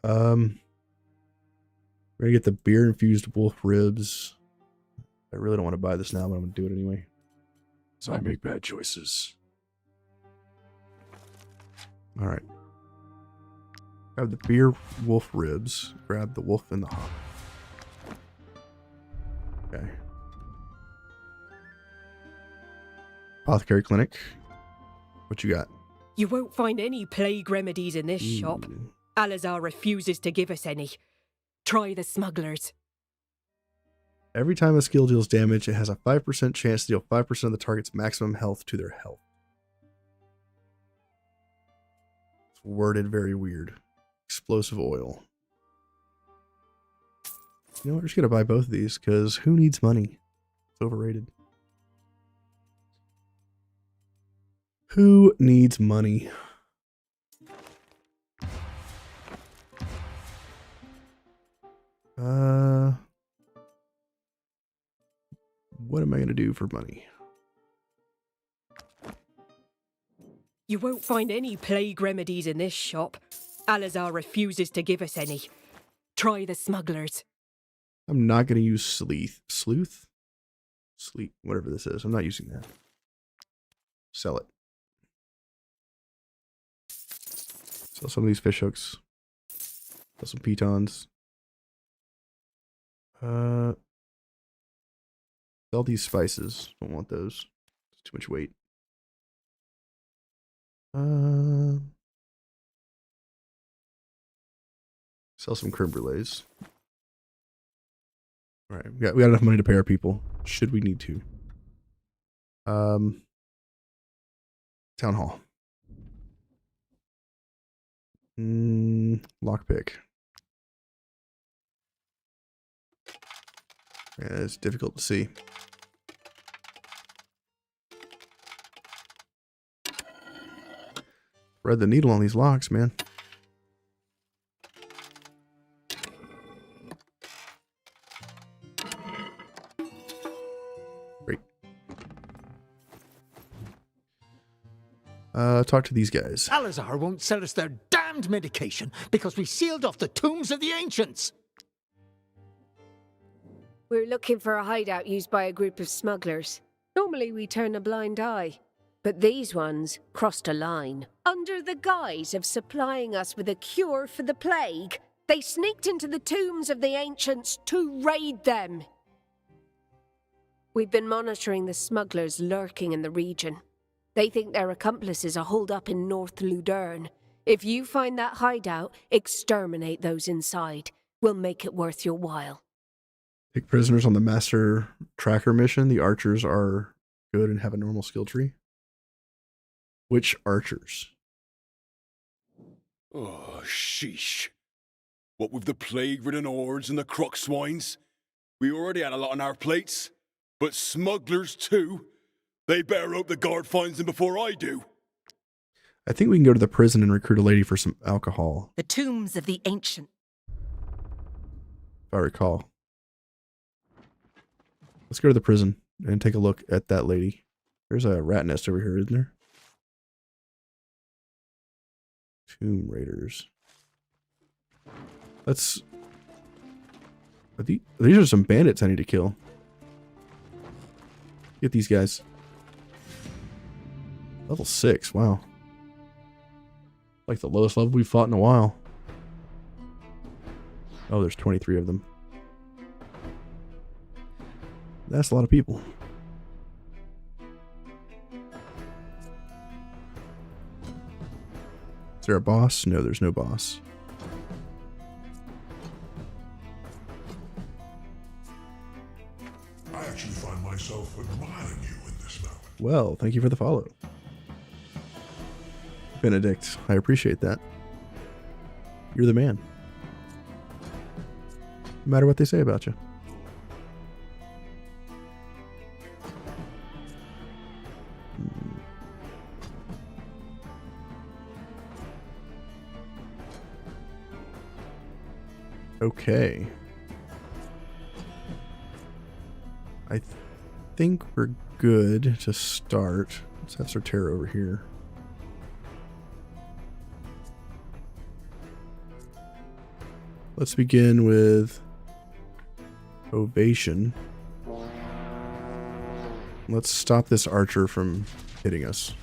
S1: We're gonna get the beer infused wolf ribs. I really don't want to buy this now, but I'm gonna do it anyway. So I make bad choices. All right. Grab the beer wolf ribs. Grab the wolf in the hop. Okay. Apothecary clinic. What you got?
S7: You won't find any plague remedies in this shop. Alazar refuses to give us any. Try the smugglers.
S1: Every time a skill deals damage, it has a 5% chance to deal 5% of the target's maximum health to their health. It's worded very weird. Explosive oil. You know what? We're just going to buy both of these because who needs money? It's overrated. Who needs money? What am I going to do for money?
S9: You won't find any plague remedies in this shop. Alazar refuses to give us any. Try the smugglers.
S1: I'm not going to use sleuth, whatever this is. I'm not using that. Sell it. Sell some of these fish hooks. Sell some pitons. Sell these spices. Don't want those. It's too much weight. Sell some creme brulees. All right, we got enough money to pay our people. Should we need to? Town hall. Lockpick. Yeah, it's difficult to see. Thread the needle on these locks, man. Great. Talk to these guys.
S18: Alazar won't sell us their damned medication because we sealed off the tombs of the ancients.
S7: We're looking for a hideout used by a group of smugglers. Normally we turn a blind eye, but these ones crossed a line. Under the guise of supplying us with a cure for the plague, they sneaked into the tombs of the ancients to raid them. We've been monitoring the smugglers lurking in the region. They think their accomplices are holed up in North Ludern. If you find that hideout, exterminate those inside. We'll make it worth your while.
S1: Take prisoners on the master tracker mission. The archers are good and have a normal skill tree. Which archers?
S14: Oh, sheesh. What with the plague-ridden hordes and the croc swines? We already had a lot on our plates. But smugglers too? They better hope the guard finds them before I do.
S1: I think we can go to the prison and recruit a lady for some alcohol.
S17: The tombs of the ancient.
S1: If I recall. Let's go to the prison and take a look at that lady. There's a rat nest over here, isn't there? Tomb Raiders. Let's... These are some bandits I need to kill. Get these guys. Level 6, wow. Like the lowest level we've fought in a while. Oh, there's 23 of them. That's a lot of people. Is there a boss? No, there's no boss.
S21: I actually find myself admiring you in this moment.
S1: Well, thank you for the follow. Benedict, I appreciate that. You're the man. No matter what they say about you. Okay. I think we're good to start. Let's have Sortera over here. Let's begin with Ovation. Let's stop this archer from hitting us.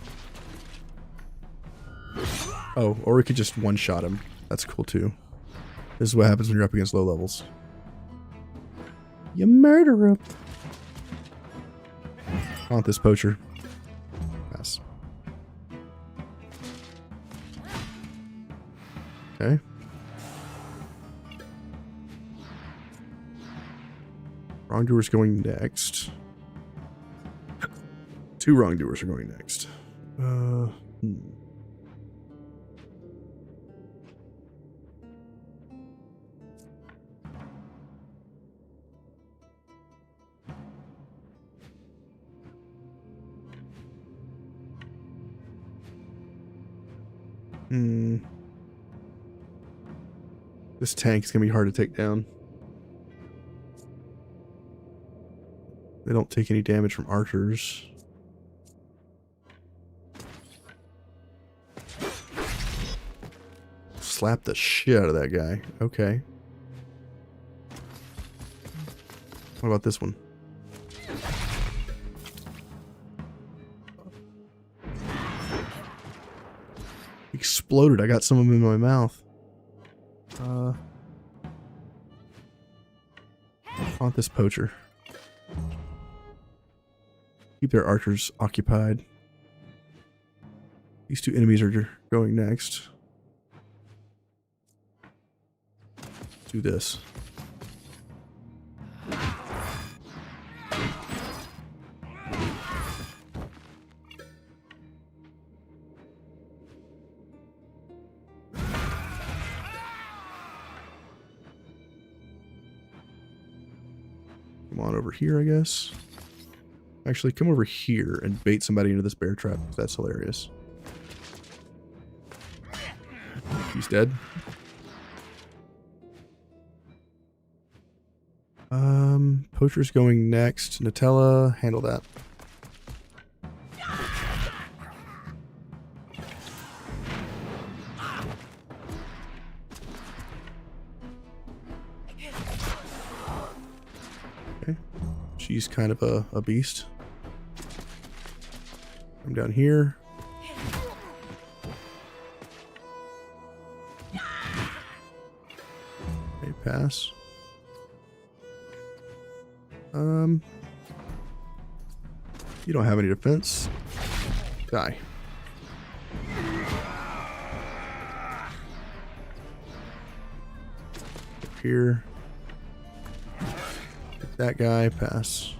S1: Oh, or we could just one-shot him. That's cool too. This is what happens when you're up against low levels. You murder him. I want this poacher. Pass. Okay. Wrongdoer's going next. 2 wrongdoers are going next. This tank is going to be hard to take down. They don't take any damage from archers. Slap the shit out of that guy. Okay. What about this one? Exploded. I got some of them in my mouth. I want this poacher. Keep their archers occupied. These two enemies are going next. Let's do this. Come on over here, I guess. Actually, come over here and bait somebody into this bear trap. That's hilarious. He's dead. Poacher's going next. Nutella, handle that. Okay. She's kind of a beast. I'm down here. Okay, pass. You don't have any defense. Die. Up here. Get that guy, pass.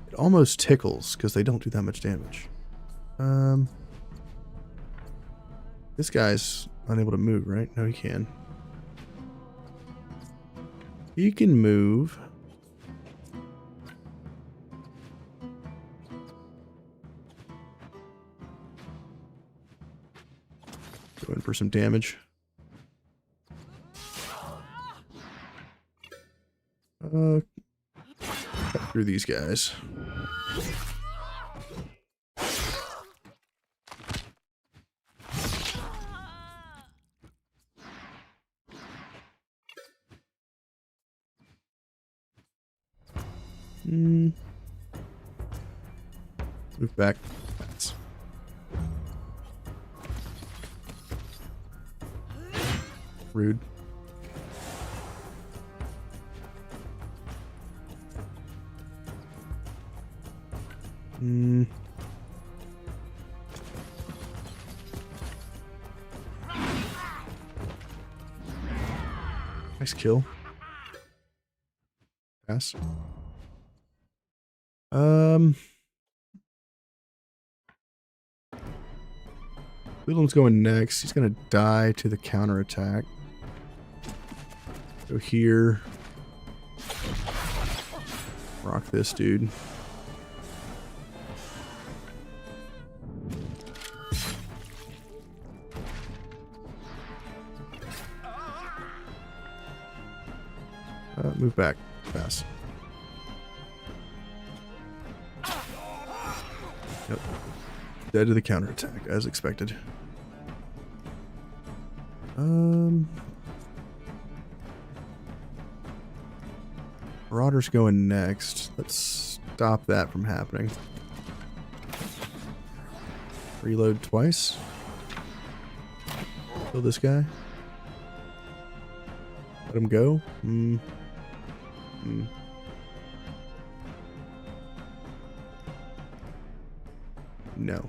S1: It almost tickles because they don't do that much damage. This guy's unable to move, right? No, he can. He can move. Go in for some damage. Cut through these guys. Move back. That's rude. Nice kill. Pass. Willem's going next. He's gonna die to the counterattack. Go here. Rock this dude. Move back. Pass. Yep. Dead to the counterattack, as expected. Marauder's going next. Let's stop that from happening. Reload twice. Kill this guy. Let him go. No.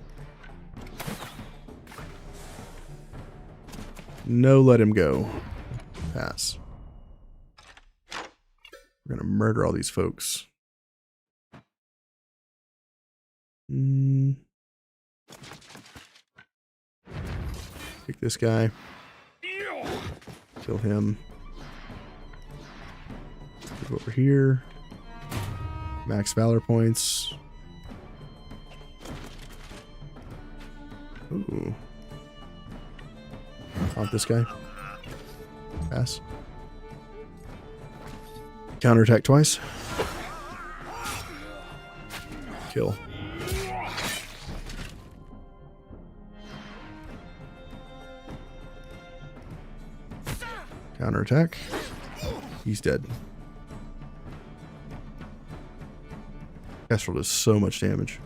S1: No, let him go. Pass. We're gonna murder all these folks. Take this guy. Kill him. Go over here. Max Valor points. Ooh. Taunt this guy. Pass. Counterattack twice. Kill. Counterattack. He's dead. Kestrel does so much damage.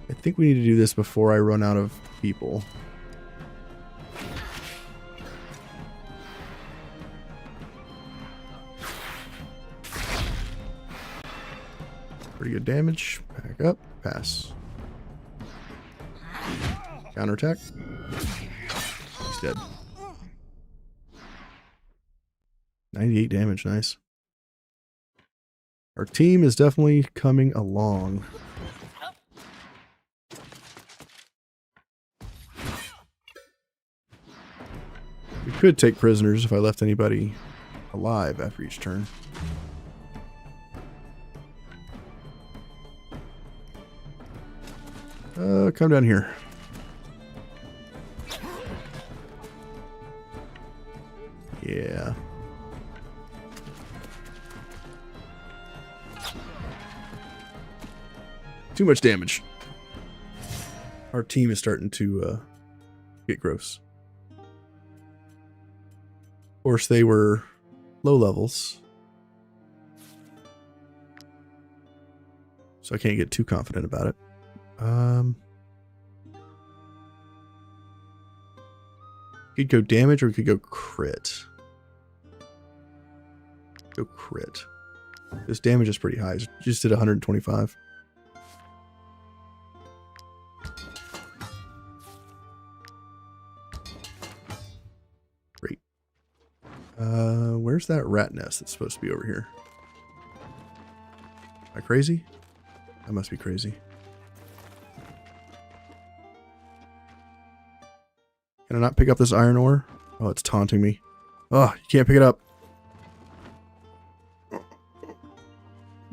S1: I think we need to do this before I run out of people. Pretty good damage. Back up. Pass. Counterattack. He's dead. 98 damage. Nice. Our team is definitely coming along. We could take prisoners if I left anybody alive after each turn. Come down here. Yeah. Too much damage. Our team is starting to get gross. Of course, they were low levels, so I can't get too confident about it. Could go damage or we could go crit. Go crit. This damage is pretty high. It just did 125. Great. Where's that rat nest that's supposed to be over here? Am I crazy? I must be crazy. Can I not pick up this iron ore? Oh, it's taunting me. Oh, you can't pick it up.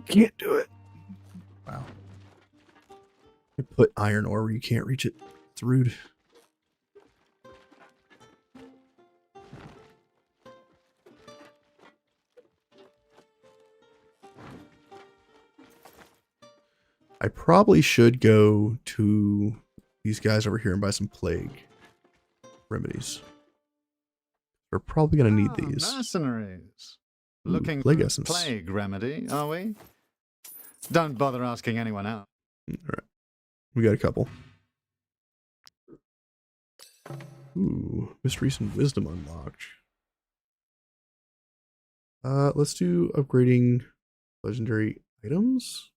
S1: Can't do it. Wow. You put iron ore where you can't reach it. It's rude. I probably should go to these guys over here and buy some plague remedies. We're probably going to need these.
S4: Mercenaries.
S1: Ooh,
S4: Looking
S1: plague
S4: for a
S1: essence.
S4: plague remedy, are we? Don't bother asking anyone else.
S1: Alright. We got a couple. Ooh, mysteries and wisdom unlocked. Let's do upgrading legendary items.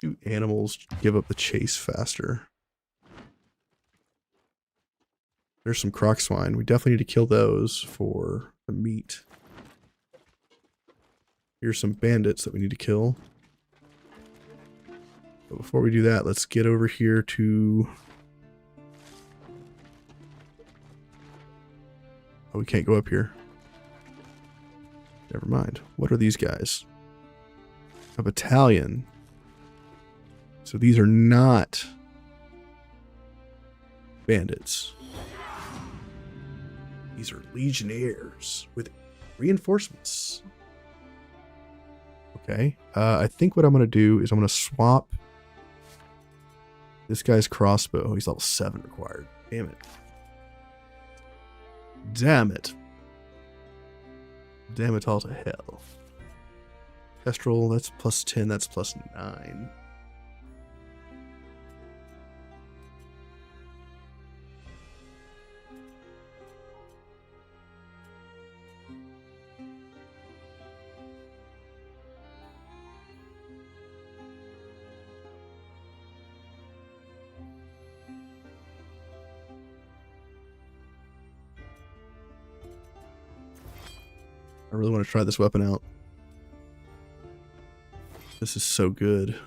S1: Do animals give up the chase faster? There's some croc swine. We definitely need to kill those for the meat. Here's some bandits that we need to kill. But before we do that, let's get over here to... Oh, we can't go up here. Never mind. What are these guys? A battalion. So these are not bandits. These are legionnaires with reinforcements. Okay. I think what I'm going to do is I'm going to swap this guy's crossbow. He's level 7 required. Damn it. Damn it. Damn it all to hell. Kestrel, that's plus 10, that's plus 9. I really want to try this weapon out. This is so good.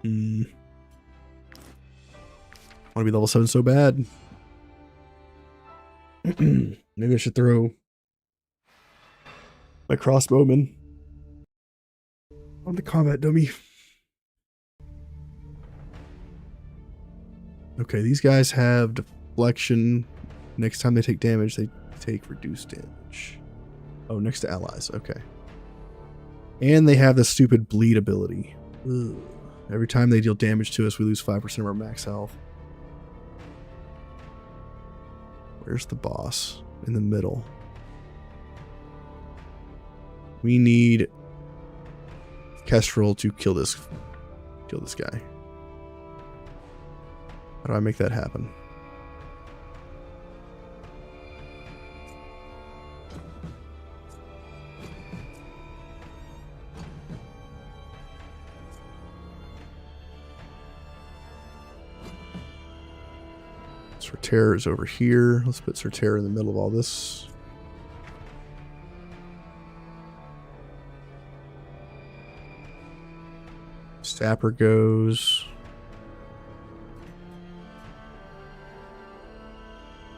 S1: want to be level 7 so bad. Maybe I should throw my crossbowman on the combat dummy. Okay, these guys have deflection. Next time they take damage, they take reduced damage. Oh, next to allies. Okay. And they have the stupid bleed ability. Ugh. Every time they deal damage to us, we lose 5% of our max health. Where's the boss? In the middle. We need Kestrel to kill this guy. How do I make that happen? Sorterra is over here. Let's put Sorterra in the middle of all this. Sapper goes.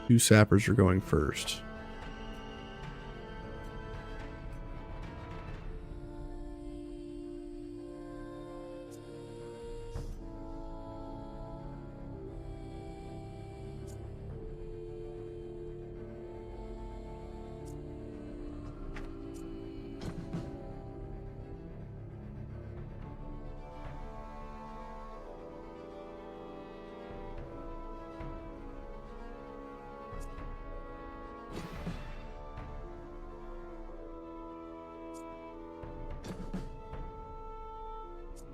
S1: 2 sappers are going first.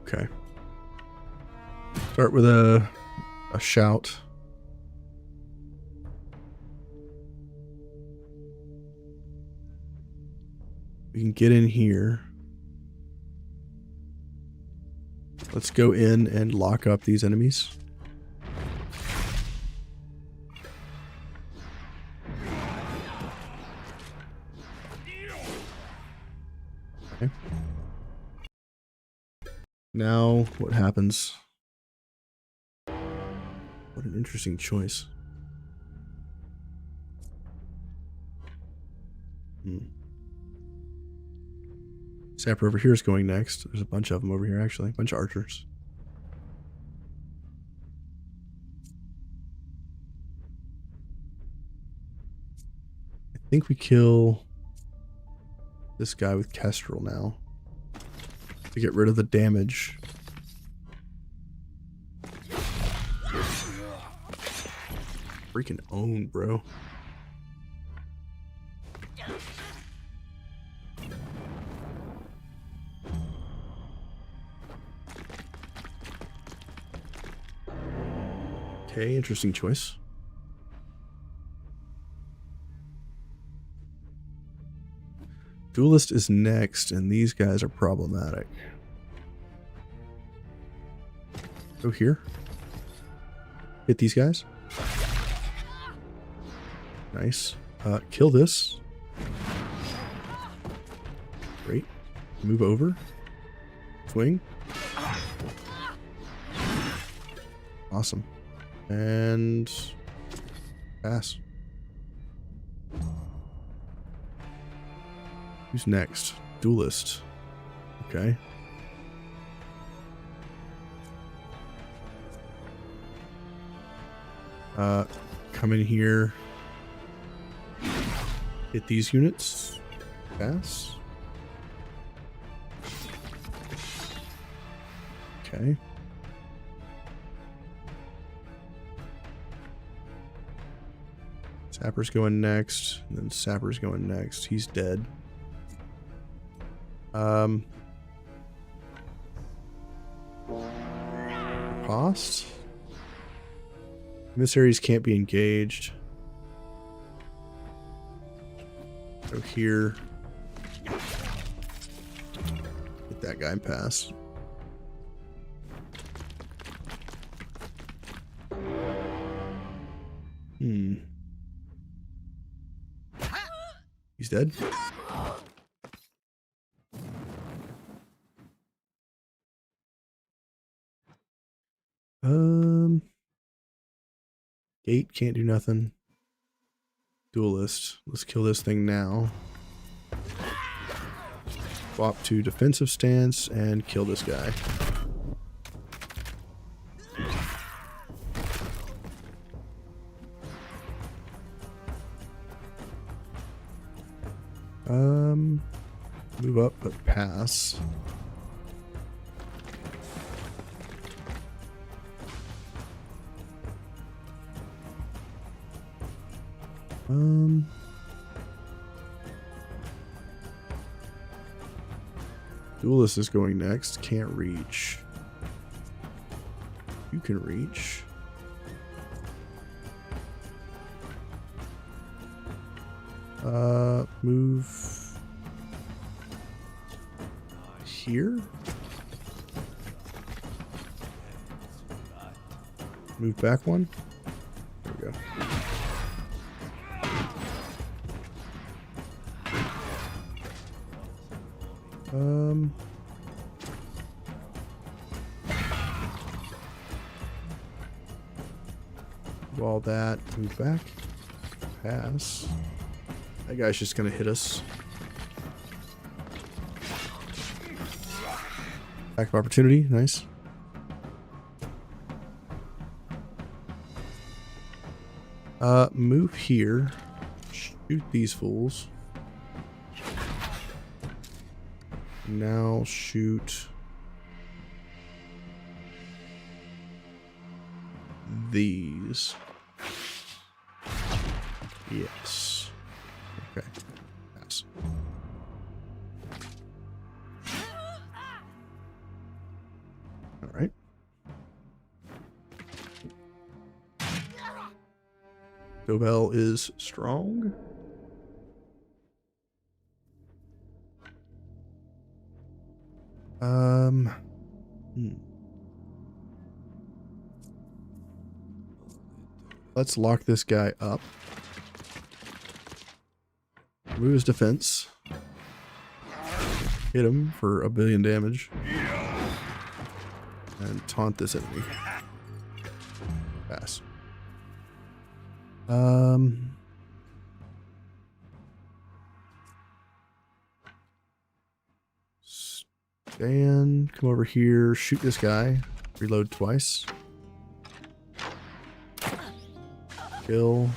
S1: Okay. Start with a shout. We can get in here. Let's go in and lock up these enemies. Okay. Now, what happens? What an interesting choice. Sapper over here is going next. There's a bunch of them over here, actually. A bunch of archers. I think we kill this guy with Kestrel now to get rid of the damage. Freaking own, bro. Okay, interesting choice. Duelist is next, and these guys are problematic. Go here. Hit these guys. Nice. Kill this. Great. Move over. Swing. Awesome. And pass. Who's next? Duelist. Okay. Come in here. Hit these units. Pass. Okay. Sapper's going next, and then Sapper's going next. He's dead. Cost? Emissaries can't be engaged. Go here. Hit that guy and pass. He's dead. Gate can't do nothing. Duelist. Let's kill this thing now. Swap to defensive stance and kill this guy. Move up, but pass. Duelist is going next. Can't reach. You can reach. Move here. Move back one. There we go. Wall that, move back, pass. That guy's just gonna hit us. Attack of opportunity, nice. Move here. Shoot these fools. Now shoot these. Yes. Okay. Pass. All right. Dobell is strong. Let's lock this guy up. Remove his defense. Hit him for 1 billion damage. And taunt this enemy. Pass. Stand, come over here, shoot this guy, reload twice. Kill.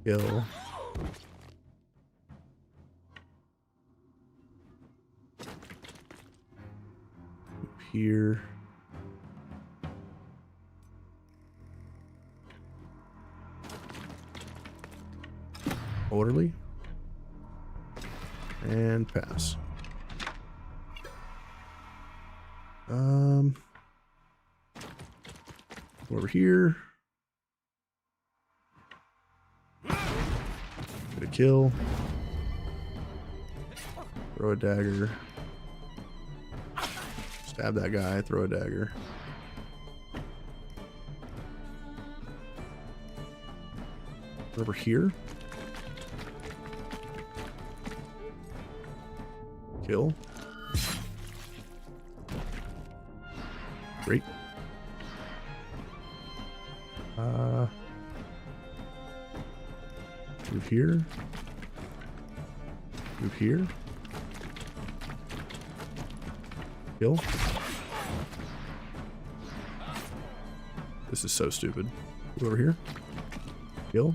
S1: Kill. Up here. Orderly. And pass. Over here. Get a kill. Throw a dagger. Stab that guy, throw a dagger. Over here. Kill. Great. Move here. Move here. Kill. This is so stupid. Move over here. Kill.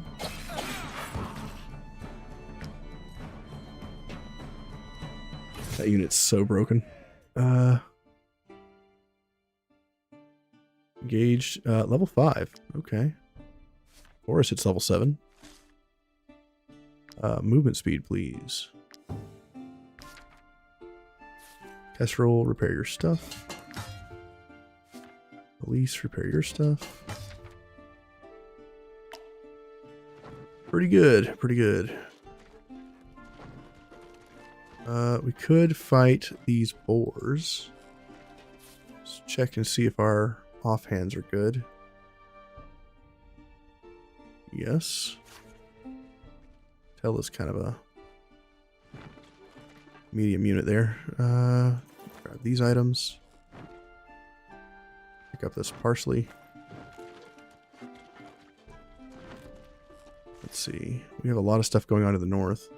S1: That unit's so broken. Engaged. Level 5. Okay. Of course it's level 7. Movement speed, please. Casserole, repair your stuff. Police, repair your stuff. Pretty good, pretty good. We could fight these boars. Let's check and see if our offhands are good. Yes. Tell is kind of a medium unit there. Grab these items. pick up this parsley. Let's see. We have a lot of stuff going on to the north.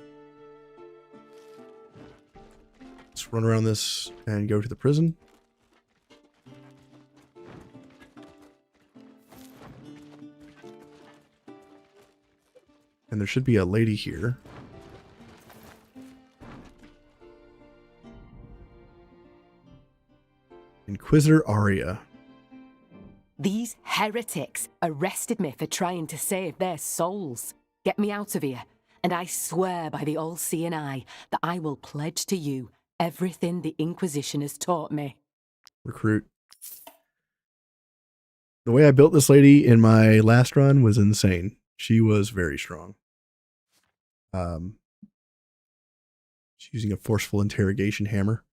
S1: Let's run around this and go to the prison. And there should be a lady here. Inquisitor Aria.
S5: These heretics arrested me for trying to save their souls. Get me out of here, and I swear by the all-seeing eye that I will pledge to you everything the Inquisition has taught me.
S1: Recruit. The way I built this lady in my last run was insane. She was very strong. She's using a forceful interrogation hammer.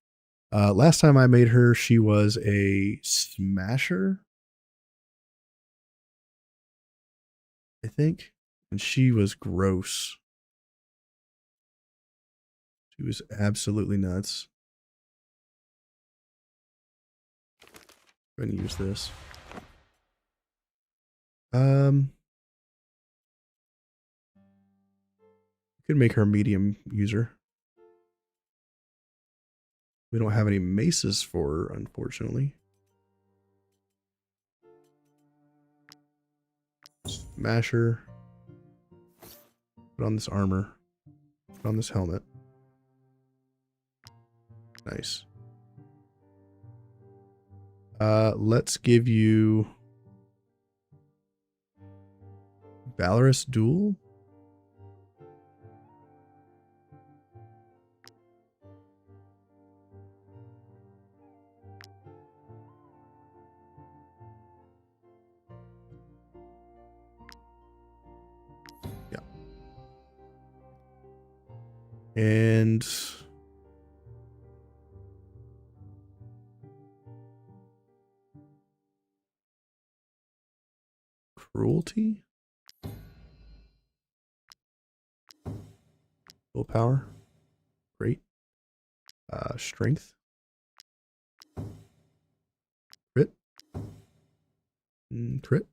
S1: Last time I made her, she was a smasher, I think. And she was gross. She was absolutely nuts. I'm going to use this. Could make her a medium user. We don't have any maces for her, unfortunately. Smasher. Put on this armor. Put on this helmet. Nice. Let's give you Valorous Duel. Yeah. And Cruelty? Willpower. Great. Strength. Crit. Crit.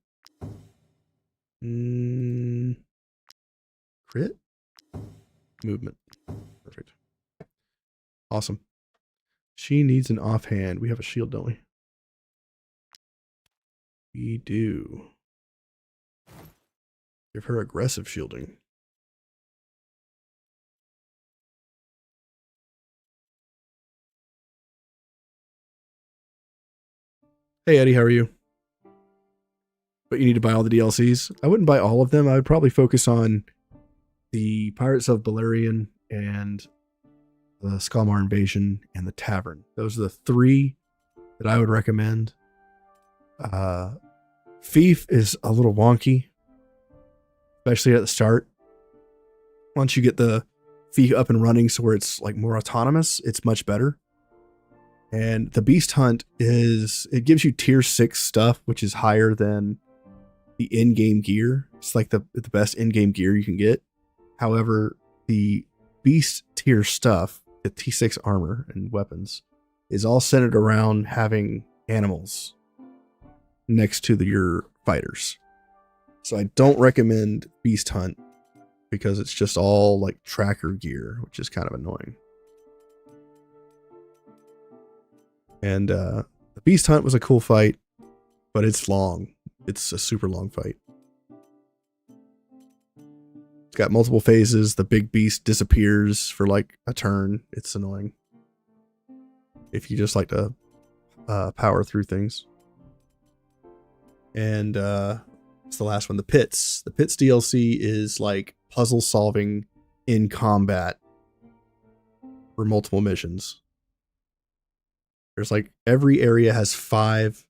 S1: Crit. Movement. Perfect. Awesome. She needs an offhand. We have a shield, don't we? We do. Give her aggressive shielding. Hey Eddie, how are you? But you need to buy all the DLCs. I wouldn't buy all of them. I would probably focus on the Pirates of Balerion and the Skalmar Invasion and the Tavern. Those are the three that I would recommend. Fief is a little wonky, especially at the start. Once you get the Fief up and running so where it's like more autonomous, it's much better. And the Beast Hunt it gives you tier 6 stuff, which is higher than the in-game gear. It's like the best in-game gear you can get. However, the Beast tier stuff, the T6 armor and weapons, is all centered around having animals next to your fighters. So I don't recommend Beast Hunt because it's just all like tracker gear, which is kind of annoying. And the Beast Hunt was a cool fight, but it's long. It's a super long fight. It's got multiple phases. The big beast disappears for like a turn. It's annoying if you just like to power through things. And it's the last one, the Pits. The Pits DLC is like puzzle solving in combat for multiple missions. There's like every area has 5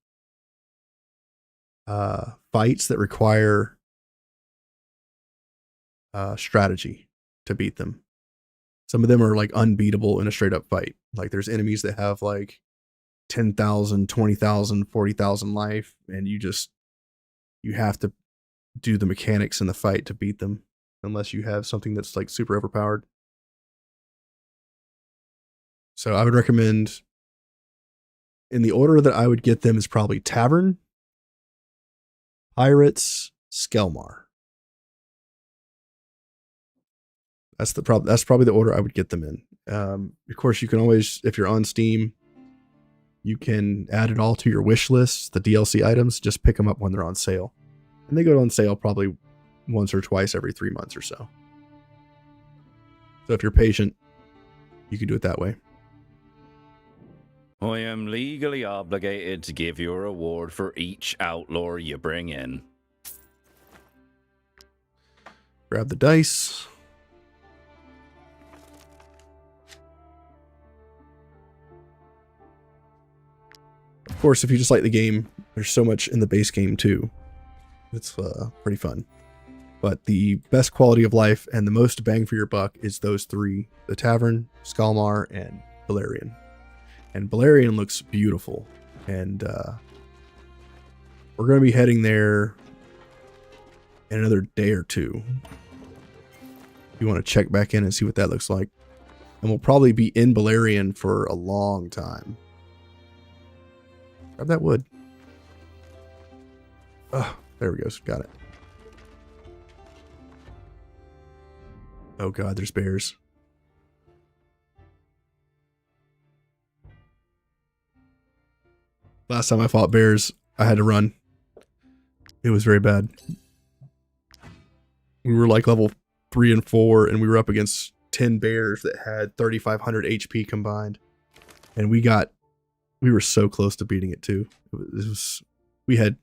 S1: fights that require strategy to beat them. Some of them are like unbeatable in a straight up fight. Like there's enemies that have like 10,000, 20,000, 40,000 life, and you have to do the mechanics in the fight to beat them unless you have something that's like super overpowered. So I would recommend in the order that I would get them is probably Tavern, Pirates, Skelmar. That's probably the order I would get them in. Of course, you can always, if you're on Steam, you can add it all to your wish list, the DLC items, just pick them up when they're on sale. And they go on sale probably once or twice every 3 months or so. So if you're patient, you can do it that way.
S8: I am legally obligated to give you a reward for each outlaw you bring in.
S1: Grab the dice. Of course, if you just like the game, there's so much in the base game too. It's pretty fun. But the best quality of life and the most bang for your buck is those three: the Tavern, Skalmar, and Balerion. And Balerion looks beautiful. And we're going to be heading there in another day or two. You want to check back in and see what that looks like. And we'll probably be in Balerion for a long time. Grab that wood. Oh, there we go. Got it. Oh god, there's bears. Last time I fought bears, I had to run. It was very bad. We were like level 3 and 4, and we were up against 10 bears that had 3,500 HP combined. And we were so close to beating it too. We had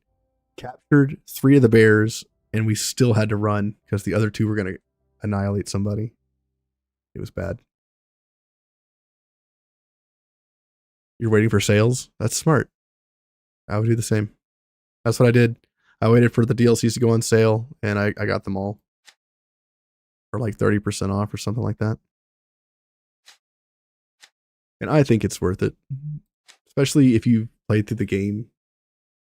S1: captured 3 of the bears, and we still had to run because the other 2 were going to annihilate somebody. It was bad. You're waiting for sales? That's smart. I would do the same. That's what I did. I waited for the DLCs to go on sale, and I got them all for like 30% off or something like that. And I think it's worth it. Especially if you played through the game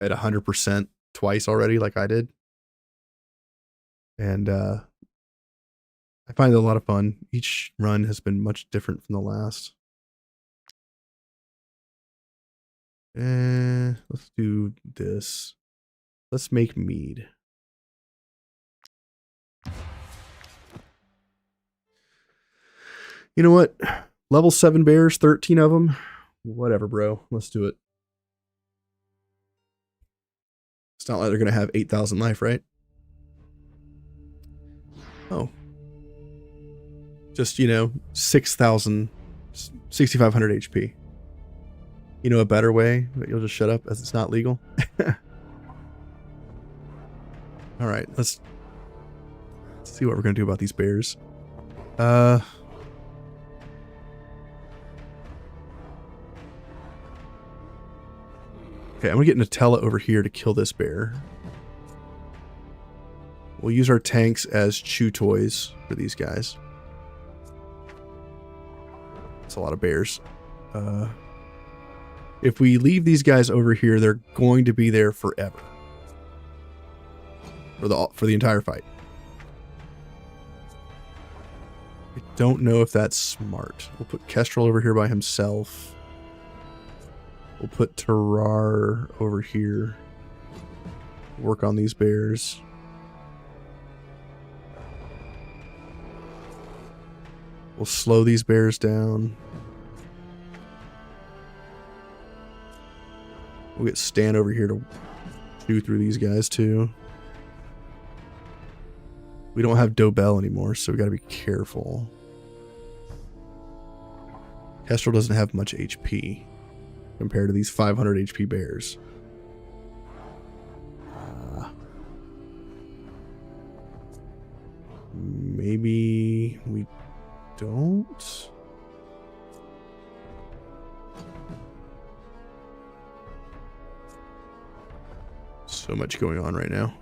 S1: at 100% twice already, like I did. And I find it a lot of fun. Each run has been much different from the last. Let's do this. Let's make mead. You know what? Level 7 bears, 13 of them. Whatever, bro. Let's do it. It's not like they're going to have 8,000 life, right? Oh. Just, 6,000, 6,500 HP. You know a better way that you'll just shut up as it's not legal? All right, let's see what we're going to do about these bears. Okay, I'm going to get Nutella over here to kill this bear. We'll use our tanks as chew toys for these guys. That's a lot of bears. If we leave these guys over here, they're going to be there forever. For the entire fight. I don't know if that's smart. We'll put Kestrel over here by himself. We'll put Terrar over here. Work on these bears. We'll slow these bears down. We'll get Stan over here to chew through these guys too. We don't have Dobell anymore, so we gotta be careful. Kestrel doesn't have much HP compared to these 500 HP bears. Maybe we don't. So much going on right now.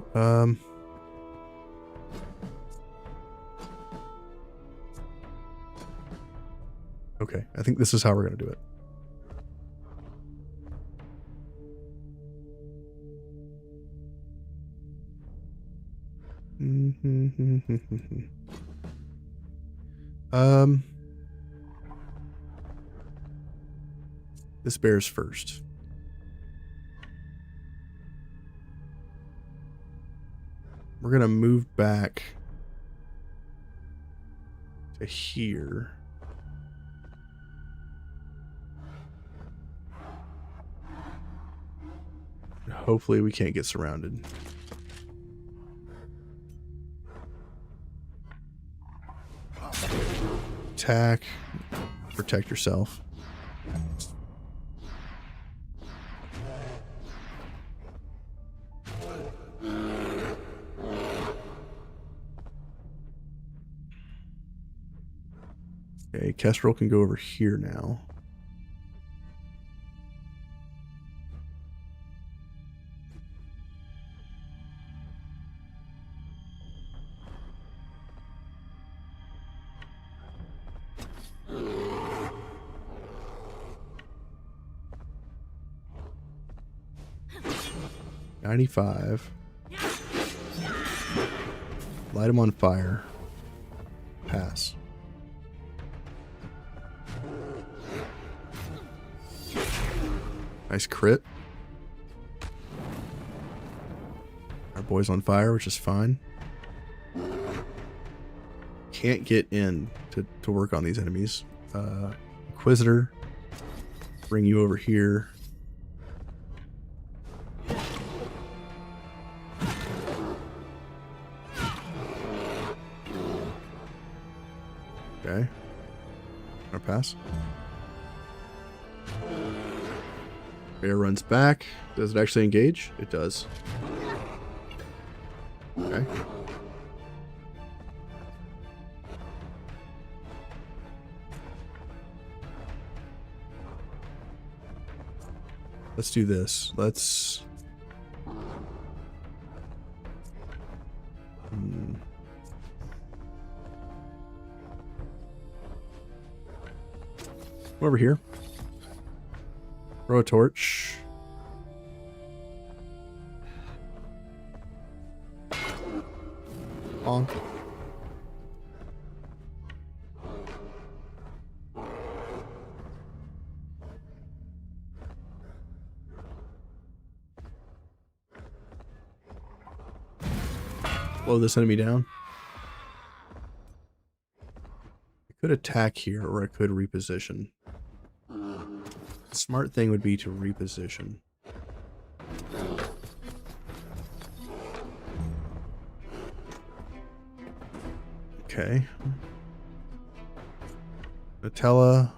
S1: Okay, I think this is how we're going to do it. This bear's first. We're going to move back to here. Hopefully we can't get surrounded. Attack. Protect yourself. Okay, Kestrel can go over here now. $95. Light him on fire. Pass. Nice crit. Our boy's on fire, which is fine. Can't get in to work on these enemies. Inquisitor, bring you over here. Okay. Gonna pass. Bear runs back. Does it actually engage? It does. Okay. Let's do this. Let's... Come over here. Throw a torch. On. Slow this enemy down. I could attack here, or I could reposition. The smart thing would be to reposition. Okay. Nutella.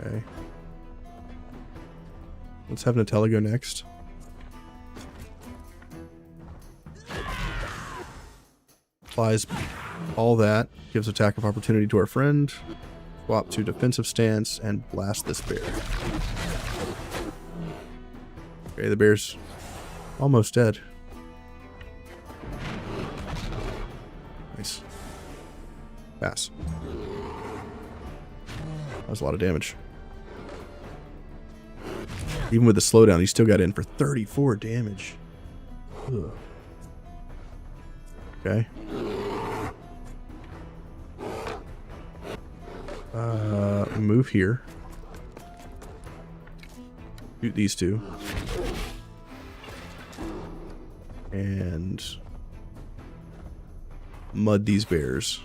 S1: Okay. Let's have Nutella go next. Applies all that. Gives attack of opportunity to our friend. Swap to defensive stance and blast this bear. Okay, the bear's almost dead. Nice. Pass. That was a lot of damage. Even with the slowdown, he still got in for 34 damage. Ugh. Okay. Move here. Shoot these two. And mud these bears.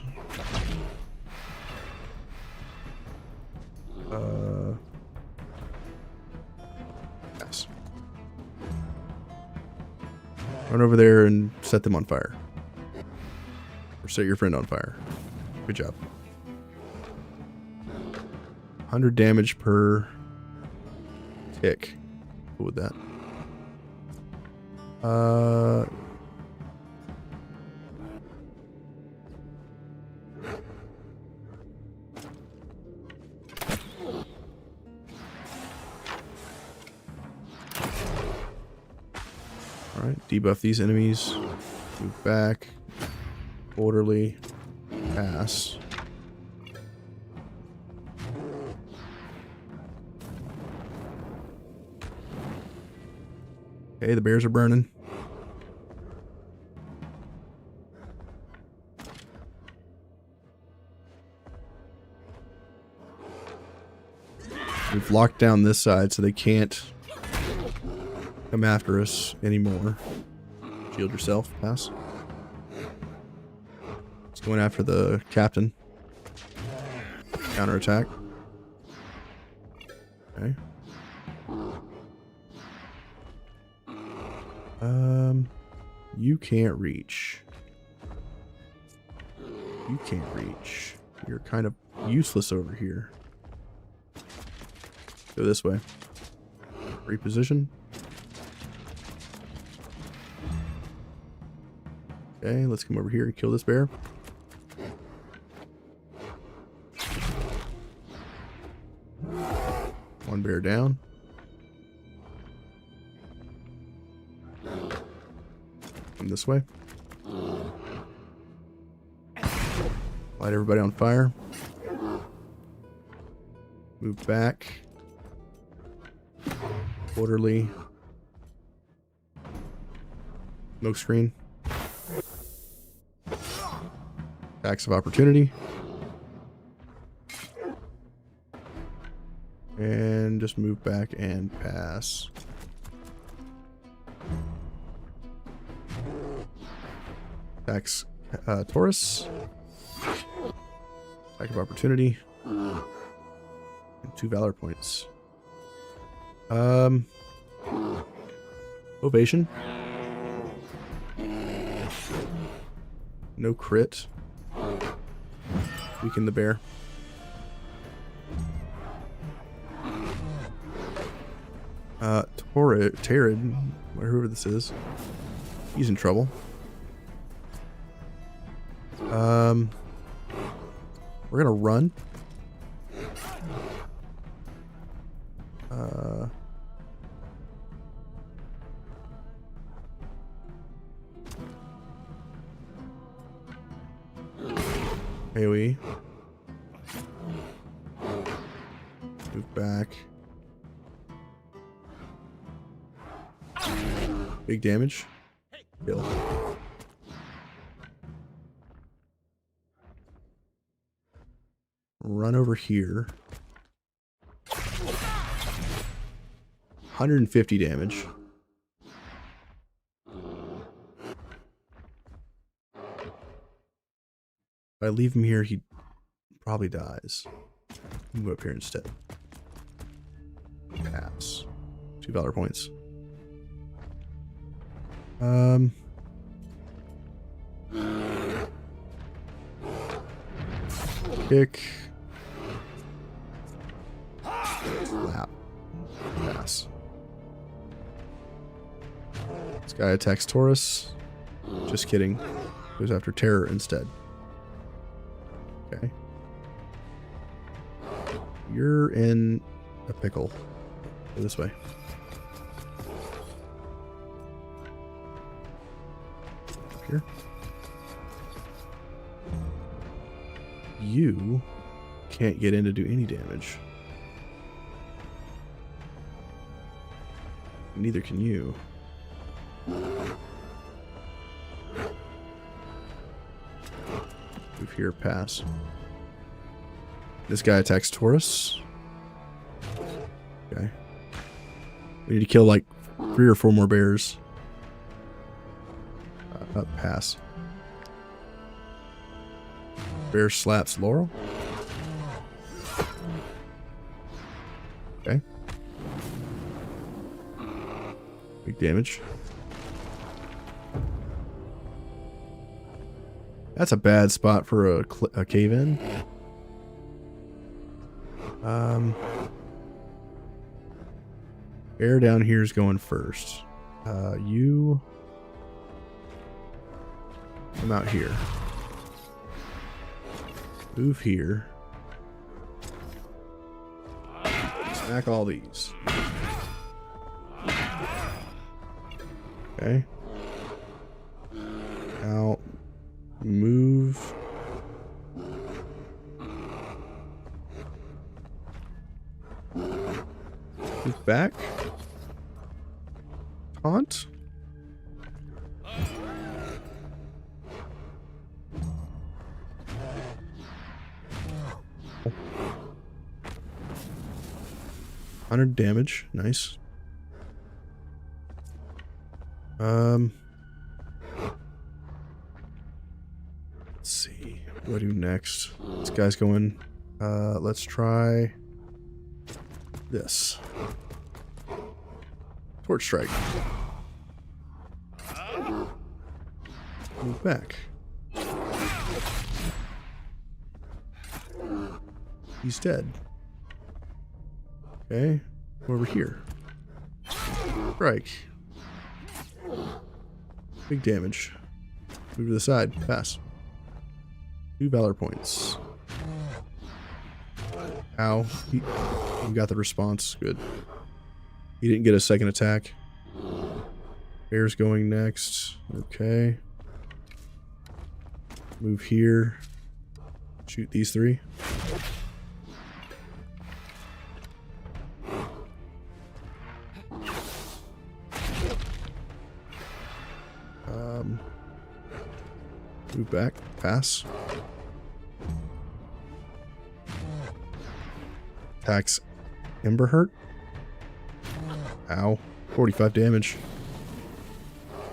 S1: Yes. Run over there and set them on fire. Or set your friend on fire. Good job. 100 damage per tick. Cool with that. Alright, debuff these enemies. Move back. Orderly. Pass. Okay, the bears are burning. We've locked down this side so they can't come after us anymore. Shield yourself, pass. It's going after the captain. Counterattack. Okay. You can't reach. You can't reach. You're kind of useless over here. Go this way. Reposition. Okay, let's come over here and kill this bear. One bear down. Come this way. Light everybody on fire. Move back. Orderly. Smoke screen. Attacks of opportunity. And just move back and pass. Attacks Taurus. Attack of opportunity. And 2 valor points. Ovation. No crit. Weaken the bear. Tarid, whoever this is, he's in trouble. We're gonna run. AoE. Move back. Big damage. Kill. Run over here. 150 damage. If I leave him here, he probably dies. Move up here instead. Pass. 2 valor points. Kick. Slap. Pass. This guy attacks Taurus. Just kidding. Goes after Terror instead. Okay. You're in a pickle. Go this way. Here. You can't get in to do any damage. Neither can you. Move here, pass. This guy attacks Taurus. Okay. We need to kill like 3 or 4 more bears. Pass. Bear slaps Laurel. Okay. Big damage. That's a bad spot for a cave-in. Bear down here is going first. You come out here. Move here. Smack all these. Okay. Now move. Move back. Taunt. 100 damage. Nice. Let's see. What do I do next? This guy's going. Let's try this. Torch strike. Move back. He's dead. Okay. Over here. Strike. Big damage. Move to the side. Pass. 2 valor points. Ow. He got the response. Good. He didn't get a second attack. Bear's going next. Okay. Move here. Shoot these 3. Move back. Pass. Attacks Emberhurt. Ow. 45 damage.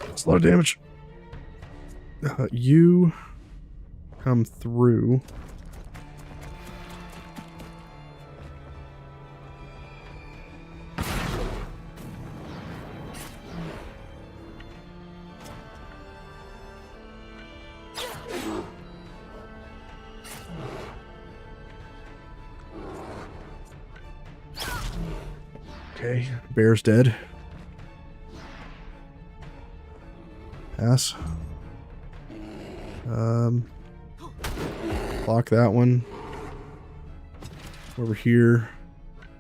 S1: That's a lot of damage. You come through. Okay, bear's dead. Pass. Block that one. Over here.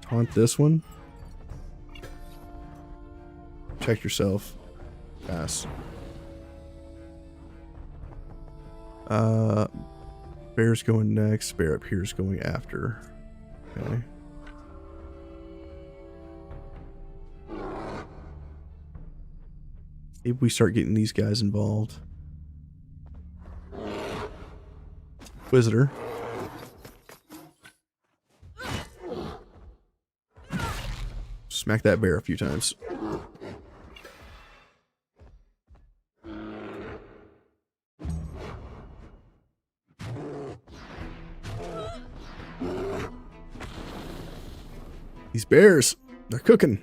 S1: Taunt this one. Protect yourself. Pass. Bear's going next. Bear up here is going after. Okay. Maybe we start getting these guys involved. Inquisitor. Smack that bear a few times. These bears, they're cooking.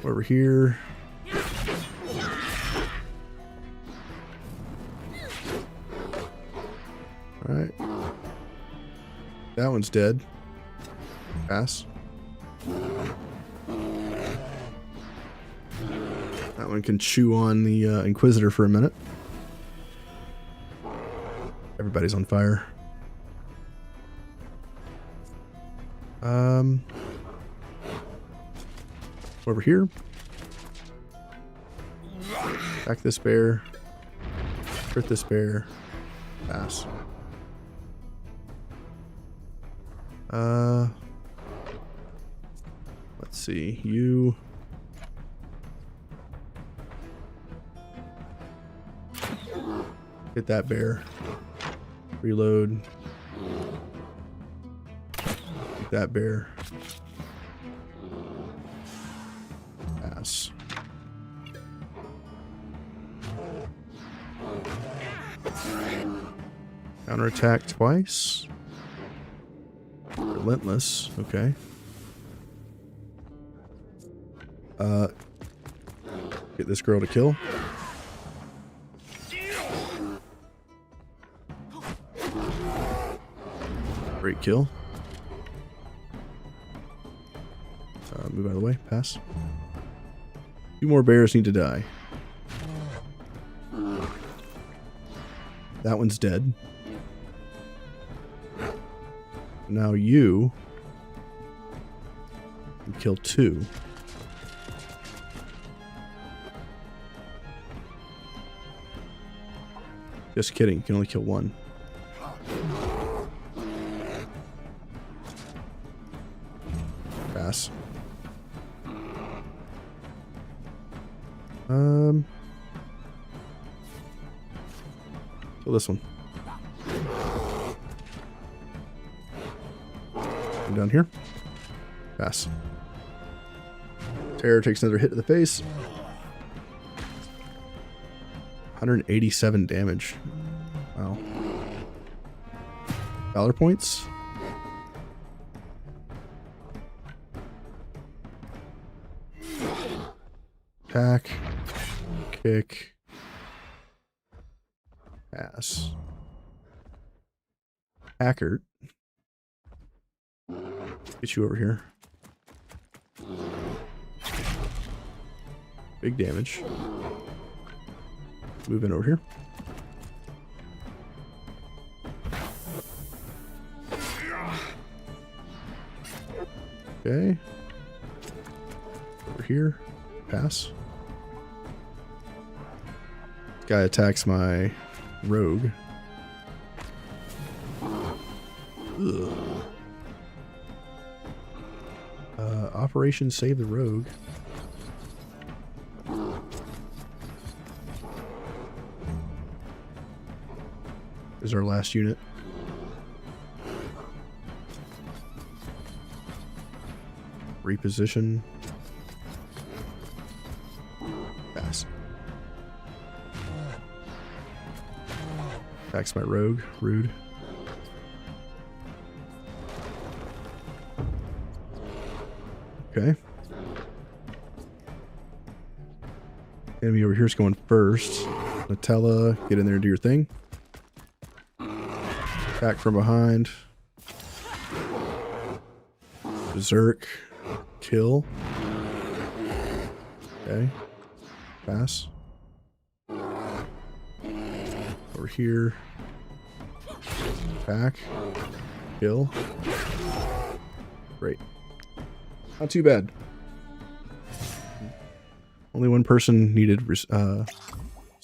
S1: Over here. Alright. That one's dead. Pass. That one can chew on the Inquisitor for a minute. Everybody's on fire. Over here. Attack this bear. Crit this bear. Pass. Let's see. You. Hit that bear. Reload. Hit that bear. Pass. Counterattack twice. Relentless. Okay. Get this girl to kill. Great kill. Move out of the way. Pass. 2 more bears need to die. That one's dead. Now you can kill 2. Just kidding. You can only kill one. Pass. Kill this one. I'm down here. Pass. Terror takes another hit to the face. 187 damage. Wow. Valor points. Attack. Kick. Pass. Packard. Get you over here. Big damage. Move in over here. Okay. Over here. Pass. This guy attacks my rogue. Ugh. Operation Save the Rogue. Is our last unit. Reposition. Pass. Attacks my rogue. Rude. Okay. Enemy over here is going first. Nutella, get in there and do your thing. Attack from behind. Berserk. Kill. Okay. Pass. Over here. Attack. Kill. Great. Not too bad. Only one person needed some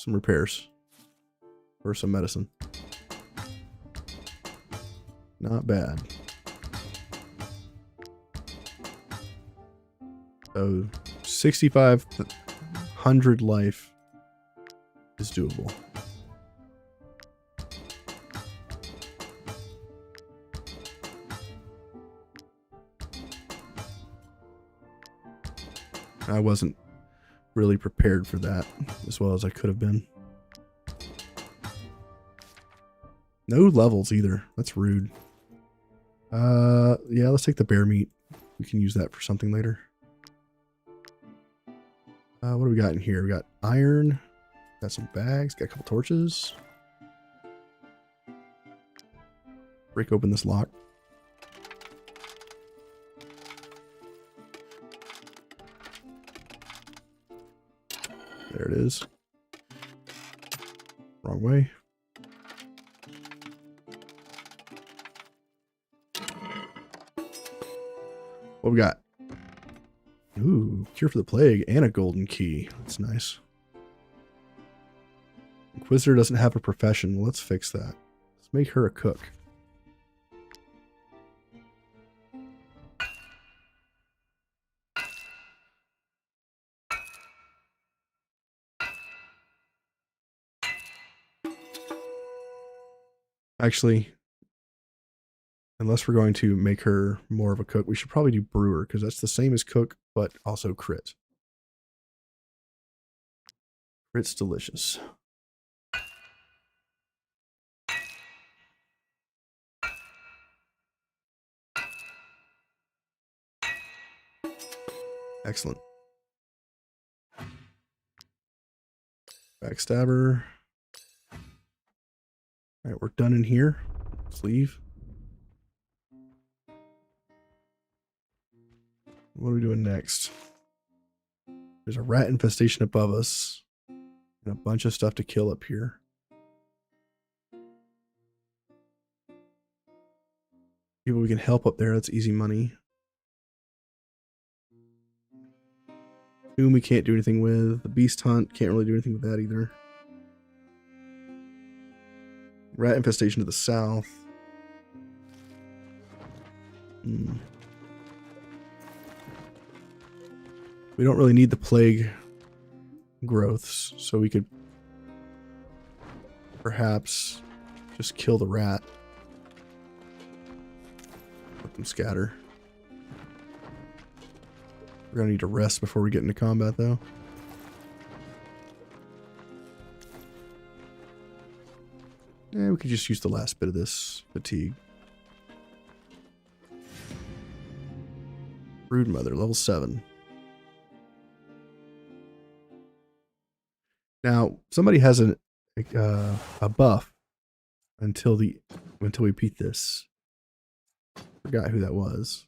S1: repairs. Or some medicine. Not bad. So 6,500 life is doable. I wasn't really prepared for that as well as I could have been. No levels either. That's rude. Yeah, let's take the bear meat. We can use that for something later. What do we got in here? We got iron. Got some bags. Got a couple torches. Break open this lock. There it is. Wrong way. What we got? Ooh, cure for the plague and a golden key. That's nice. Inquisitor doesn't have a profession. Well, let's fix that. Let's make her a cook. Actually, unless we're going to make her more of a cook, we should probably do brewer, because that's the same as cook, but also crit. Crit's delicious. Excellent. Backstabber. All right, we're done in here. Let's leave. What are we doing next? There's a rat infestation above us. And a bunch of stuff to kill up here. People we can help up there. That's easy money. Tomb we can't do anything with. The beast hunt, can't really do anything with that either. Rat infestation to the south. We don't really need the plague growths, so we could perhaps just kill the rat. Let them scatter. We're gonna need to rest before we get into combat, though. Yeah, we could just use the last bit of this fatigue. Brood Mother, level 7. Now, somebody has a buff until we beat this. Forgot who that was.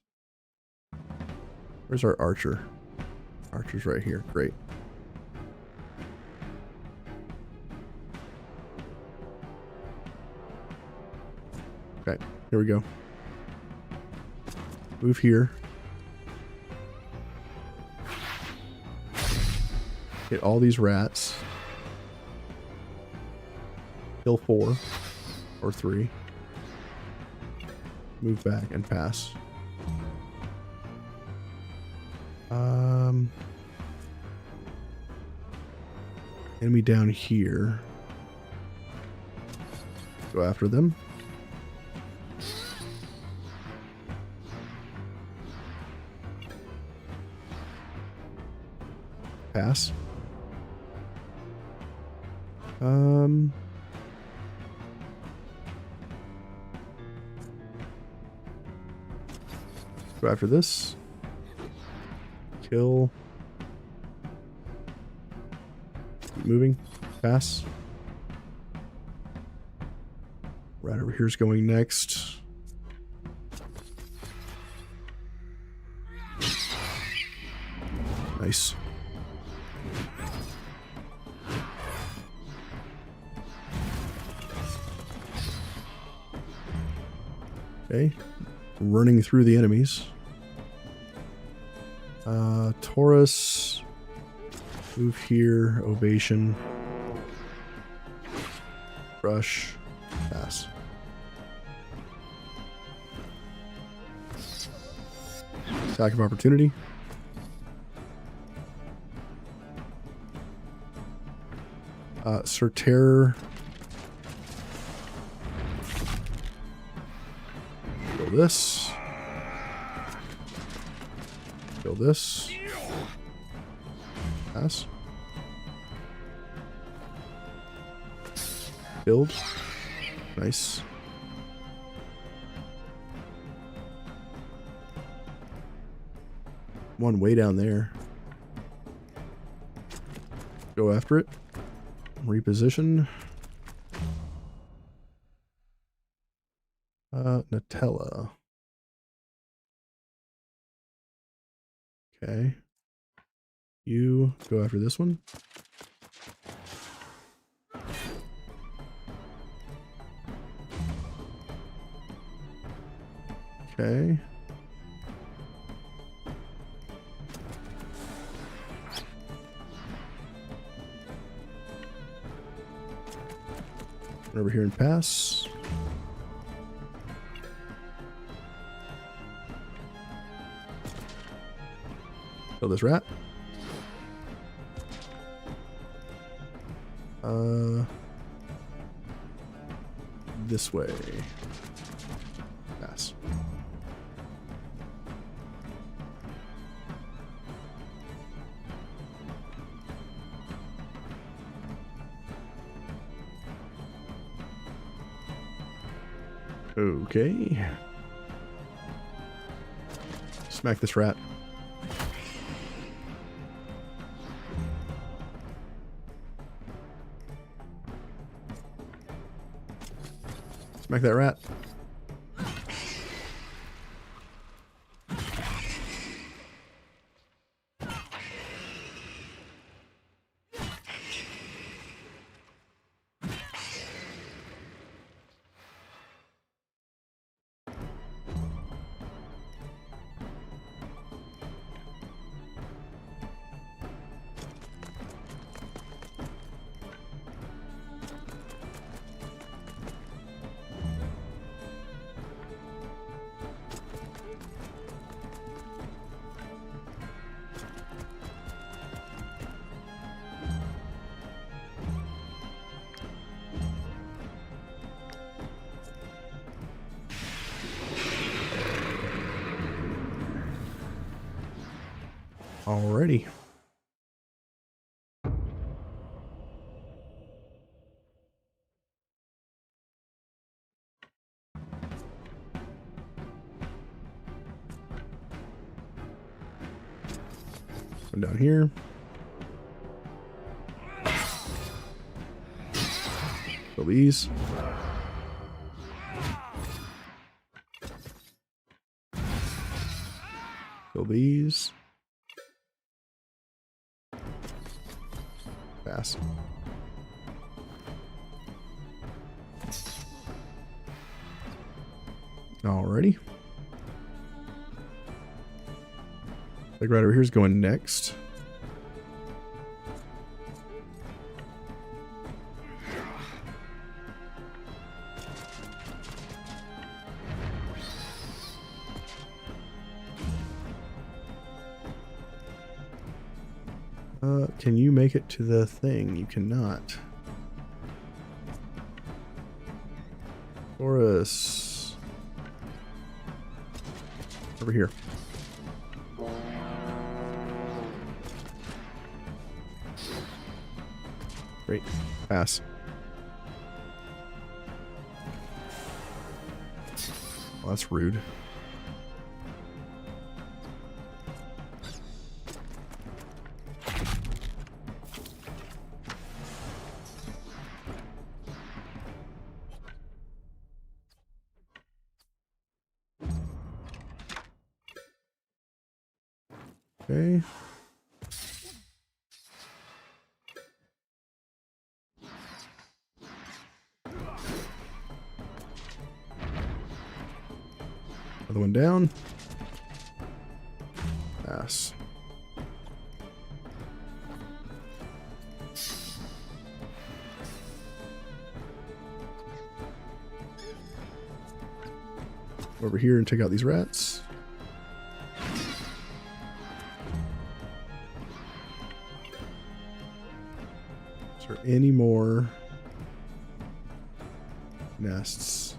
S1: Where's our archer? Archer's right here. Great. Okay, here we go. Move here. Hit all these rats. Kill 4 or 3. Move back and pass. Enemy down here. Go after them. Pass. Go after this. Kill. Keep moving. Pass. Right over here's going next. Nice. Okay. Running through the enemies. Taurus. Move here. Ovation. Rush. Pass. Attack of opportunity. Sir Terror. Kill this. Kill this. Pass. Build. Nice. One way down there. Go after it. Reposition. Nutella. Okay. You go after this one. Okay. Over here and pass. Kill this rat. This way. Pass. Okay. Smack this rat. Smack that rat. Alrighty. Come down here. Kill these. Kill these. Pass. Alrighty. Like right over here is going next. Can you make it to the thing? You cannot. Taurus. Over here. Great. Pass. Well, that's rude. Okay. Another one down. Pass. Over here and take out these rats. Is there any more nests?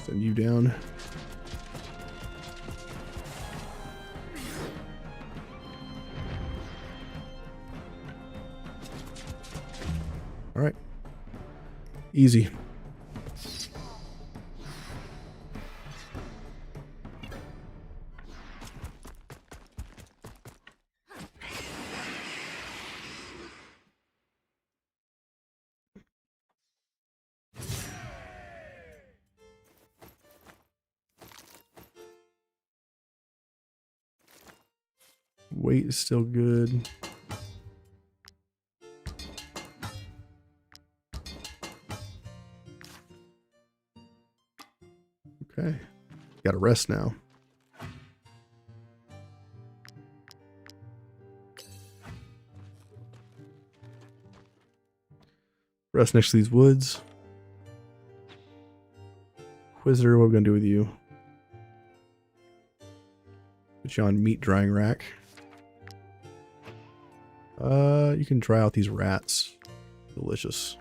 S1: Send you down. All right. Easy. Weight is still good. Okay. Got to rest now. Rest next to these woods. Quizzer, what are we going to do with you? Put you on meat drying rack. You can dry out these rats. Delicious.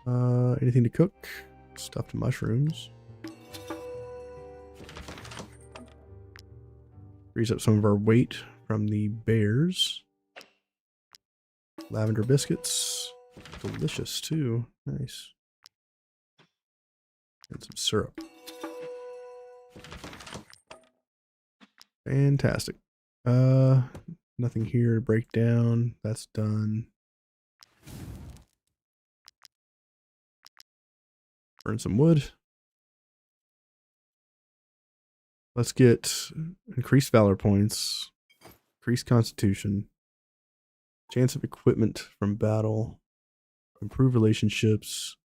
S1: Anything to cook? Stuffed mushrooms. Frees up some of our weight from the bears. Lavender biscuits. Delicious too. Nice. And some syrup. Fantastic. Nothing here to break down. That's done. Burn some wood. Let's get increased valor points, increased constitution, chance of equipment from battle, improve relationships,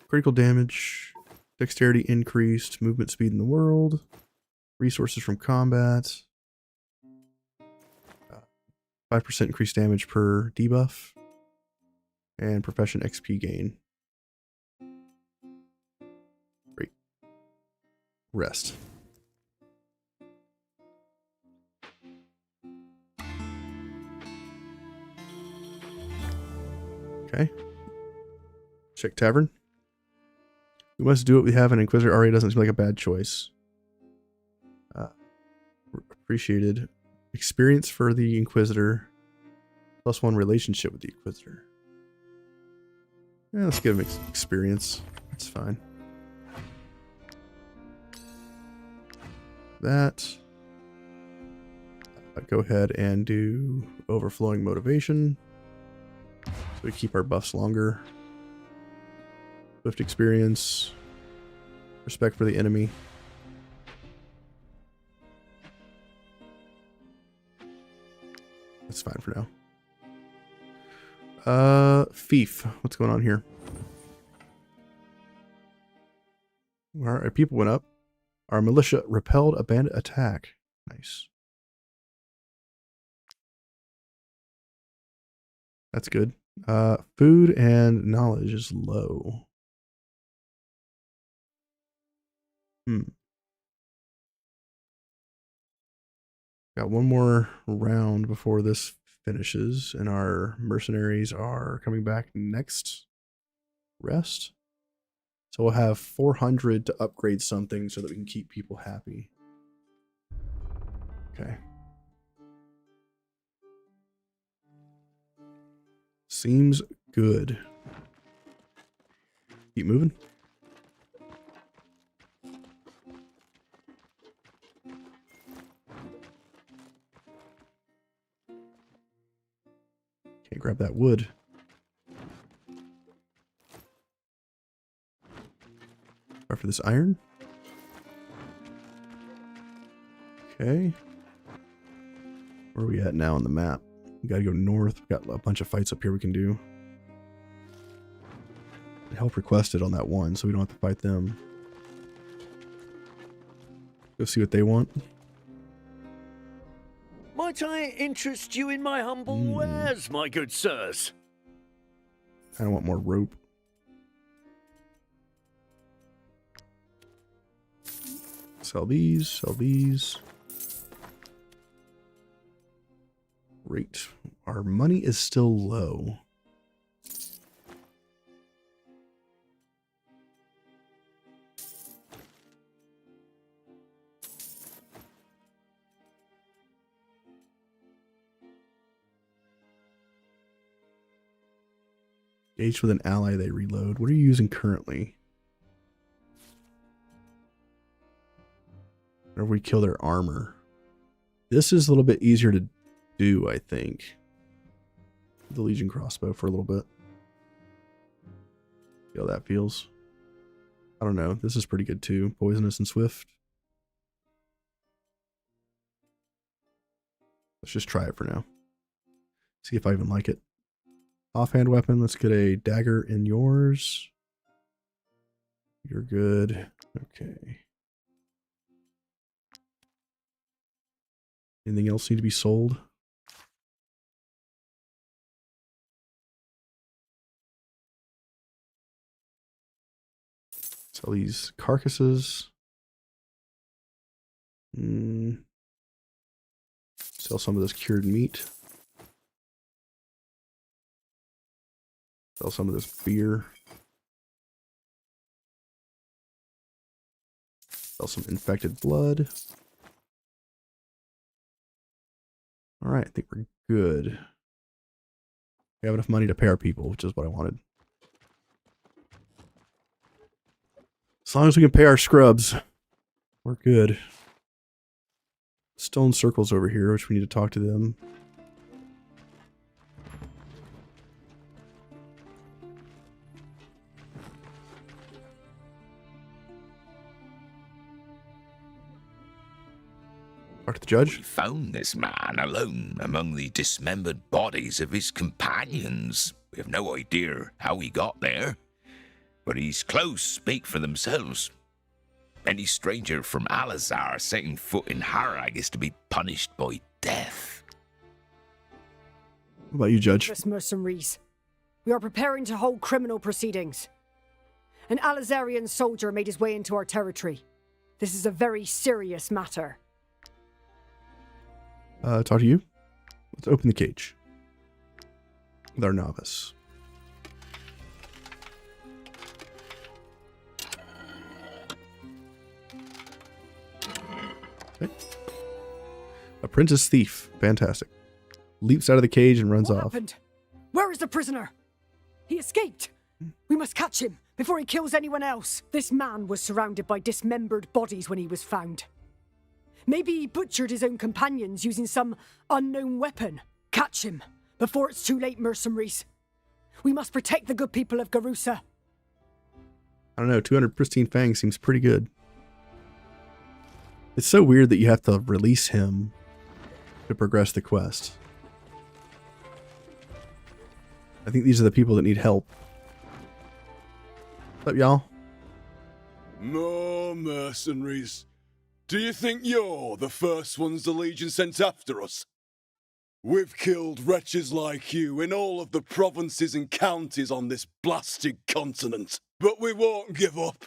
S1: critical damage, dexterity increased, movement speed in the world, resources from combat, 5% increased damage per debuff, and profession XP gain. Great. Rest. Okay. Check tavern. We must do what we have. An Inquisitor already doesn't seem like a bad choice. Appreciated. Experience for the Inquisitor. +1 relationship with the Inquisitor. Yeah, let's give him experience. That's fine. That. Go ahead and do overflowing motivation. So we keep our buffs longer. Swift experience. Respect for the enemy. That's fine for now. Fief. What's going on here? Our people went up. Our militia repelled a bandit attack. Nice. That's good. Food and knowledge is low. Got one more round before this finishes, and our mercenaries are coming back next rest. So we'll have 400 to upgrade something so that we can keep people happy. Okay. Seems good. Keep moving. Can't grab that wood. For this iron. Okay. Where are we at now on the map? We gotta go north. We got a bunch of fights up here we can do. Help requested on that one, so we don't have to fight them. Go see what they want.
S11: Might I interest you in my humble wares, my good sirs?
S1: I don't want more rope. Sell these, sell these. Great. Our money is still low. Engage with an ally, they reload. What are you using currently? Or if we kill their armor. This is a little bit easier to do, I think. The Legion crossbow for a little bit. See how that feels. I don't know. This is pretty good too. Poisonous and swift. Let's just try it for now. See if I even like it. Offhand weapon. Let's get a dagger in yours. You're good. Okay. Anything else need to be sold? Sell these carcasses. Sell some of this cured meat. Sell some of this beer. Sell some infected blood. All right, I think we're good. We have enough money to pay our people, which is what I wanted. As long as we can pay our scrubs, we're good. Stone circles over here, which we need to talk to them. Talk to the judge.
S23: We found this man alone among the dismembered bodies of his companions. We have no idea how he got there, but his clothes speak for themselves. Any stranger from Alazar setting foot in Harag is to be punished by death.
S1: What about you, Judge?
S9: Us mercenaries. We are preparing to hold criminal proceedings. An Alazarian soldier made his way into our territory. This is a very serious matter.
S1: Talk to you. Let's open the cage with our novice. Okay. Apprentice thief. Fantastic. Leaps out of the cage and runs
S9: What
S1: off.
S9: happened? Where is the prisoner? He escaped. We must catch him before he kills anyone else. This man was surrounded by dismembered bodies when he was found. Maybe he butchered his own companions using some unknown weapon. Catch him before it's too late, mercenaries. We must protect the good people of Garusa.
S1: I don't know, 200 pristine fangs seems pretty good. It's so weird that you have to release him to progress the quest. I think these are the people that need help. What's up, y'all?
S14: More mercenaries. Do you think you're the first ones the Legion sent after us? We've killed wretches like you in all of the provinces and counties on this blasted continent. But we won't give up.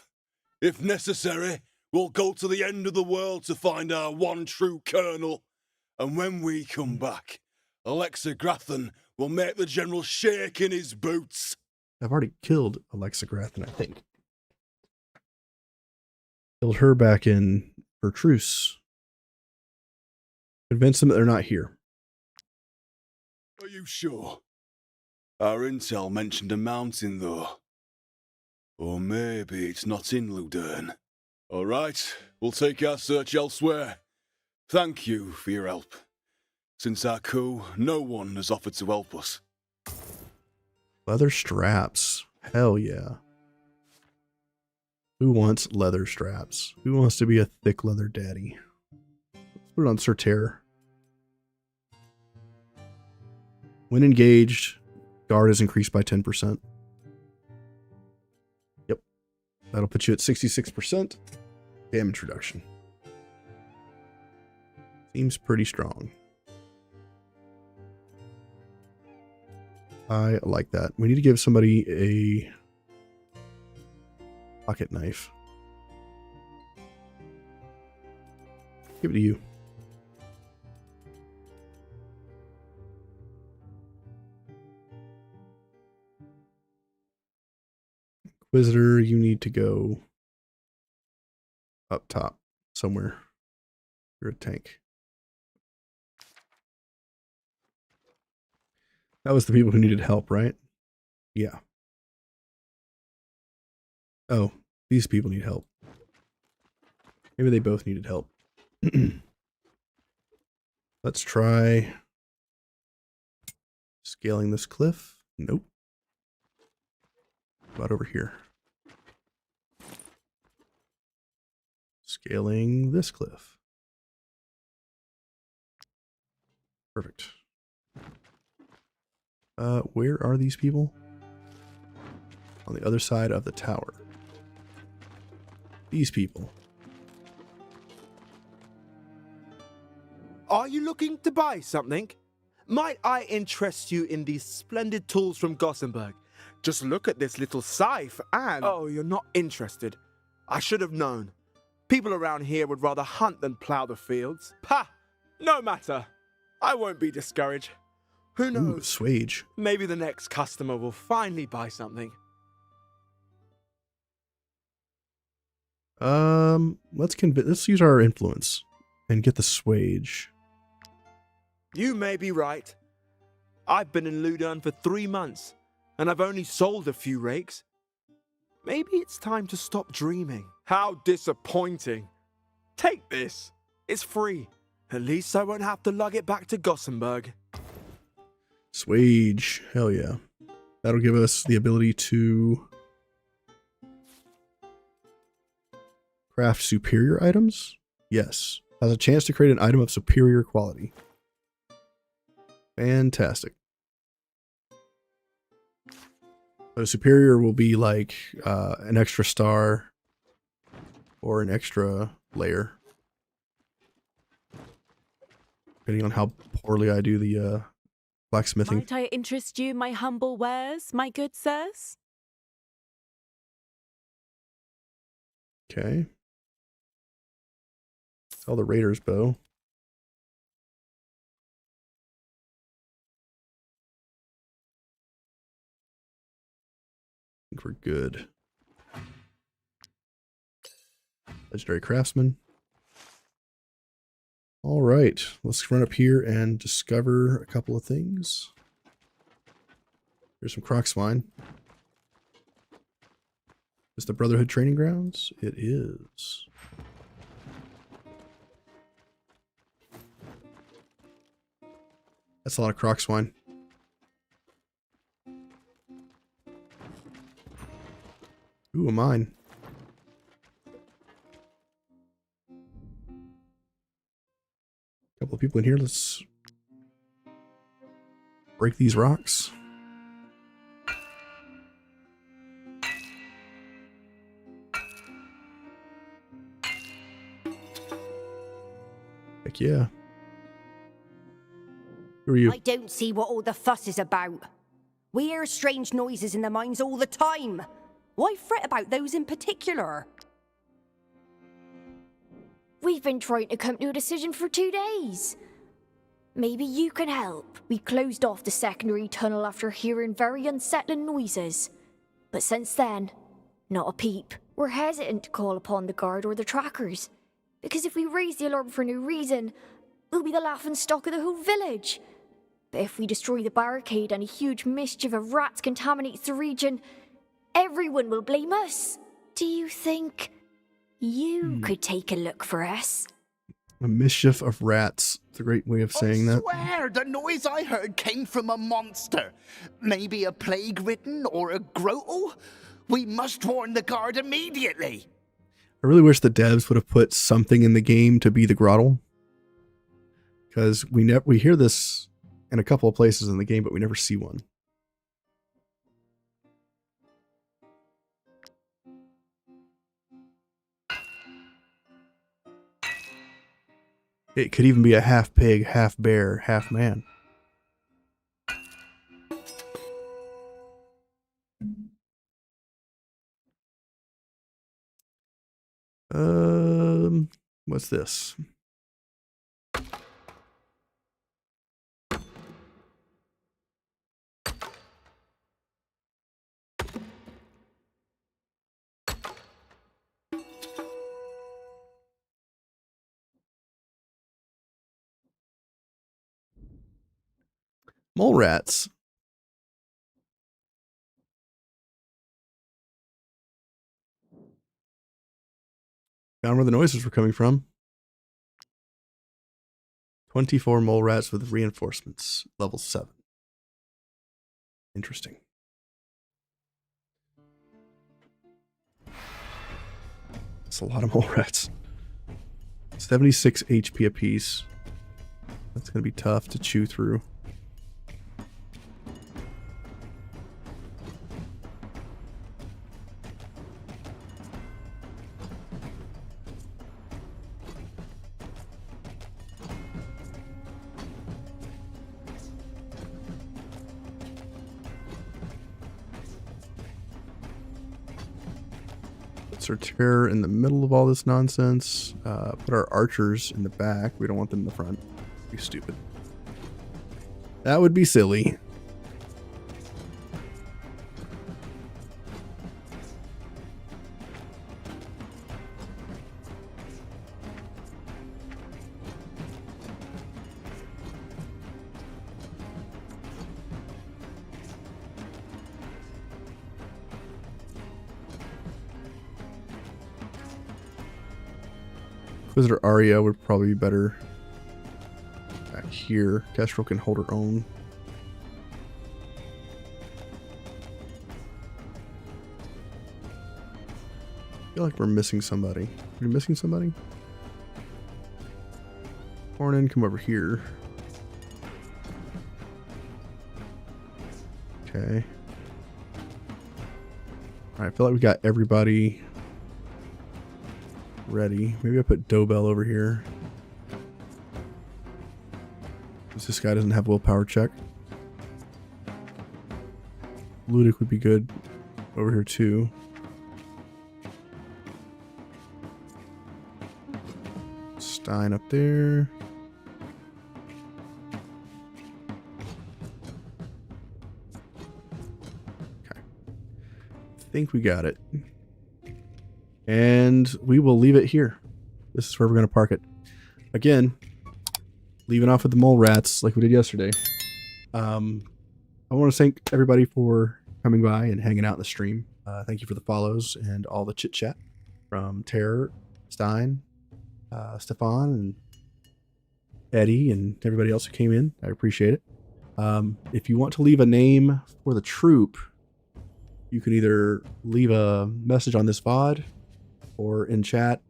S14: If necessary, we'll go to the end of the world to find our one true colonel. And when we come back, Alexa Grathan will make the general shake in his boots.
S1: I've already killed Alexa Grathan, I think. Killed her back in Vertruce. Convince them that they're not here.
S14: Are you sure? Our intel mentioned a mountain, though. Or maybe it's not in Ludern. All right, we'll take our search elsewhere. Thank you for your help. Since our coup, no one has offered to help us.
S1: Leather straps. Hell yeah. Who wants leather straps? Who wants to be a thick leather daddy? Let's put it on Sir Terror. When engaged, guard is increased by 10%. Yep. That'll put you at 66% damage reduction. Seems pretty strong. I like that. We need to give somebody a pocket knife. Give it to you. Inquisitor, you need to go up top somewhere. You're a tank. That was the people who needed help, right? Yeah. Oh, these people need help. Maybe they both needed help. Let's try scaling this cliff. Nope. About over here. Scaling this cliff. Perfect. Where are these people? On the other side of the tower. These people.
S2: Are you looking to buy something? Might I interest you in these splendid tools from Gothenburg? Just look at this little scythe and... Oh, you're not interested. I should have known. People around here would rather hunt than plough the fields. Pah! No matter. I won't be discouraged. Who knows?
S1: Ooh, swage.
S2: Maybe the next customer will finally buy something.
S1: Let's use our influence and get the swage.
S2: You may be right. I've been in Ludern for 3 months, and I've only sold a few rakes. Maybe it's time to stop dreaming. How disappointing. Take this. It's free. At least I won't have to lug it back to Gothenburg.
S1: Swage. Hell yeah. That'll give us the ability to craft superior items. Yes. Has a chance to create an item of superior quality. Fantastic. So superior will be like an extra star or an extra layer. Depending on how poorly I do the blacksmithing.
S12: Might I interest you in my humble wares, my good sirs?
S1: Okay. Sell the Raider's bow. I think we're good. Legendary Craftsman. All right, let's run up here and discover a couple of things. Here's some croc swine. Is the Brotherhood training grounds? It is. That's a lot of croc swine. Ooh, a mine. Couple of people in here. Let's break these rocks. Heck yeah. Who are you?
S3: I don't see what all the fuss is about. We hear strange noises in the mines all the time. Why fret about those in particular?
S15: We've been trying to come to a decision for 2 days. Maybe you can help. We closed off the secondary tunnel after hearing very unsettling noises. But since then, not a peep. We're hesitant to call upon the guard or the trackers, because if we raise the alarm for no reason, we'll be the laughing stock of the whole village. But if we destroy the barricade and a huge mischief of rats contaminates the region, everyone will blame us. Do you think you could take a look for us?
S1: A mischief of rats. It's a great way of saying that.
S16: I swear, the noise I heard came from a monster. Maybe a plague-ridden or a grotel? We must warn the guard immediately.
S1: I really wish the devs would have put something in the game to be the grottle. Because we hear this in a couple of places in the game, but we never see one. It could even be a half pig, half bear, half man. What's this? Mole rats. Found where the noises were coming from. 24 mole rats with reinforcements. Level 7. Interesting. That's a lot of mole rats. 76 HP apiece. That's going to be tough to chew through. Our terror in the middle of all this nonsense. Put our archers in the back. We don't want them in the front. Be stupid. That would be silly. Inquisitor Arya would probably be better back here. Kestrel can hold her own. I feel like we're missing somebody. Are we missing somebody? Cornin, come over here. Okay. Alright, I feel like we got everybody ready. Maybe I put Dobell over here. Because this guy doesn't have willpower check. Ludic would be good over here too. Stein up there. Okay. I think we got it. And we will leave it here. This is where we're going to park it. Again, leaving off with the mole rats like we did yesterday. I want to thank everybody for coming by and hanging out in the stream. Thank you for the follows and all the chit chat from Terror, Stein, Stefan, and Eddie, and everybody else who came in. I appreciate it. If you want to leave a name for the troop, you can either leave a message on this VOD or in chat,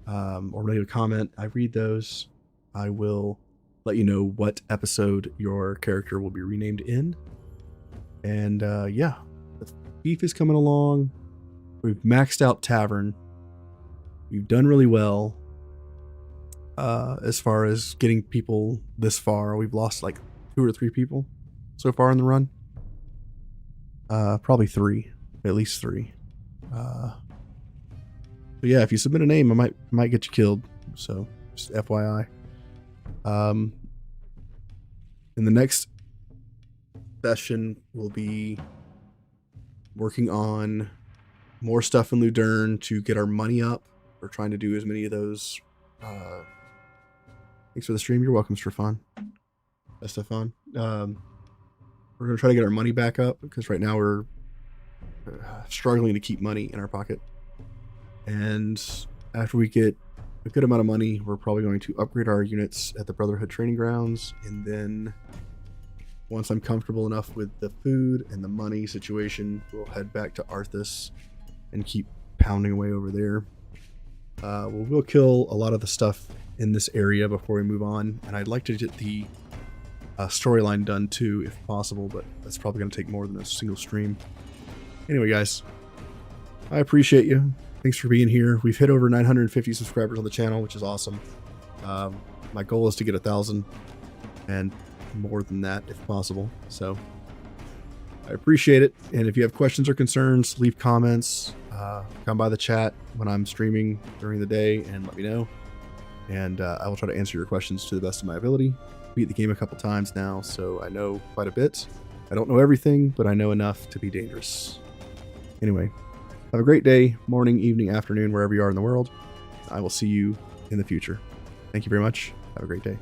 S1: or leave a comment. I read those. I will let you know what episode your character will be renamed in. And yeah, the beef is coming along. We've maxed out Tavern. We've done really well. As far as getting people this far, we've lost like 2 or 3 people so far in the run. Probably 3, at least 3. But yeah, if you submit a name, I might get you killed. So just FYI. In the next session, we'll be working on more stuff in Ludern to get our money up. We're trying to do as many of those. Thanks for the stream. You're welcome, Stefan. Stefan. We're going to try to get our money back up because right now we're struggling to keep money in our pocket. And after we get a good amount of money, we're probably going to upgrade our units at the Brotherhood Training Grounds. And then once I'm comfortable enough with the food and the money situation, we'll head back to Arthas and keep pounding away over there. We'll kill a lot of the stuff in this area before we move on, and I'd like to get the storyline done too, if possible, but that's probably going to take more than a single stream. Anyway, guys, I appreciate you. Thanks for being here. We've hit over 950 subscribers on the channel, which is awesome. My goal is to get 1,000 and more than that if possible, so I appreciate it. And if you have questions or concerns, leave comments. Come by the chat when I'm streaming during the day and let me know. And I will try to answer your questions to the best of my ability. Beat the game a couple times now, so I know quite a bit. I don't know everything, but I know enough to be dangerous. Anyway, have a great day, morning, evening, afternoon, wherever you are in the world. I will see you in the future. Thank you very much. Have a great day.